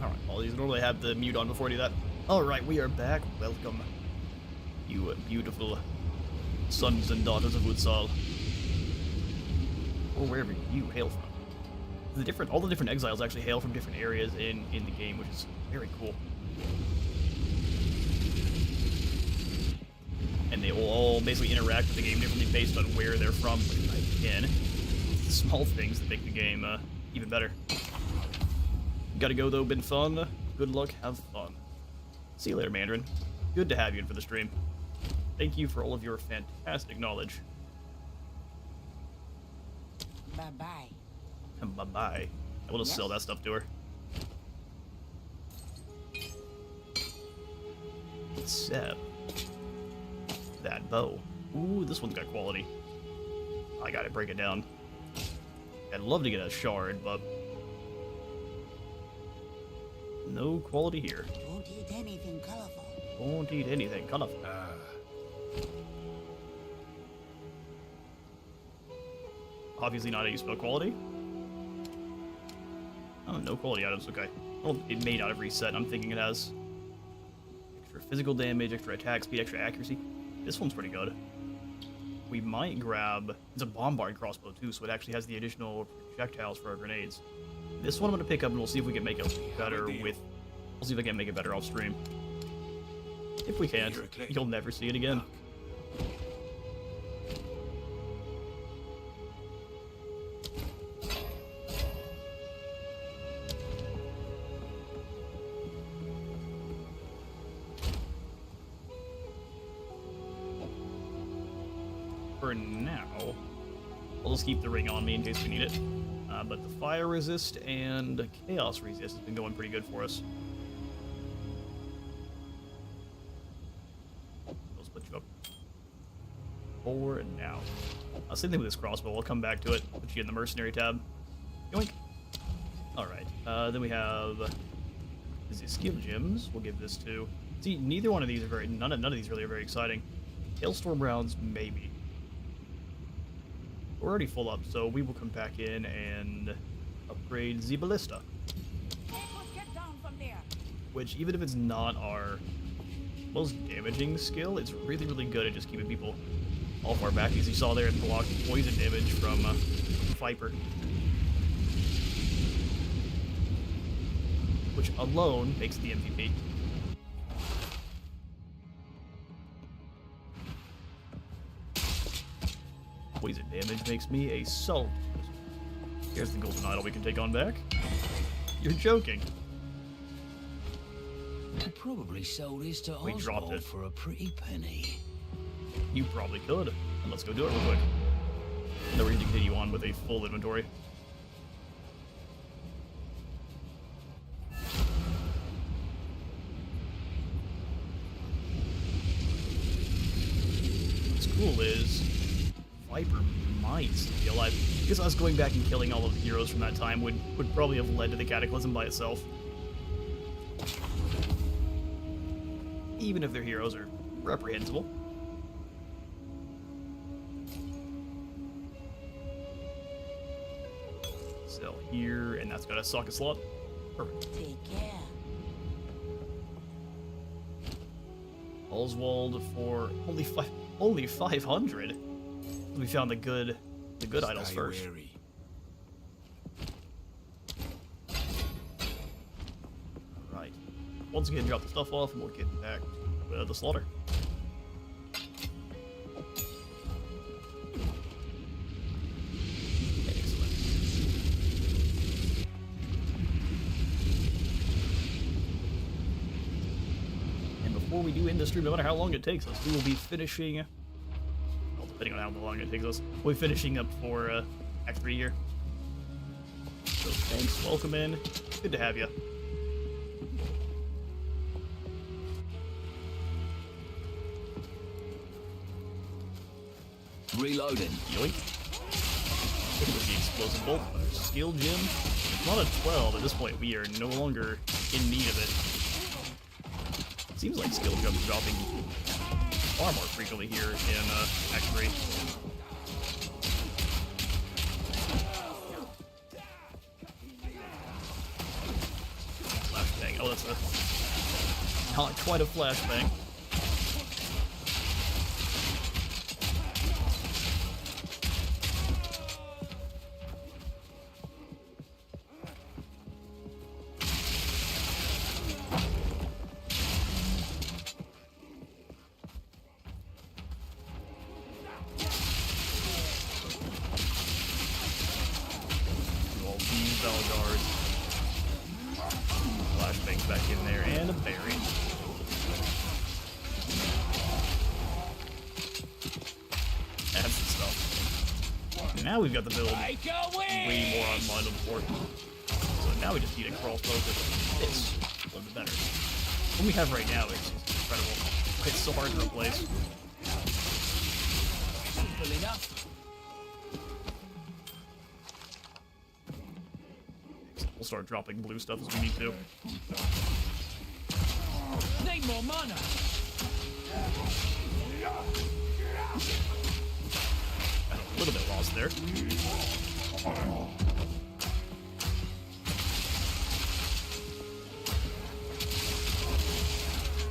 Alright, apologies. Normally I have the mute on before I do that. Alright, we are back. Welcome, you beautiful sons and daughters of Utsal. Or wherever you hail from. All the different exiles actually hail from different areas in the game, which is very cool. And they will all basically interact with the game differently based on where they're from. Again, it's the small things that make the game even better. Gotta go though, been fun. Good luck, have fun. See you later, Mandarin. Good to have you in for the stream. Thank you for all of your fantastic knowledge. Bye-bye. Bye-bye. I will just sell that stuff to her. Except that bow. Ooh, this one's got quality. I gotta break it down. I'd love to get a shard, but no quality here. Don't eat anything colorful. Won't eat anything colorful. Obviously not how you spell quality. Oh, no quality items, okay. Well, it may not have reset. I'm thinking it has extra physical damage, extra attack speed, extra accuracy. This one's pretty good. We might grab... It's a bombard crossbow too, so it actually has the additional projectiles for our grenades. This one I'm going to pick up and we'll see if we can make it better with... We'll see if I can make it better off stream. If we can't, you'll never see it again. For now, I'll just keep the ring on me in case we need it. But the fire resist and chaos resist has been going pretty good for us. I'll split you up. For now. Same thing with this crossbow. I'll come back to it. Put you in the mercenary tab. Yoink. Alright. Then we have the skill gems. We'll give this to... See, neither one of these are very... None of these really are very exciting. Hailstorm rounds, maybe. We're already full up, so we will come back in and upgrade the ballista. Get down from there. Which, even if it's not our most damaging skill, it's really, really good at just keeping people all far back. As you saw there, it blocked poison damage from Viper. Which alone makes the MVP. Poison damage makes me a salt. Here's the golden idol we can take on back. You're joking. I probably sold this to We dropped Oswald it. for a pretty penny. You probably could. And let's go do it real quick. Then we can continue on with a full inventory. What's cool is Viper might still be alive. Because us going back and killing all of the heroes from that time would probably have led to the Cataclysm by itself. Even if their heroes are reprehensible. Sell here, and that's got a socket slot. Perfect. Take care. Oswald for only 500. We found the good idols first. Wary. Right. Once again, drop the stuff off, and we'll get back to the slaughter. Excellent. And before we do end the stream, no matter how long it takes us, we will be finishing. Depending on how long it takes us, we'll be finishing up for Act 3 here. So thanks, welcome in. Good to have you. Reloading. Yoink. With the explosive bolt, skill gem. It's not a 12 at this point. We are no longer in need of it. Seems like skill gems dropping far more frequently here in Act 3. Flash Oh, that's a not quite a flashbang. All these Velgars. Flashbangs back in there, and a berry. That's the stuff. Now we've got the build way more online than before. So now we just need a crossbow that fits a little bit better. What we have right now is incredible. It's so hard to replace. Simple enough. We'll start dropping blue stuff as we need to. Need more mana. Got a little bit lost there. As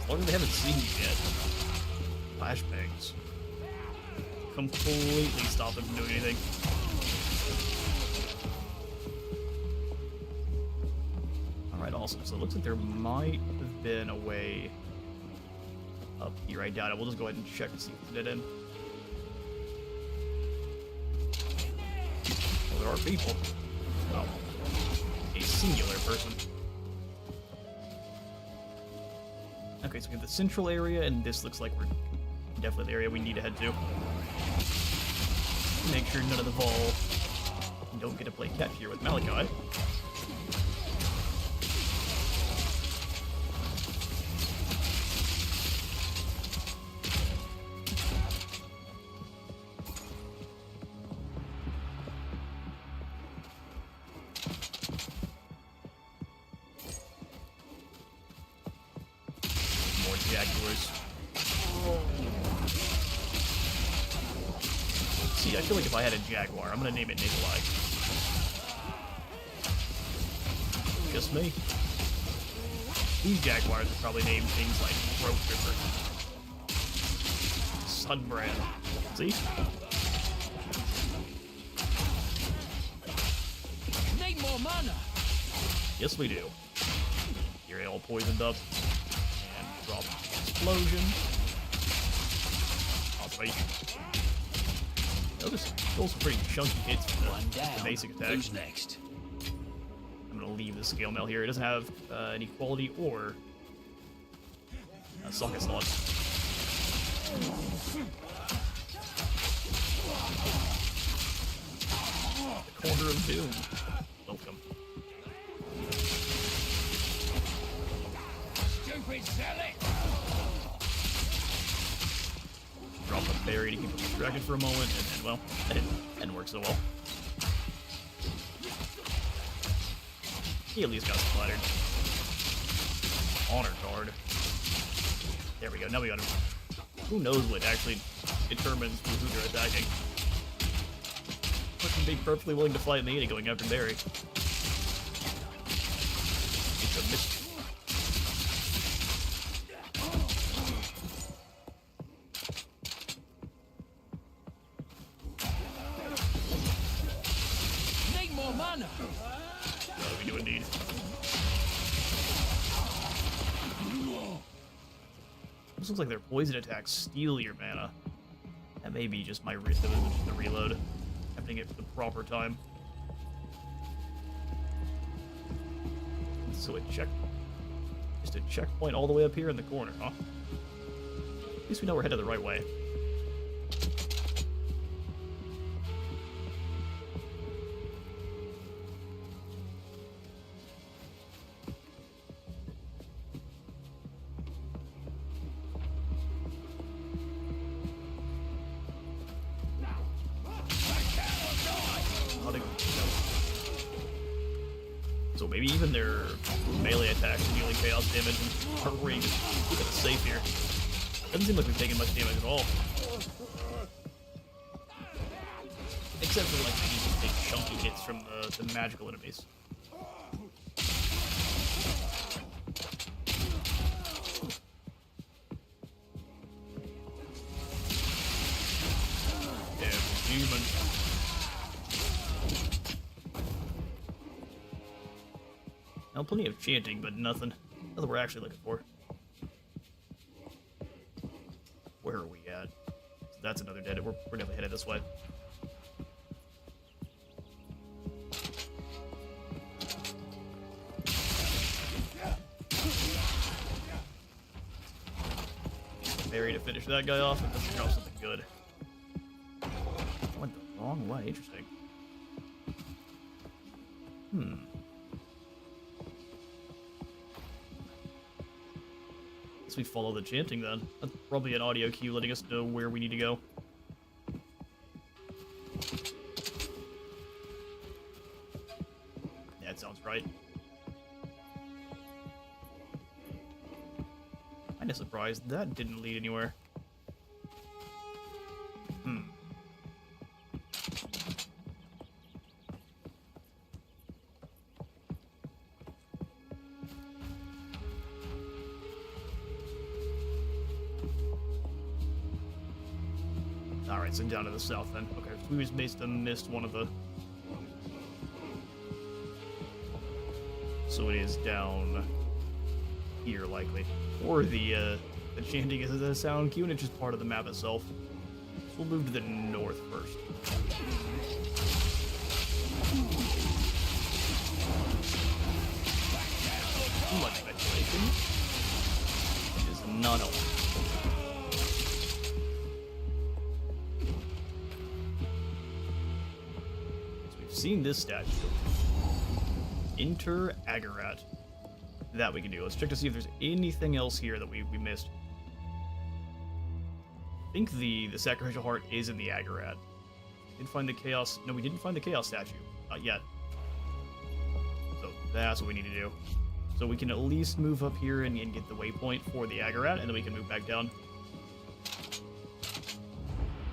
long as they haven't seen you yet. Flashbangs. Completely stop them from doing anything. Alright, awesome. So it looks like there might have been a way up here. I doubt it. We'll just go ahead and check and see if it did in. Well, there are people. Well, a singular person. Okay, so we have the central area, and this looks like we're definitely the area we need to head to. Make sure none of the Vol don't get to play catch here with Malachi. More Jaguars. See, I feel like if I had a Jaguar, I'm gonna name it Nikolai. Just me. These Jaguars would probably name things like Throat Ripper. Sunbrand. See? Need more mana. Yes, we do. You're all poisoned up. And drop explosion. Observation. Those are pretty chunky hits for the basic attack. Who's next? I'm gonna leave the scale mail here. It doesn't have any quality or socket slots. The Corner of Doom. Welcome. Stupid zealot. Drop a berry to keep him distracted for a moment, and then, well, that didn't work so well. He at least got splattered. Honor card. There we go, now we got him. Who knows what actually determines who they're attacking. Person being perfectly willing to fight in the end going after Barry. It's a mystery. Need more mana. We do indeed. This looks like their poison attacks steal your mana. That may be just my the reload. Happening at the proper time. So just a checkpoint all the way up here in the corner, huh? At least we know we're headed the right way. So maybe even their melee attacks are dealing chaos damage and our ring is keeping us safe here. Doesn't seem like we've taken much damage at all. Except for like these big chunky hits from the magical enemies. Now, plenty of chanting, but nothing we're actually looking for. Where are we at? That's another dead. We're definitely headed this way. Berry to finish that guy off, and let's drop something good. Went the wrong way. Interesting. Guess we follow the chanting then. That's probably an audio cue letting us know where we need to go. Yeah, it sounds right. Kinda surprised that didn't lead anywhere. Alright, so down to the south then. Okay, so we just basically missed one of the... So it is down here, likely. Or the chanting is a sound cue, and it's just part of the map itself. So we'll move to the north first. Too much speculation. It is not helpful. So we've seen this statue. Enter Agarat. That we can do. Let's check to see if there's anything else here that we missed. I think the sacrificial heart is in the Agarat. Didn't find the chaos. No, we didn't find the chaos statue. Not yet. So that's what we need to do. So we can at least move up here and get the waypoint for the Agarat, and then we can move back down.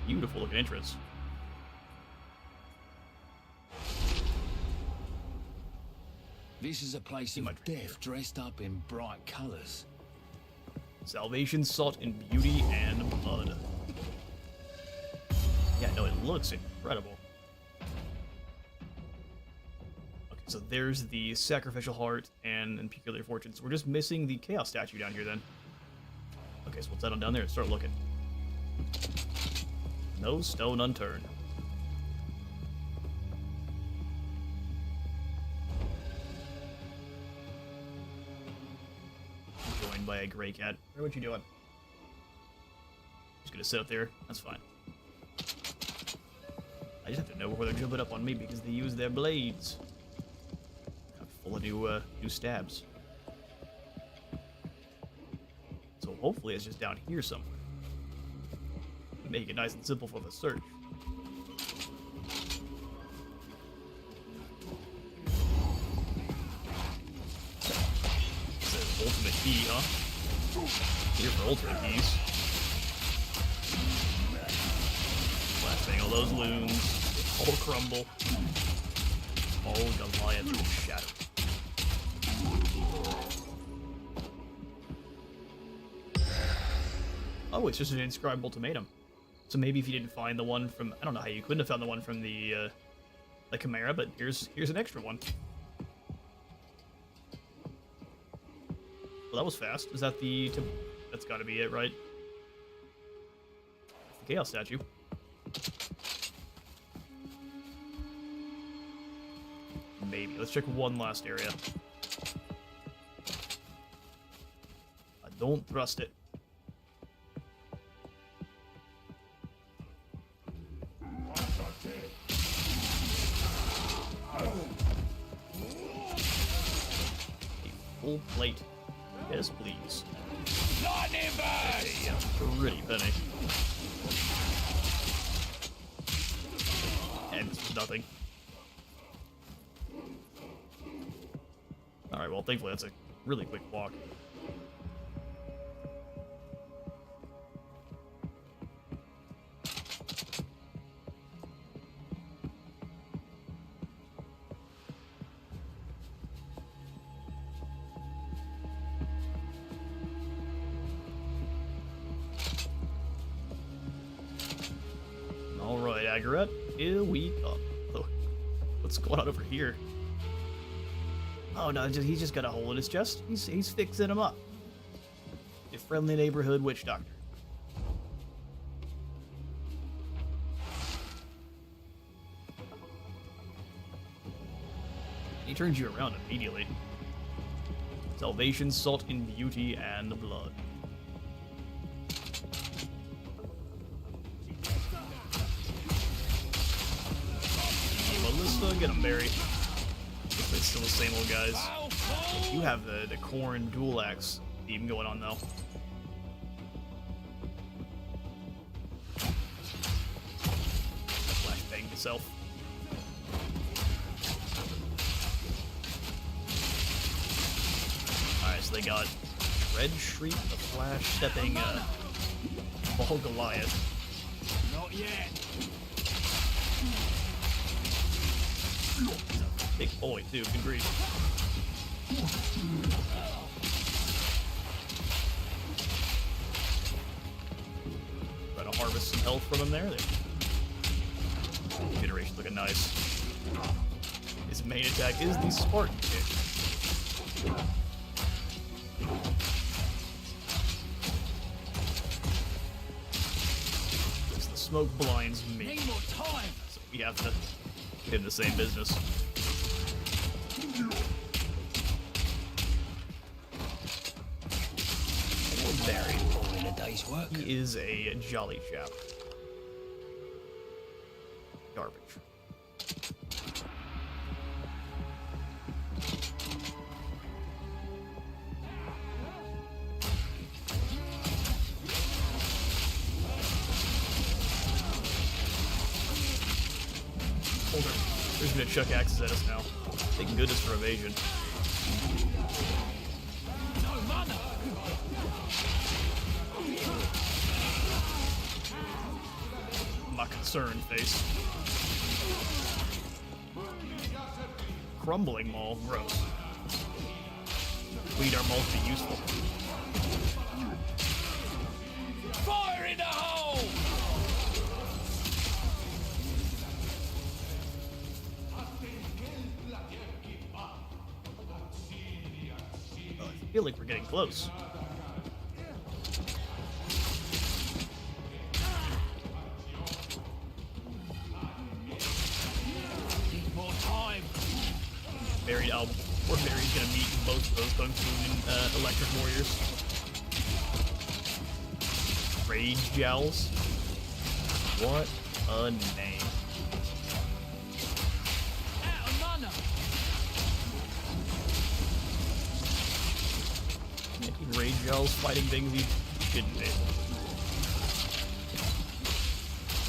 Beautiful looking entrance. This is a place of death dressed up in bright colours. Salvation sought in beauty and blood. Yeah, no, it looks incredible. Okay, so there's the sacrificial heart and peculiar fortunes. We're just missing the chaos statue down here then. Okay, so let's head on down there and start looking. No stone unturned. Joined by a gray cat. Hey, what you doing? Just gonna sit up there. That's fine. I just have to know where they're jumping up on me because they use their blades. Full of new stabs. So hopefully it's just down here somewhere. Make it nice and simple for the search. It's an ultimate key, huh? Here for ultimate keys. Blasting all those loons. All crumble. All Goliath will shatter. Oh, it's just an inscribed ultimatum. So maybe if you didn't find the one from, I don't know how you couldn't have found the one from the Chimera, but here's an extra one. Well, that was fast. Is that the? That's got to be it, right? The Chaos statue. Maybe. Let's check one last area. Don't thrust it. Full plate. Yes, please. Lightning burst! A pretty penny. And this was nothing. Alright, well, thankfully that's a really quick walk. Alright, Agarat, here we come. Oh, what's going on over here? Oh no, he's just got a hole in his chest. He's fixing him up. A friendly neighborhood witch doctor. He turns you around immediately. Salvation, salt in beauty, and blood. Melissa, get him, Barry. It's still the same old guys. You have the Corn dual axe theme going on though. Flashbang yourself. Alright, so they got Red Shriek, the Flash stepping Ball Goliath. Not yet. Big boy too, good grief. Trying to harvest some health from him there. Generation's looking nice. His main attack is the Spartan kick. Because the smoke blinds me. Need more time. So we have to get in the same business. Barry. In a day's work. He is a jolly chap. Garbage. Hold her. There's gonna chuck axes at us now. Taking goodness for evasion. No mana. My concerned face. Crumbling maul, gross. We need our mauls to be useful. Fire in the hole. I feel like we're getting close. Need more time. Barry, poor Barry's gonna meet both of those Kung Fu and Electric Warriors. Rage Jowls. What a name. Out of mana. Rage Jowls fighting things he shouldn't be.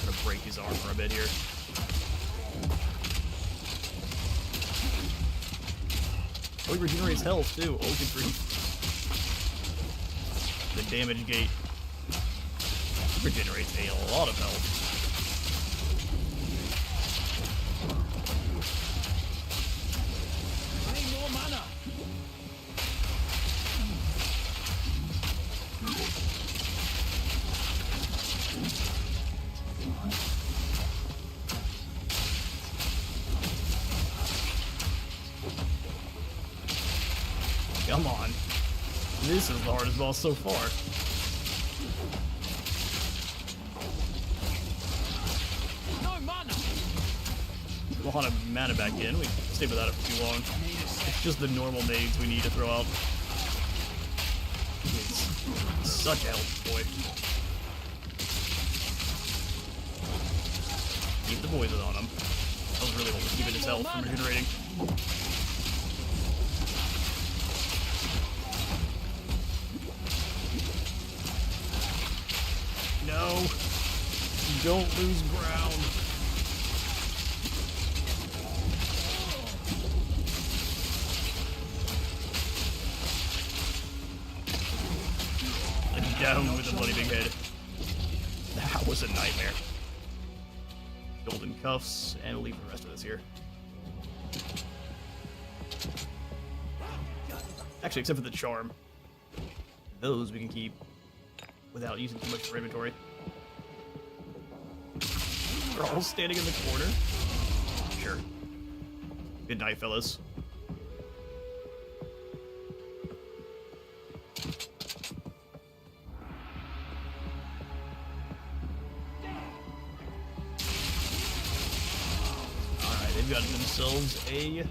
Gonna break his arm for a bit here. Oh, he regenerates health too. Oh, good grief. The damage gate regenerates a lot of health. Need more mana. Come on. This is the hardest boss so far. No mana. We want to mana back in. We stayed without it for too long. It's just the normal nades we need to throw out. He's such a healthy boy. Keep the poison on him. That was really what was keeping his health from regenerating. No! Don't lose ground. Down with the bloody big head. That was a nightmare. Golden cuffs, and we'll leave the rest of this here. Actually, except for the charm. Those we can keep without using too much for inventory. We're all standing in the corner. Sure. Good night, fellas. got themselves a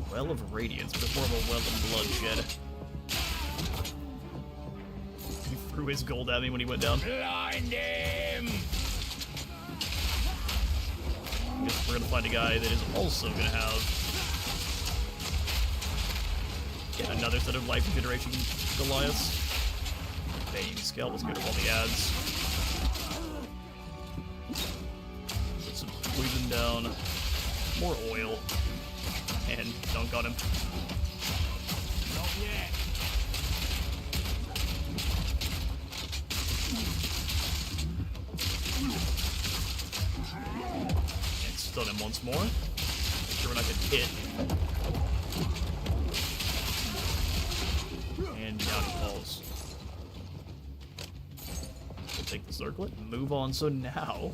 Well of Radiance, but it's more of a Well of Bloodshed. He threw his gold at me when he went down. Blind him! I guess we're gonna find a guy that is also gonna have another set of life regeneration Goliaths. Bane scale, let's get rid of all the ads. Put some poison down, more oil, and dunk on him. Not yet. And stun him once more. Make sure we're not getting hit. And down he falls. We'll take the circlet and move on. So now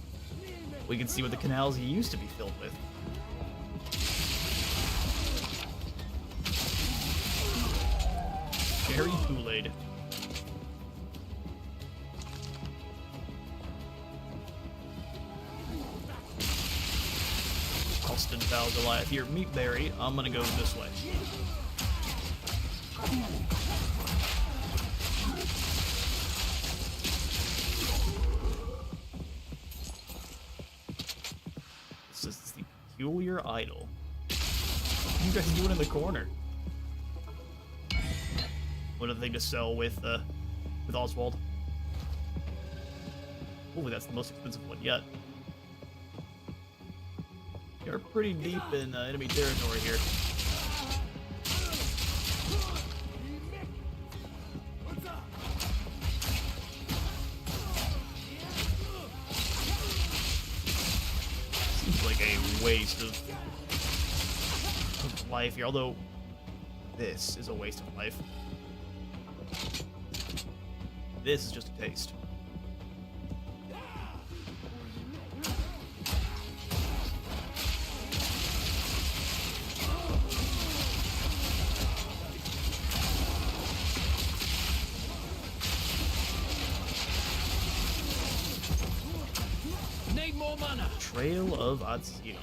we can see what the canals he used to be filled with. Cherry Kool-Aid. Austin Val Goliath. Here, meet Barry. I'm gonna go this way. This is the Peculiar Idol. What are you guys doing in the corner? What other thing to sell with Oswald? Oh, that's the most expensive one yet. You're pretty deep in enemy territory here. Seems like a waste of life here, although this is a waste of life. This is just a taste. Need more mana. Trail of Azir.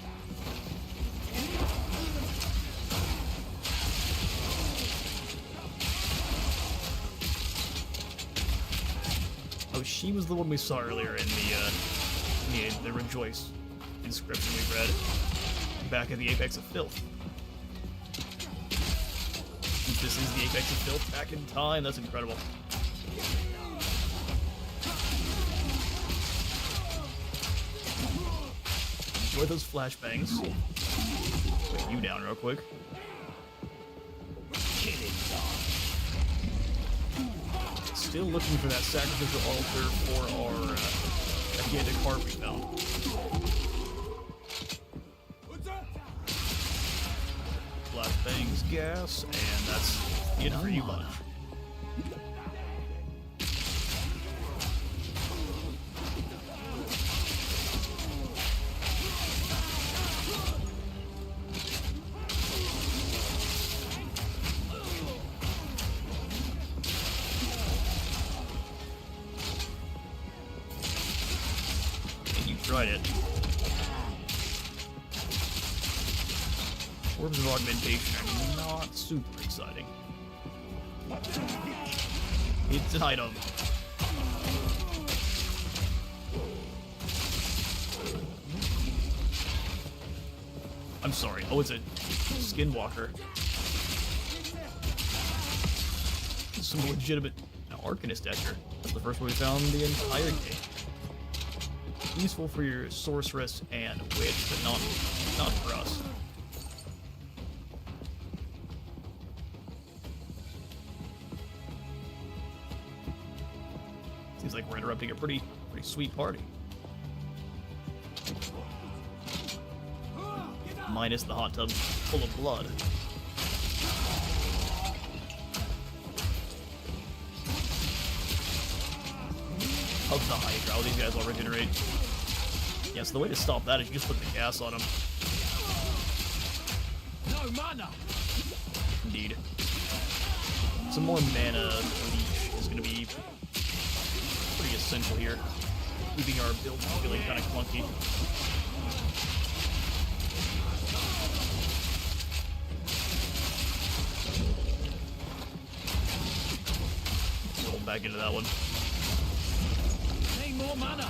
Oh, she was the one we saw earlier in the Rejoice inscription we read back at the Apex of Filth. This is the Apex of Filth back in time. That's incredible. Enjoy those flashbangs. Put you down real quick. Still looking for that sacrificial altar for our gigantic heart we found. Flashbangs, gas, and that's it for you, bud. Tried it. Orbs of Augmentation are not super exciting. It's an item. I'm sorry. Oh, it's a Skinwalker. Some legitimate Arcanist Etcher. That's the first one we found the entire game. Useful for your sorceress and witch, but not for us. Seems like we're interrupting a pretty sweet party. Minus the hot tub full of blood. Of the Hydra. Oh, these guys will regenerate. Yeah, so the way to stop that is you just put the gas on them. No mana. Indeed. Some more mana leech is going to be pretty essential here. Keeping our build feeling kind of clunky. back into that one. Need more mana.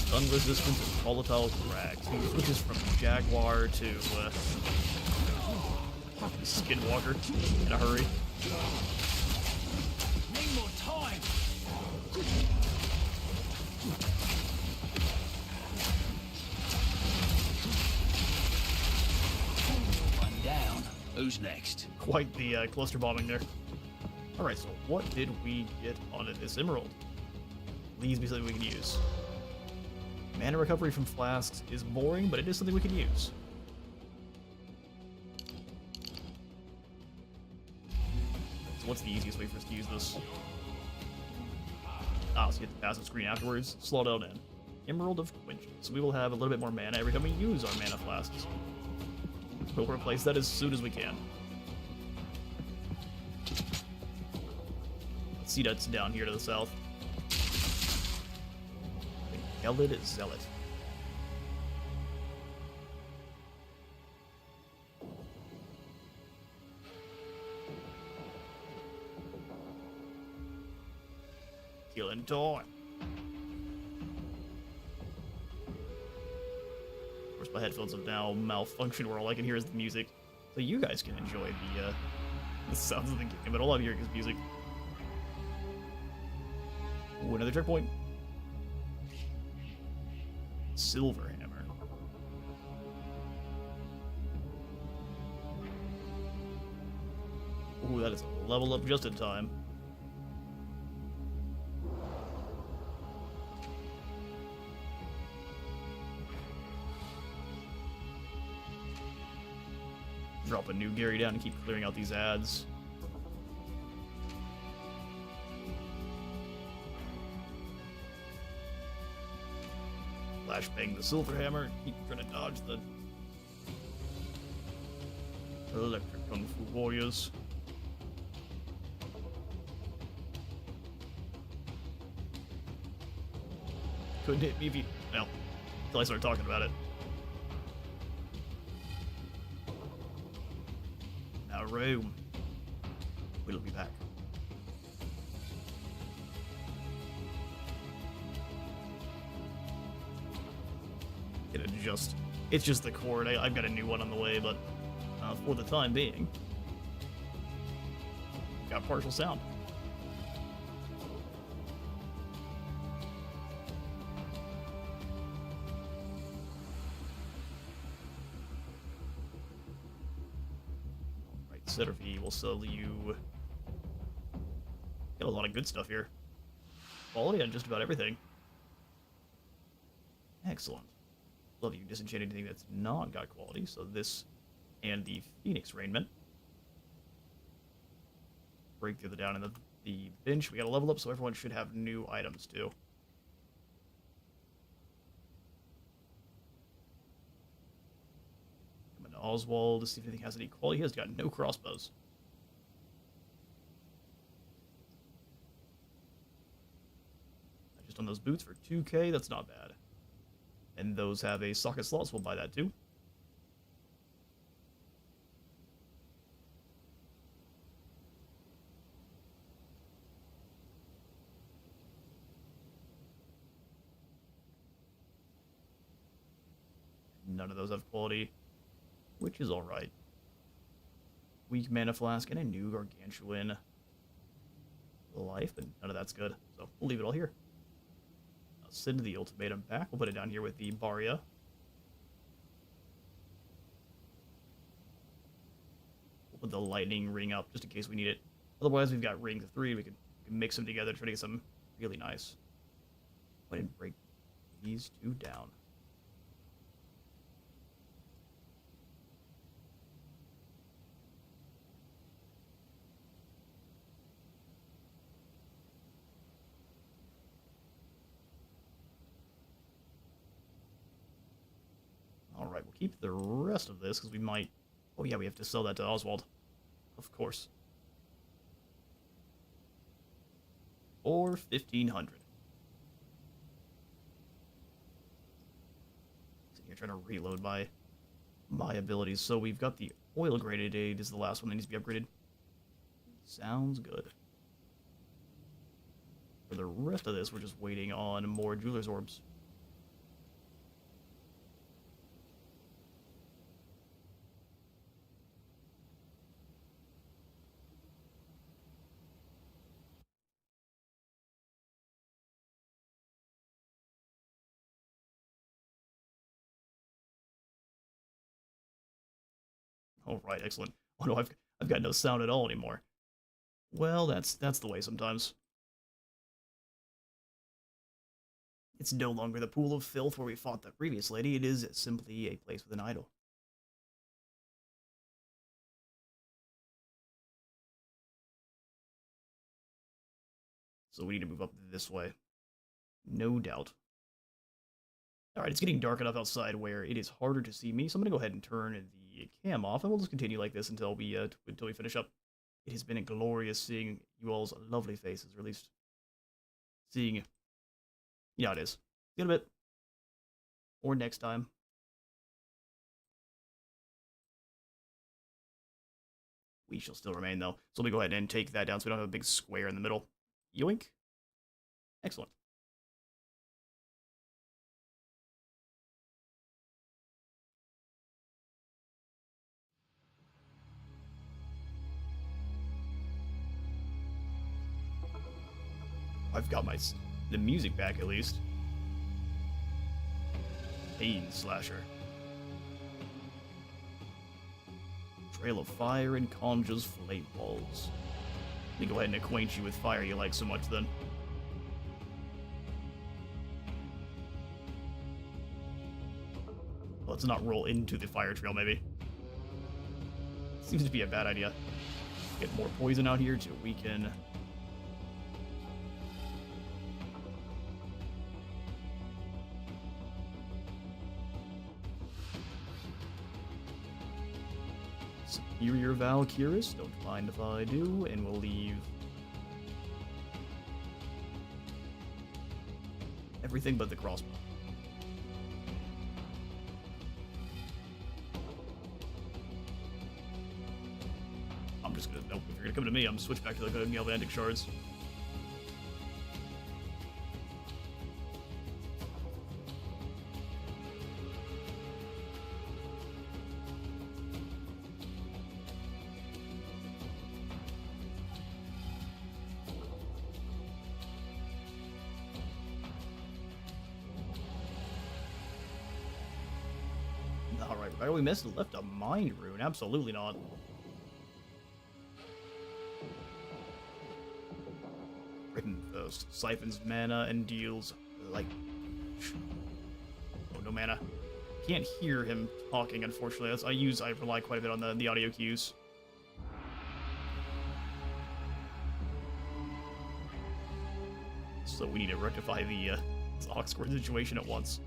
Stun resistance and volatile cracks. He switches from Jaguar to Skinwalker in a hurry. Need more time. One down. Who's next? Quite the cluster bombing there. Alright, so what did we get on this emerald? These be something we can use. Mana recovery from flasks is boring, but it is something we can use. So what's the easiest way for us to use this? Ah, so you get the passive screen afterwards. Slow down in. Emerald of Quenches. So we will have a little bit more mana every time we use our mana flasks. We'll replace that as soon as we can. Let's see, that's down here to the south. Gelid Zealot. Killing time. Of course, my headphones have now malfunctioned where all I can hear is the music. So you guys can enjoy the sounds of the game, but all I'm hearing is music. Ooh, another checkpoint. Silver Hammer. Ooh, that is a level up just in time. Drop a new Gary down and keep clearing out these ads. Flashbang the Silver Hammer. Keep trying to dodge the Electric Kung Fu Warriors. Couldn't hit me if you... Well, until I started talking about it. Now room. We'll be back. It's just the cord. I've got a new one on the way, but for the time being, got partial sound. Right, Centerfee will sell you. Got a lot of good stuff here. Quality on just about everything. Excellent. Love you disenchant anything that's not got quality, so this and the Phoenix Raiment. Break through the down in the bench. We got a level up, so everyone should have new items too. Come into Oswald to see if anything has any quality. He has got no crossbows. Just on those boots for 2k, that's not bad. And those have a socket slot, so we'll buy that too. None of those have quality, which is alright. Weak mana flask and a new gargantuan life, but none of that's good. So we'll leave it all here. I'll send the ultimatum back. We'll put it down here with the Barya. We'll put the lightning ring up just in case we need it. Otherwise, we've got rings of 3. We can mix them together to try to get something really nice. Go ahead and break these 2 down. Alright, we'll keep the rest of this because we might... Oh yeah, we have to sell that to Oswald. Of course. Or 1,500. Sitting here trying to reload my abilities. So we've got the oil grenade is the last one that needs to be upgraded. Sounds good. For the rest of this, we're just waiting on more Jeweler's Orbs. All right, excellent. Oh no, I've got no sound at all anymore. Well, that's the way sometimes. It's no longer the pool of filth where we fought the previous lady. It is simply a place with an idol. So we need to move up this way. No doubt. Alright, it's getting dark enough outside where it is harder to see me, so I'm going to go ahead and turn the cam off, and we'll just continue like this until we finish up. It has been glorious seeing you all's lovely faces, or at least seeing... Yeah, it is. See you in a bit. Or next time. We shall still remain, though. So let me go ahead and take that down so we don't have a big square in the middle. Yoink. Excellent. I've got the music back at least. Pain Slasher. Trail of Fire and Conja's Flame Balls. Let me go ahead and acquaint you with fire you like so much then. Let's not roll into the fire trail, maybe. Seems to be a bad idea. Get more poison out here to weaken. Superior Valkyries, don't mind if I do, and we'll leave everything but the crossbow. I'm just gonna, nope, if you're gonna come to me, I'm gonna switch back to the Galvanic Shards. Right, we missed left a mind rune. Absolutely not. Written first. Siphons mana and deals light. Oh, no mana. Can't hear him talking, unfortunately. I rely quite a bit on the audio cues. So we need to rectify the awkward situation at once.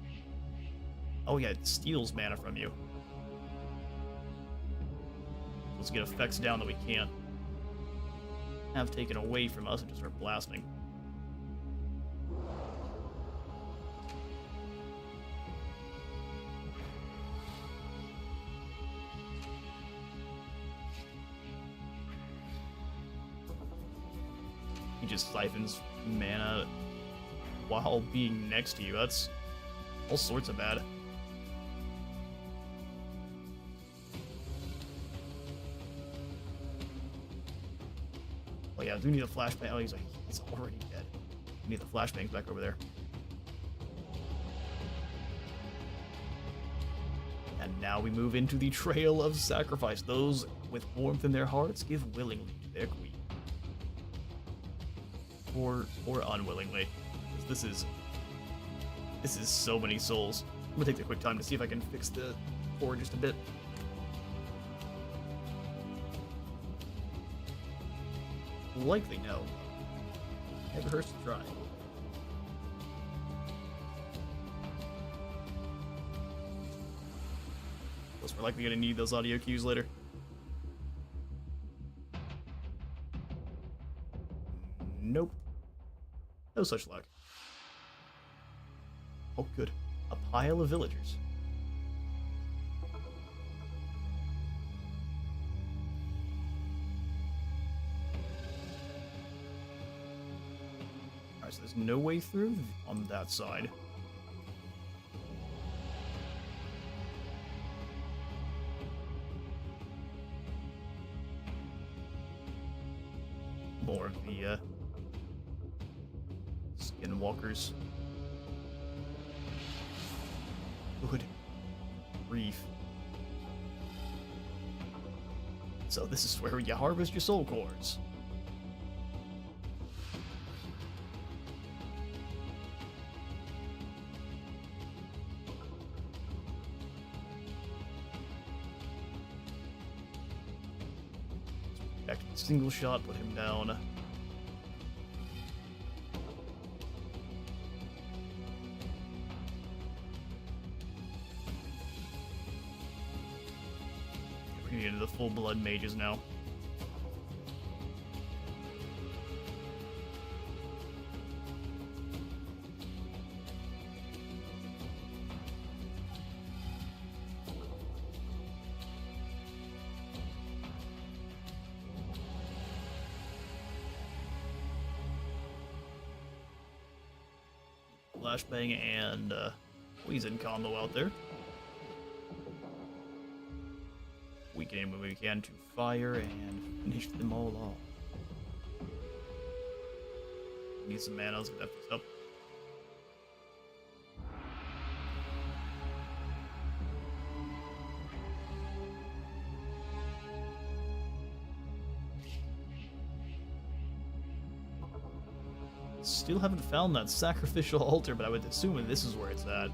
Oh yeah, it steals mana from you. Let's get effects down that we can't have taken away from us and just start blasting. He just siphons mana while being next to you. That's all sorts of bad. Oh yeah, I do need a flashbang. Oh, he's already dead. We need the flashbangs back over there. And now we move into the Trail of Sacrifice. Those with warmth in their hearts give willingly to their queen. Or unwillingly. This is so many souls. I'm gonna take the quick time to see if I can fix the core just a bit. Likely no. Never hurts to try. Plus, we're likely gonna need those audio cues later. Nope. No such luck. Oh, good. A pile of villagers. There's no way through on that side. More of the skinwalkers. Good grief. So this is where you harvest your soul cores. Back to the single shot, put him down. We're getting into the full blood mages now. Flashbang and Poison combo out there. Weaken anyone we can to fire and finish them all off. Need some mana, let's get that fixed up. Still haven't found that sacrificial altar, but I would assume that this is where it's at.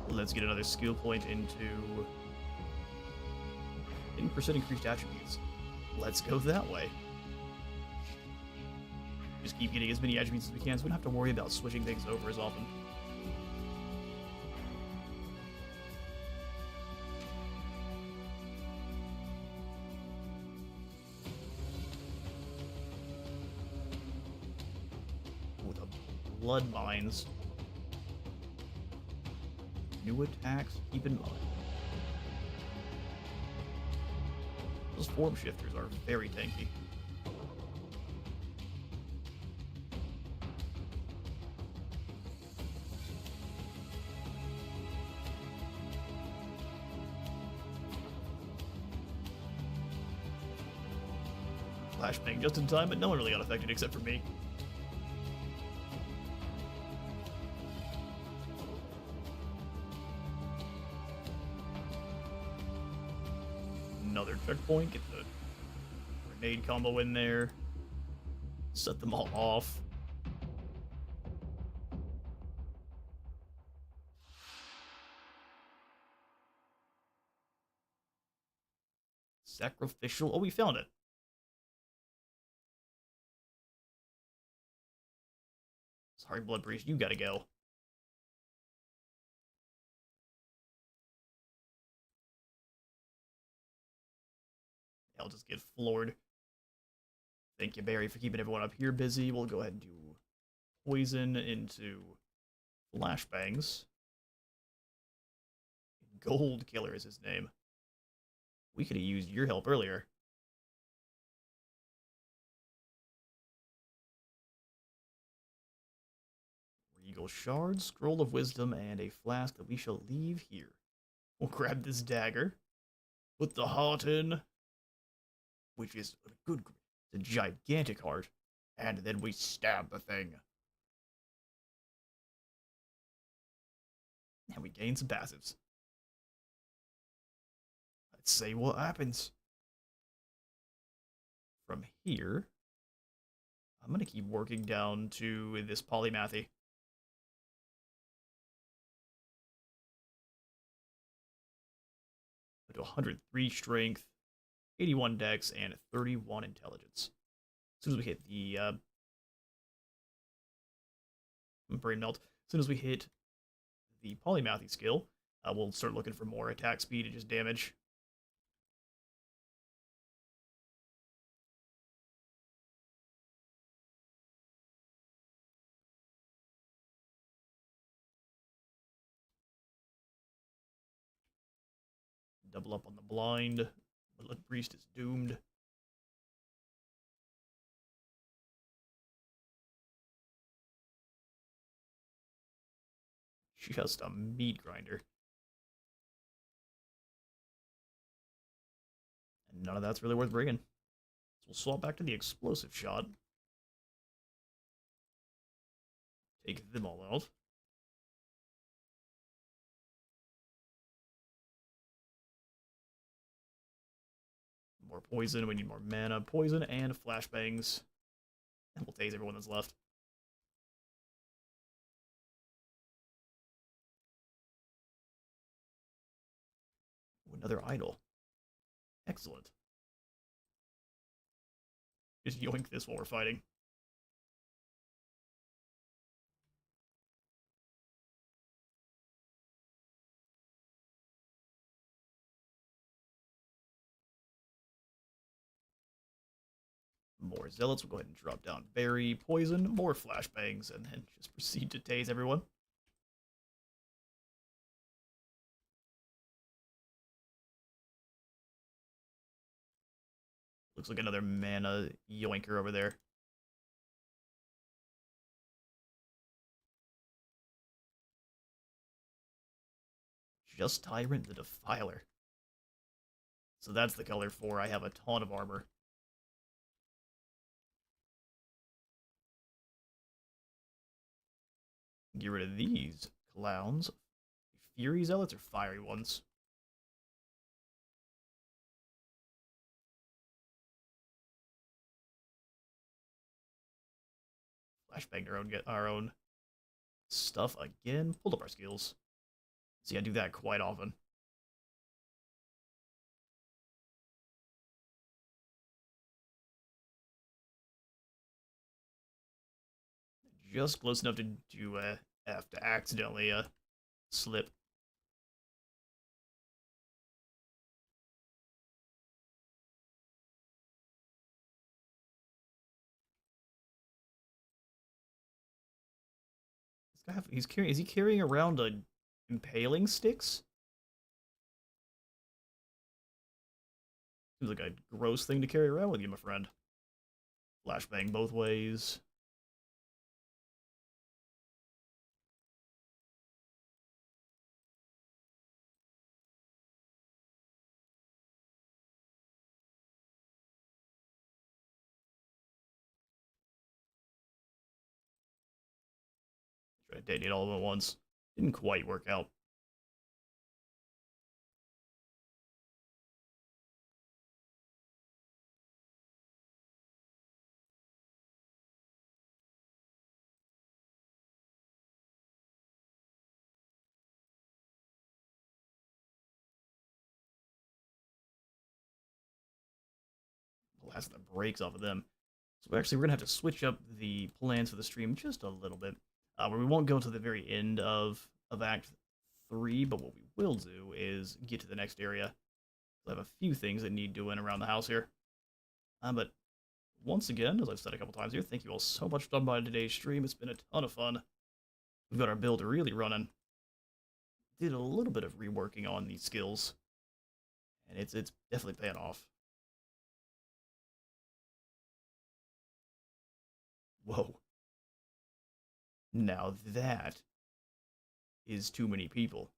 Let's get another skill point into 10% increased attributes. Let's go that way. Just keep getting as many attributes as we can so we don't have to worry about switching things over as often. Blood mines. New attacks, keep in mind. Those form shifters are very tanky. Flashbang just in time, but no one really got affected except for me. Another checkpoint, get the grenade combo in there, set them all off. Sacrificial, oh, we found it. Sorry, Blood Priest, you gotta go. I'll just get floored. Thank you, Barry, for keeping everyone up here busy. We'll go ahead and do poison into flashbangs. Gold Killer is his name. We could have used your help earlier. Regal Shard, Scroll of Wisdom, and a flask that we shall leave here. We'll grab this dagger, put the heart in, which is a good, it's a gigantic heart, and then we stab the thing. And we gain some passives. Let's see what happens. From here, I'm going to keep working down to this polymathy. To 103 strength, 81 dex, and 31 intelligence. As soon as we hit the brain melt, as soon as we hit the polymathy skill, we'll start looking for more attack speed and just damage. Double up on the blind. Blood Priest is doomed. Just a meat grinder. And none of that's really worth bringing. So we'll swap back to the explosive shot. Take them all out. More poison, we need more mana. Poison and flashbangs. And we'll tase everyone that's left. Ooh, another idol. Excellent. Just yoink this while we're fighting. More zealots. We'll go ahead and drop down berry, poison, more flashbangs, and then just proceed to tase everyone. Looks like another mana yoinker over there. Just Tyrant the Defiler. So that's the color 4. I have a ton of armor. Get rid of these clowns. Fury zealots or fiery ones? Flashbang our own stuff again. Pulled up our skills. See, I do that quite often. Just close enough to have to accidentally slip. This guy is he carrying around a impaling sticks? Seems like a gross thing to carry around with you, my friend. Flashbang both ways. Try to detonate all of them at once. Didn't quite work out. Blast the brakes off of them. So actually, we're going to have to switch up the plans for the stream just a little bit. Where we won't go to the very end of Act 3, but what we will do is get to the next area. I have a few things that need doing around the house here. But once again, as I've said a couple times here, thank you all so much for stopping by today's stream. It's been a ton of fun. We've got our build really running. Did a little bit of reworking on these skills, and it's definitely paying off. Whoa. Now that is too many people.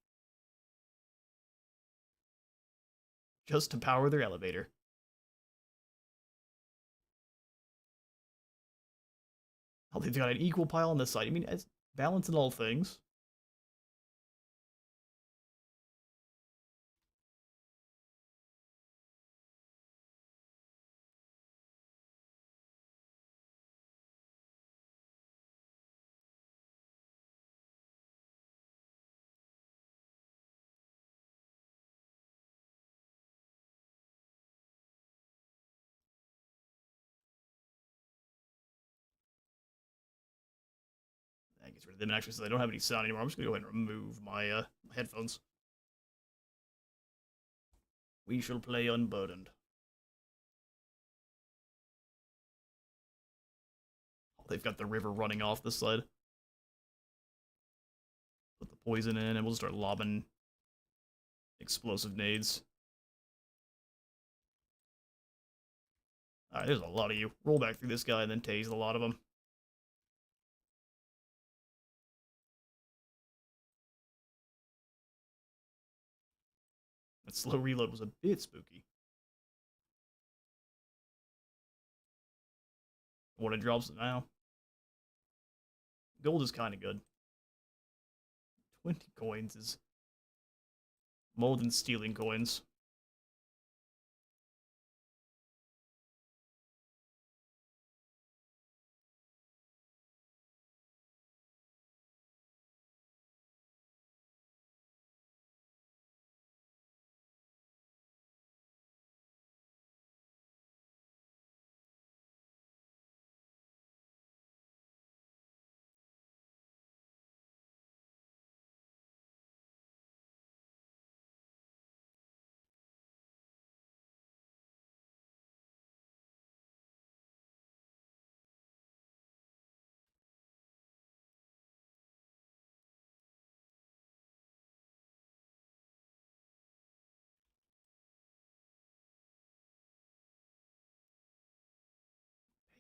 Just to power their elevator. Oh, they've got an equal pile on this side. I mean, it's balancing all things. That gets rid of them. And actually, since I don't have any sound anymore, I'm just going to go ahead and remove my headphones. We shall play unburdened. Oh, they've got the river running off this side. Put the poison in, and we'll just start lobbing explosive nades. Alright, there's a lot of you. Roll back through this guy and then tase a lot of them. that slow reload was a bit spooky. What it drops now. Gold is kind of good. 20 coins is more than stealing coins.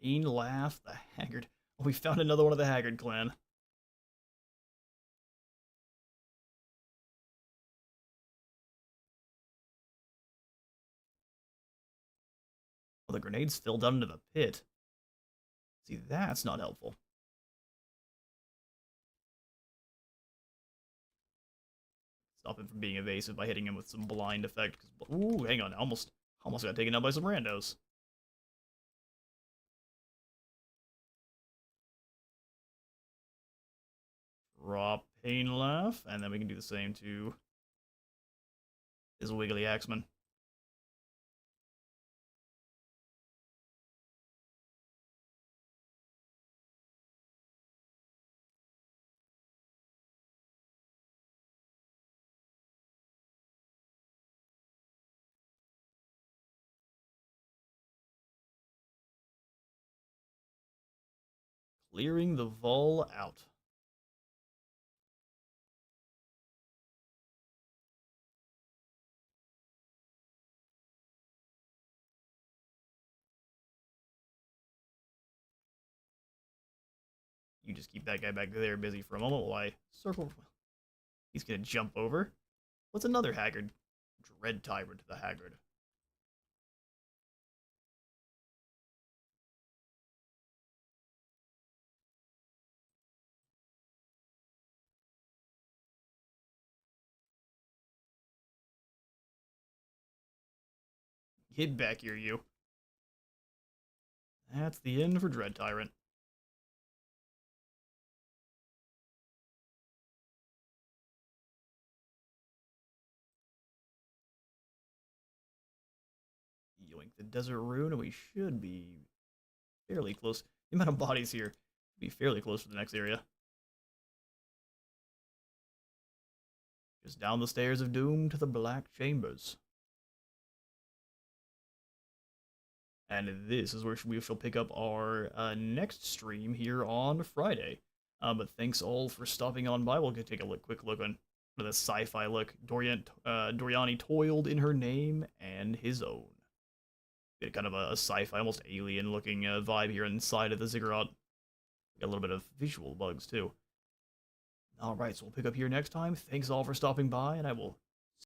Pain, Laugh, the Haggard. Oh, we found another one of the Haggard clan. Oh, the grenades fell down into the pit. See, that's not helpful. Stop him from being evasive by hitting him with some blind effect. Ooh, hang on, almost got taken out by some randos. Drop Pain, Laugh, and then we can do the same to his Wiggly Axeman. Clearing the Vol out. You just keep that guy back there busy for a moment while I circle. He's gonna jump over. What's another Haggard? Dread Tyrant the Haggard. Get back here, you. That's the end for Dread Tyrant. Yoink the Desert Rune, and we should be fairly close. The amount of bodies here should be fairly close to the next area. Just down the stairs of doom to the Black Chambers. And this is where we shall pick up our next stream here on Friday. But thanks all for stopping on by. We'll take a quick look on the sci-fi look. Doriani toiled in her name and his own. Get kind of a sci-fi, almost alien-looking vibe here inside of the ziggurat. Got a little bit of visual bugs, too. Alright, so we'll pick up here next time. Thanks all for stopping by, and I will